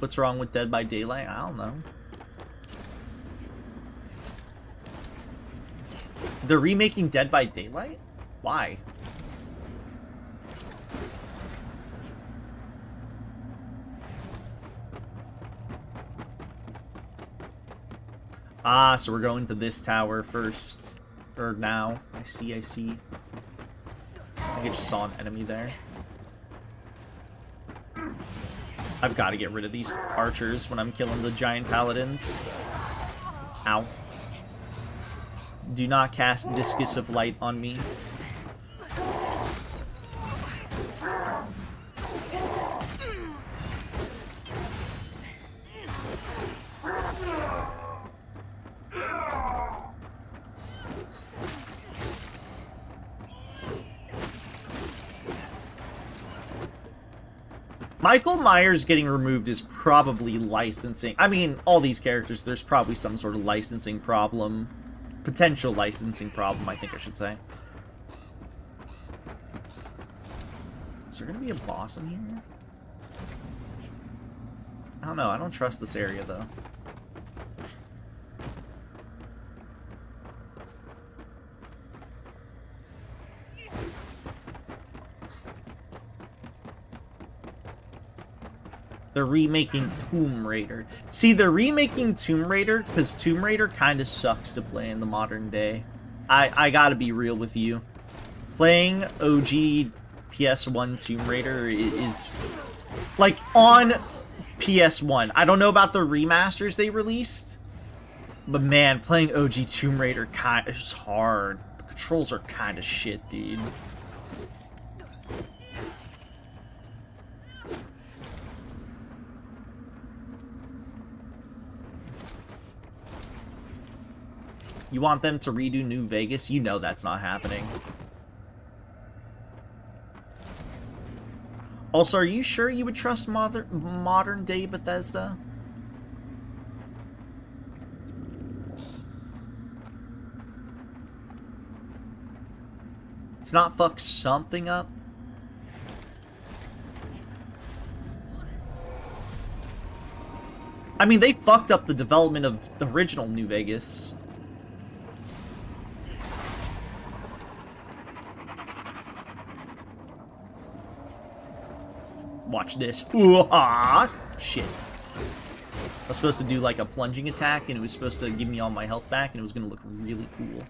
What's wrong with Dead by Daylight? I don't know. They're remaking Dead by Daylight? Why? Ah, so we're going to this tower first. Or now. I see. I think I just saw an enemy there. I've got to get rid of these archers when I'm killing the giant paladins. Ow. Do not cast Discus of Light on me. Michael Myers getting removed is probably licensing. I mean, all these characters, there's probably some sort of licensing problem. Potential licensing problem, I think I should say. Is there going to be a boss in here? I don't know. I don't trust this area, though. They're remaking Tomb Raider. See, they're remaking Tomb Raider because Tomb Raider kind of sucks to play in the modern day. I gotta be real with you. Playing OG PS1 Tomb Raider is... like, on PS1. I don't know about the remasters they released. But man, playing OG Tomb Raider is hard. The controls are kind of shit, dude. You want them to redo New Vegas? You know that's not happening. Also, are you sure you would trust modern day Bethesda? It's not fuck something up? I mean, they fucked up the development of the original New Vegas. Watch this. Ooh-ah! Shit. I was supposed to do like a plunging attack, and it was supposed to give me all my health back, and it was going to look really cool.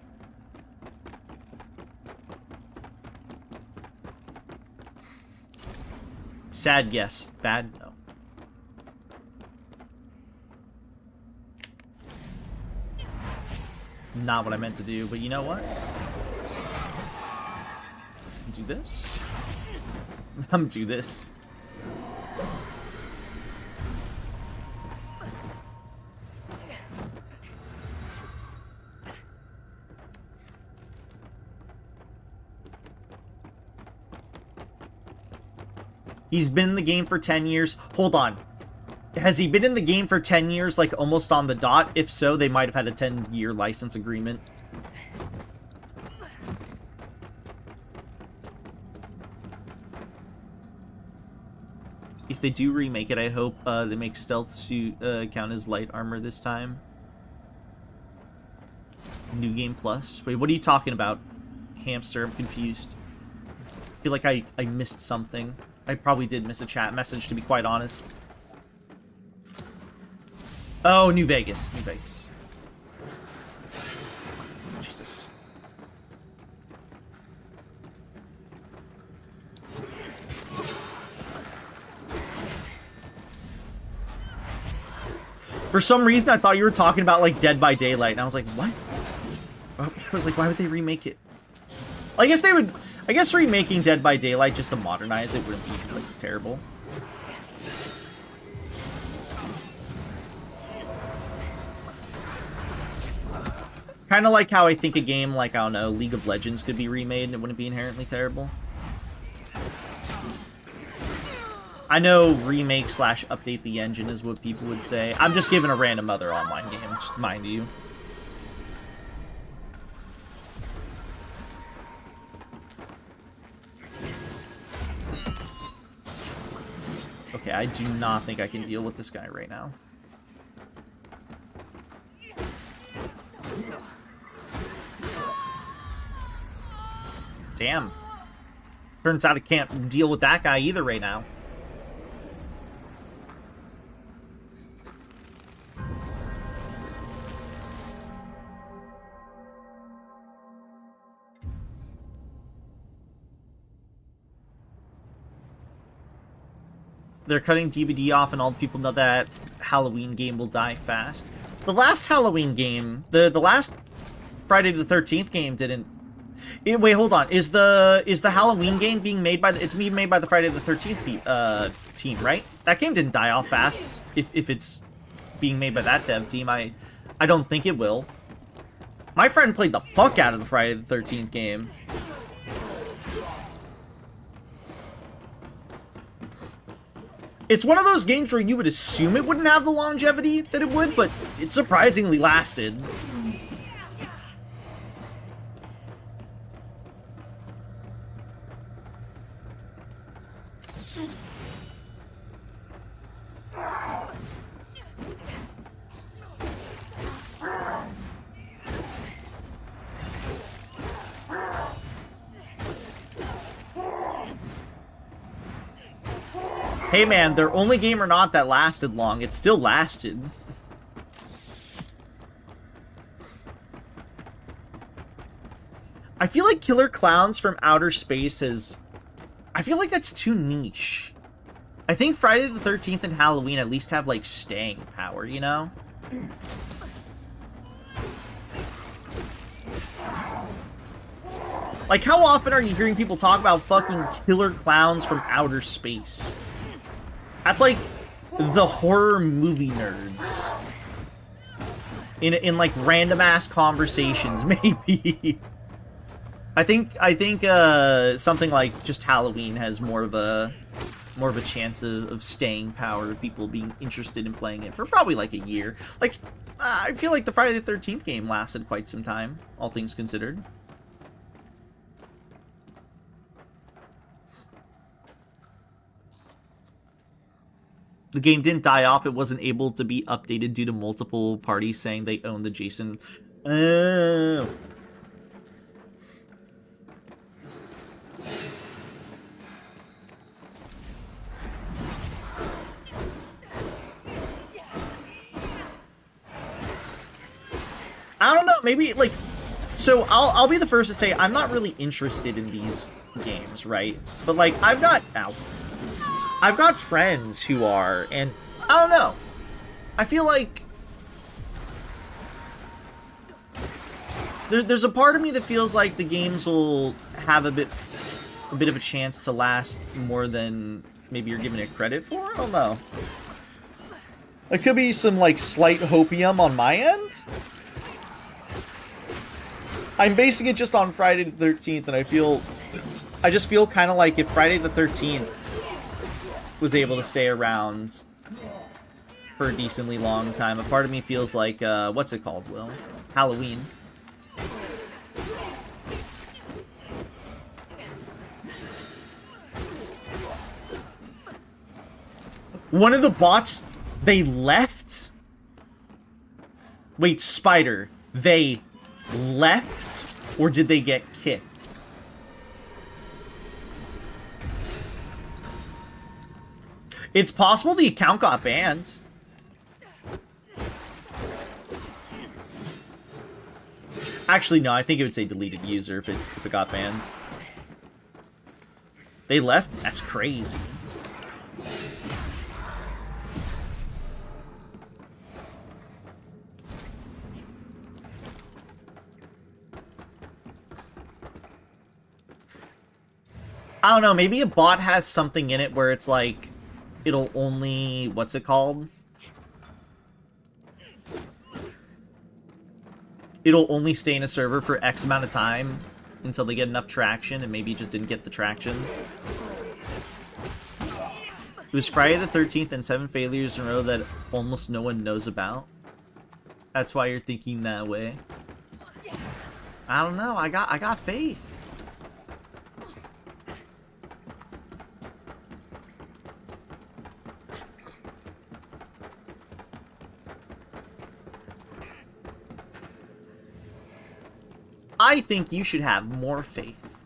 Sad guess. Bad no. Not what I meant to do, but you know what? Do this. I'm gonna do this. He's been in the game for 10 years. Hold on. Has he been in the game for 10 years, like, almost on the dot? If so, they might have had a 10-year license agreement. If they do remake it, I hope they make stealth suit count as light armor this time. New Game Plus. Wait, what are you talking about, Hamster? I'm confused. I feel like I missed something. I probably did miss a chat message, to be quite honest. Oh, New Vegas. New Vegas. Jesus. For some reason, I thought you were talking about, like, Dead by Daylight, and I was like, what? I was like, why would they remake it? I guess they would... I guess remaking Dead by Daylight just to modernize it wouldn't be, like, terrible. Kind of like how I think a game like, I don't know, League of Legends could be remade and it wouldn't be inherently terrible. I know remake / update the engine is what people would say. I'm just giving a random other online game, just mind you. Okay, I do not think I can deal with this guy right now. Damn. Turns out I can't deal with that guy either right now. They're cutting DVD off and all the people know that Halloween game will die fast. The last Halloween game, the last Friday the 13th game didn't... wait, hold on. Is the Halloween game being made by the... It's being made by the Friday the 13th team, right? That game didn't die off fast. If it's being made by that dev team, I don't think it will. My friend played the fuck out of the Friday the 13th game. It's one of those games where you would assume it wouldn't have the longevity that it would, but it surprisingly lasted. Hey man, their only game or not that lasted long, it still lasted. I feel like Killer Clowns from Outer Space is... I feel like that's too niche. I think Friday the 13th and Halloween at least have, like, staying power, you know? Like, how often are you hearing people talk about fucking Killer Clowns from Outer Space? That's like the horror movie nerds. In like random ass conversations, maybe. I think something like just Halloween has more of a chance of staying power, of people being interested in playing it for probably like a year. Like, I feel like the Friday the 13th game lasted quite some time, all things considered. The game didn't die off. It wasn't able to be updated due to multiple parties saying they own the Jason. Oh. I don't know. Maybe like, so I'll be the first to say I'm not really interested in these games, right? But like I've got friends who are, and I don't know. I feel like there's a part of me that feels like the games will have a bit of a chance to last more than maybe you're giving it credit for. I don't know. It could be some like slight hopium on my end. I'm basing it just on Friday the 13th, and I just feel kind of like if Friday the 13th was able to stay around for a decently long time, a part of me feels like, what's it called, Will? Halloween. One of the bots, they left? Wait, Spider, they left? Or did they get kicked? It's possible the account got banned. Actually, no, I think it would say deleted user if it got banned. They left? That's crazy. I don't know, maybe a bot has something in it where it's like, it'll only, what's it called? It'll only stay in a server for X amount of time until they get enough traction, and maybe it just didn't get the traction. It was Friday the 13th and 7 failures in a row that almost no one knows about. That's why you're thinking that way. I don't know, I got faith. I think you should have more faith.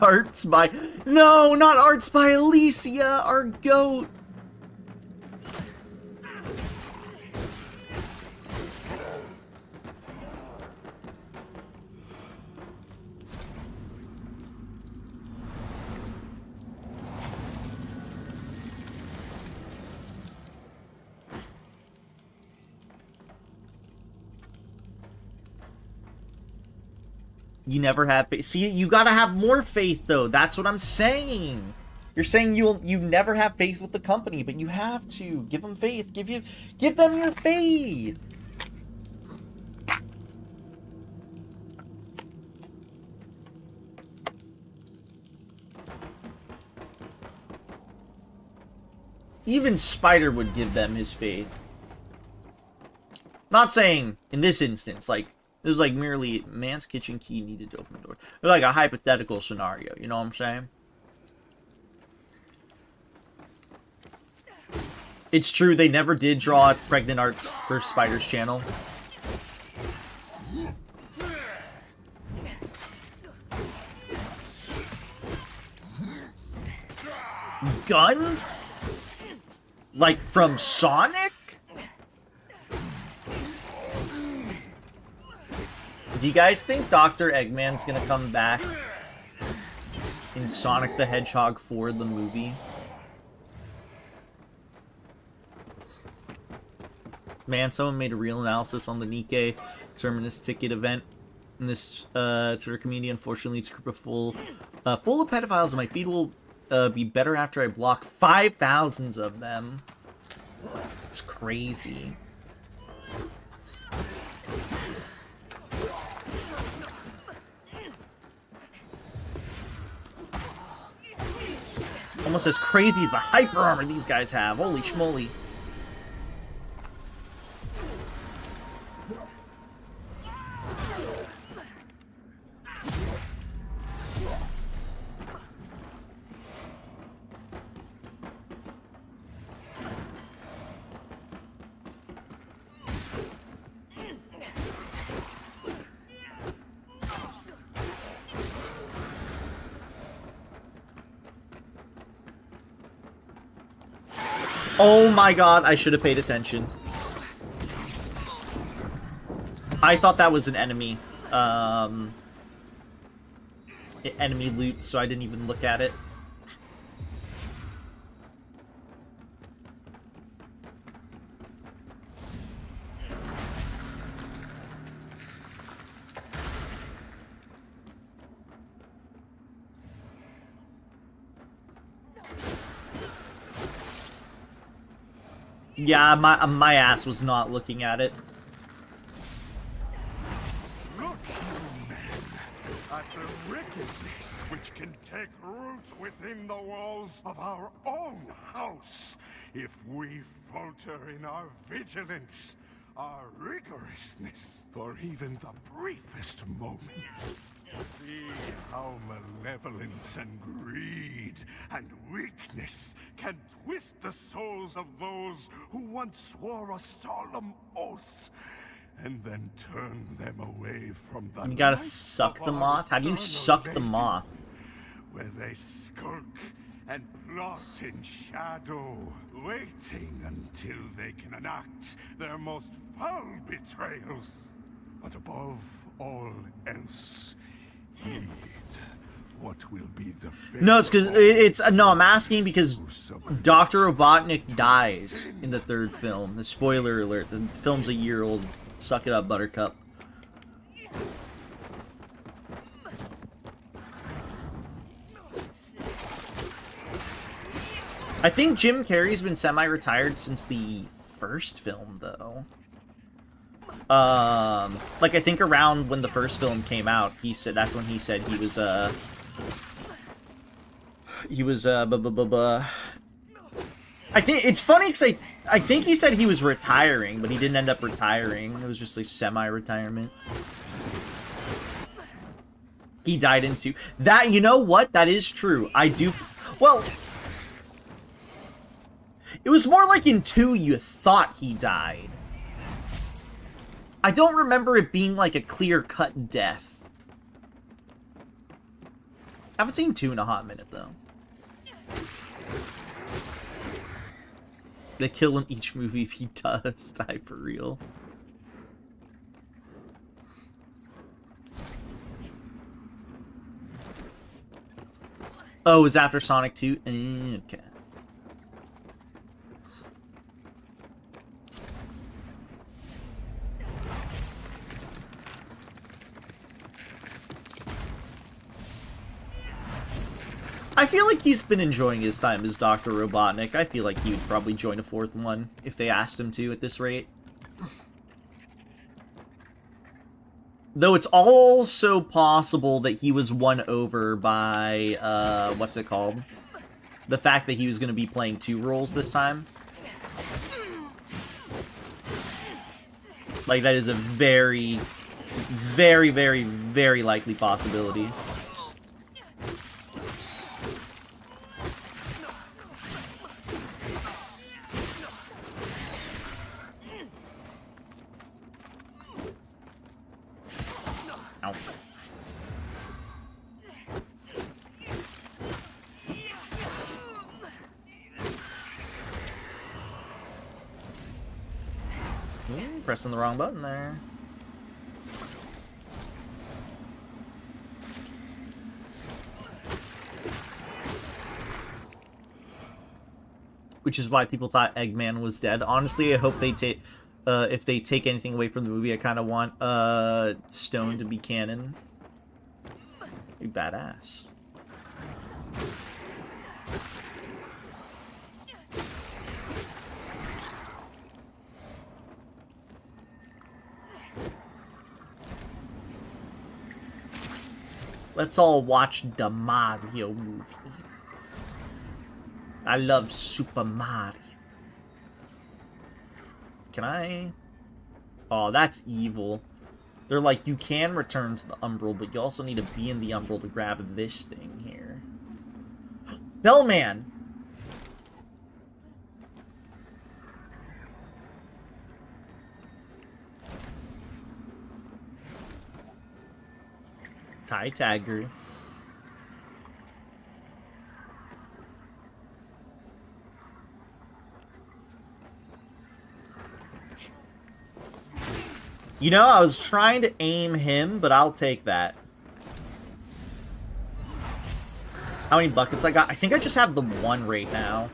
Arts by... No, not Arts by Alicia, our goat. You never have faith. See, you gotta have more faith, though. That's what I'm saying. You're saying you never have faith with the company, but you have to give them faith. Give them your faith. even Spider would give them his faith. Not saying in this instance, like, it was like merely man's kitchen key needed to open the door. It was like a hypothetical scenario, you know what I'm saying? It's true, they never did draw pregnant arts for Spider's channel. Gun? Like from Sonic? Do you guys think Dr. Eggman's gonna come back in Sonic the Hedgehog 4, the movie? Man, someone made a real analysis on the Nikkei Terminus ticket event in this Twitter community. Unfortunately, it's a group of full of pedophiles, and my feed will be better after I block 5,000 of them. It's crazy. Almost as crazy as the hyper armor these guys have. Holy schmoly. Oh my god, I should have paid attention. I thought that was an enemy. Enemy loot, so I didn't even look at it. Yeah, my ass was not looking at it. Look, you men, at the wickedness which can take root within the walls of our own house if we falter in our vigilance, our rigorousness, for even the briefest moment. See how malevolence and greed and weakness can twist the souls of those who once swore a solemn oath, and then turn them away from the You gotta light suck of the our moth? How do you eternal suck the nature, moth? where they skulk and plot in shadow, waiting until they can enact their most foul betrayals. But above all else, heed what will be the fate. No, it's because it's no. I'm asking because Dr. Robotnik dies in the third film. The spoiler alert: the film's a year old. Suck it up, Buttercup. I think Jim Carrey's been semi-retired since the first film, though. Like I think around when the first film came out, he said that's when he said he was I think it's funny because I think he said he was retiring, but he didn't end up retiring. It was just like semi-retirement. He died in 2. That, you know what? That is true. I do. Well, it was more like in 2 you thought he died. I don't remember it being like a clear-cut death. I haven't seen 2 in a hot minute, though. They kill him each movie if he does die for real. Oh, it was after Sonic 2? Okay. I feel like he's been enjoying his time as Dr. Robotnik. I feel like he would probably join a 4th one if they asked him to at this rate. Though it's also possible that he was won over by, what's it called? the fact that he was going to be playing 2 roles this time. Like, that is a very, very, very, very likely possibility. Ow. Pressing the wrong button there. Which is why people thought Eggman was dead. Honestly, I hope they take, if they take anything away from the movie, I kind of want Stone to be canon. Be badass. Let's all watch the Mario movie. I love Super Mario. Can I? Oh, that's evil. They're like, you can return to the Umbral, but you also need to be in the Umbral to grab this thing here. Bellman! Ty Tagger. You know, I was trying to aim him, but I'll take that. How many buckets I got? I think I just have the 1 right now.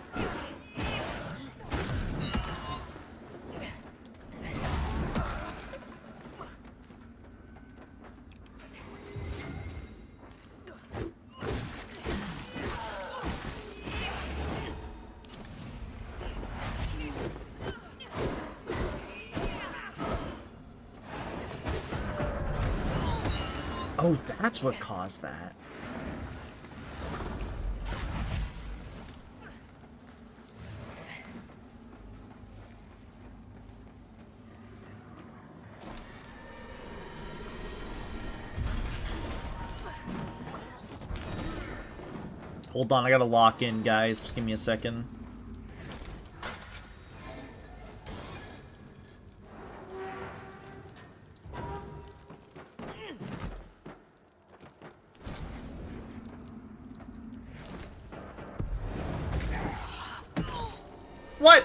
Oh, that's what caused that. Hold on, I gotta lock in, guys. Give me a second. What?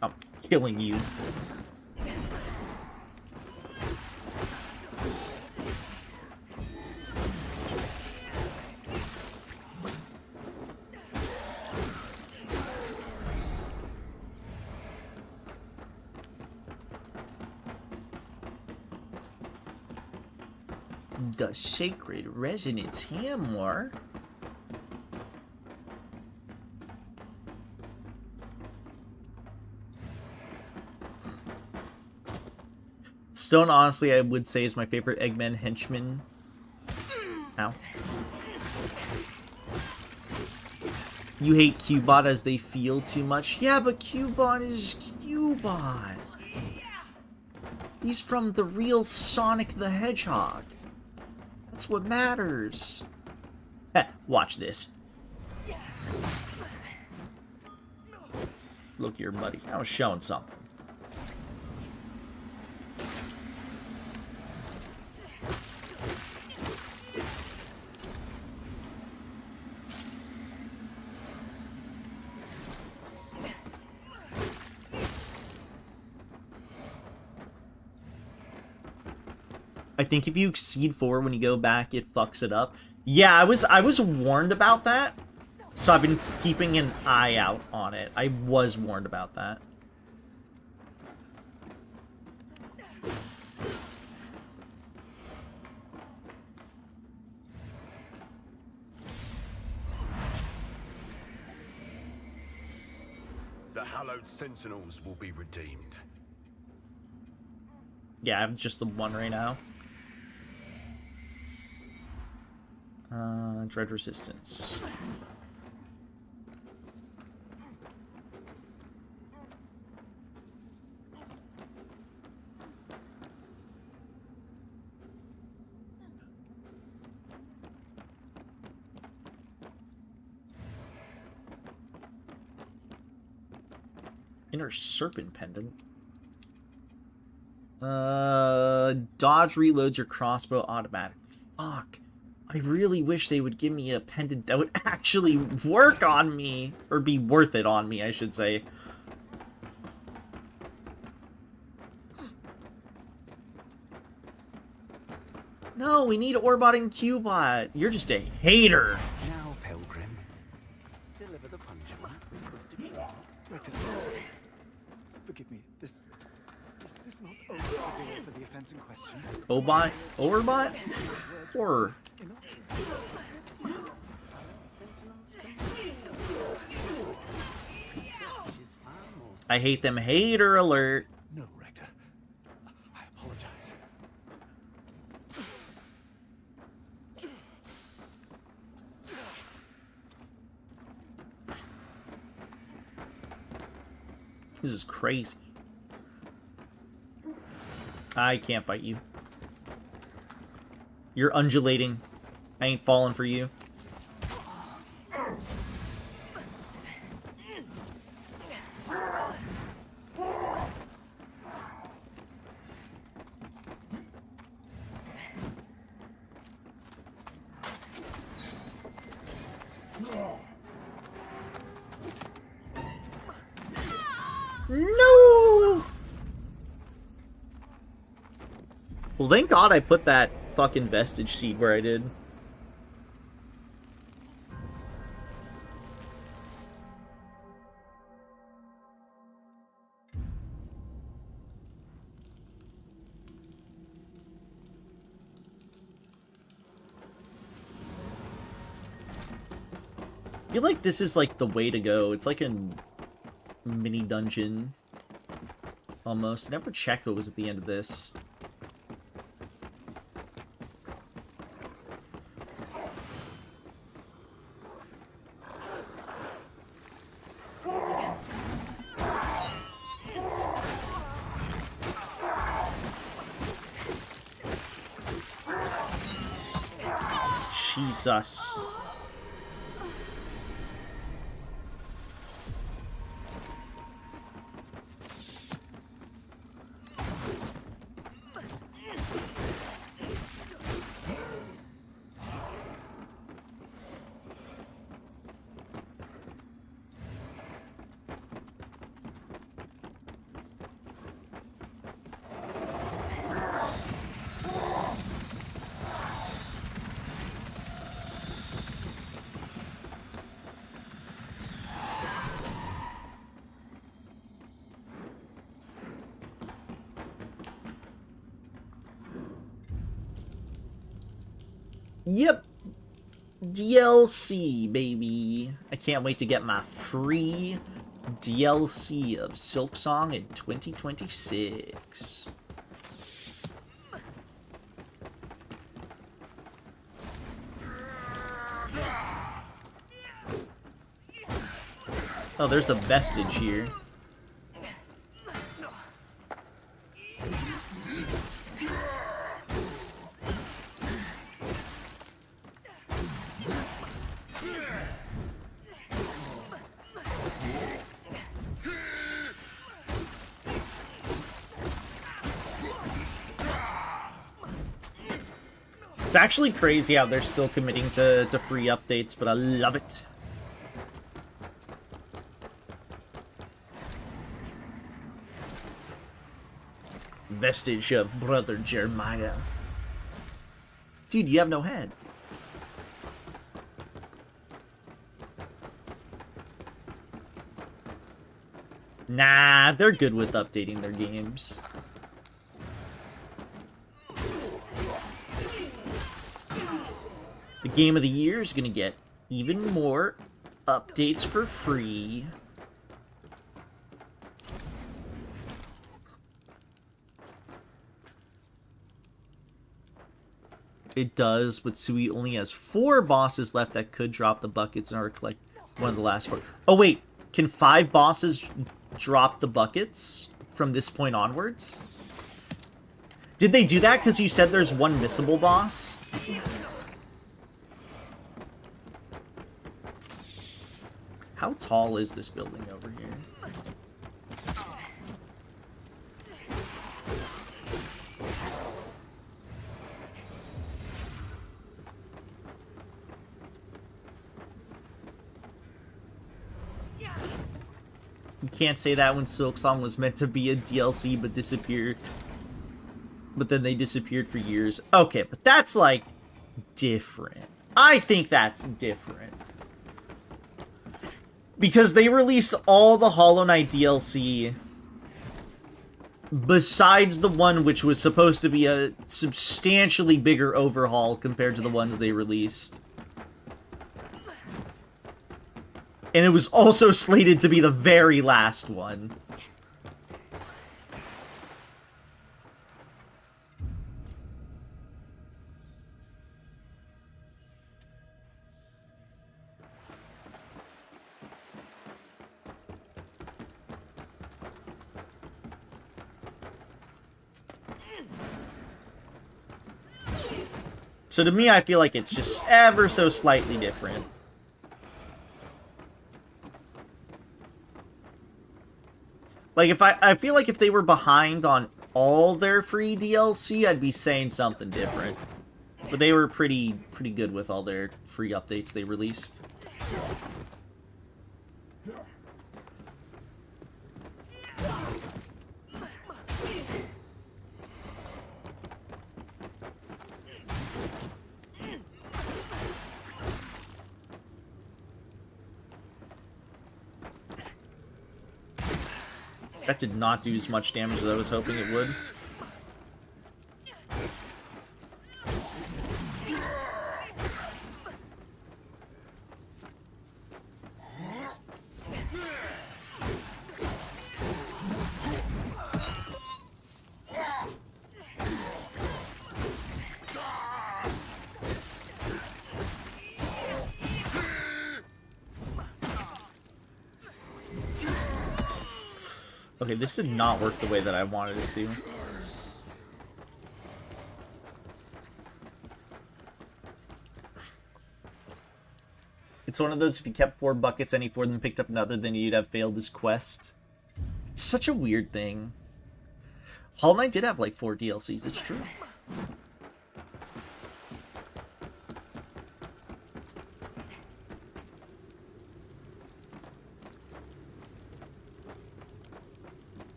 I'm killing you. The Sacred Resonance Hammer. Stone, honestly, I would say is my favorite Eggman henchman. Ow. You hate Cubot as they feel too much. Yeah, but Cubot is Cubot. He's from the real Sonic the Hedgehog. That's what matters. Heh, watch this. Look here, buddy. I was showing something. I think if you exceed 4 when you go back, it fucks it up. Yeah, I was warned about that, so I've been keeping an eye out on it. I was warned about that. hallowed sentinels will be redeemed. Yeah, I have just the one right now. Dread resistance. Inner Serpent Pendant. Dodge reloads your crossbow automatically. Fuck. I really wish they would give me a pendant that would actually work on me. Or be worth it on me, I should say. No, we need Orbot and Cubot. You're just a hater. Now, Pilgrim, deliver the punishment because to be forgive me. This not over for the offense in question. Obot? Orbot? Or I hate them. Hater alert. No, Rector. I apologize. This is crazy. I can't fight you. You're undulating. I ain't falling for you. No! Well, thank God I put that fucking vestige seed where I did. I feel like this is like the way to go. It's like a mini dungeon almost. Never checked what was at the end of this. Jesus. Yep. DLC, baby. I can't wait to get my free DLC of Silksong in 2026. Oh, there's a vestige here. It's actually crazy how they're still committing to free updates, but I love it. Vestige of Brother Jeremiah. Dude, you have no head. Nah, they're good with updating their games. The game of the year is going to get even more updates for free. It does, but Sui only has 4 bosses left that could drop the buckets in order to collect one of the last 4. Oh wait, can 5 bosses drop the buckets from this point onwards? Did they do that because you said there's one missable boss? How tall is this building over here? You can't say that when Silksong was meant to be a DLC but disappeared. But then they disappeared for years. Okay, but that's like different. I think that's different. Because they released all the Hollow Knight DLC besides the one which was supposed to be a substantially bigger overhaul compared to the ones they released. And it was also slated to be the very last one. So to me, I feel like it's just ever so slightly different. Like, if I feel like if they were behind on all their free DLC, I'd be saying something different. But they were pretty good with all their free updates they released. That did not do as much damage as I was hoping it would. Okay, this did not work the way that I wanted it to. It's one of those, if you kept 4 buckets, any 4 of them picked up another, then you'd have failed this quest. It's such a weird thing. Hollow Knight did have like 4 DLCs, it's true.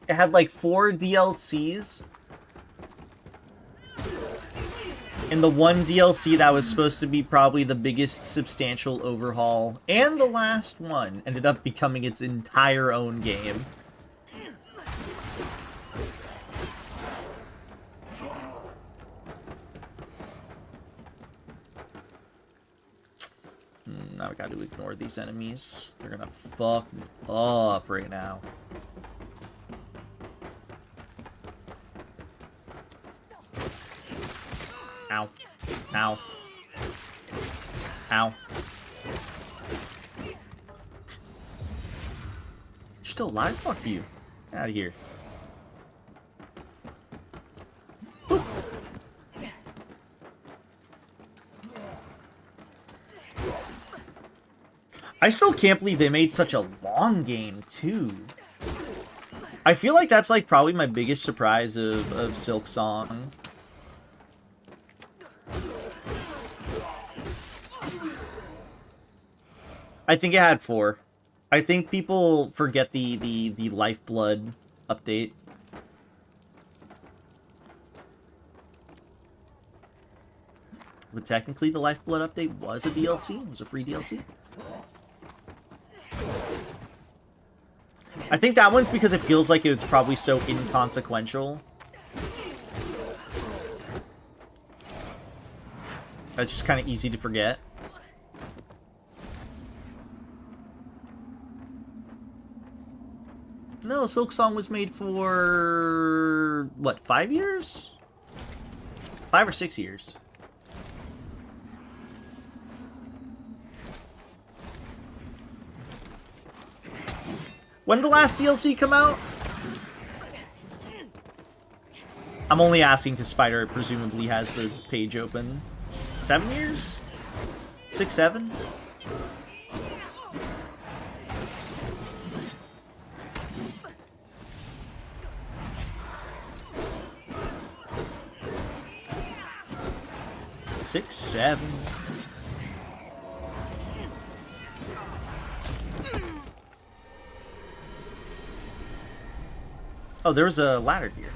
It had like 4 DLCs. And the one DLC that was supposed to be probably the biggest substantial overhaul, and the last one, ended up becoming its entire own game. Now I gotta ignore these enemies. They're gonna fuck me up right now. Ow. Ow. Ow. You're still alive? Fuck you. Get out of here. Boop. I still can't believe they made such a long game, too. I feel like that's like probably my biggest surprise of Silksong. I think it had 4. I think people forget the Lifeblood update. But technically the Lifeblood update was a DLC. It was a free DLC. I think that one's because it feels like it was probably so inconsequential. That's just kind of easy to forget. No, Silk Song was made for, what, 5 years? 5 or 6 years. When did the last DLC come out? I'm only asking because Spider presumably has the page open. 7 years? 6, 7? Six, 7. Oh, there's a ladder here.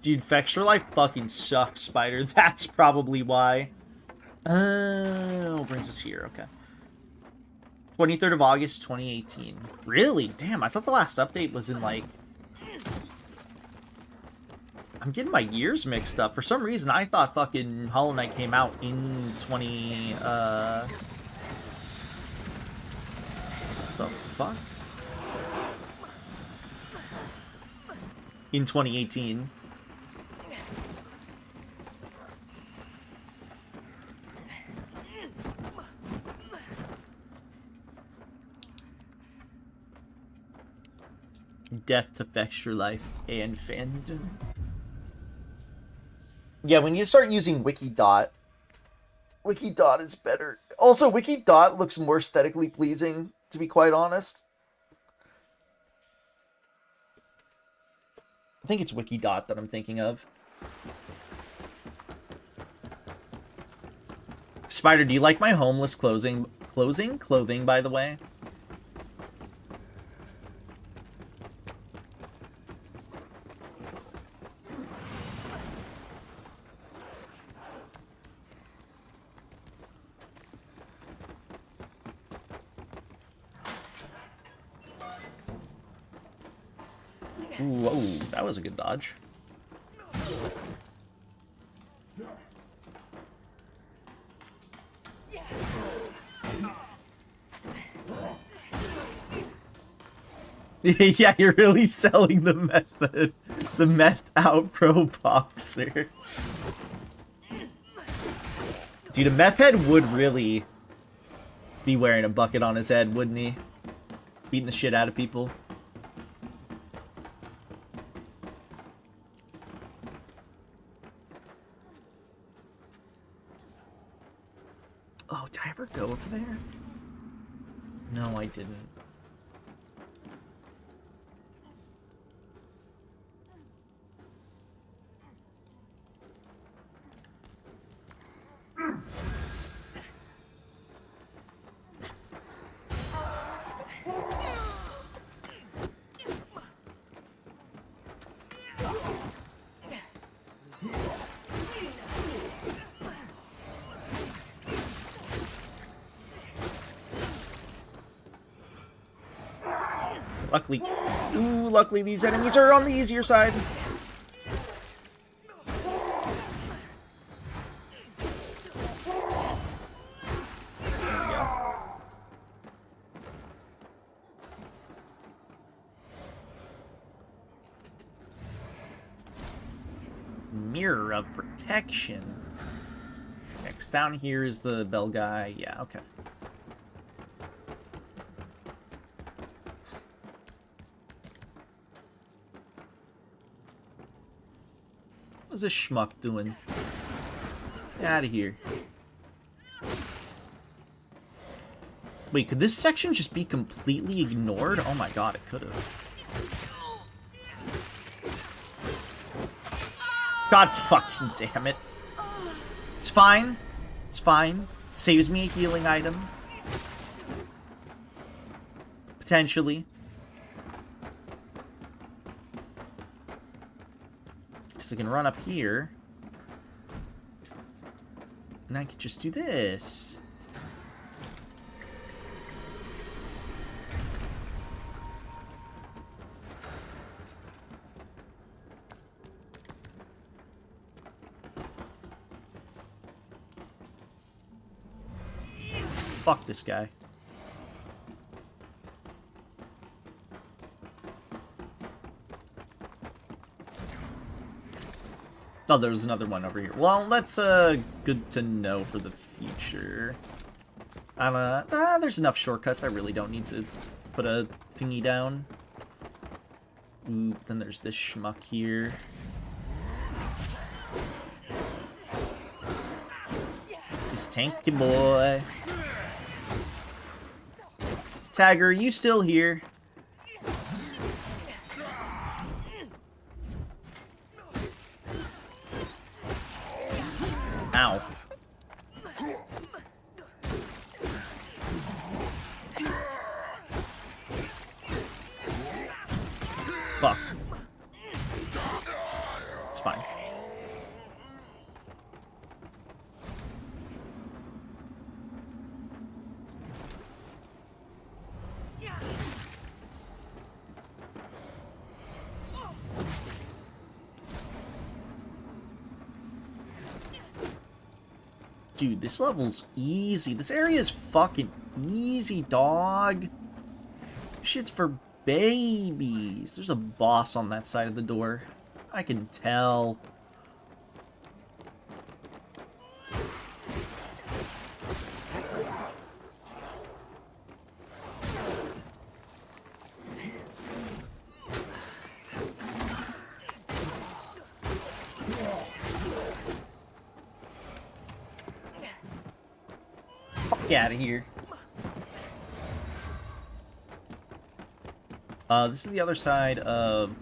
Dude, Fextra Life fucking sucks, Spider. That's probably why. Oh, brings us here. Okay. 23rd of August, 2018. Really? Damn, I thought the last update was in, like... I'm getting my years mixed up. For some reason, I thought fucking Hollow Knight came out in 20... The fuck? In 2018. Death to Fextra Life and fandom. Yeah, when you start using Wikidot, Wikidot is better. Also, Wikidot looks more aesthetically pleasing, to be quite honest. I think it's Wikidot that I'm thinking of. Spider, do you like my homeless clothing, by the way? Whoa, that was a good dodge. Yeah, you're really selling the meth out pro boxer. Dude, a meth head would really be wearing a bucket on his head, wouldn't he? Beating the shit out of people. Oh, did I ever go over there? No, I didn't. Luckily these enemies are on the easier side. There we go. Mirror of Protection. Next down here is the bell guy. Yeah, okay. What's this schmuck doing? Get out of here. Wait, could this section just be completely ignored? Oh my god, it could have. God fucking damn it. It's fine. It's fine. It saves me a healing item. Potentially. So I can run up here. And I could just do this. Fuck this guy. Oh, there was another one over here. Well, that's good to know for the future. There's enough shortcuts. I really don't need to put a thingy down. Ooh, then there's this schmuck here. This tanky boy. Tagger, you still here? Ow. Fuck. It's fine. Dude, this level's easy. This area is fucking easy, dog. Shit's for babies. There's a boss on that side of the door. I can tell. Out of here. This is the other side of...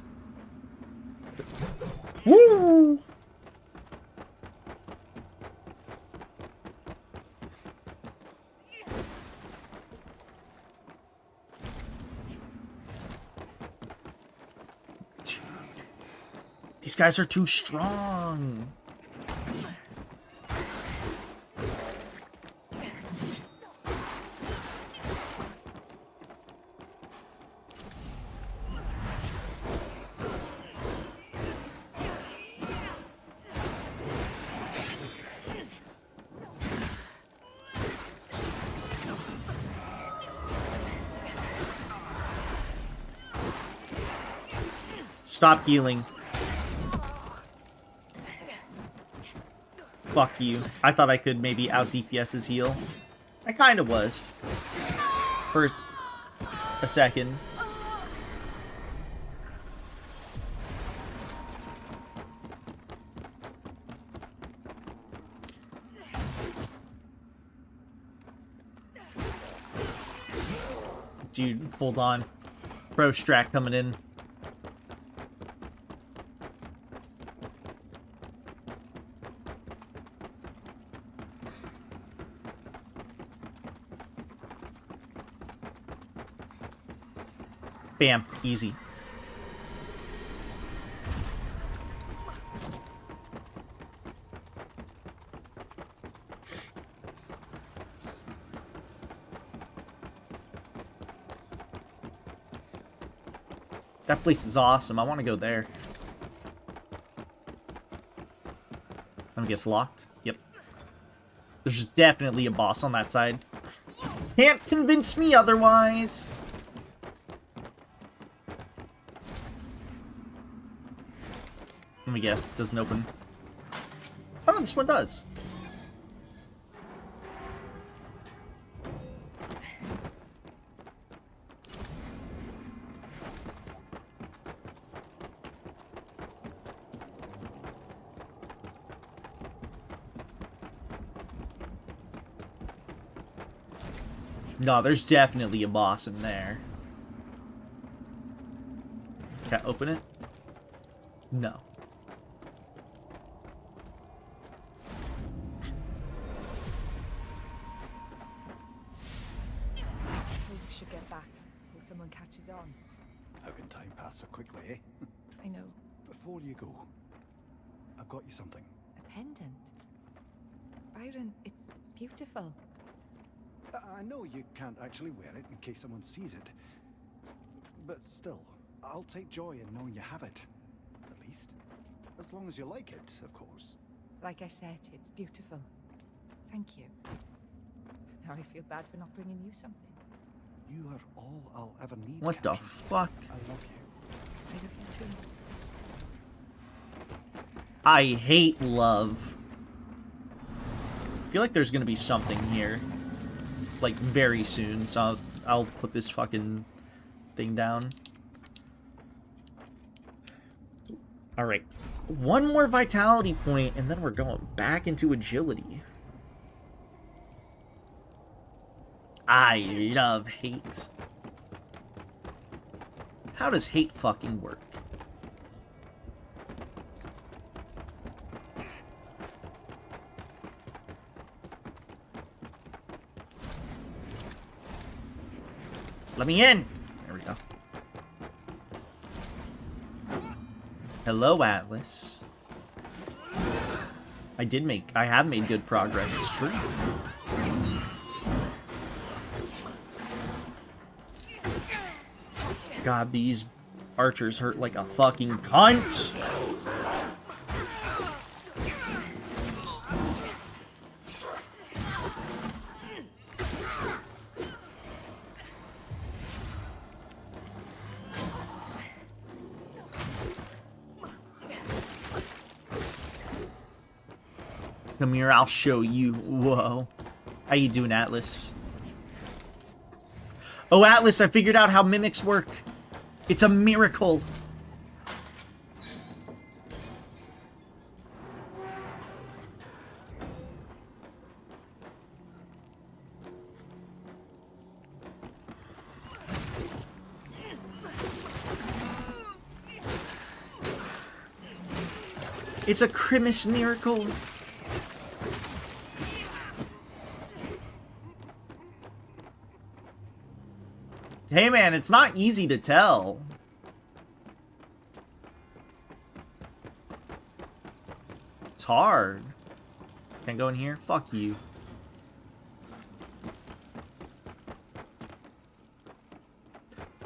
Woo! Dude. These guys are too strong. Stop healing. Fuck you. I thought I could maybe out DPS his heal. I kind of was. For a second. Dude, hold on. Pro Strat coming in. Bam, easy. That place is awesome. I want to go there. I guess locked. Yep. There's definitely a boss on that side. Can't convince me otherwise. Let me guess, it doesn't open. Oh no, this one does. No, there's definitely a boss in there. Can I open it? No. We should get back before someone catches on. How can time pass so quickly, eh? I know. Before you go, I've got you something. A pendant. Byron, it's beautiful. I know you can't actually wear it in case someone sees it. But still, I'll take joy in knowing you have it. At least. As long as you like it, of course. Like I said, it's beautiful. Thank you. Now I feel bad for not bringing you something. You are all I'll ever need. What the Catchy. fuck? I love you. I love you too. I hate love. I feel like there's gonna be something here, like very soon. So I'll put this fucking thing down. All right, one more vitality point, and then we're going back into agility. I love hate. How does hate fucking work? Let me in! There we go. Hello, Atlas. I have made good progress, it's true. God, these archers hurt like a fucking cunt! Come here, I'll show you. Whoa. How you doing, Atlas? Oh, Atlas, I figured out how mimics work. It's a miracle. It's a Christmas miracle. Hey man, it's not easy to tell. It's hard. Can't go in here? Fuck you.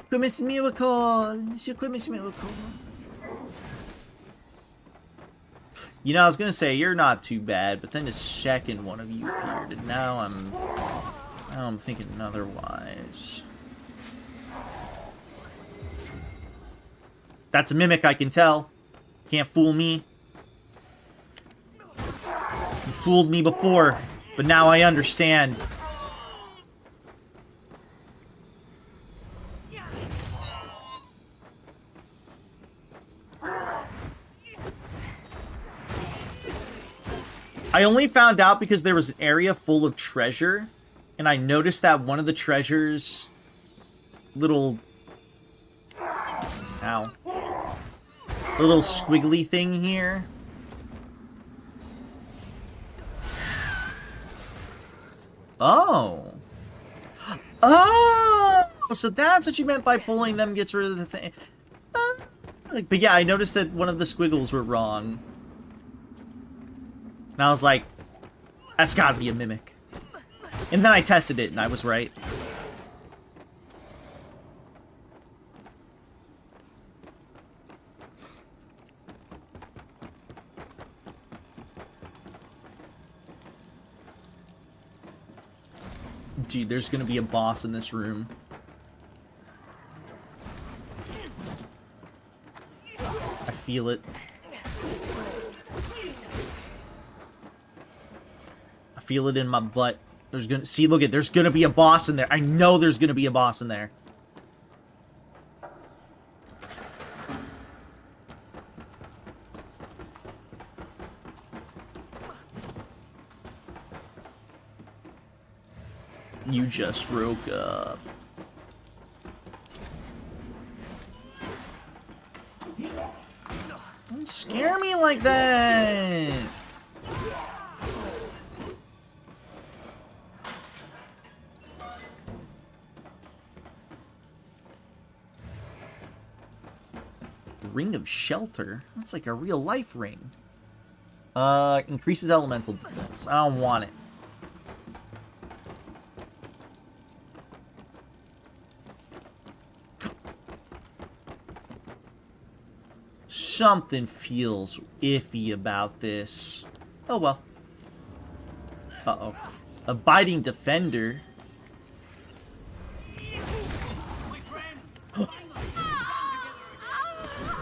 Christmas miracle! It's your Christmas miracle. You know, I was gonna say, you're not too bad, but then the second one of you appeared, and now I'm thinking otherwise. That's a mimic, I can tell. Can't fool me. You fooled me before, but now I understand. I only found out because there was an area full of treasure, and I noticed that one of the treasures... little... Ow. The little squiggly thing here. Oh. Oh! So that's what you meant by pulling them gets rid of the thing. But yeah, I noticed that one of the squiggles were wrong. And I was like, that's gotta be a mimic. And then I tested it and I was right. Dude, there's gonna be a boss in this room. I feel it. I feel it in my butt. There's gonna see, look at, there's gonna be a boss in there. I know there's gonna be a boss in there. You just woke up. Don't scare me like that! Ring of Shelter? That's like a real life ring. Increases elemental defense. I don't want it. Something feels iffy about this. Oh well. Uh-oh. Abiding Defender.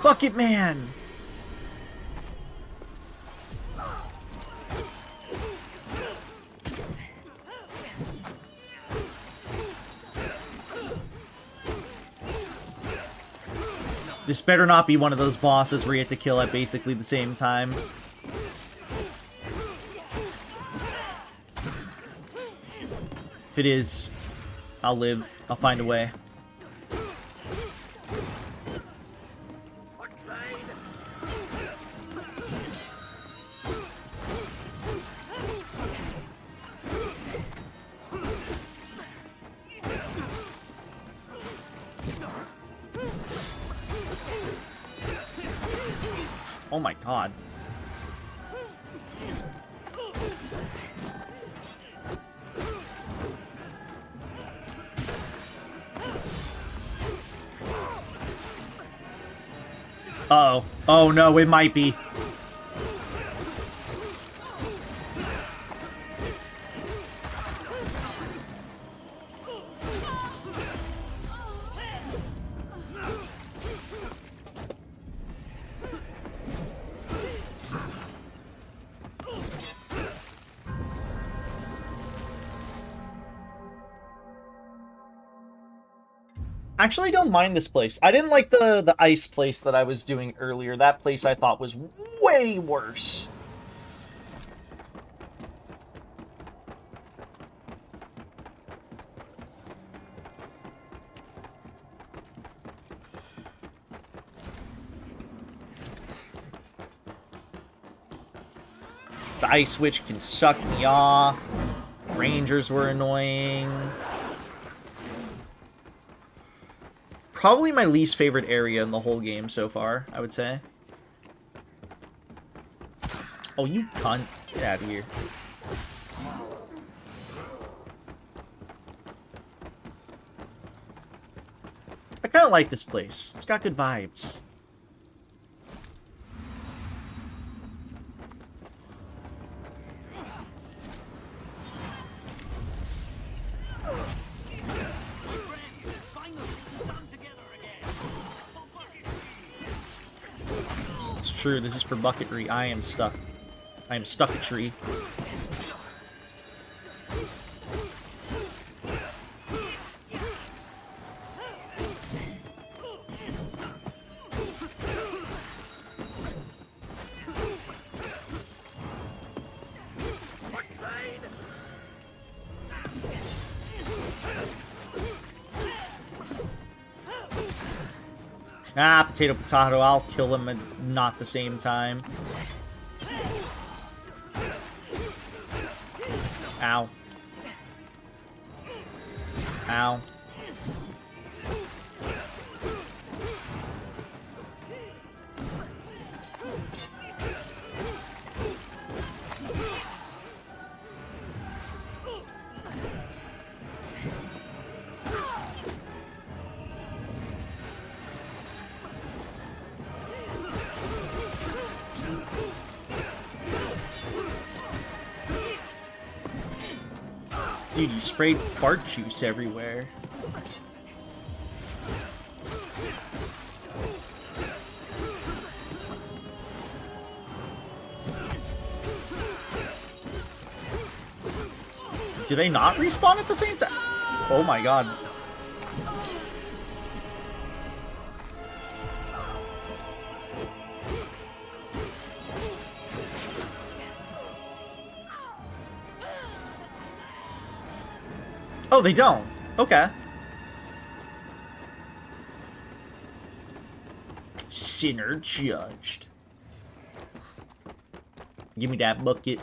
Bucket Man! This better not be one of those bosses where you have to kill at basically the same time. If it is, I'll live. I'll find a way. Oh my god. Uh-oh. Oh no, it might be. Actually, I don't mind this place. I didn't like the ice place that I was doing earlier. That place I thought was way worse. The ice witch can suck me off. Rangers were annoying. Probably my least favorite area in the whole game so far, I would say. Oh, you cunt. Get out of here. I kind of like this place. It's got good vibes. True, this is for bucketry. I am stuck. I am stuck a tree. Ah, potato, potato, I'll kill him at not the same time. Ow. Ow. Dude, you sprayed fart juice everywhere. Do they not respawn at the same time? Oh my god. Oh, they don't. Okay. Sinner judged. Give me that bucket.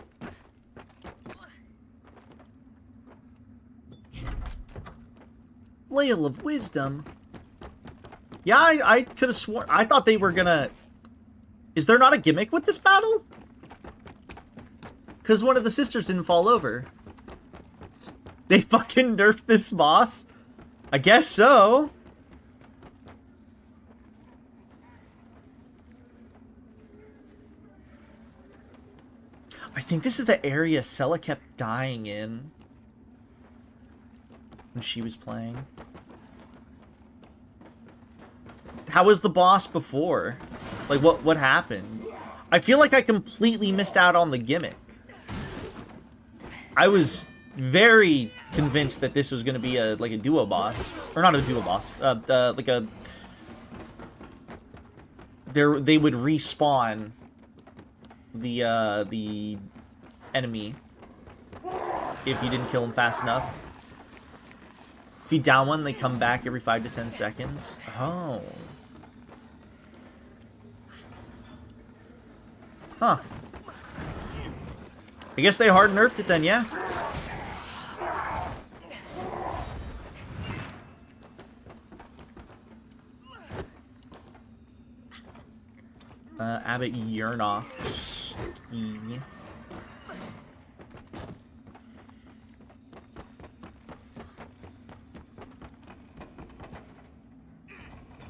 Flail of Wisdom. Yeah, I could have sworn. I thought they were gonna... Is there not a gimmick with this battle? Because one of the sisters didn't fall over. They fucking nerfed this boss? I guess so. I think this is the area Sella kept dying in. when she was playing. How was the boss before? Like, what happened? I feel like I completely missed out on the gimmick. I was very convinced that this was going to be a duo boss, or not a duo boss, like a. They would respawn the enemy if you didn't kill him fast enough. If you down one, they come back every 5 to 10 seconds. Oh. Huh. I guess they hard nerfed it then, yeah. Abbot Yernoff.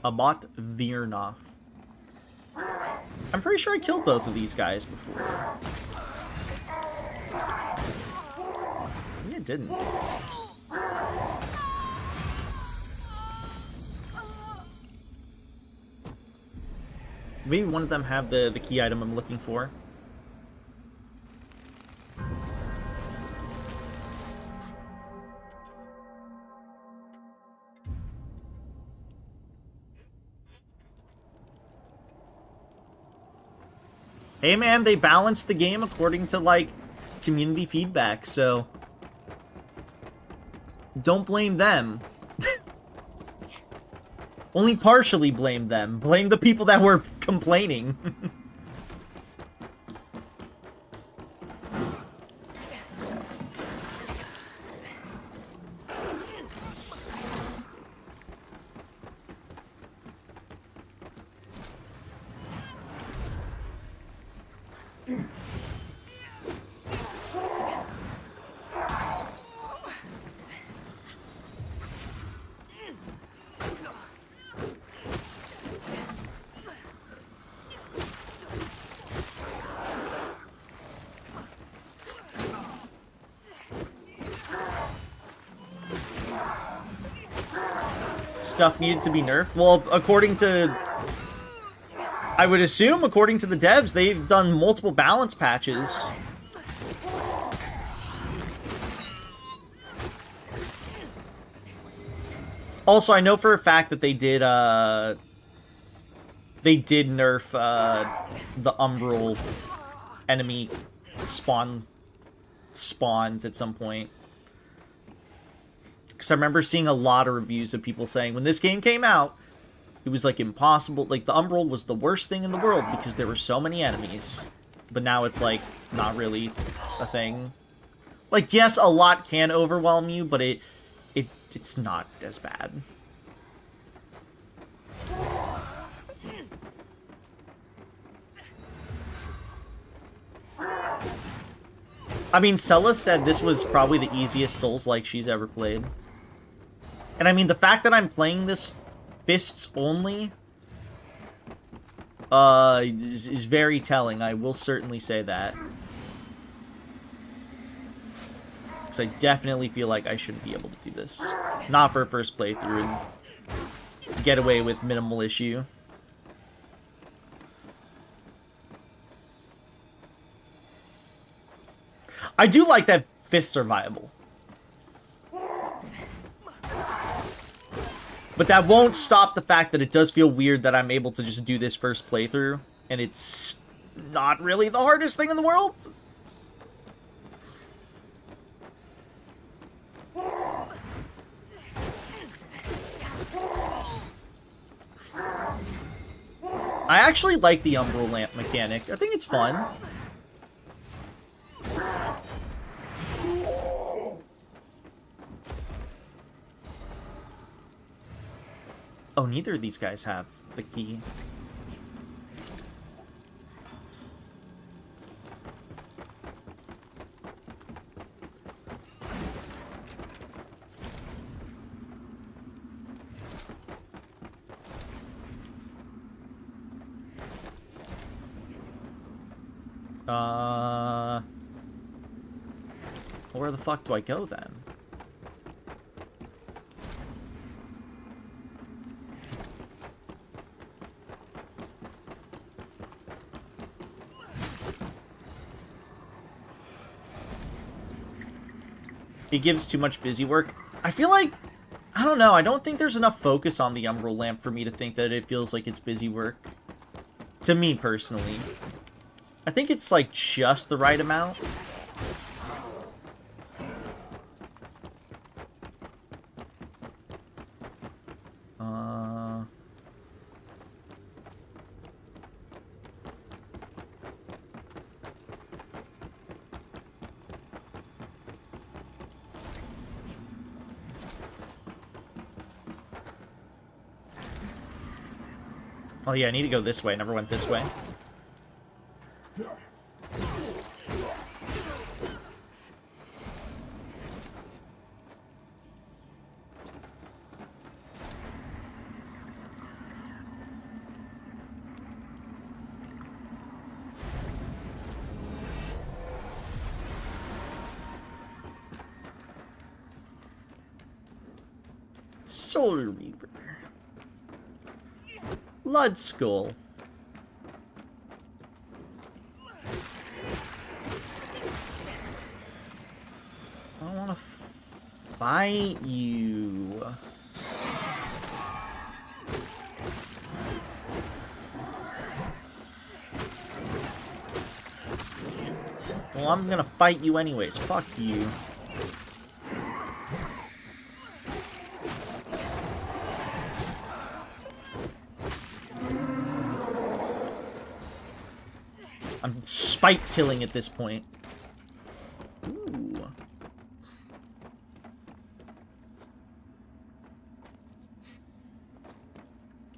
Abbot Virnoff. I'm pretty sure I killed both of these guys before. Maybe I didn't. Maybe one of them have the key item I'm looking for. Hey man, they balanced the game according to, like, community feedback, so don't blame them. Only partially blame them. Blame the people that were complaining. Stuff needed to be nerfed? Well, according to... I would assume, according to the devs, they've done multiple balance patches. Also, I know for a fact that they did nerf the Umbral enemy spawns at some point. Because I remember seeing a lot of reviews of people saying when this game came out, it was like impossible. Like the Umbral was the worst thing in the world because there were so many enemies. But now it's like not really a thing. Like yes, a lot can overwhelm you, but it's not as bad. I mean, Sella said this was probably the easiest Souls-like she's ever played. And I mean, the fact that I'm playing this fists only is very telling. I will certainly say that. Because I definitely feel like I shouldn't be able to do this. Not for a first playthrough and get away with minimal issue. I do like that fists are viable. But that won't stop the fact that it does feel weird that I'm able to just do this first playthrough. And it's not really the hardest thing in the world. I actually like the Umbral lamp mechanic. I think it's fun. Oh, neither of these guys have the key. Where the fuck do I go then? it gives too much busy work. I feel like, I don't know, I don't think there's enough focus on the Umbral Lamp for me to think that it feels like it's busy work. To me, personally. I think it's, like, just the right amount. Oh yeah, I need to go this way. I never went this way. Soul Reaver. Blood Skull. I don't want to fight you. Well, I'm gonna fight you anyways. Fuck you. I'm spite killing at this point. Ooh.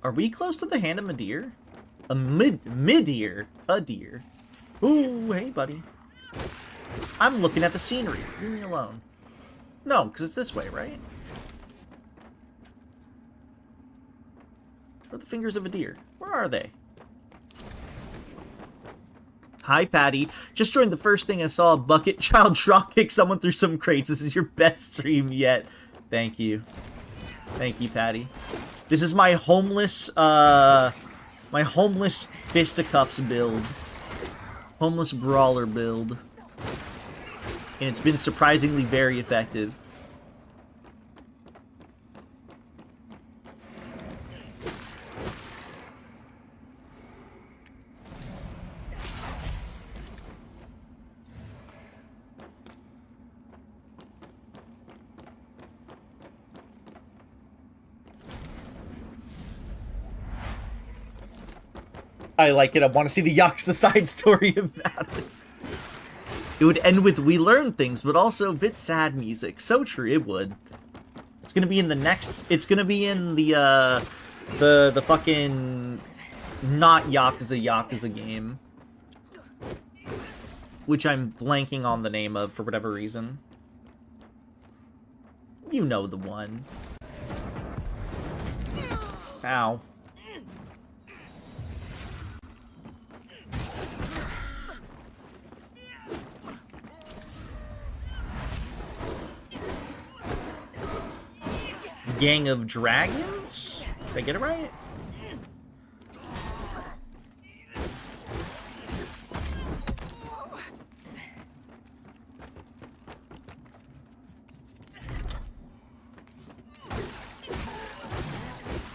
Are we close to the hand of Midir? A Midir? A deer. Ooh, hey buddy. I'm looking at the scenery. Leave me alone. No, because it's this way, right? Where are the fingers of a deer? Where are they? Hi, Patty. Just joined the first thing I saw a bucket child drop kick someone through some crates. This is your best stream yet. Thank you. Thank you, Patty. This is my homeless fisticuffs build. Homeless brawler build. And it's been surprisingly very effective. I like it. I want to see the Yakuza side story about it. It would end with "we learned things," but also a bit sad music. So true, it would. It's gonna be in the next. It's gonna be in the fucking not Yakuza game, which I'm blanking on the name of for whatever reason. You know the one. Ow. Gang of Dragons? Did I get it right?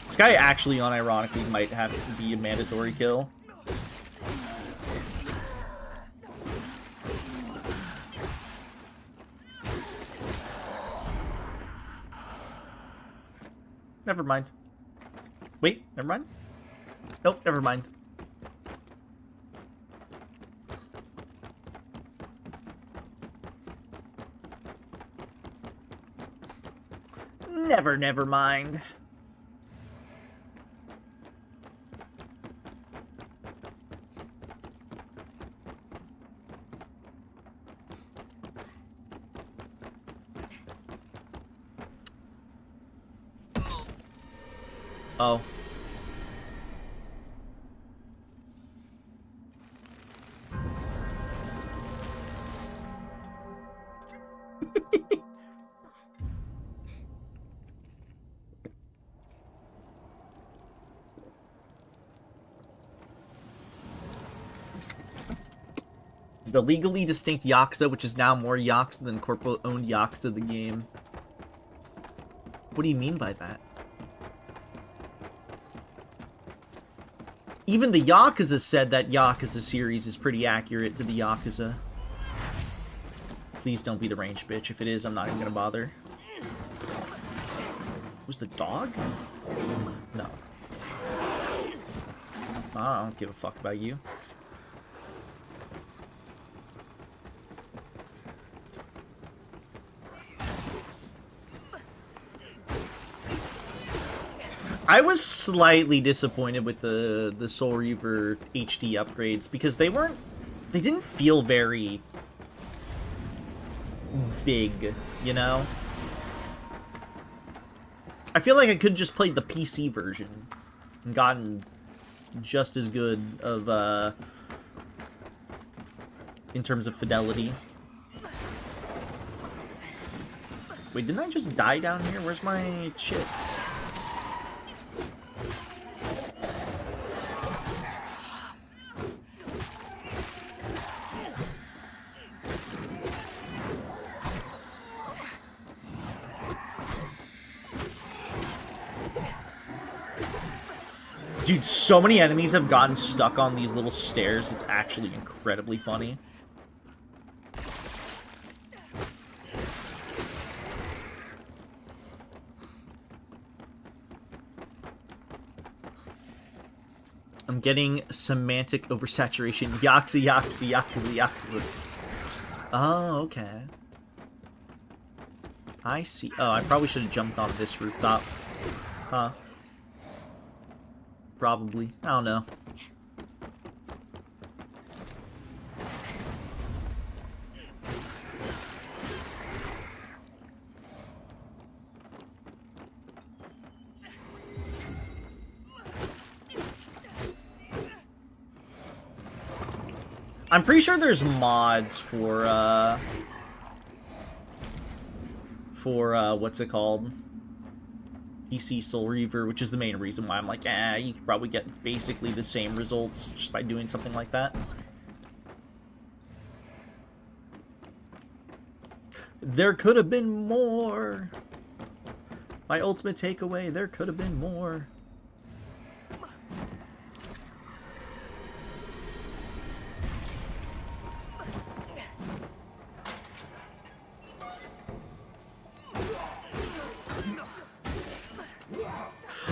This guy actually, unironically, might have to be a mandatory kill. Never mind. Wait, never mind? Nope, never mind. Never mind. Oh. The legally distinct Yakuza, which is now more Yakuza than corporate-owned Yakuza the game. What do you mean by that? Even the Yakuza said that Yakuza series is pretty accurate to the Yakuza. Please don't be the range bitch. If it is, I'm not even gonna bother. Was the dog? No. I don't give a fuck about you. I was slightly disappointed with the Soul Reaver HD upgrades because they didn't feel very big, you know? I feel like I could just play the PC version and gotten just as good of, in terms of fidelity. Wait, didn't I just die down here? Where's my shit? Dude, so many enemies have gotten stuck on these little stairs. It's actually incredibly funny. I'm getting semantic oversaturation. Yakuza, Yakuza, Yakuza, Yakuza. Oh, okay. I see. Oh, I probably should have jumped on this rooftop. Huh. Probably. I don't know. I'm pretty sure there's mods for what's it called? PC Soul Reaver, which is the main reason why I'm like, you could probably get basically the same results just by doing something like that. There could have been more. My ultimate takeaway, there could have been more.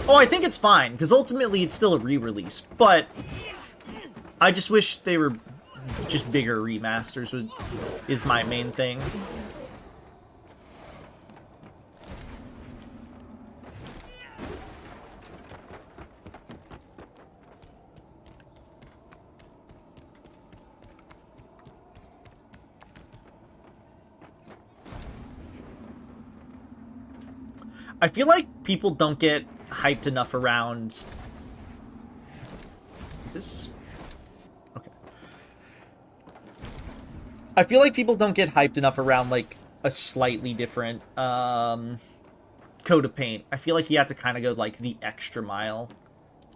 Oh, I think it's fine, because ultimately it's still a re-release, but I just wish they were just bigger remasters is my main thing. I feel like people don't get hyped enough around... Is this... Okay. I feel like people don't get hyped enough around, like, a slightly different, coat of paint. I feel like you have to kind of go, like, the extra mile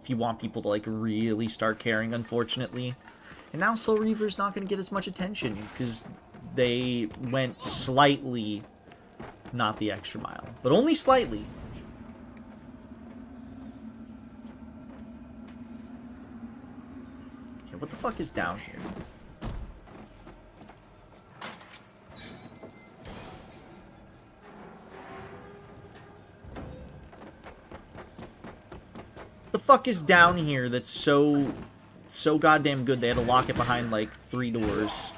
if you want people to, like, really start caring, unfortunately. And now Soul Reaver's not going to get as much attention because they went slightly... not the extra mile, but only slightly. Okay, what the fuck is down here? The fuck is down here that's so goddamn good they had to lock it behind like 3 doors.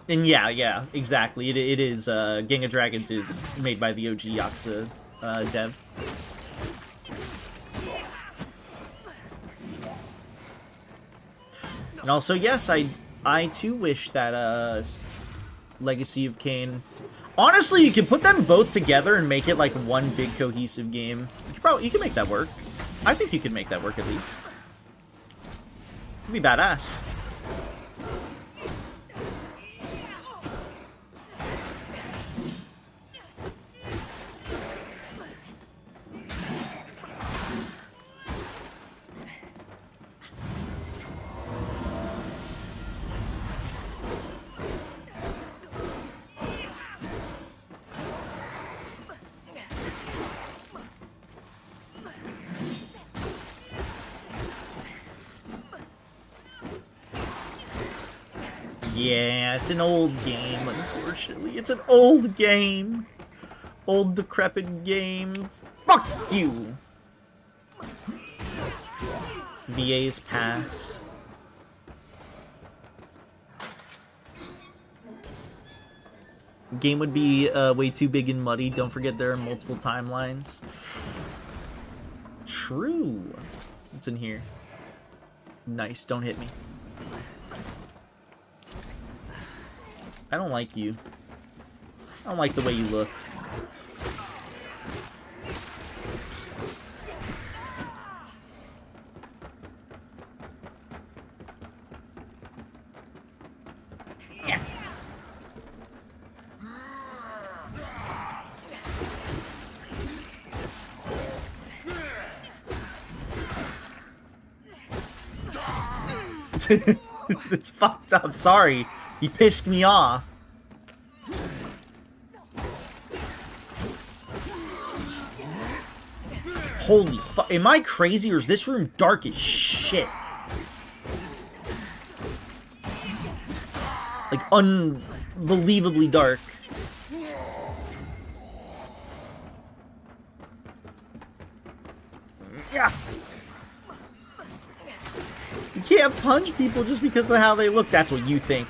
And yeah, exactly. It is, Gang of Dragons is made by the OG Yakuza dev. And also, yes, I too wish that, Legacy of Kain... Honestly, you can put them both together and make it, like, one big cohesive game. You can make that work. I think you could make that work at least. It'd be badass. Yeah, it's an old game, unfortunately. It's an old game. Old, decrepit game. Fuck you! VA's pass. Game would be way too big and muddy. Don't forget there are multiple timelines. True. What's in here? Nice, don't hit me. I don't like you. I don't like the way you look. Yeah. It's fucked up. Sorry. He pissed me off. Holy fuck. Am I crazy or is this room dark as shit? Like, unbelievably dark. Yeah. You can't punch people just because of how they look. That's what you think.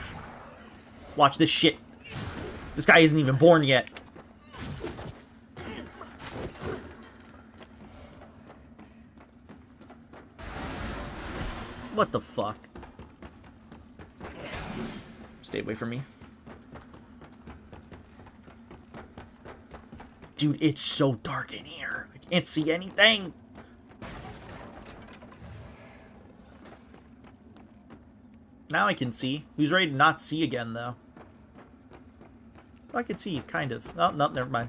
Watch this shit. This guy isn't even born yet. What the fuck? Stay away from me. Dude, it's so dark in here. I can't see anything. Now I can see. Who's ready to not see again, though? I can see, kind of. Oh, no, never mind.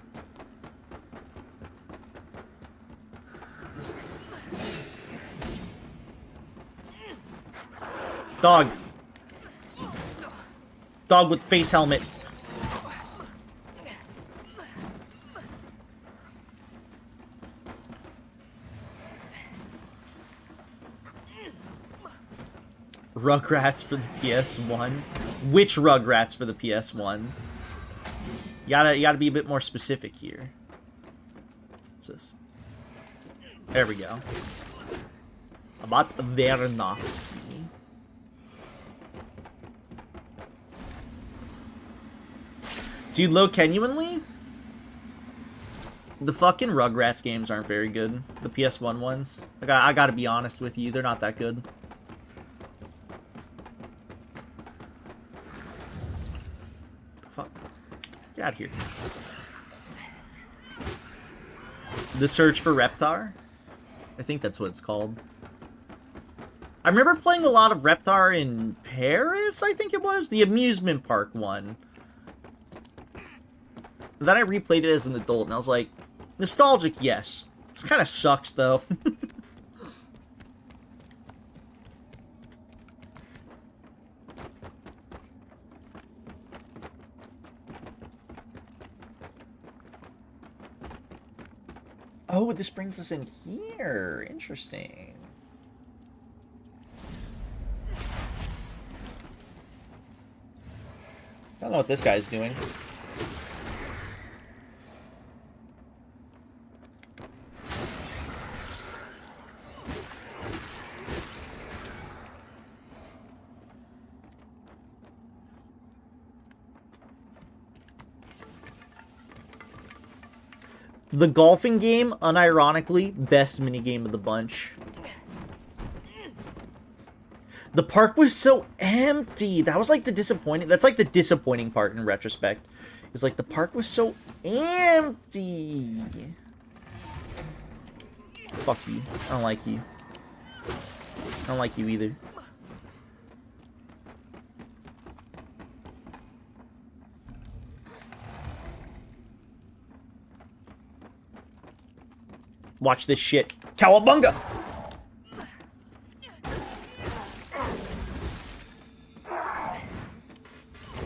Dog. Dog with face helmet. Rugrats for the PS1. Which Rugrats for the PS1? You gotta be a bit more specific here. What's this? There we go. About Vernofsky. Dude, Lo, genuinely? The fucking Rugrats games aren't very good. The PS1 ones. I gotta be honest with you, they're not that good. Fuck. Get out of here. The Search for Reptar? I think that's what it's called. I remember playing a lot of Reptar in Paris, I think it was? The amusement park one. Then I replayed it as an adult, and I was like, nostalgic, yes. This kind of sucks, though. Oh, this brings us in here. Interesting. I don't know what this guy's doing. The golfing game, unironically, best minigame of the bunch. The park was so empty. That was like the disappointing. That's like the disappointing part in retrospect. It's like the park was so empty. Fuck you. I don't like you. I don't like you either. Watch this shit. Cowabunga!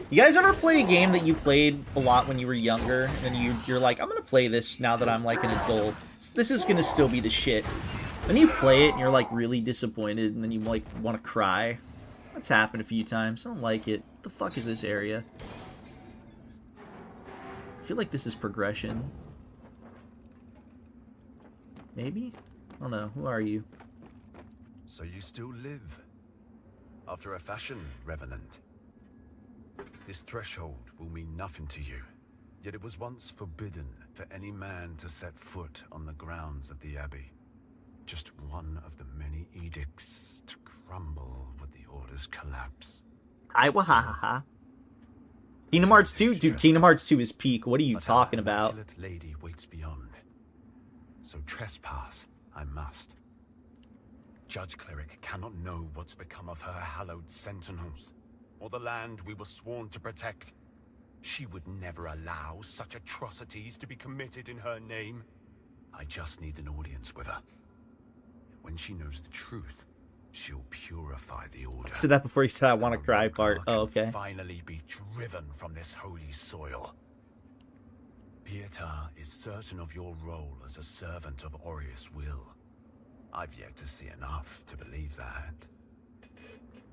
You guys ever play a game that you played a lot when you were younger, and you're like, I'm gonna play this now that I'm like an adult. This is gonna still be the shit. Then you play it and you're like really disappointed, and then you like want to cry. That's happened a few times. I don't like it. What the fuck is this area? I feel like this is progression. Maybe? I don't know. Who are you? So you still live? After a fashion, Revenant. This threshold will mean nothing to you. Yet it was once forbidden for any man to set foot on the grounds of the Abbey. Just one of the many edicts to crumble with the Order's collapse. Iwahaha. Kingdom Hearts 2? Dude, Kingdom Hearts 2 is peak. What are you talking about? An immaculate lady waits beyond. So trespass I must. Judge Cleric cannot know what's become of her hallowed sentinels, or the land we were sworn to protect. She would never allow such atrocities to be committed in her name. I just need an audience with her. When she knows the truth, she'll purify the Order. I said that before you said I want to cry part. Oh, okay. Finally be driven from this holy soil. Pietà is certain of your role as a servant of Aureus' will. I've yet to see enough to believe that.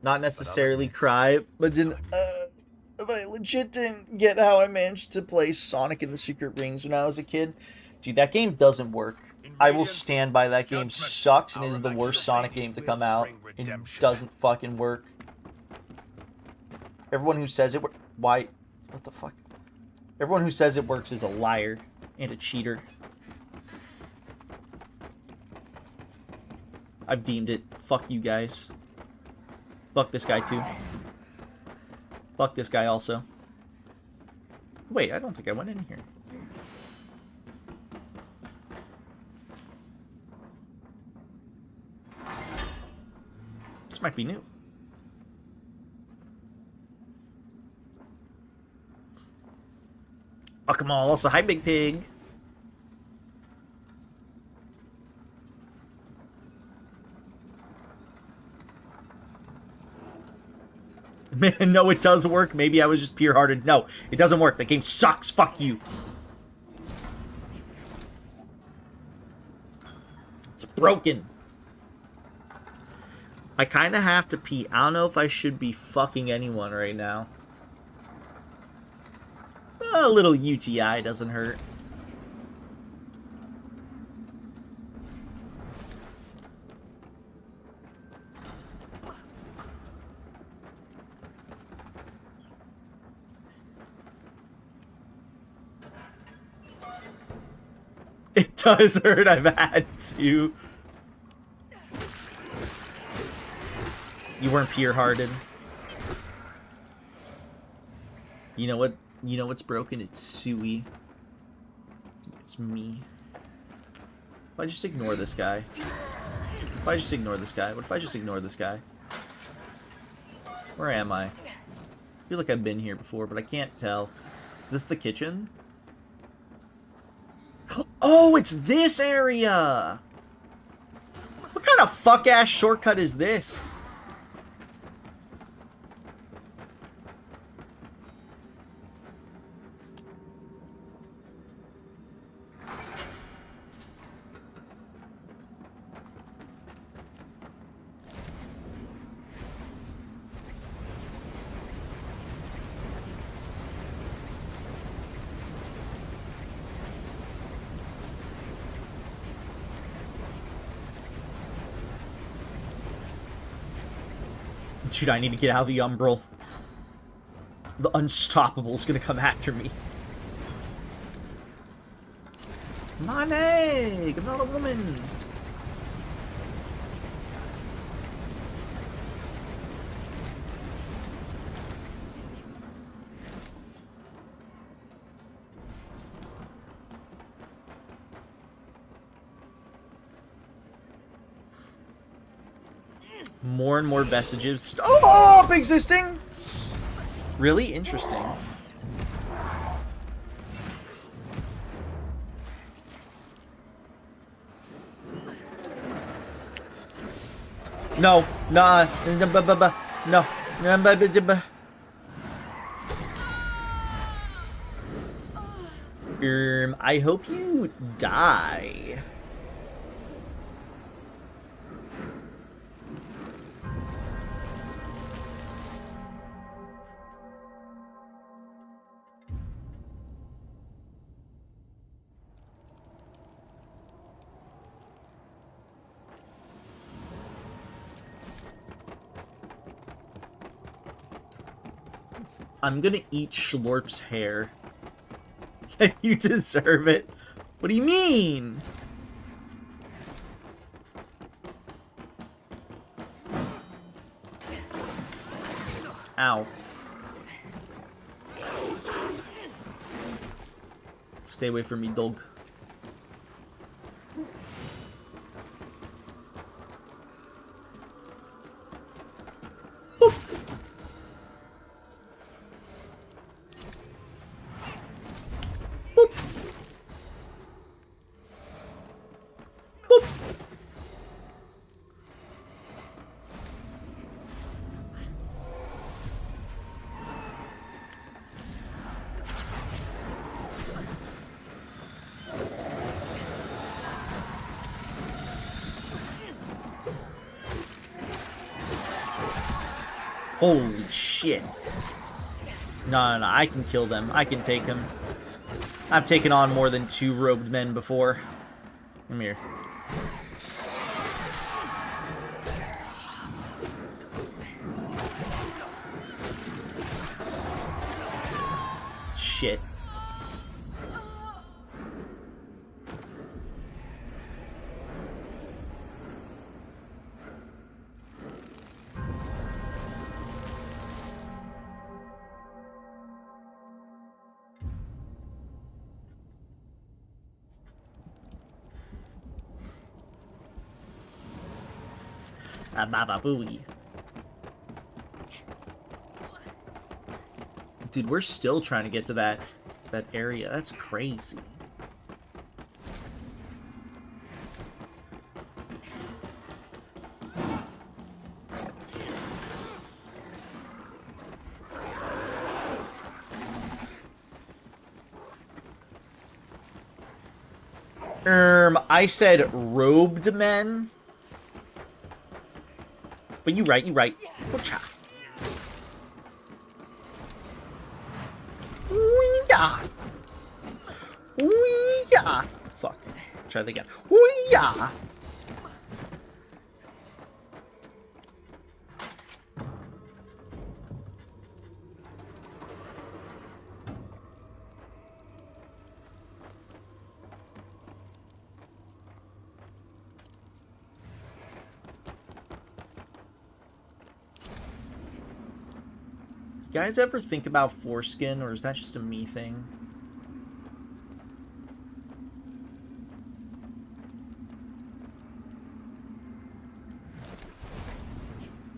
Not necessarily cry, but I legit didn't get how I managed to play Sonic and the Secret Rings when I was a kid. Dude, that game doesn't work. I will stand by that game. Sucks and is the worst Sonic game to come out. It doesn't fucking work. Everyone who says it works... Why? What the fuck? Everyone who says it works is a liar and a cheater. I've deemed it. Fuck you guys. Fuck this guy too. Fuck this guy also. Wait, I don't think I went in here. This might be new. Fuck them all. Also, hi, Big Pig. Man, no, it does work. Maybe I was just pure-hearted. No, it doesn't work. The game sucks. Fuck you. It's broken. I kind of have to pee. I don't know if I should be fucking anyone right now. A little UTI doesn't hurt. It does hurt. I've had to. You weren't pure-hearted. You know what? You know what's broken? It's Sui. It's me. If I just ignore this guy. If I just ignore this guy. What if I just ignore this guy? Where am I? I feel like I've been here before, but I can't tell. Is this the kitchen? Oh, it's this area! What kind of fuck-ass shortcut is this? Dude, I need to get out of the Umbral. The Unstoppable's gonna come after me. My egg! I'm not a woman! More and more vestiges stop existing. Really interesting. No, nah, no, I hope you die. I'm gonna eat Schlorp's hair. You deserve it. What do you mean? Ow. Stay away from me, dog. Holy shit. No, I can kill them. I can take them. I've taken on more than 2 robed men before. Come here. Shit. Baba booey. Dude, we're still trying to get to that area. That's crazy. I said robed men. But you right. Whatcha? Hoo-yah! Hoo-yah! Fuck. Try that again. Hoo-yah! You guys ever think about foreskin, or is that just a me thing?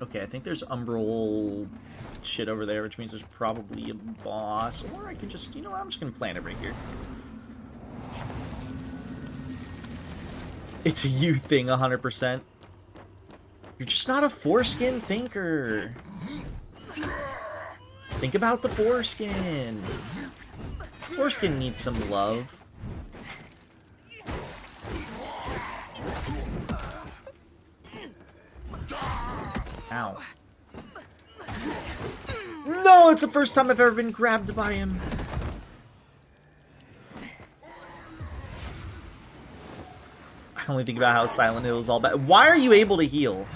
Okay, I think there's umbral shit over there, which means there's probably a boss. Or I could just, you know what, I'm just gonna plant it right here. It's a you thing, 100%. You're just not a foreskin thinker. Think about the foreskin. Foreskin needs some love. Ow. No, it's the first time I've ever been grabbed by him. I only think about how Silent Hill is all bad. Why are you able to heal?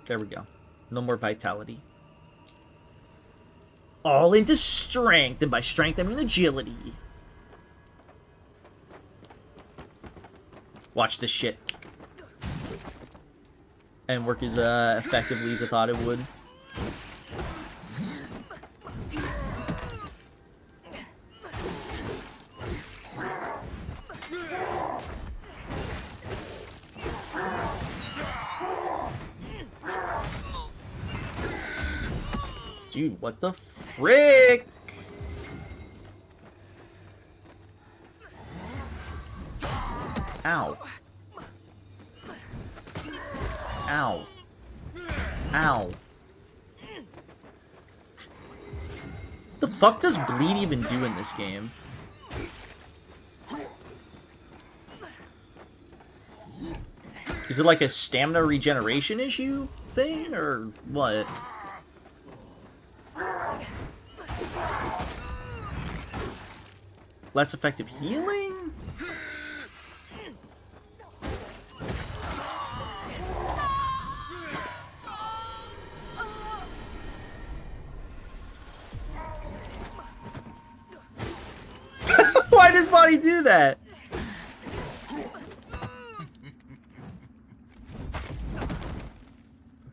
There we go. No more vitality. All into strength, and by strength I mean agility. Watch this shit. And work as effectively as I thought it would. Dude, what the frick? Ow. Ow. Ow. What the fuck does bleed even do in this game? Is it like a stamina regeneration issue thing, or what? Less effective healing? Why does Bonnie do that?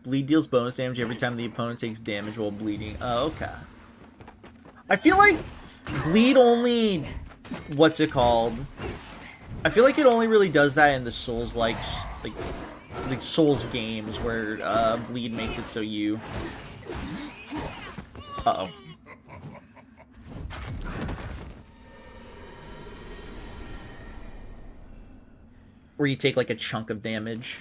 Bleed deals bonus damage every time the opponent takes damage while bleeding. Oh, okay. I feel like bleed only... What's it called? I feel like it only really does that in the Souls-like Souls games where bleed makes it so you... Uh-oh. Where you take like a chunk of damage.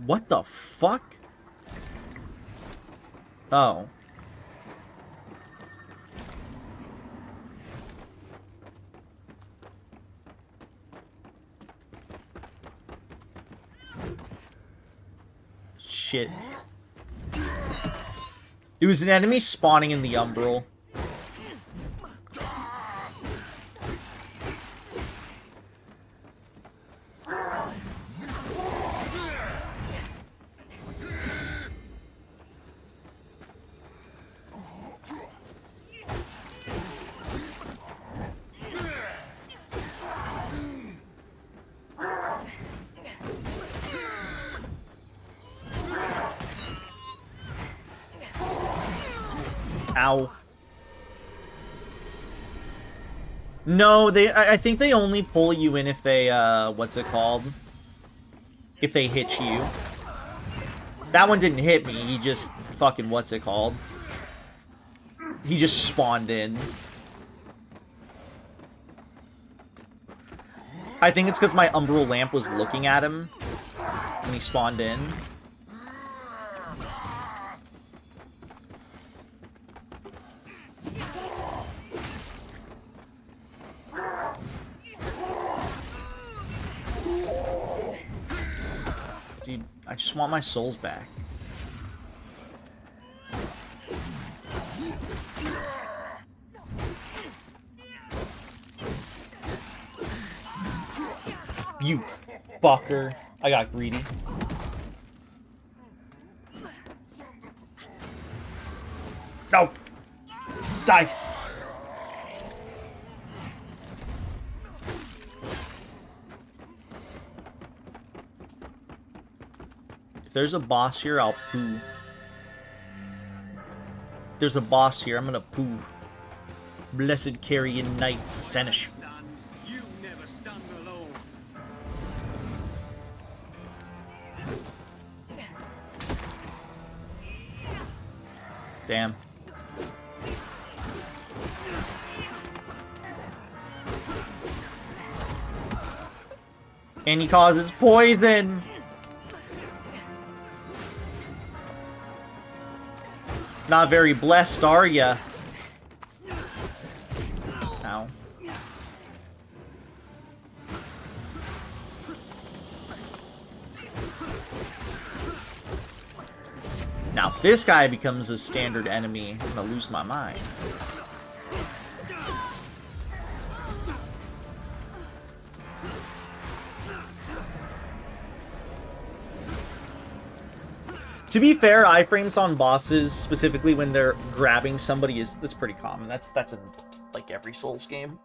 What the fuck? Oh. Shit. There was an enemy spawning in the Umbral. Ow. No, I think they only pull you in if they, what's it called? If they hit you. That one didn't hit me, he just fucking, what's it called? He just spawned in. I think it's because my Umbral Lamp was looking at him when he spawned in. Dude, I just want my souls back. You fucker. I got greedy. No! Die! If there's a boss here, I'll poo. There's a boss here, I'm gonna poo. Blessed Carrion Knight, Sanish. You never stand alone. Damn. And he causes poison! Not very blessed, are ya? Ow. this guy becomes a standard enemy, I'm gonna lose my mind. To be fair, iframes on bosses, specifically when they're grabbing somebody, that's pretty common. That's in like every Souls game.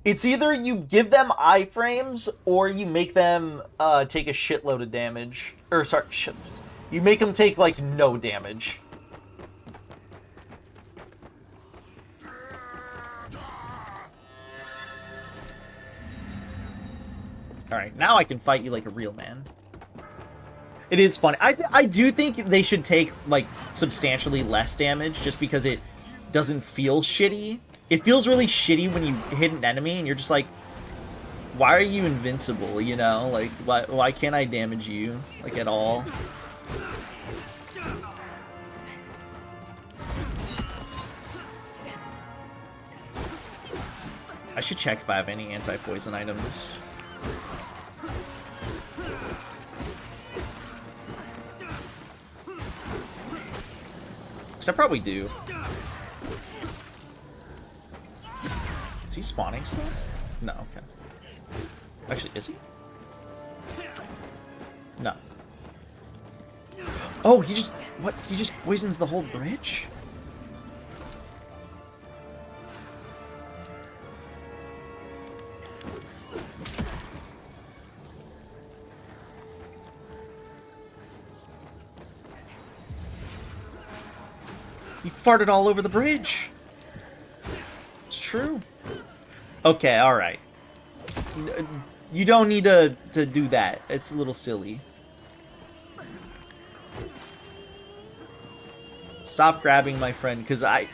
It's either you give them iframes or you make them take a shitload of damage. Or sorry, you make them take like no damage. Alright, now I can fight you like a real man. It is funny. I do think they should take, like, substantially less damage just because it doesn't feel shitty. It feels really shitty when you hit an enemy and you're just like, why are you invincible, you know? Like, why can't I damage you, like, at all? I should check if I have any anti-poison items. I probably do. Is he spawning still? No, okay. Actually, is he? No. Oh, he just... What? He just poisons the whole bridge? He farted all over the bridge. It's true. Okay, alright. You don't need to do that. It's a little silly. Stop grabbing my friend, because okay,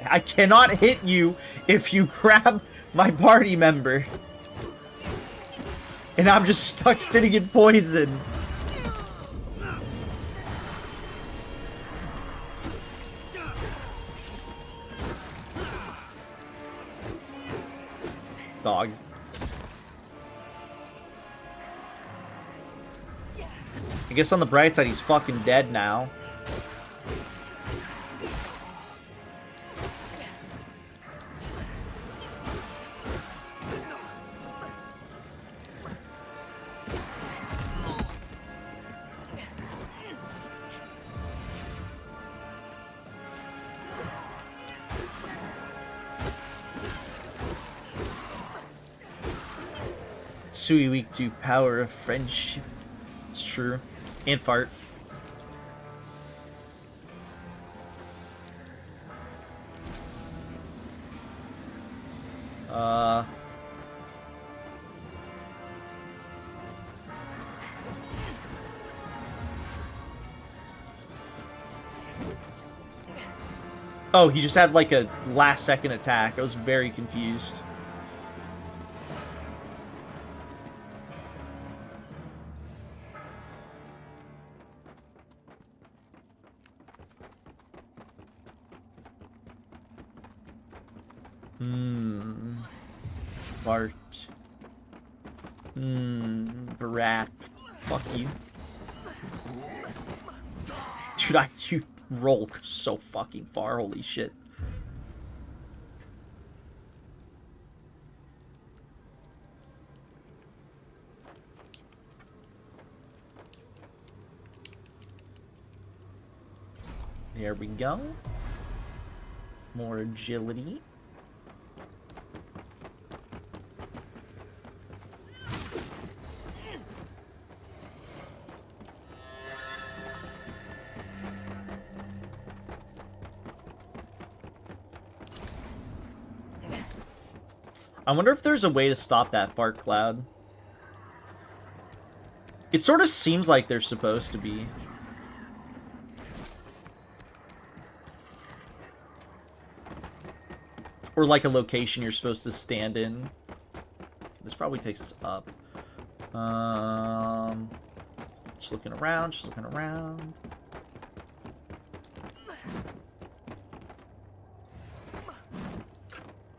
I cannot hit you if you grab my party member. And I'm just stuck sitting in poison. Dog. I guess on the bright side, he's fucking dead now. Sui weak to power of friendship. It's true. And fart. Oh, he just had like a last second attack. I was very confused. Bart. Brat. Fuck you. Dude, you roll so fucking far, holy shit. There we go. More agility. I wonder if there's a way to stop that fart cloud. It sort of seems like there's supposed to be. Or like a location you're supposed to stand in. This probably takes us up. Just looking around, just looking around.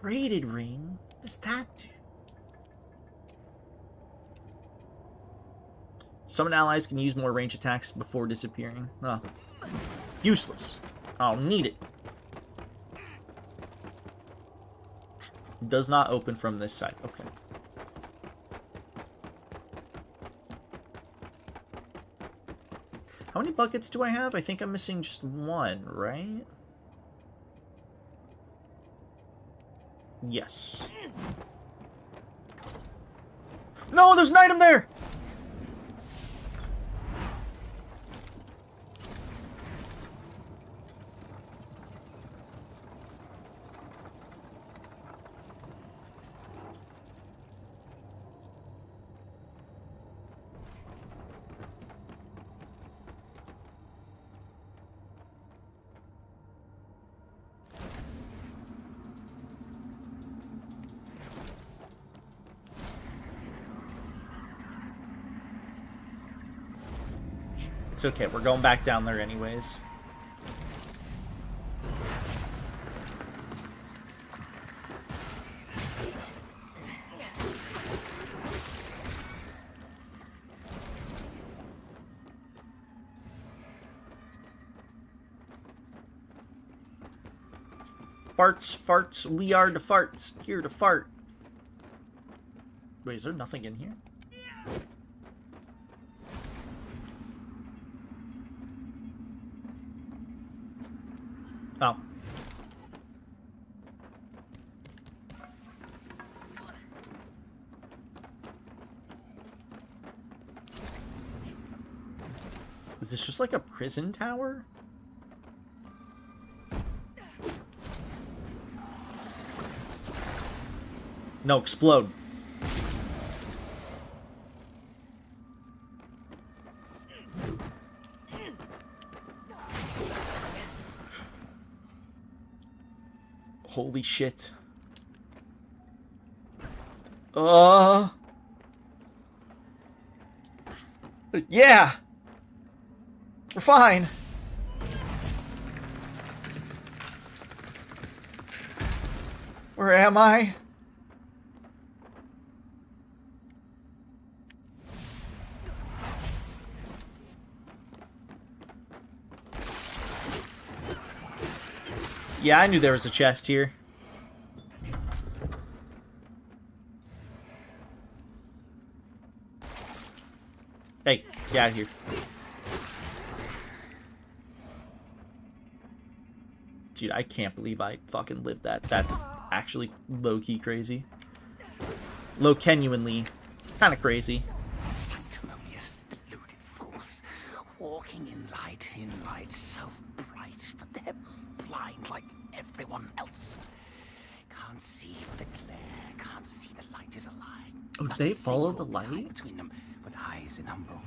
Braided ring? What does that do? Summon allies can use more range attacks before disappearing. Oh. Useless. I'll need it. Does not open from this side. Okay. How many buckets do I have? I think I'm missing just one, right? Yes. No, there's an item there! It's okay, we're going back down there anyways. Farts, farts, we are the farts, here to fart. Wait, is there nothing in here? Oh. Is this just like a prison tower? No, explode. Holy shit. Yeah! We're fine! Where am I? Yeah, I knew there was a chest here. Hey, get out of here. Dude, I can't believe I fucking lived that. That's actually low-key crazy. Low-genuinely kind of crazy. Sanctimonious, deluded fools, walking in light so bright, but they're blind like everyone else. Can't see the glare, can't see the light is a lie. Oh, do they follow the light? Between them, but eyes in umbral.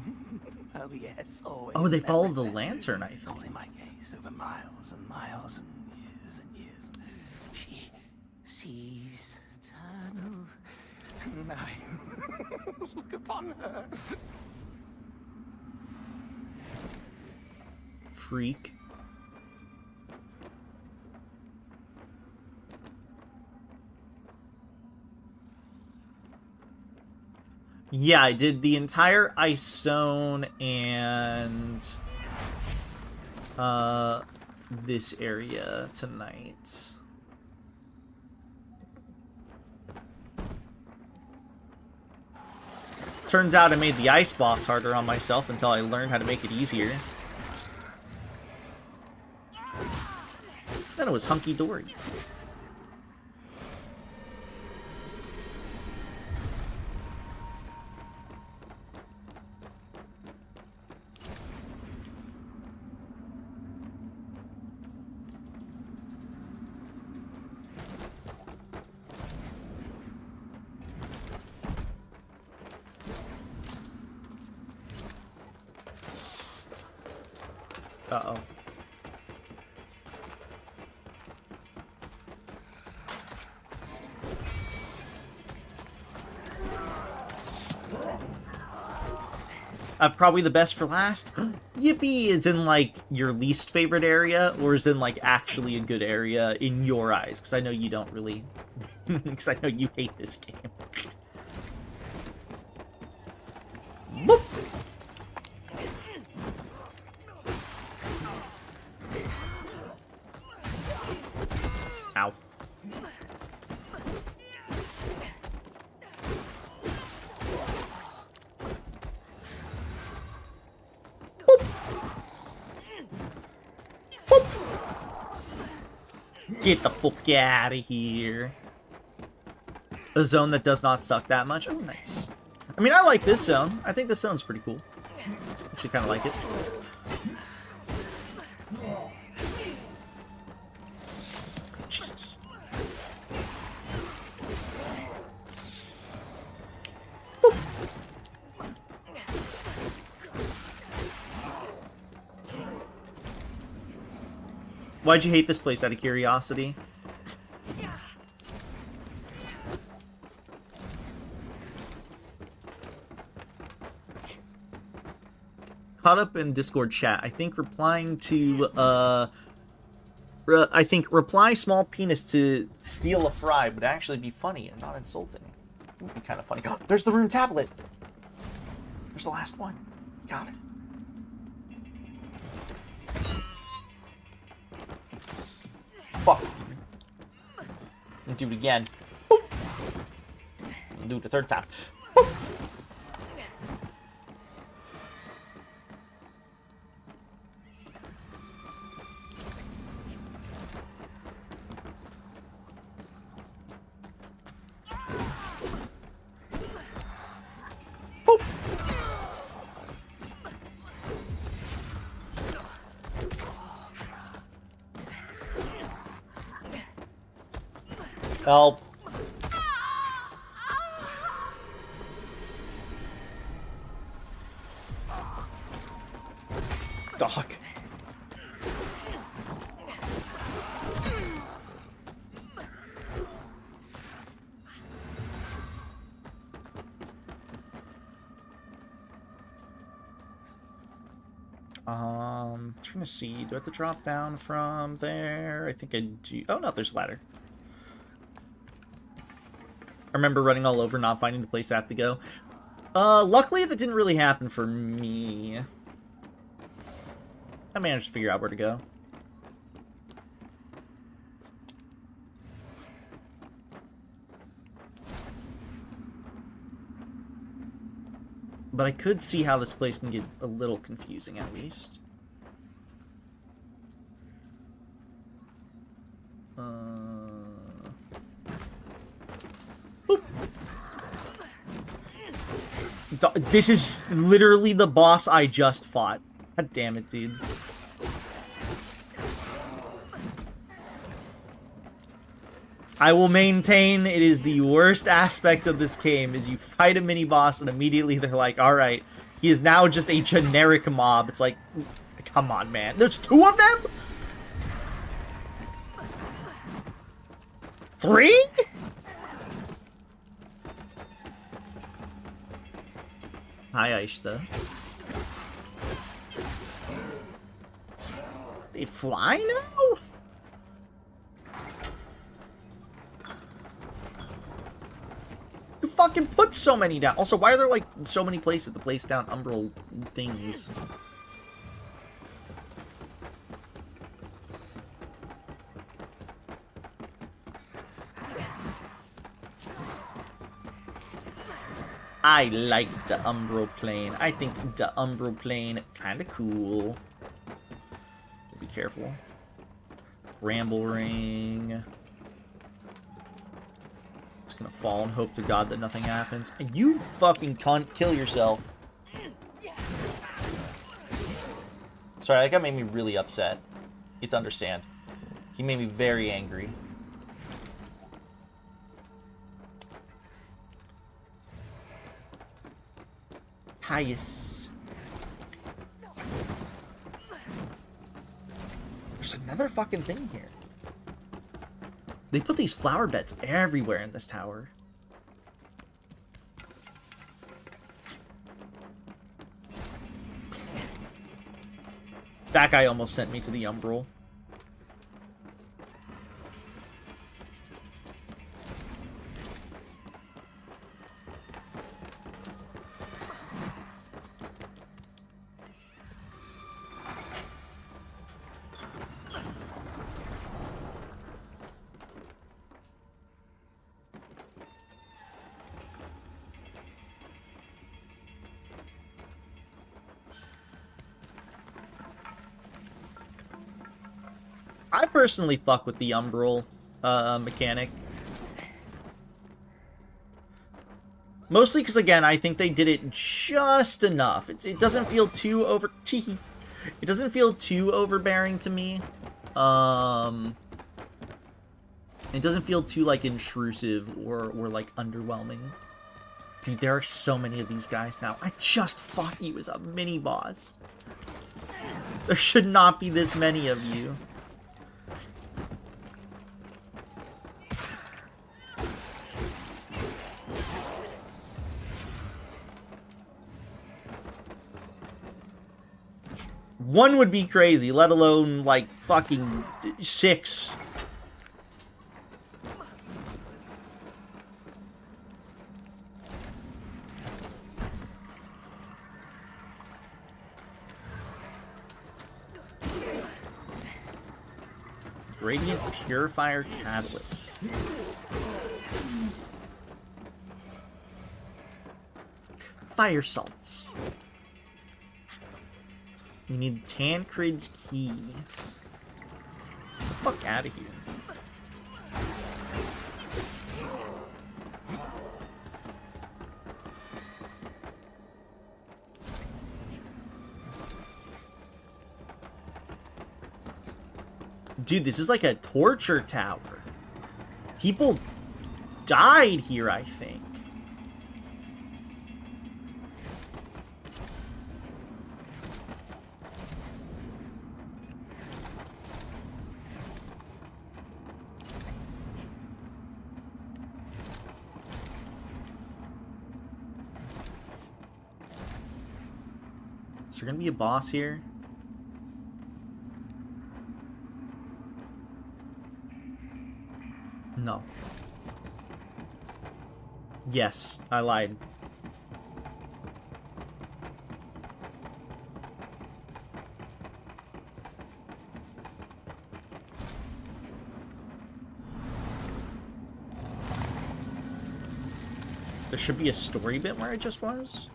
Oh yes, always. Oh, they follow the lantern, I think. Holding my gaze over miles and miles and years and years. She sees eternal night. Look upon her. Freak. Yeah, I did the entire ice zone and this area tonight. Turns out I made the ice boss harder on myself until I learned how to make it easier. Then it was hunky-dory. Uh-oh. Probably the best for last. Yippee is in, like, your least favorite area, or is in, like, actually a good area in your eyes? Because I know you don't really... Because I know you hate this game. Boop! Get the fuck out of here. A zone that does not suck that much. Oh, nice. I mean, I like this zone. I think this zone's pretty cool. Actually, kind of like it. Jesus. Boop. Why'd you hate this place out of curiosity? Caught up in Discord chat. I think replying to, I think reply small penis to steal a fry would actually be funny and not insulting. It would be kind of funny. Oh, there's the rune tablet! There's the last one. Got it. Fuck. And do it again. Boop. And do it the third time. Boop. Help. Dog. Trying to see. Do I have to drop down from there? I think I do. Oh no, there's a ladder. I remember running all over, not finding the place I have to go. Luckily that didn't really happen for me. I managed to figure out where to go. But I could see how this place can get a little confusing, at least. This is literally the boss I just fought. God damn it, dude. I will maintain it is the worst aspect of this game is you fight a mini-boss and immediately they're like, alright, he is now just a generic mob. It's like, come on, man. There's 2 of them? 3? Hi, Aishta. They fly now? You fucking put so many down. Also, why are there, like, so many places to place down umbral things? I like the umbral plane. I think the umbral plane kind of cool. Be careful. Bramble ring. Just gonna fall and hope to God that nothing happens. And you fucking cunt, kill yourself. Sorry, that guy made me really upset. You have to understand. He made me very angry. Pious. There's another fucking thing here. They put these flower beds everywhere in this tower. That guy almost sent me to the umbral. I personally fuck with the umbral mechanic. Mostly because, again, I think they did it just enough. It doesn't feel too it doesn't feel too overbearing to me. It doesn't feel too, like, intrusive or like, underwhelming. Dude, there are so many of these guys now. I just fought you as a mini-boss. There should not be this many of you. One would be crazy, let alone, like, fucking 6. Radiant Purifier Catalyst. Fire salts. We need Tancred's key. Get the fuck out of here. Dude, this is like a torture tower. People died here, I think. Is there gonna be a boss here? No. Yes, I lied. There should be a story bit where I just was.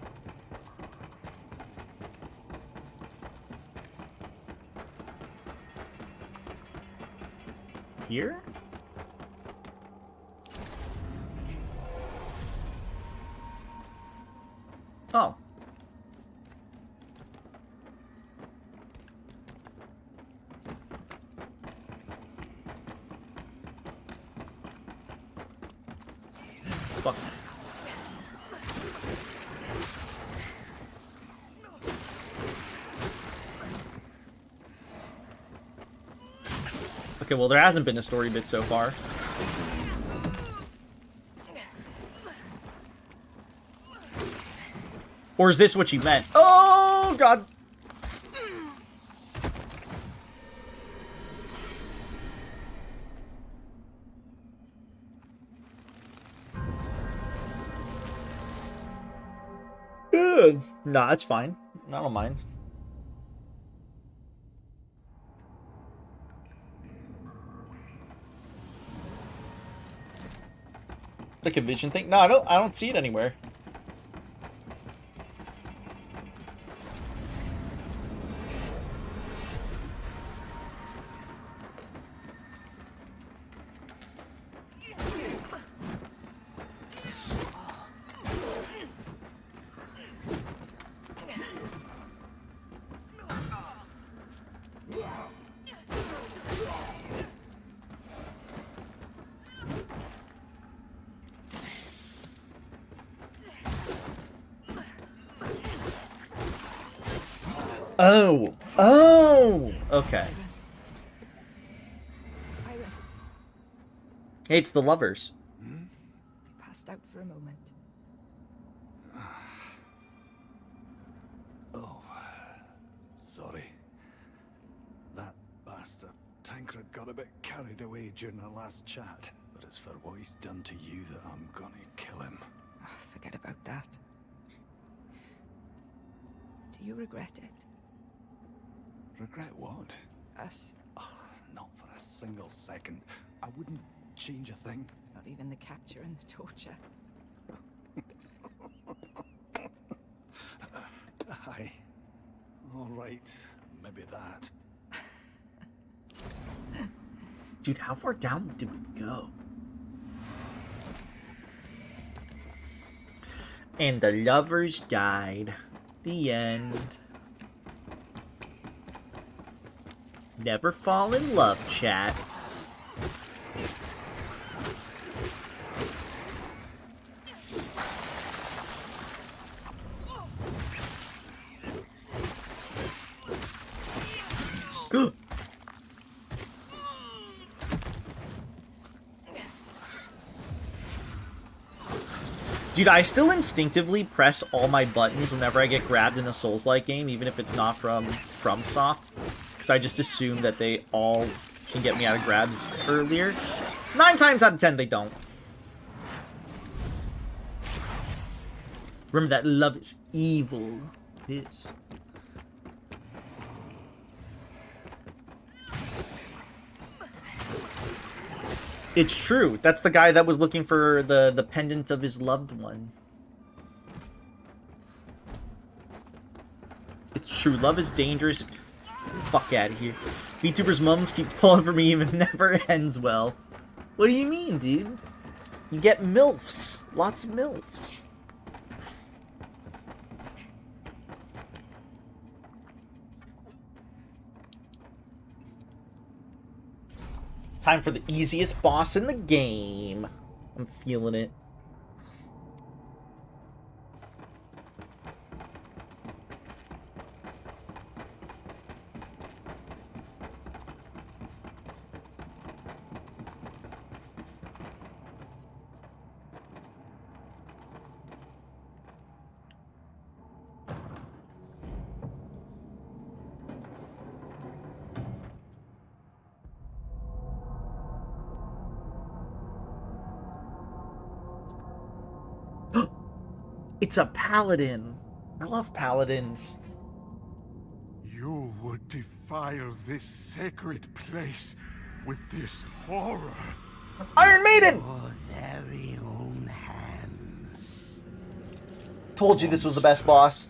Here? Oh. Fuck. Okay, well, there hasn't been a story bit so far. Or is this what you meant? Oh, God. Good. Nah, it's fine. I don't mind. It's like a vision thing. No, I don't see it anywhere. Oh! Oh! Okay. Hey, it's the lovers. Passed out for a moment. Oh, sorry. That bastard Tancred got a bit carried away during our last chat. But it's for what he's done to you that I'm gonna kill him. Oh, forget about that. Do you regret it? Regret what? Us. Oh, not for a single second. I wouldn't change a thing. Not even the capture and the torture. Aye. All right. Maybe that. Dude, how far down did we go? And the lovers died. The end. Never fall in love, chat. Dude, I still instinctively press all my buttons whenever I get grabbed in a Souls-like game, even if it's not from FromSoft, because I just assume that they all can get me out of grabs earlier. 9 times out of 10, they don't. Remember that love is evil. It is. It's true. That's the guy that was looking for the pendant of his loved one. It's true. Love is dangerous. Fuck out of here. VTubers' mums keep pulling for me even never ends well. What do you mean, dude? You get MILFs. Lots of MILFs. Time for the easiest boss in the game. I'm feeling it. It's a paladin. I love paladins. You would defile this sacred place with this horror. Iron Maiden! Your very own hands. Told you this was the best boss.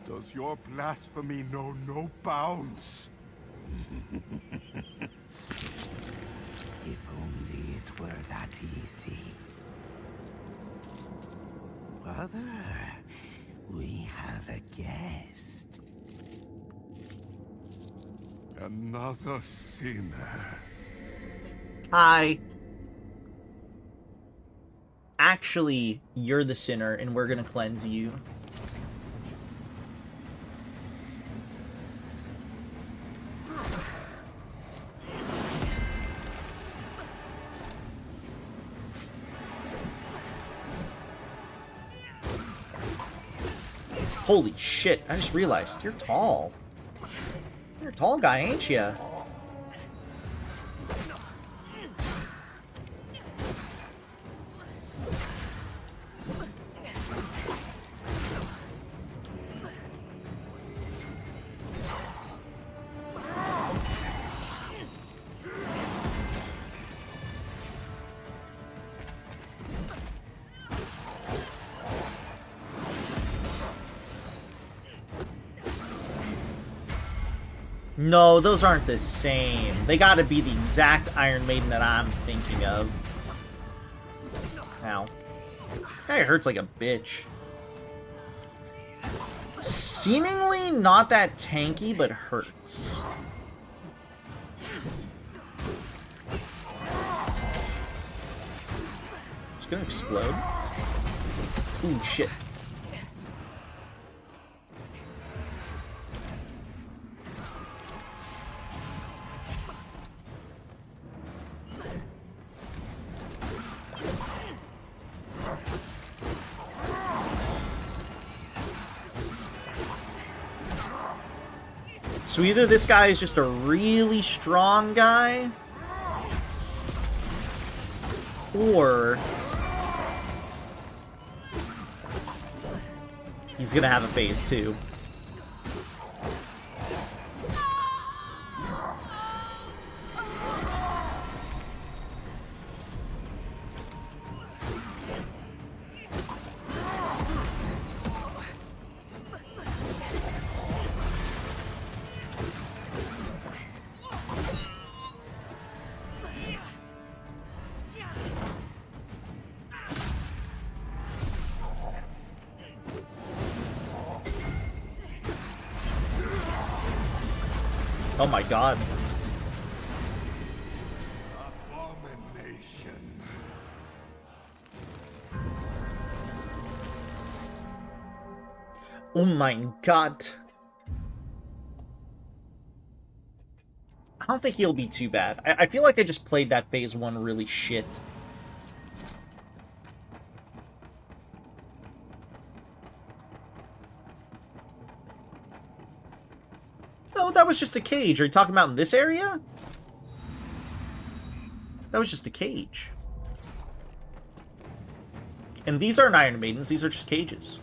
Does your blasphemy know no bounds? If only it were that easy. Brother, we have a guest. Another sinner. Hi. Actually, you're the sinner, and we're gonna cleanse you. Holy shit, I just realized, you're tall. You're a tall guy, ain't ya? No, those aren't the same. They gotta be the exact Iron Maiden that I'm thinking of. Ow. This guy hurts like a bitch. Seemingly not that tanky, but hurts. It's gonna explode. Ooh, shit. So either this guy is just a really strong guy, or he's gonna have a phase 2. Oh my god. Abomination. Oh my god. I don't think he'll be too bad. I feel like I just played that phase 1 really shit. Oh, that was just a cage. Are you talking about in this area? That was just a cage. And these aren't Iron Maidens, these are just cages.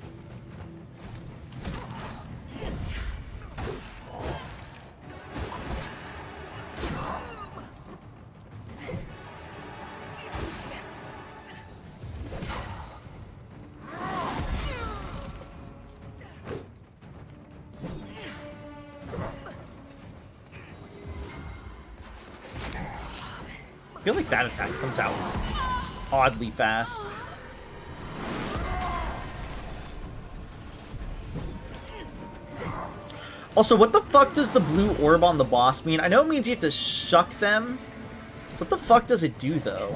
I feel like that attack comes out oddly fast. Also, what the fuck does the blue orb on the boss mean? I know it means you have to shuck them. What the fuck does it do, though?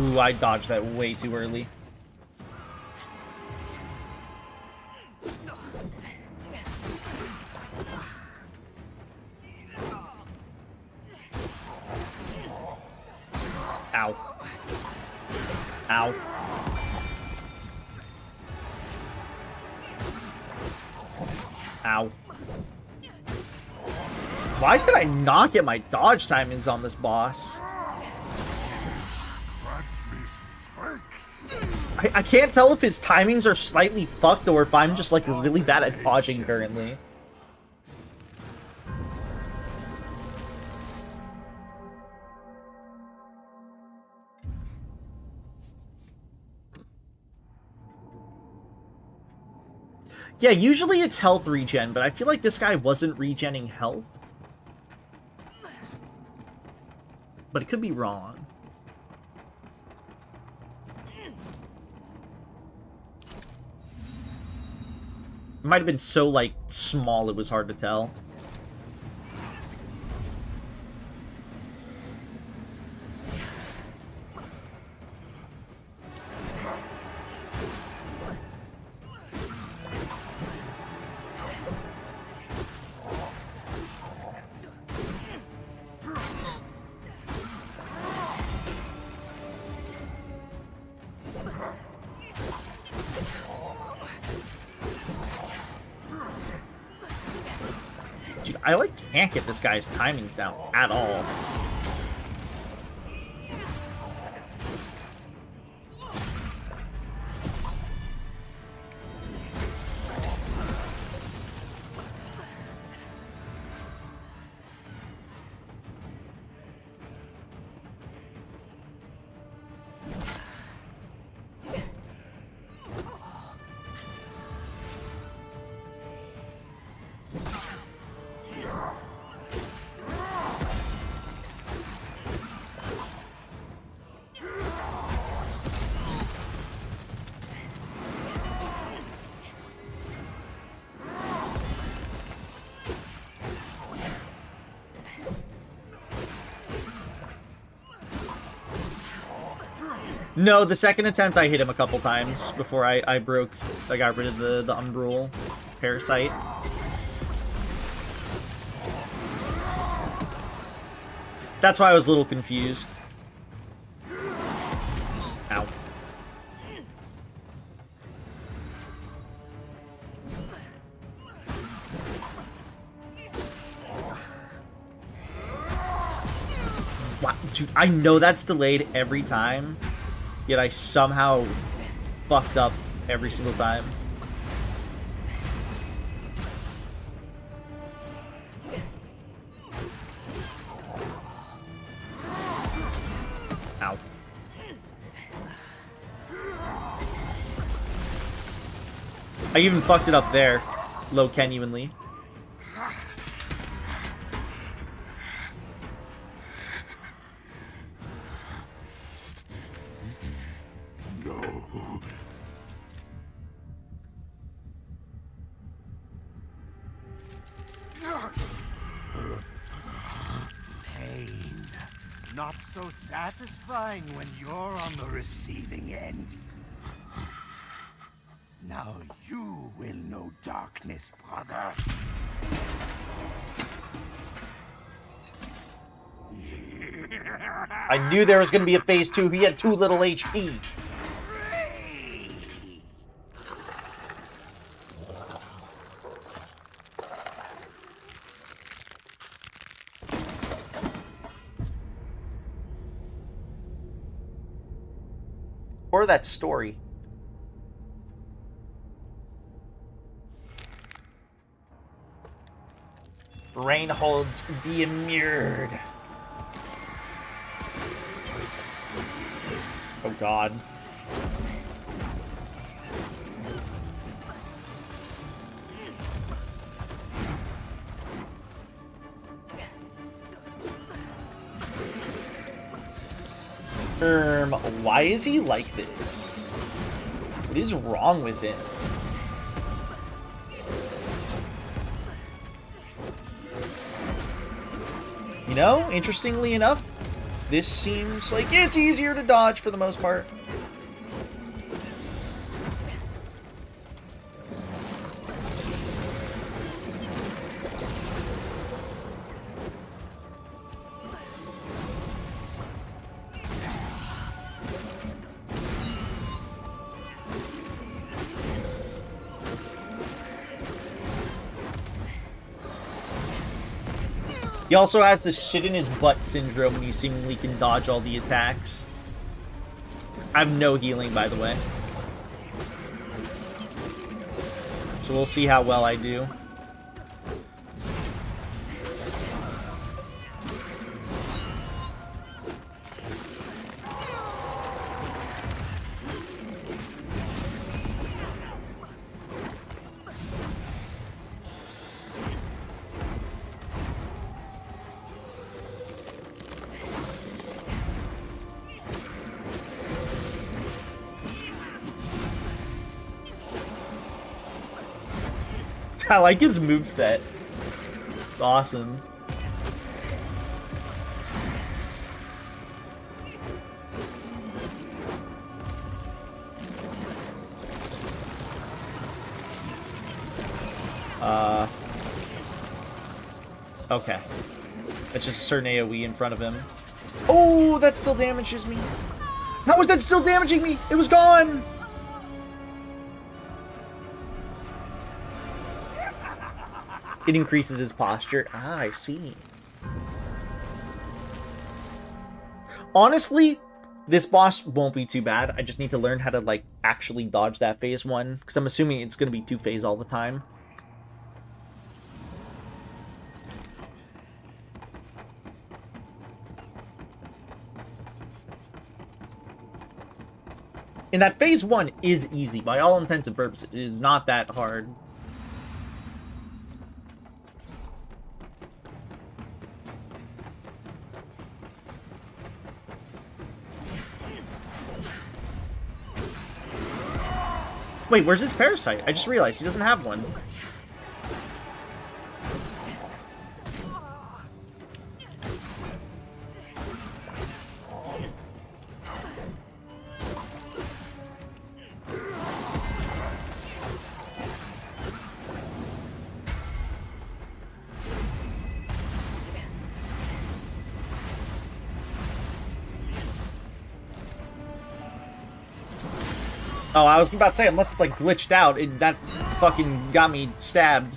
Ooh, I dodged that way too early. Ow. Ow. Ow. Why could I not get my dodge timings on this boss? I can't tell if his timings are slightly fucked or if I'm just like really bad at dodging currently. Yeah, usually it's health regen, but I feel like this guy wasn't regenning health. But it could be wrong. It might have been so, like, small it was hard to tell. I, like, can't get this guy's timings down at all. No, the second attempt I hit him a couple times before I got rid of the Umbral Parasite. That's why I was a little confused. Ow. Wow, dude, I know that's delayed every time. Yet I somehow fucked up every single time. Ow. I even fucked it up there, low genuinely. No. Pain. Not so satisfying when you're on the receiving end. Now you will know darkness, brother. I knew there was going to be a phase 2. He had too little HP. Or that story. Reinhold the Immured. Oh god. Why is he like this? What is wrong with him? You know, interestingly enough, this seems like it's easier to dodge for the most part. He also has the shit in his butt syndrome and he seemingly can dodge all the attacks. I have no healing, by the way. So we'll see how well I do. I like his moveset. It's awesome. Okay. That's just a certain AoE in front of him. Oh, that still damages me. How was that still damaging me? It was gone! It increases his posture. Ah, I see. Honestly, this boss won't be too bad. I just need to learn how to, like, actually dodge that phase 1. Because I'm assuming it's going to be 2-phase all the time. And that phase 1 is easy. By all intents and purposes, it is not that hard. Wait, where's his parasite? I just realized he doesn't have one. Oh, I was about to say, unless it's like glitched out, that fucking got me stabbed.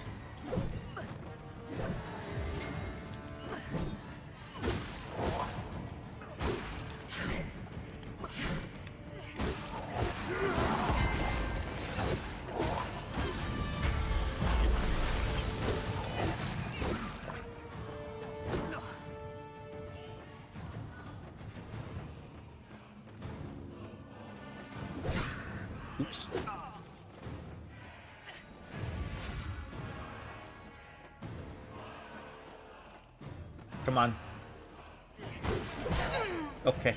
Oops. Come on. Okay.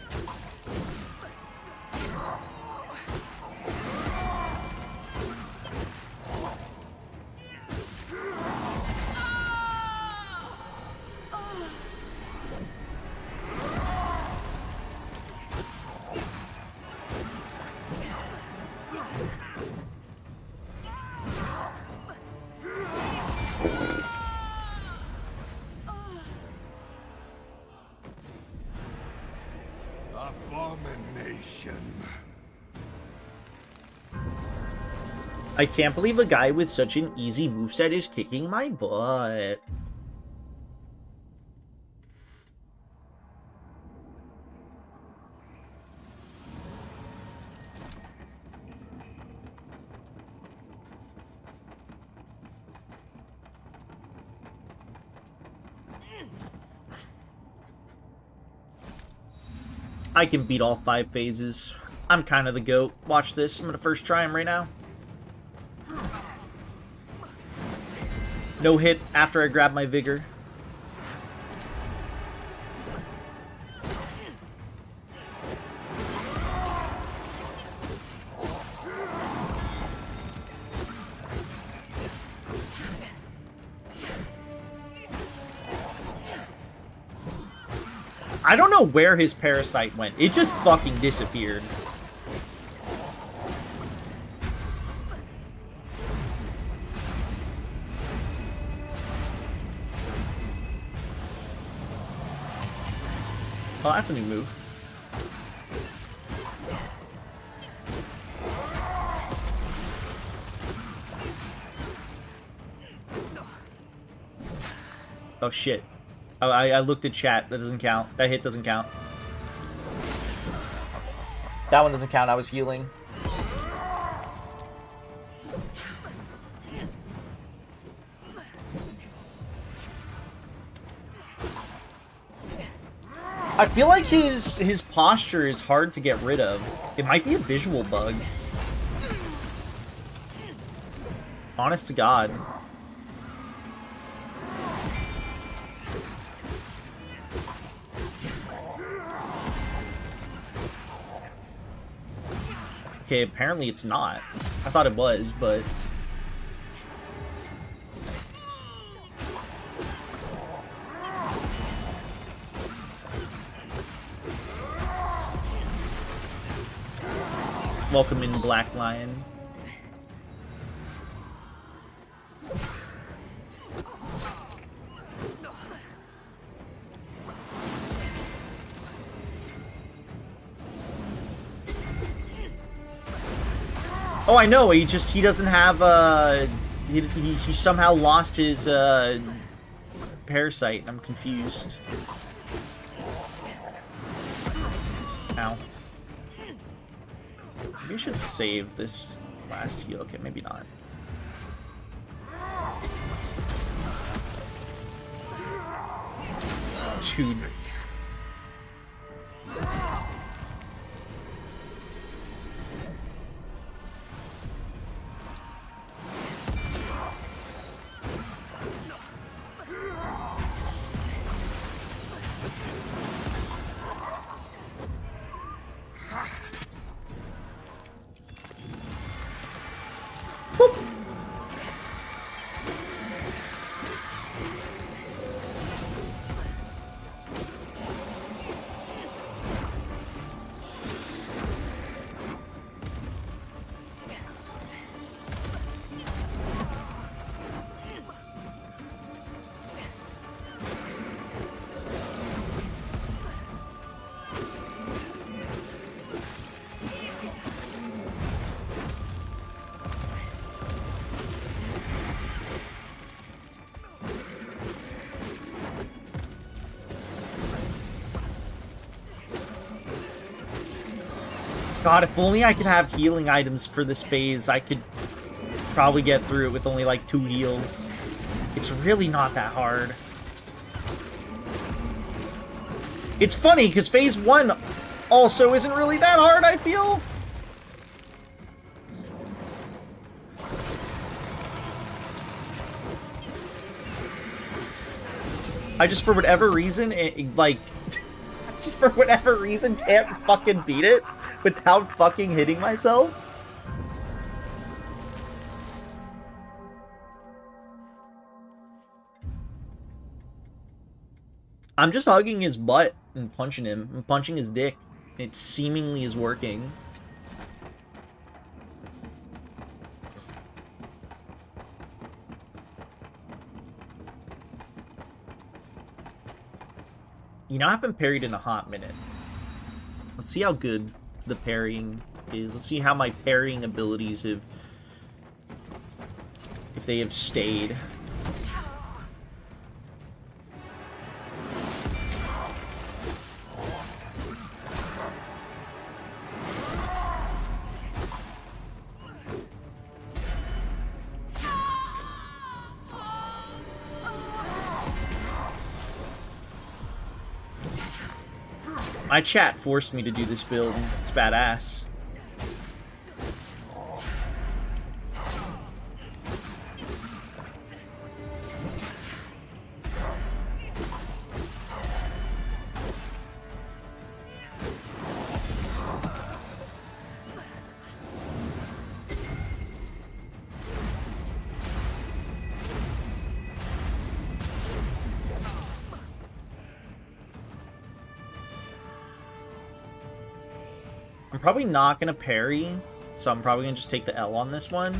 Abomination. I can't believe a guy with such an easy moveset is kicking my butt. I can beat all 5 phases. I'm kind of the GOAT. Watch this. I'm gonna first try him right now. No hit after I grab my vigor. I don't know where his parasite went. It just fucking disappeared. Oh, that's a new move. Oh shit. Oh, I looked at chat. That doesn't count. That hit doesn't count. That one doesn't count. I was healing. I feel like his posture is hard to get rid of. It might be a visual bug. Honest to God. Okay, apparently it's not. I thought it was, but... Welcome in, Black Lion. Oh, I know. He doesn't have he somehow lost his parasite. I'm confused. Ow. Maybe I should save this last heal. Okay, maybe not. Dude. God, if only I could have healing items for this phase, I could probably get through it with only like 2 heals. It's really not that hard. It's funny, because phase 1 also isn't really that hard, I feel. I just, for whatever reason, just for whatever reason, can't fucking beat it without fucking hitting myself. I'm just hugging his butt and punching him. I'm punching his dick. It seemingly is working. You know, I haven't parried in a hot minute. Let's see how good the parrying is. Let's see how my parrying abilities have... if they have stayed. My chat forced me to do this build. It's badass. Probably not gonna parry, so I'm probably gonna just take the L on this one.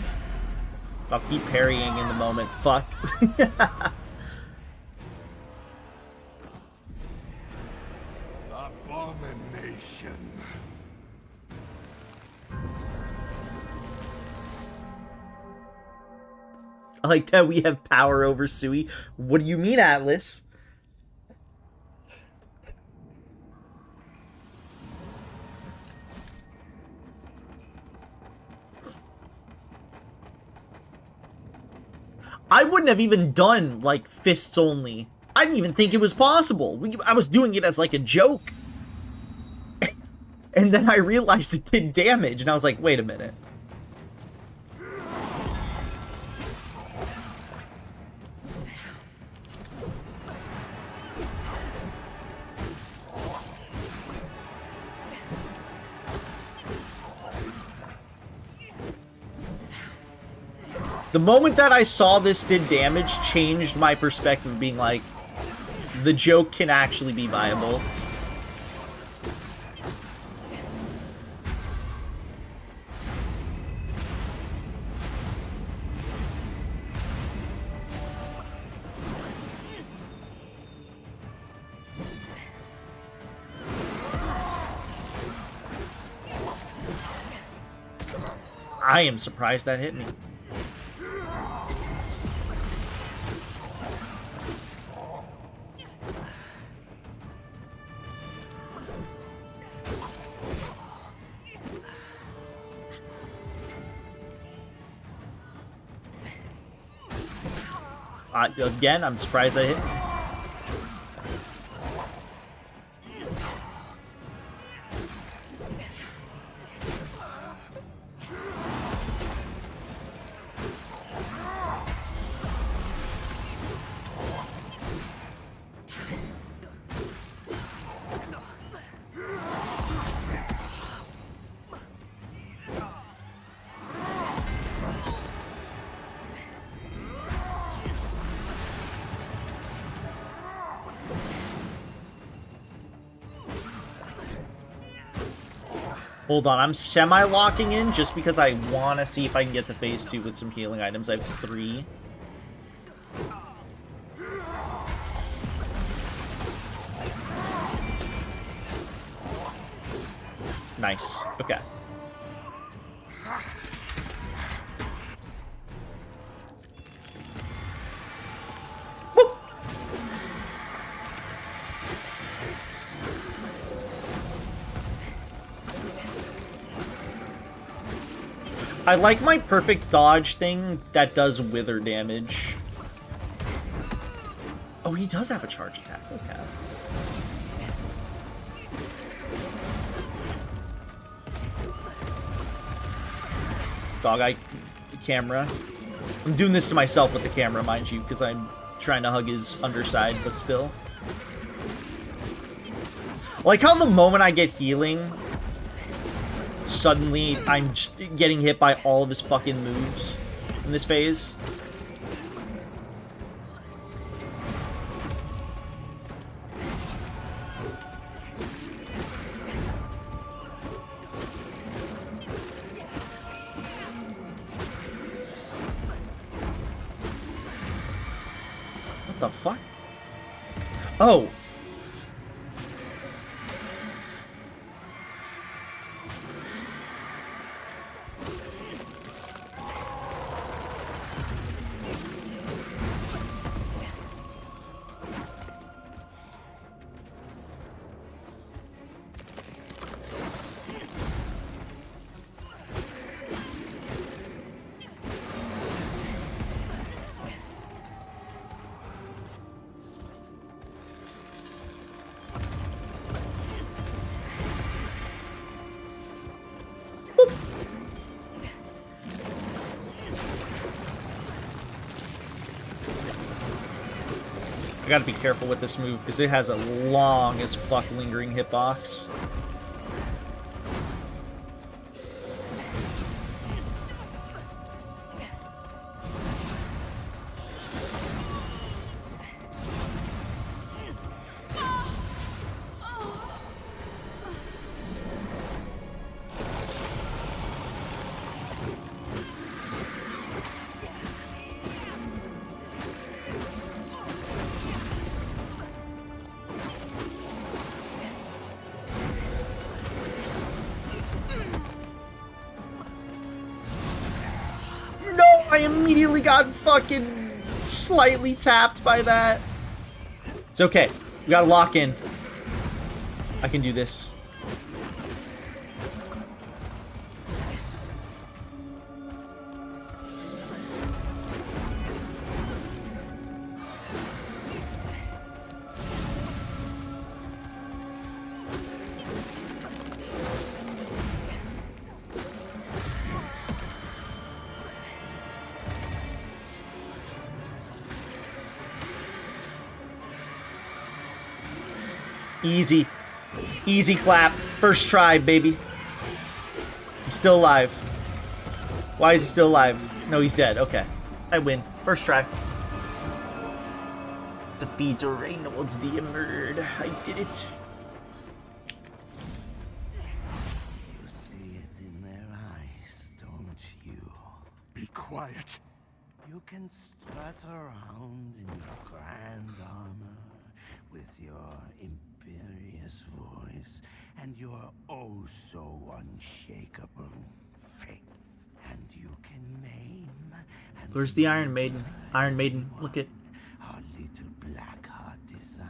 I'll keep parrying in the moment. Fuck. Abomination. I like that we have power over Sui. What do you mean, Atlas? I wouldn't have even done, like, fists only. I didn't even think it was possible. I was doing it as, like, a joke. And then I realized it did damage, and I was like, wait a minute. The moment that I saw this did damage changed my perspective of being like, the joke can actually be viable. I am surprised that hit me. Again, I'm surprised that hit me. Hold on, I'm semi-locking in just because I want to see if I can get to phase 2 with some healing items. I have 3. Nice. Okay. I like my perfect dodge thing that does wither damage. Oh, he does have a charge attack. Okay. Dog eye camera. I'm doing this to myself with the camera, mind you, because I'm trying to hug his underside, but still. Like how the moment I get healing, suddenly I'm just getting hit by all of his fucking moves in this phase. What the fuck? Oh. I gotta be careful with this move because it has a long as fuck lingering hitbox. I immediately got fucking slightly tapped by that. It's okay. We gotta lock in. I can do this. Easy. Easy clap. First try, baby. He's still alive. Why is he still alive? No, he's dead. Okay. I win. First try. Defeat Reynolds the Emerald. I did it. You see it in their eyes, don't you? Be quiet. You can strut around in your grand armor with your imperious voice and your oh so unshakable faith. And you can maim and Where's the Iron Maiden? Iron Maiden, look at. our little black heart desires.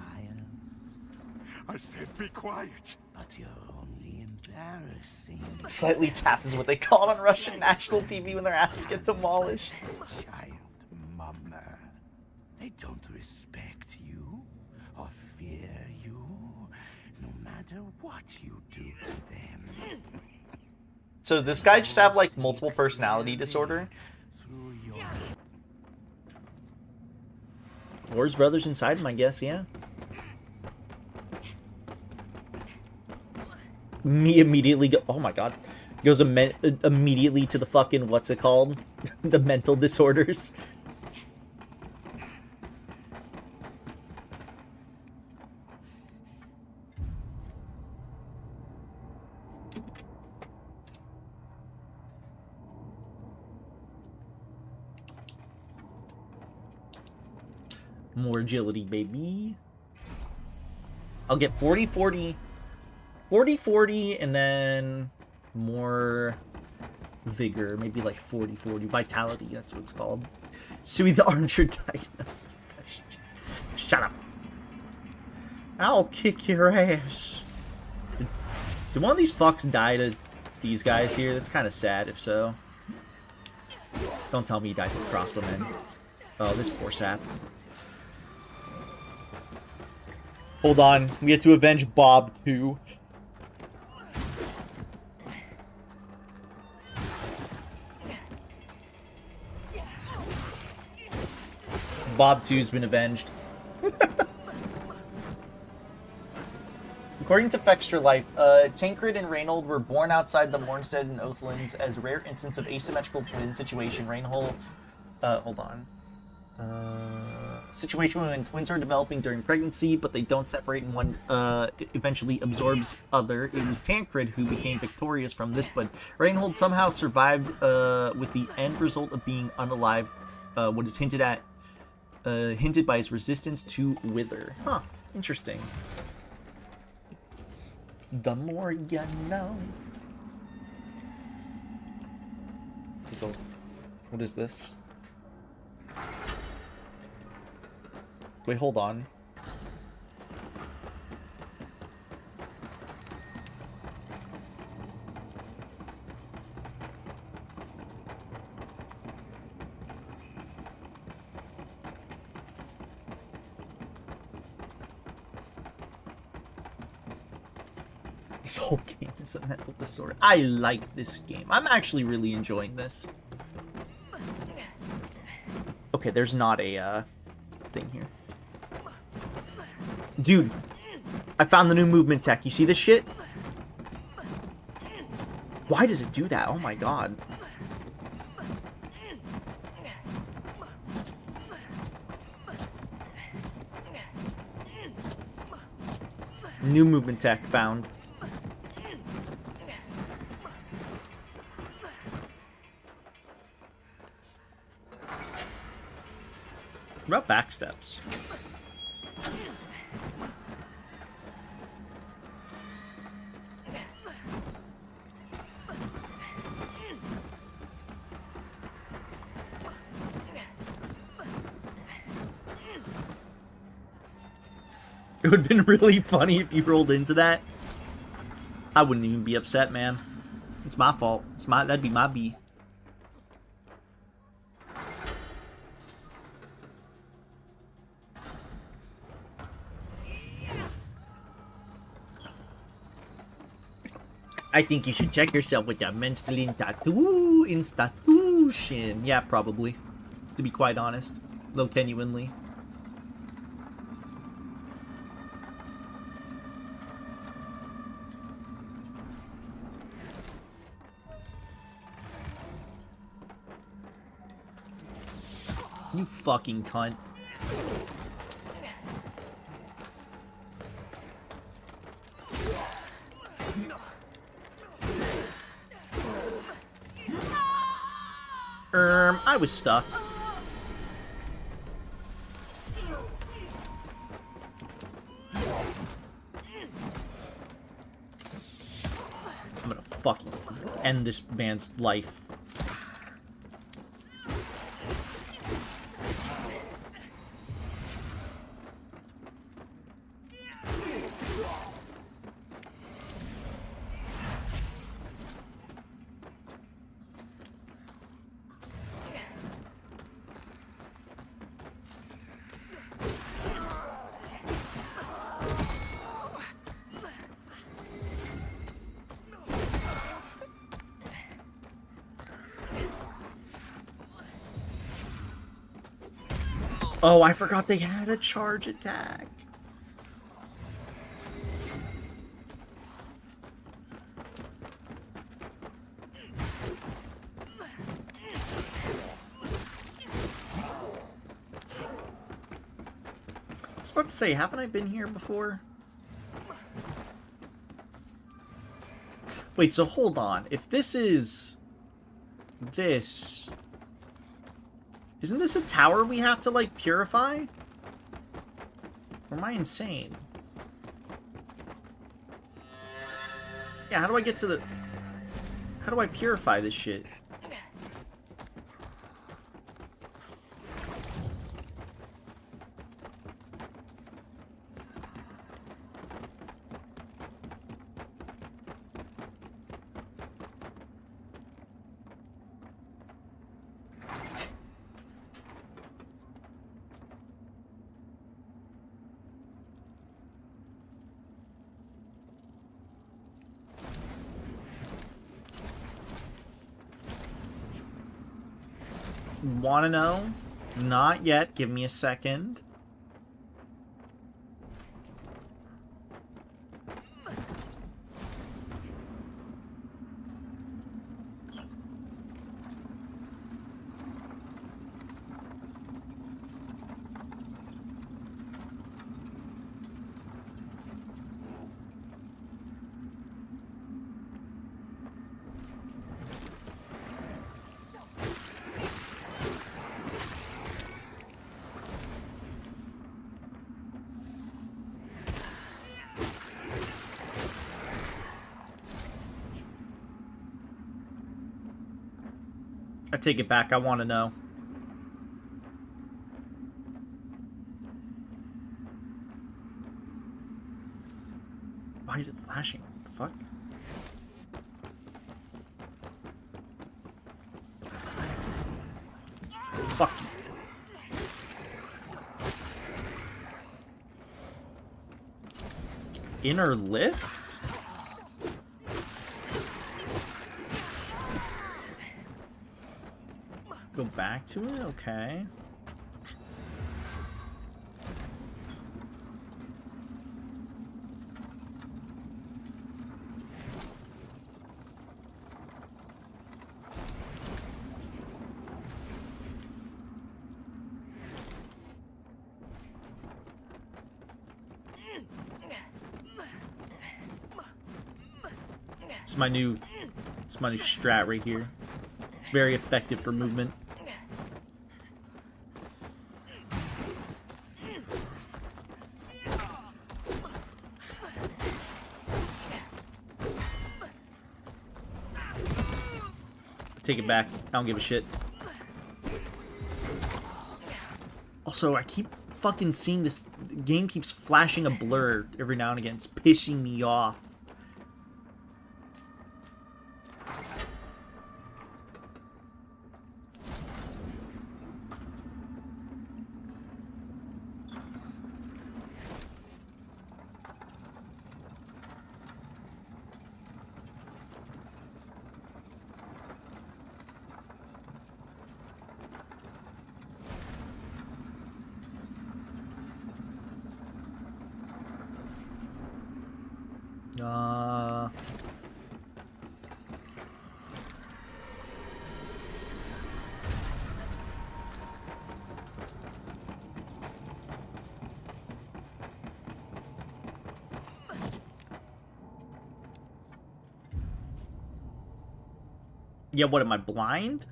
I said be quiet. But you're only embarrassing. Slightly tapped is what they call it on Russian national TV when their asses get demolished. Child mummer. They don't respect you or fear you, no matter what you do to them. So does this guy just have like multiple personality disorder? Or his brother's inside him, I guess, yeah. Me immediately go, oh my god. Goes immediately to the fucking, what's it called? The mental disorders. More agility, baby. I'll get 40, 40, 40, 40, and then more vigor. Maybe like 40, 40. Vitality, that's what it's called. Sui the Archer Titanus. Shut up. I'll kick your ass. Did one of these fucks die to these guys here? That's kind of sad, if so. Don't tell me he died to the crossbowmen. Oh, this poor sap. Hold on, we have to avenge Bob too. Bob 2's been avenged. According to Fextra Life, Tancred and Reynold were born outside the Mornstead and Oathlands as a rare instance of asymmetrical twin situation. Reynold, hold on. Situation when twins are developing during pregnancy, but they don't separate and one eventually absorbs other. It was Tancred who became victorious from this, but Reynold somehow survived with the end result of being unalive, what is hinted by his resistance to wither. Huh, interesting. The more you know. What is this? Wait, hold on. This whole game is a mental disorder. I like this game. I'm actually really enjoying this. Okay, there's not a thing here. Dude, I found the new movement tech. You see this shit? Why does it do that? Oh my god. New movement tech found. What about back steps? It would have been really funny if you rolled into that. I wouldn't even be upset, man. It's my fault. That'd be my B. I think you should check yourself with that mental tattoo institution. Yeah, probably. To be quite honest. Though genuinely. You fucking cunt. I was stuck. I'm gonna fucking end this man's life. Oh, I forgot they had a charge attack. I was about to say, haven't I been here before? Wait, so hold on. If this is... this... Isn't this a tower we have to, like, purify? Or am I insane? Yeah, how do I get to the... How do I purify this shit? Want to know? Not yet. Give me a second. I take it back. I want to know. Why is it flashing? What the fuck? Fuck you. Inner lift? Go back to it? Okay. It's my new strat right here. It's very effective for movement. Take it back. I don't give a shit. Also, I keep fucking seeing this. The game keeps flashing a blur every now and again. It's pissing me off. Yeah, what am I, blind?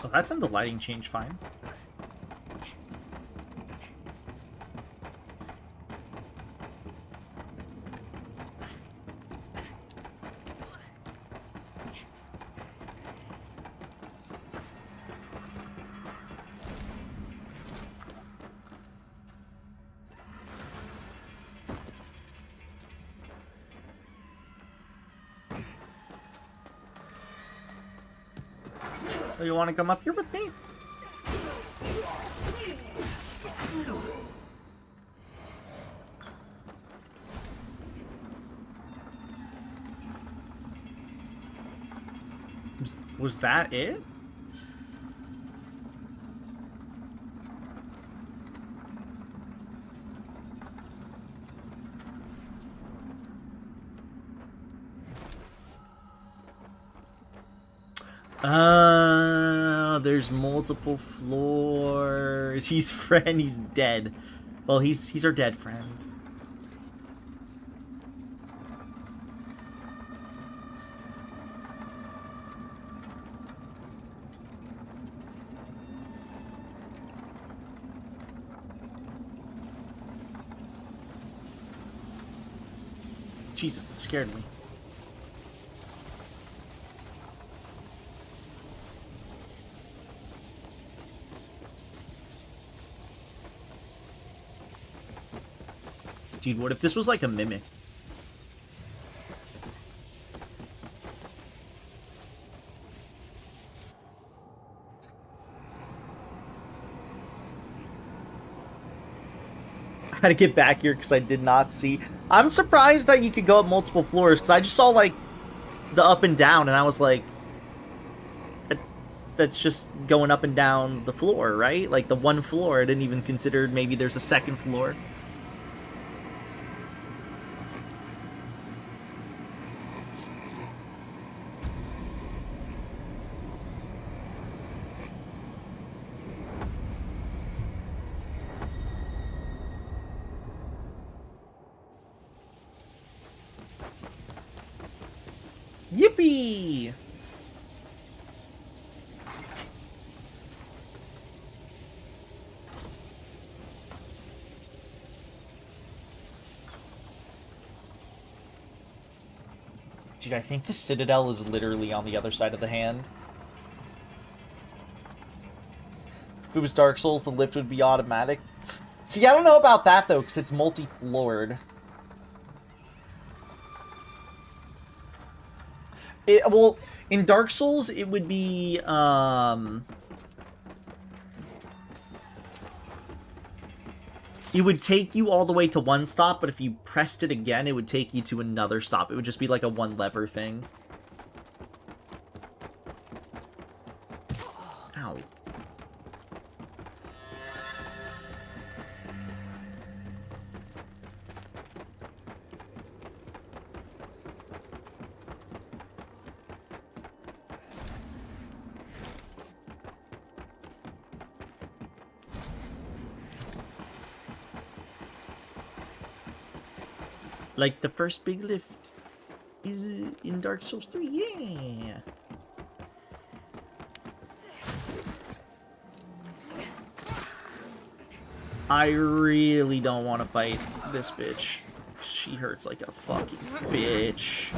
Oh, that's in the lighting change fine. Oh, you want to come up here with me? Was that it? There's multiple floors. He's friend, he's dead. Well, he's our dead friend. Jesus, that scared me. Dude, what if this was like a mimic? try to get back here because I did not see. I'm surprised that you could go up multiple floors because I just saw like the up and down and I was like, that's just going up and down the floor, right? Like the one floor. I didn't even consider maybe there's a second floor. Yippee! Dude, I think the Citadel is literally on the other side of the hand. If it was Dark Souls, the lift would be automatic. See, I don't know about that, though, because it's multi-floored. Well, in Dark Souls, it would be, it would take you all the way to one stop, but if you pressed it again, it would take you to another stop. It would just be like a one lever thing. Ow. Like the first big lift is in Dark Souls 3, yeah! I really don't want to fight this bitch. She hurts like a fucking bitch.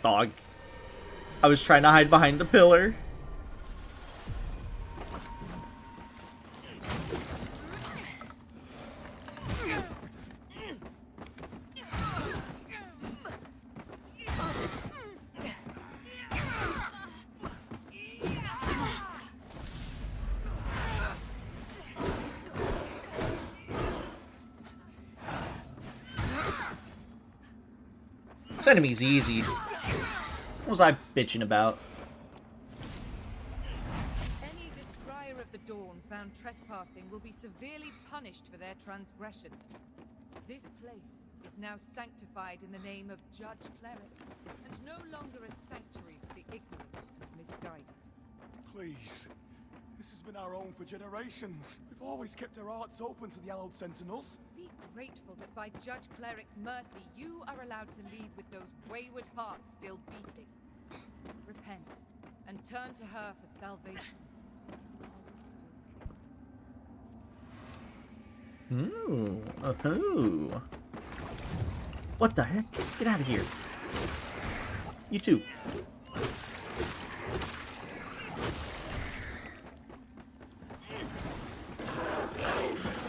Dog. I was trying to hide behind the pillar. This enemy's easy. What was I bitching about? Any descrier of the dawn found trespassing will be severely punished for their transgression. This place is now sanctified in the name of Judge Cleric, and no longer a sanctuary for the ignorant and misguided. Please. This has been our own for generations. We've always kept our hearts open to the hallowed sentinels. Be grateful that by Judge Cleric's mercy, you are allowed to leave with those wayward hearts still beating. Repent, and turn to her for salvation. Ooh, oh. What the heck? Get out of here. You too.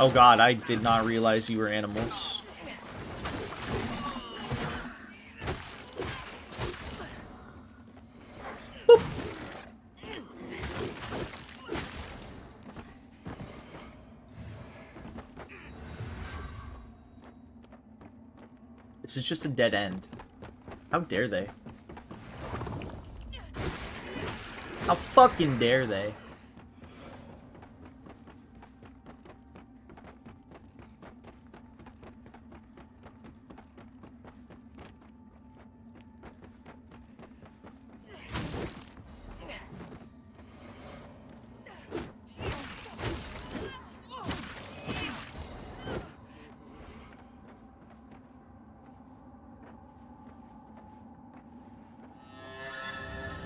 Oh god, I did not realize you were animals. Boop. This is just a dead end. How dare they? How fucking dare they?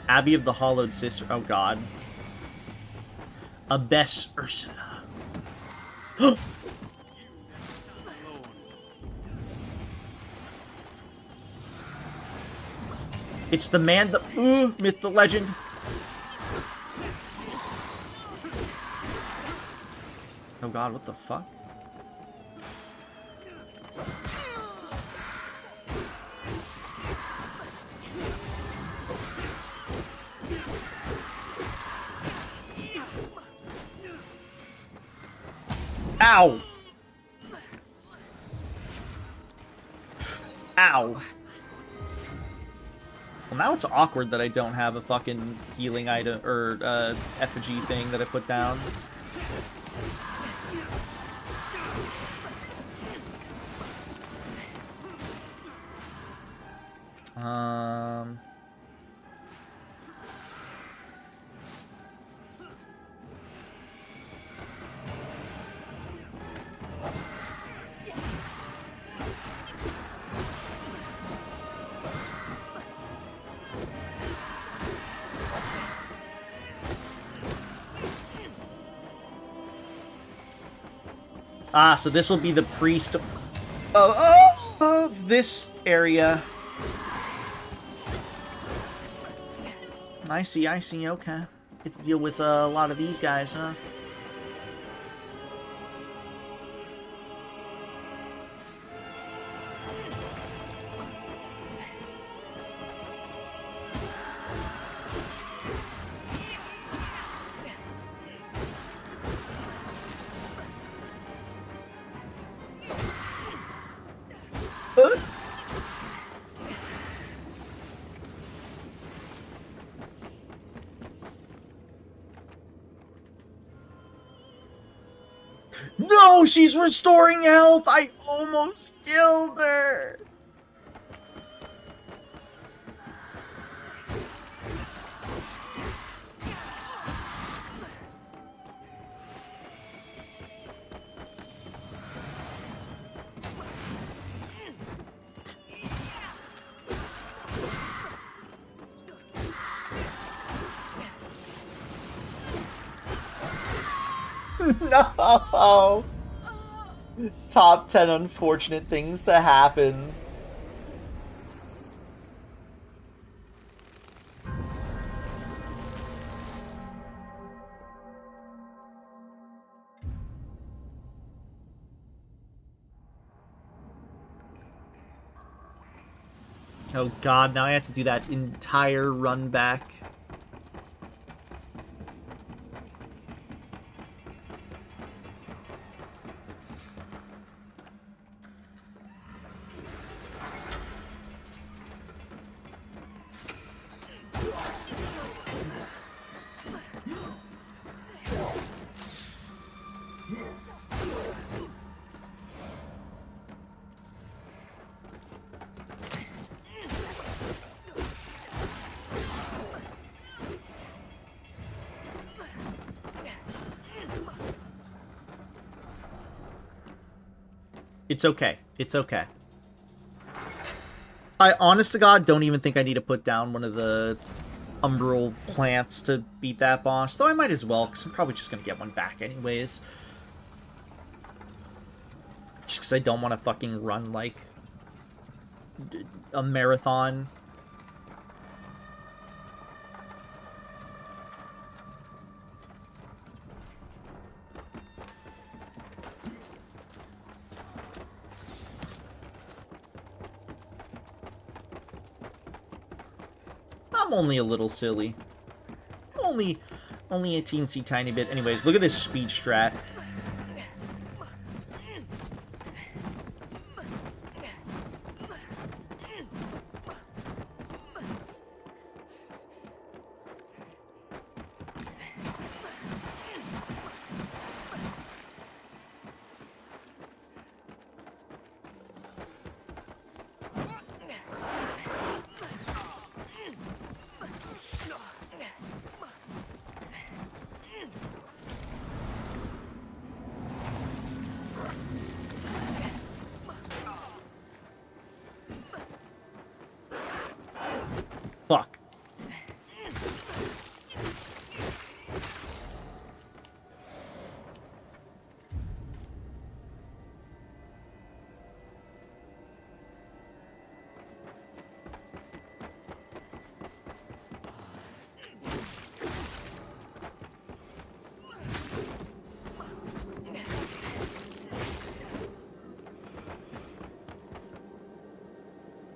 Abbey of the Hollowed Sister. Oh god. Abbess Ursula. It's the man, the myth, the legend. Oh god, what the fuck? Ow! Ow! Well, now it's awkward that I don't have a fucking healing item or effigy thing that I put down. Ah, so this will be the priest of this area. I see, okay. Get to deal with a lot of these guys, huh? No, she's restoring health! I almost killed her! No! Top 10 unfortunate things to happen. Oh god, now I have to do that entire run back. It's okay. It's okay. I, honest to God, don't even think I need to put down one of the umbral plants to beat that boss. Though I might as well, because I'm probably just going to get one back anyways. Just because I don't want to fucking run, like, a marathon. I'm only a little silly. Only a teensy tiny bit. Anyways, look at this speed strat. Fuck.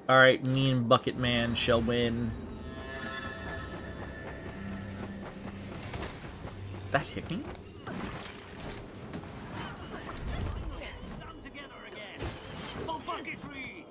Alright, me and Bucket Man shall win. That hit me? bucketry!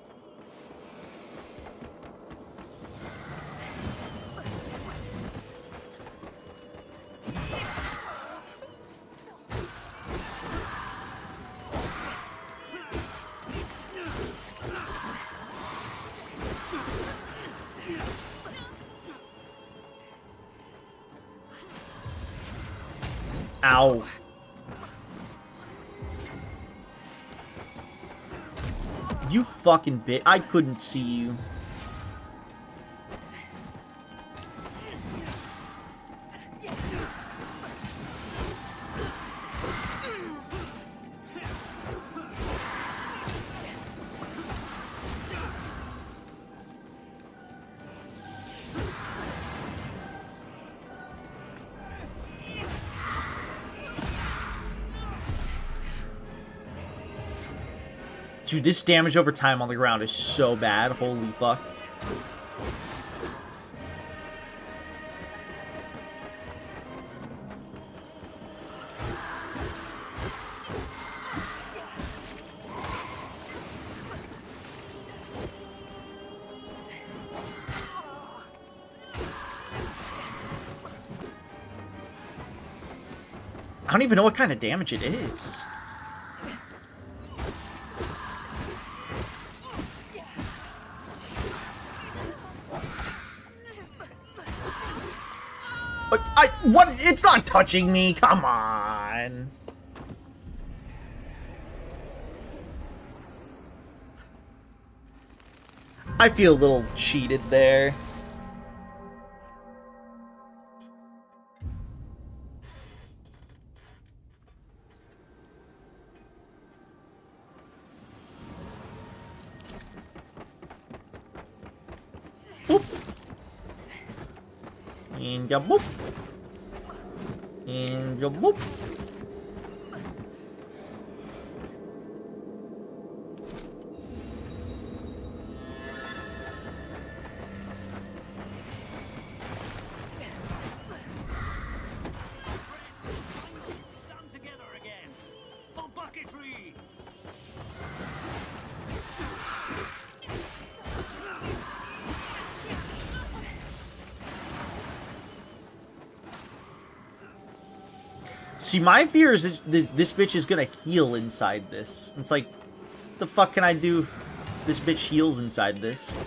Ow. You fucking bit. I couldn't see you. Dude, this damage over time on the ground is so bad. Holy fuck. I don't even know what kind of damage it is. What? It's not touching me. Come on. I feel a little cheated there. Boop. And ya boop. And ya boop. Stand together again! For bucketry! See, my fear is that this bitch is gonna heal inside this. It's like, the fuck can I do if this bitch heals inside this?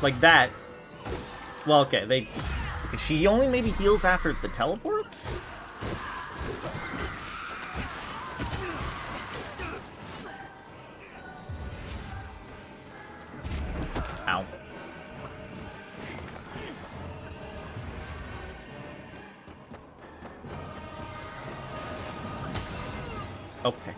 Like that. Well, okay, she only maybe heals after the teleports? Ow. Okay.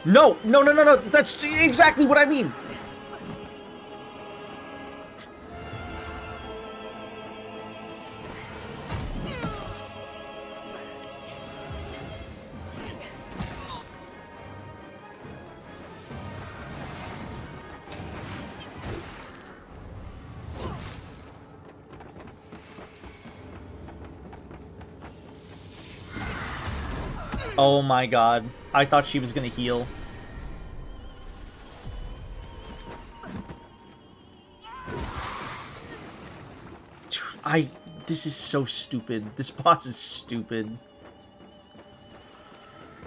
No, no, no, no, no, that's exactly what I mean. Oh my god. I thought she was gonna heal. This is so stupid. This boss is stupid.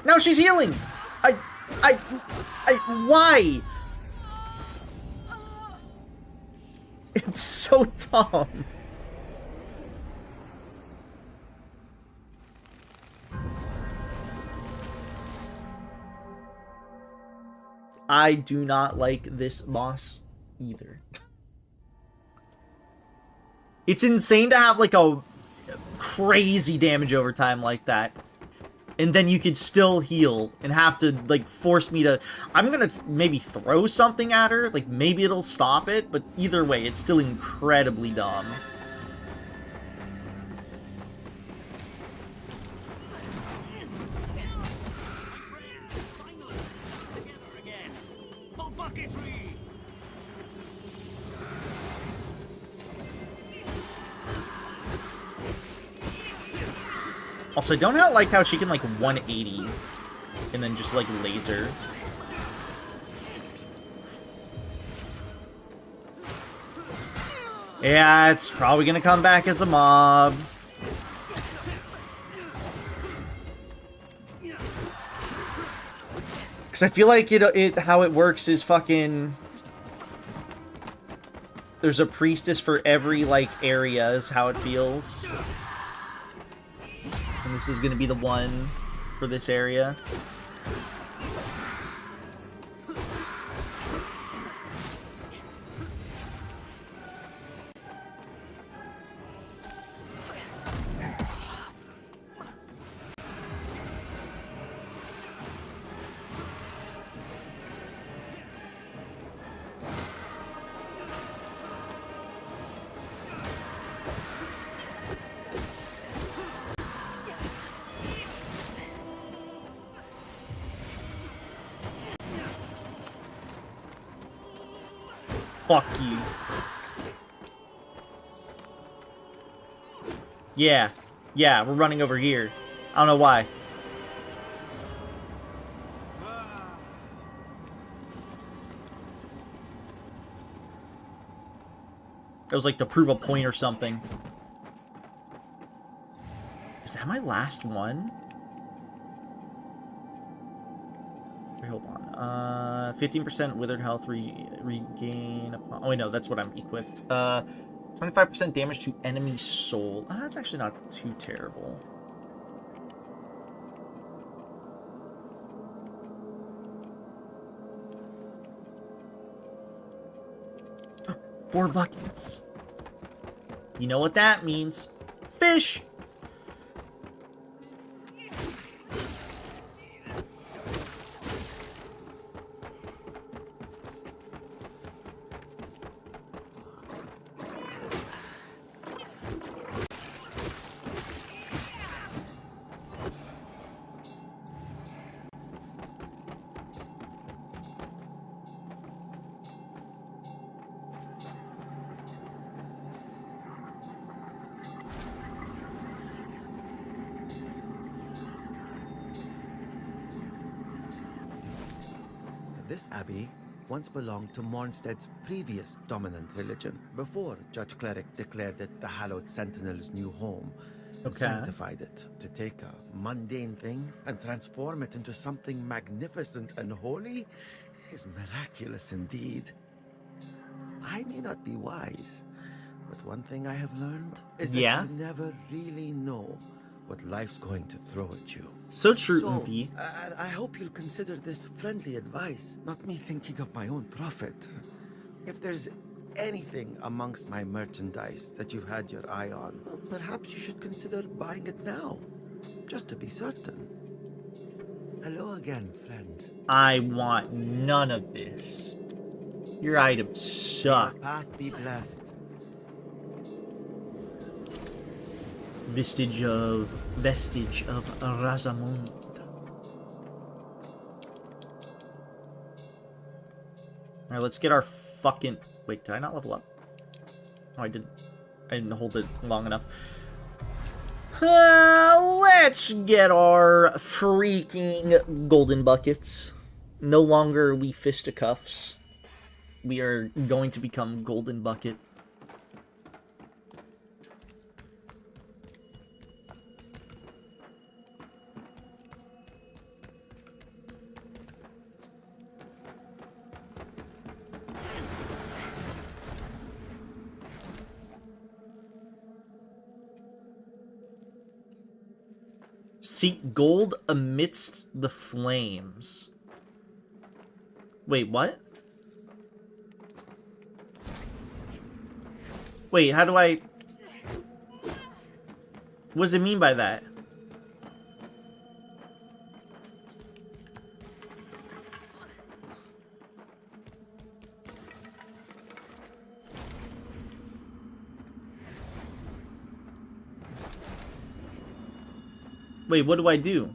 Now she's healing! Why? It's so dumb. I do not like this boss either. It's insane to have like a crazy damage over time like that. And then you could still heal and have to, like, force me to... I'm gonna maybe throw something at her. Like, maybe it'll stop it. But either way, it's still incredibly dumb. Also, I don't like how she can, like, 180 and then just, like, laser. Yeah, it's probably gonna come back as a mob. Because I feel like how it works is fucking... There's a priestess for every, like, area is how it feels. And this is going to be the one for this area. Fuck you. Yeah. Yeah, we're running over here. I don't know why. It was like to prove a point or something. Is that my last one? Wait, hold on. 15% withered health regain upon... Oh, wait, no, that's what I'm equipped. 25% damage to enemy soul. That's actually not too terrible. Oh, 4 buckets. You know what that means. Fish! This abbey once belonged to Mornstead's previous dominant religion, before Judge Cleric declared it the Hallowed Sentinel's new home and sanctified it to take a mundane thing and transform it into something magnificent and holy is miraculous indeed. I may not be wise, but one thing I have learned is that you never really know what life's going to throw at you. So true, So, Umpi. I hope you'll consider this friendly advice, not me thinking of my own profit. If there's anything amongst my merchandise that you've had your eye on, perhaps you should consider buying it now, just to be certain. Hello again, friend. I want none of this. Your items suck. Your path be blessed. Vestige of Razamund. Alright, let's get our fucking... Wait, did I not level up? Oh, I didn't. I didn't hold it long enough. Let's get our freaking golden buckets. No longer are we fisticuffs. We are going to become golden bucket. Seek gold amidst the flames. Wait, what? Wait, how do I... What does it mean by that? Wait, what do I do?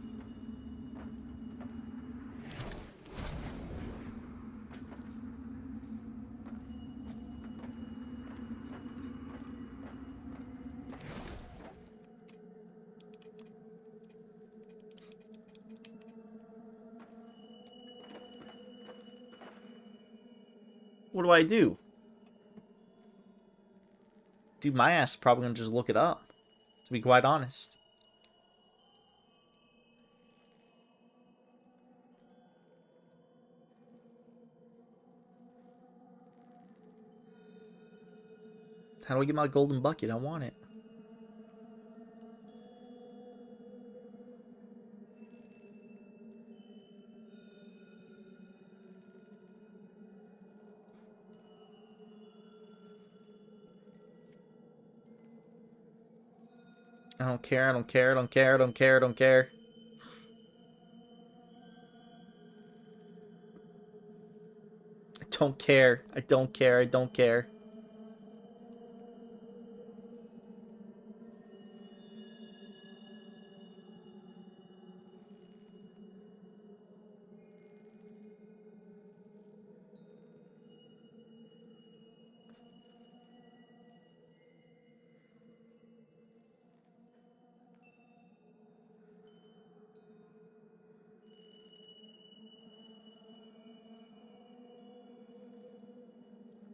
What do I do? Dude, my ass is probably gonna just look it up, to be quite honest. How do I get my golden bucket? I want it. I don't care, I don't care, I don't care, I don't care, I don't care. I don't care, I don't care, I don't care.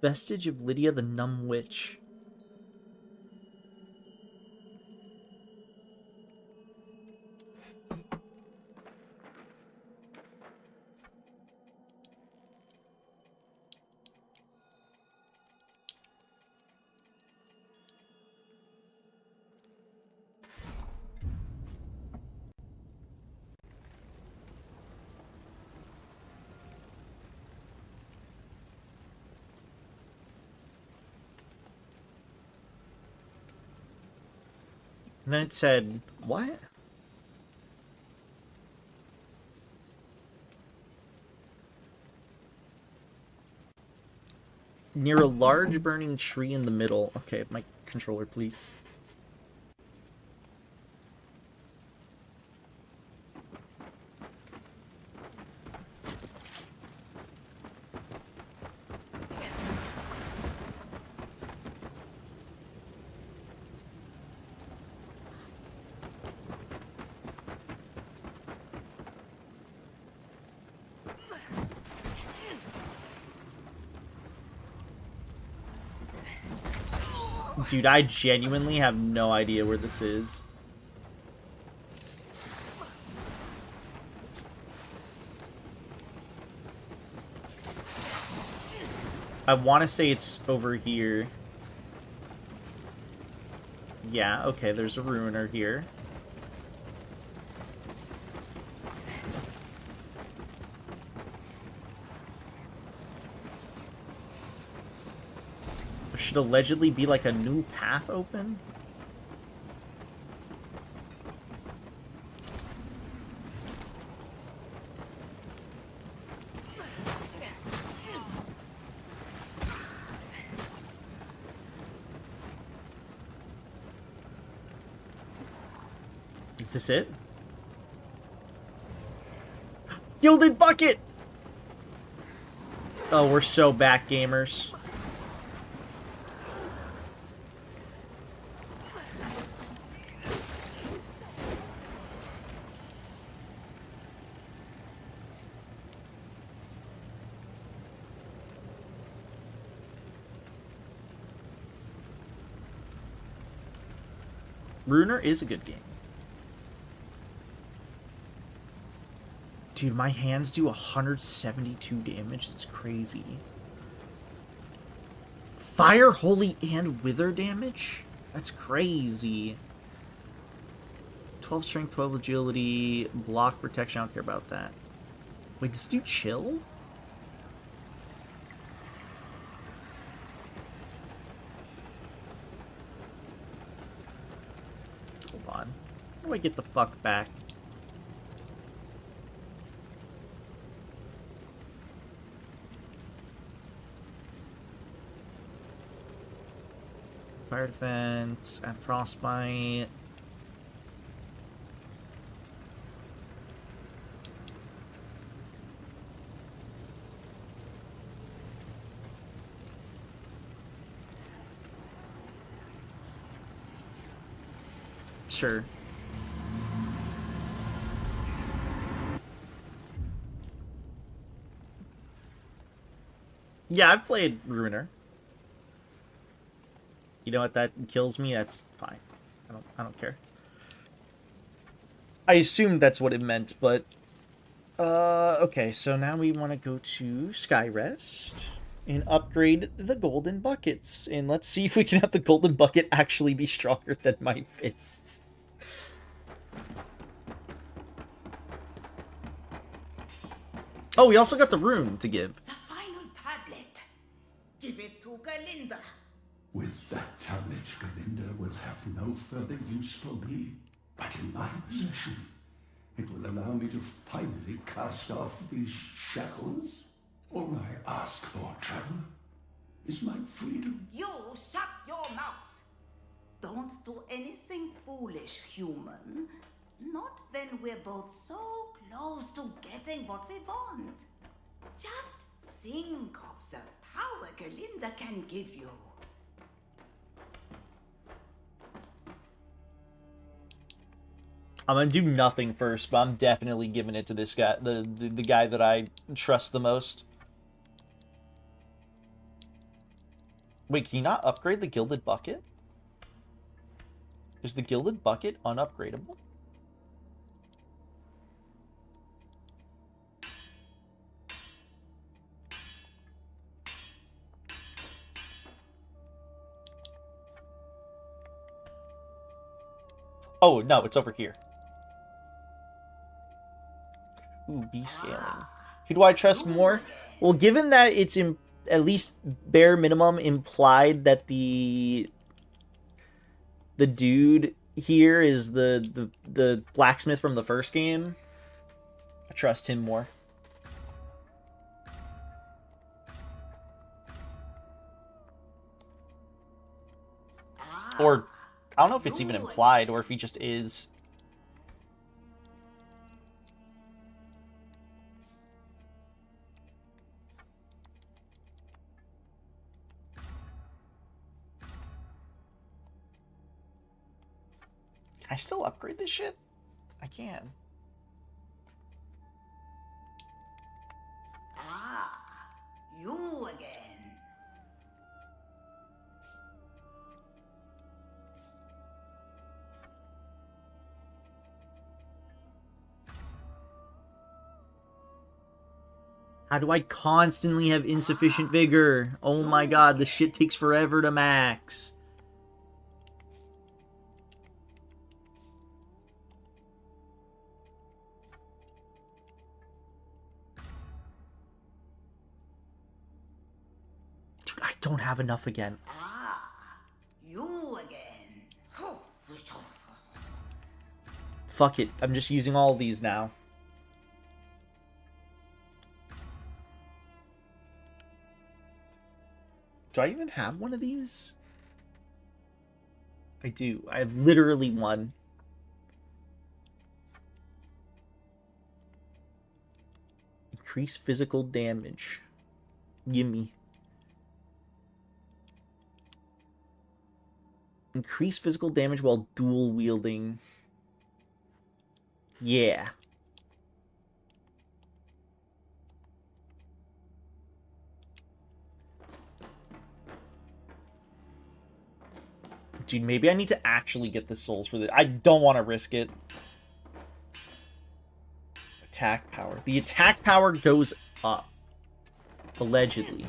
Vestige of Lydia the Numb Witch. And then it said, what? Near a large burning tree in the middle. Okay, my controller, please. Dude, I genuinely have no idea where this is. I want to say it's over here. Yeah, okay, there's a ruiner here. Should allegedly be like a new path open? Is this it? Gilded bucket! Oh, we're so back, gamers. Ruiner is a good game. Dude, my hands do 172 damage. That's crazy. Fire, holy, and wither damage? That's crazy. 12 strength, 12 agility, block protection. I don't care about that. Wait, does this dude chill? Hold How do I get the fuck back? Fire defense and frostbite. Sure. Yeah, I've played Ruiner. You know what? That kills me. That's fine. I don't care. I assumed that's what it meant, but okay. So now we want to go to Skyrest and upgrade the golden buckets, and let's see if we can have the golden bucket actually be stronger than my fists. Oh, we also got the rune to give. The final tablet. Give it to Galinda. With that tablet, Galinda will have no further use for me. But in my possession, it will allow me to finally cast off these shackles. All I ask for, traveler, is my freedom. You shut your mouth. Don't do anything foolish, human. Not when we're both so close to getting what we want. Just think of the power Galinda can give you. I'm gonna do nothing first, but I'm definitely giving it to this guy, the guy that I trust the most. Wait, can you not upgrade the Gilded Bucket? Is the Gilded Bucket unupgradable? Oh, no, it's over here. Ooh, B-scaling. Who do I trust more? Well, given that it's at least bare minimum implied that the dude here is the blacksmith from the first game, I trust him more. Or I don't know if it's even implied or if he just is. Can I still upgrade this shit? I can. Ah, you again. How do I constantly have insufficient vigor? Oh my god, this shit takes forever to max. Dude, I don't have enough again. Ah, you again. Oh, Fuck it, I'm just using all these now. Do I even have one of these? I do. I have literally one. Increase physical damage. Gimme. Increase physical damage while dual wielding. Yeah. Dude, maybe I need to actually get the souls for this. I don't want to risk it. Attack power. The attack power goes up. Allegedly.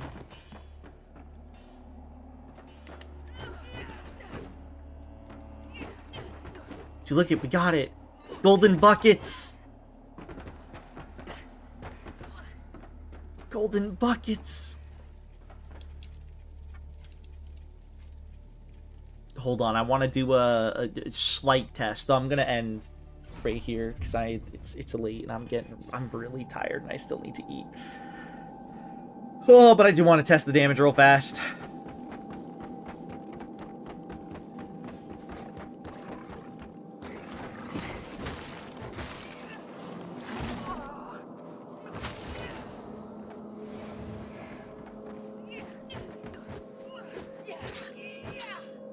Dude, look it, we got it. Golden buckets. Golden buckets. hold on. I want to do a slight test. So I'm gonna end right here because it's late and I'm really tired and I still need to eat. Oh, but I do want to test the damage real fast.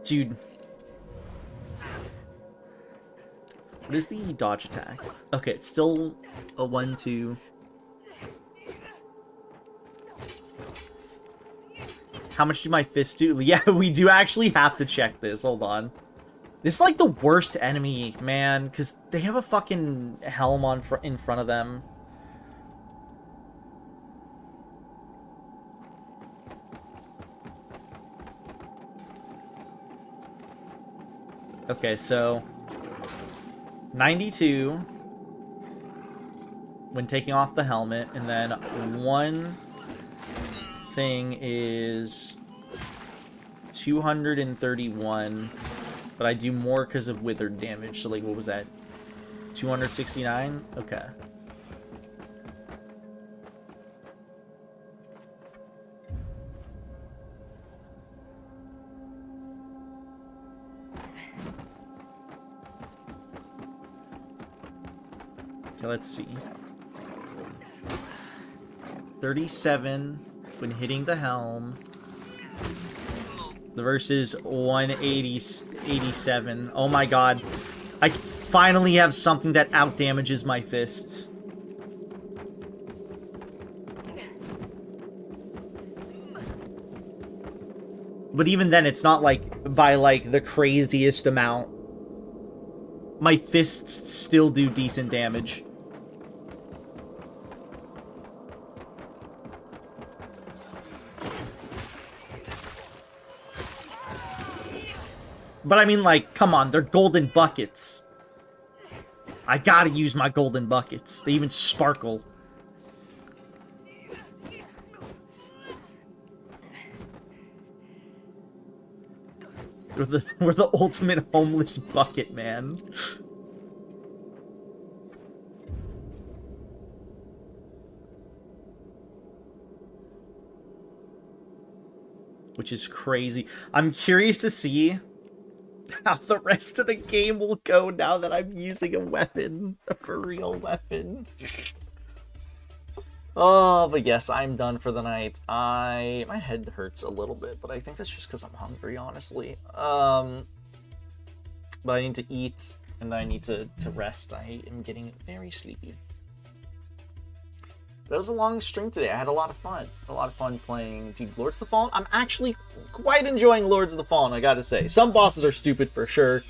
Dude. What is the dodge attack? Okay, it's still a 1-2. How much do my fists do? Yeah, we do actually have to check this. Hold on. This is like the worst enemy, man, because they have a fucking helm on in front of them. Okay, so 92 when taking off the helmet, and then one thing is 231, but I do more because of withered damage. So like, what was that? 269? Okay. Okay, let's see. 37 when hitting the helm. The versus 187. Oh my god. I finally have something that outdamages my fists. But even then, it's not like by like the craziest amount. My fists still do decent damage. But I mean, like, come on, they're golden buckets. I gotta use my golden buckets. They even sparkle. We're the ultimate homeless bucket, man. Which is crazy. I'm curious to see how the rest of the game will go now that I'm using a weapon. A for real weapon. Oh, but yes, I'm done for the night. My head hurts a little bit, but I think that's just because I'm hungry, honestly. But I need to eat, and I need to rest. I am getting very sleepy. That was a long stream today. I had a lot of fun. A lot of fun playing, dude, Lords of the Fallen. I'm actually quite enjoying Lords of the Fallen, I gotta say. Some bosses are stupid for sure.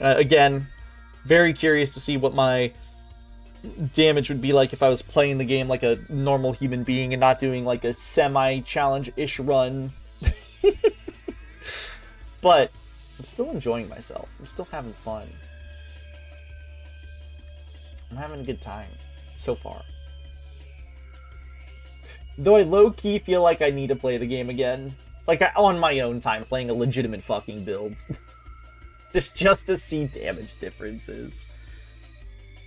Again, very curious to see what my damage would be like if I was playing the game like a normal human being and not doing like a semi-challenge-ish run. But I'm still enjoying myself. I'm still having fun. I'm having a good time so far. Though I low-key feel like I need to play the game again. Like, on my own time, playing a legitimate fucking build. just to see damage differences.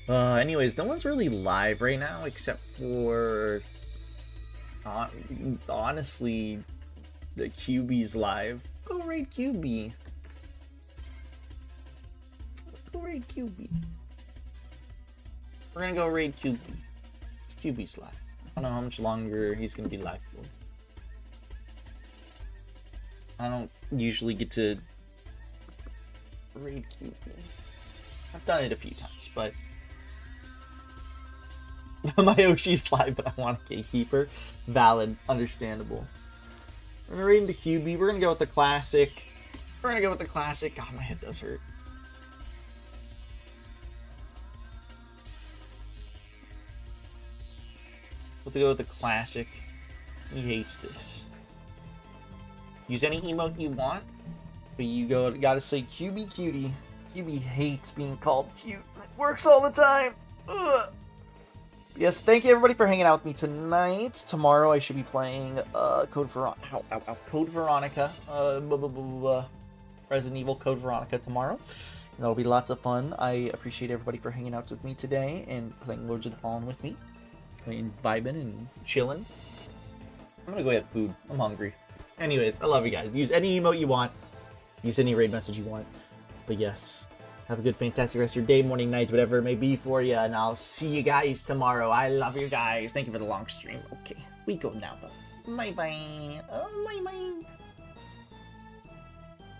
Anyways, no one's really live right now, except for... honestly, the QB's live. Go raid QB. Go raid QB. We're gonna go raid QB. QB's live. I don't know how much longer he's going to be live for. I don't usually get to raid QB. I've done it a few times, but my Yoshi's live, but I want a gatekeeper. Valid, understandable. We're gonna raid into QB. We're gonna go with the classic. God, my head does hurt. We'll have to go with the classic. He hates this. Use any emote you want, but you gotta say QB cutie. QB hates being called cute. It works all the time. Ugh. Yes, thank you everybody for hanging out with me tonight. Tomorrow I should be playing Code Veronica. Resident Evil Code Veronica tomorrow. That'll be lots of fun. I appreciate everybody for hanging out with me today and playing Lords of the Fallen with me. And vibing and chilling. I'm gonna go get food. I'm hungry. Anyways, I love you guys. Use any emote you want. Use any raid message you want. But yes, have a good, fantastic rest of your day, morning, night, whatever it may be for you. And I'll see you guys tomorrow. I love you guys. Thank you for the long stream. Okay, we go now, though. Bye-bye. Oh, bye-bye.